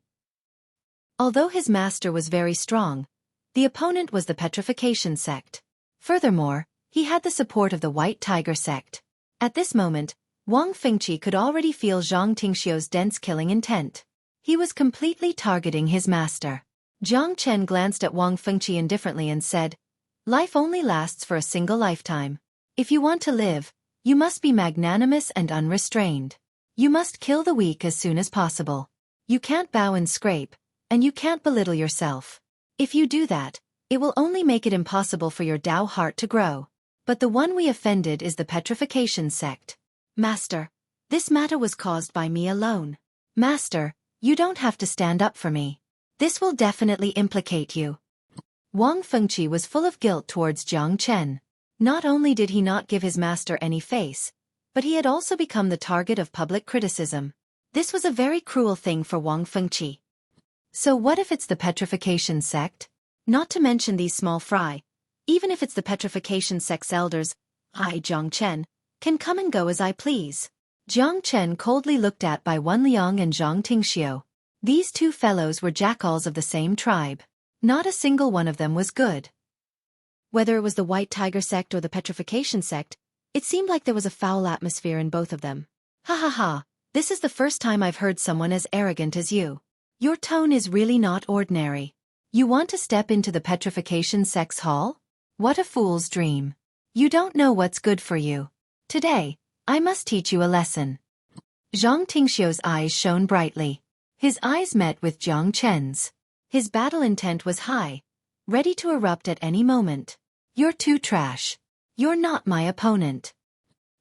Although his master was very strong, the opponent was the petrification sect. Furthermore, he had the support of the White Tiger sect. At this moment, Wang Fengqi could already feel Zhang Tingxiu's dense killing intent. He was completely targeting his master. Jiang Chen glanced at Wang Fengqi indifferently and said, "Life only lasts for a single lifetime. If you want to live, you must be magnanimous and unrestrained. You must kill the weak as soon as possible. You can't bow and scrape, and you can't belittle yourself. If you do that, it will only make it impossible for your Tao heart to grow. But the one we offended is the petrification sect. Master, this matter was caused by me alone. Master, you don't have to stand up for me. This will definitely implicate you. Wang Fengqi was full of guilt towards Jiang Chen. Not only did he not give his master any face, but he had also become the target of public criticism. This was a very cruel thing for Wang Fengqi. So what if it's the petrification sect? Not to mention these small fry. Even if it's the petrification sect's elders, I, Jiang Chen, can come and go as I please. Jiang Chen coldly looked at by Wan Liang and Zhang Tingxiu. These two fellows were jackals of the same tribe. Not a single one of them was good. Whether it was the White Tiger sect or the petrification sect, it seemed like there was a foul atmosphere in both of them. Ha ha ha, this is the first time I've heard someone as arrogant as you. Your tone is really not ordinary. You want to step into the petrification sect's hall? What a fool's dream. You don't know what's good for you. Today, I must teach you a lesson. Zhang Tingxiu's eyes shone brightly. His eyes met with Jiang Chen's. His battle intent was high, ready to erupt at any moment. You're too trash. You're not my opponent.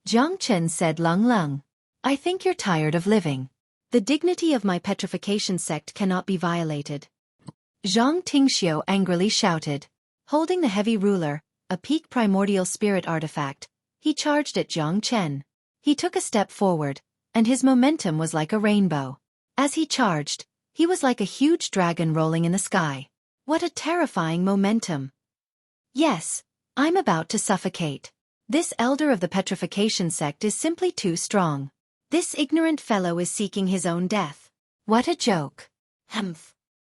Jiang Chen said Lung Lung. I think you're tired of living. The dignity of my petrification sect cannot be violated. Zhang Tingxiu angrily shouted. Holding the heavy ruler, a peak primordial spirit artifact, he charged at Jiang Chen. He took a step forward, and his momentum was like a rainbow. As he charged, he was like a huge dragon rolling in the sky. What a terrifying momentum. Yes, I'm about to suffocate. This elder of the petrification sect is simply too strong. This ignorant fellow is seeking his own death. What a joke. Humph.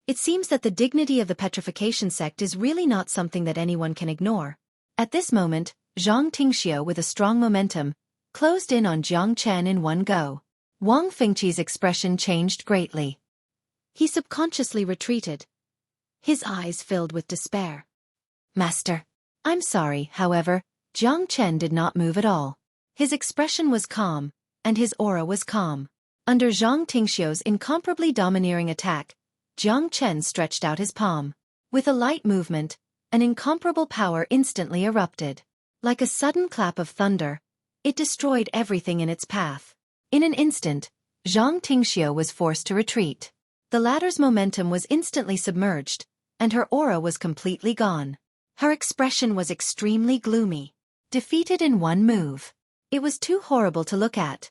It seems that the dignity of the petrification sect is really not something that anyone can ignore. At this moment, Zhang Tingxiu with a strong momentum closed in on Jiang Chen in one go. Wang Fengqi's expression changed greatly. He subconsciously retreated. His eyes filled with despair. Master, I'm sorry, however, Jiang Chen did not move at all. His expression was calm, and his aura was calm. Under Zhang Tingxiu's incomparably domineering attack, Jiang Chen stretched out his palm. With a light movement, an incomparable power instantly erupted. Like a sudden clap of thunder, it destroyed everything in its path. In an instant, Zhang Tingxiu was forced to retreat. The latter's momentum was instantly submerged, and her aura was completely gone. Her expression was extremely gloomy. Defeated in one move. It was too horrible to look at.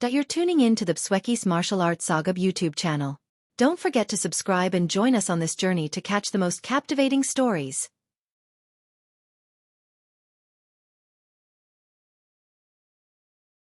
You're tuning in to the Xueqi's Martial Arts Saga YouTube channel. Don't forget to subscribe and join us on this journey to catch the most captivating stories.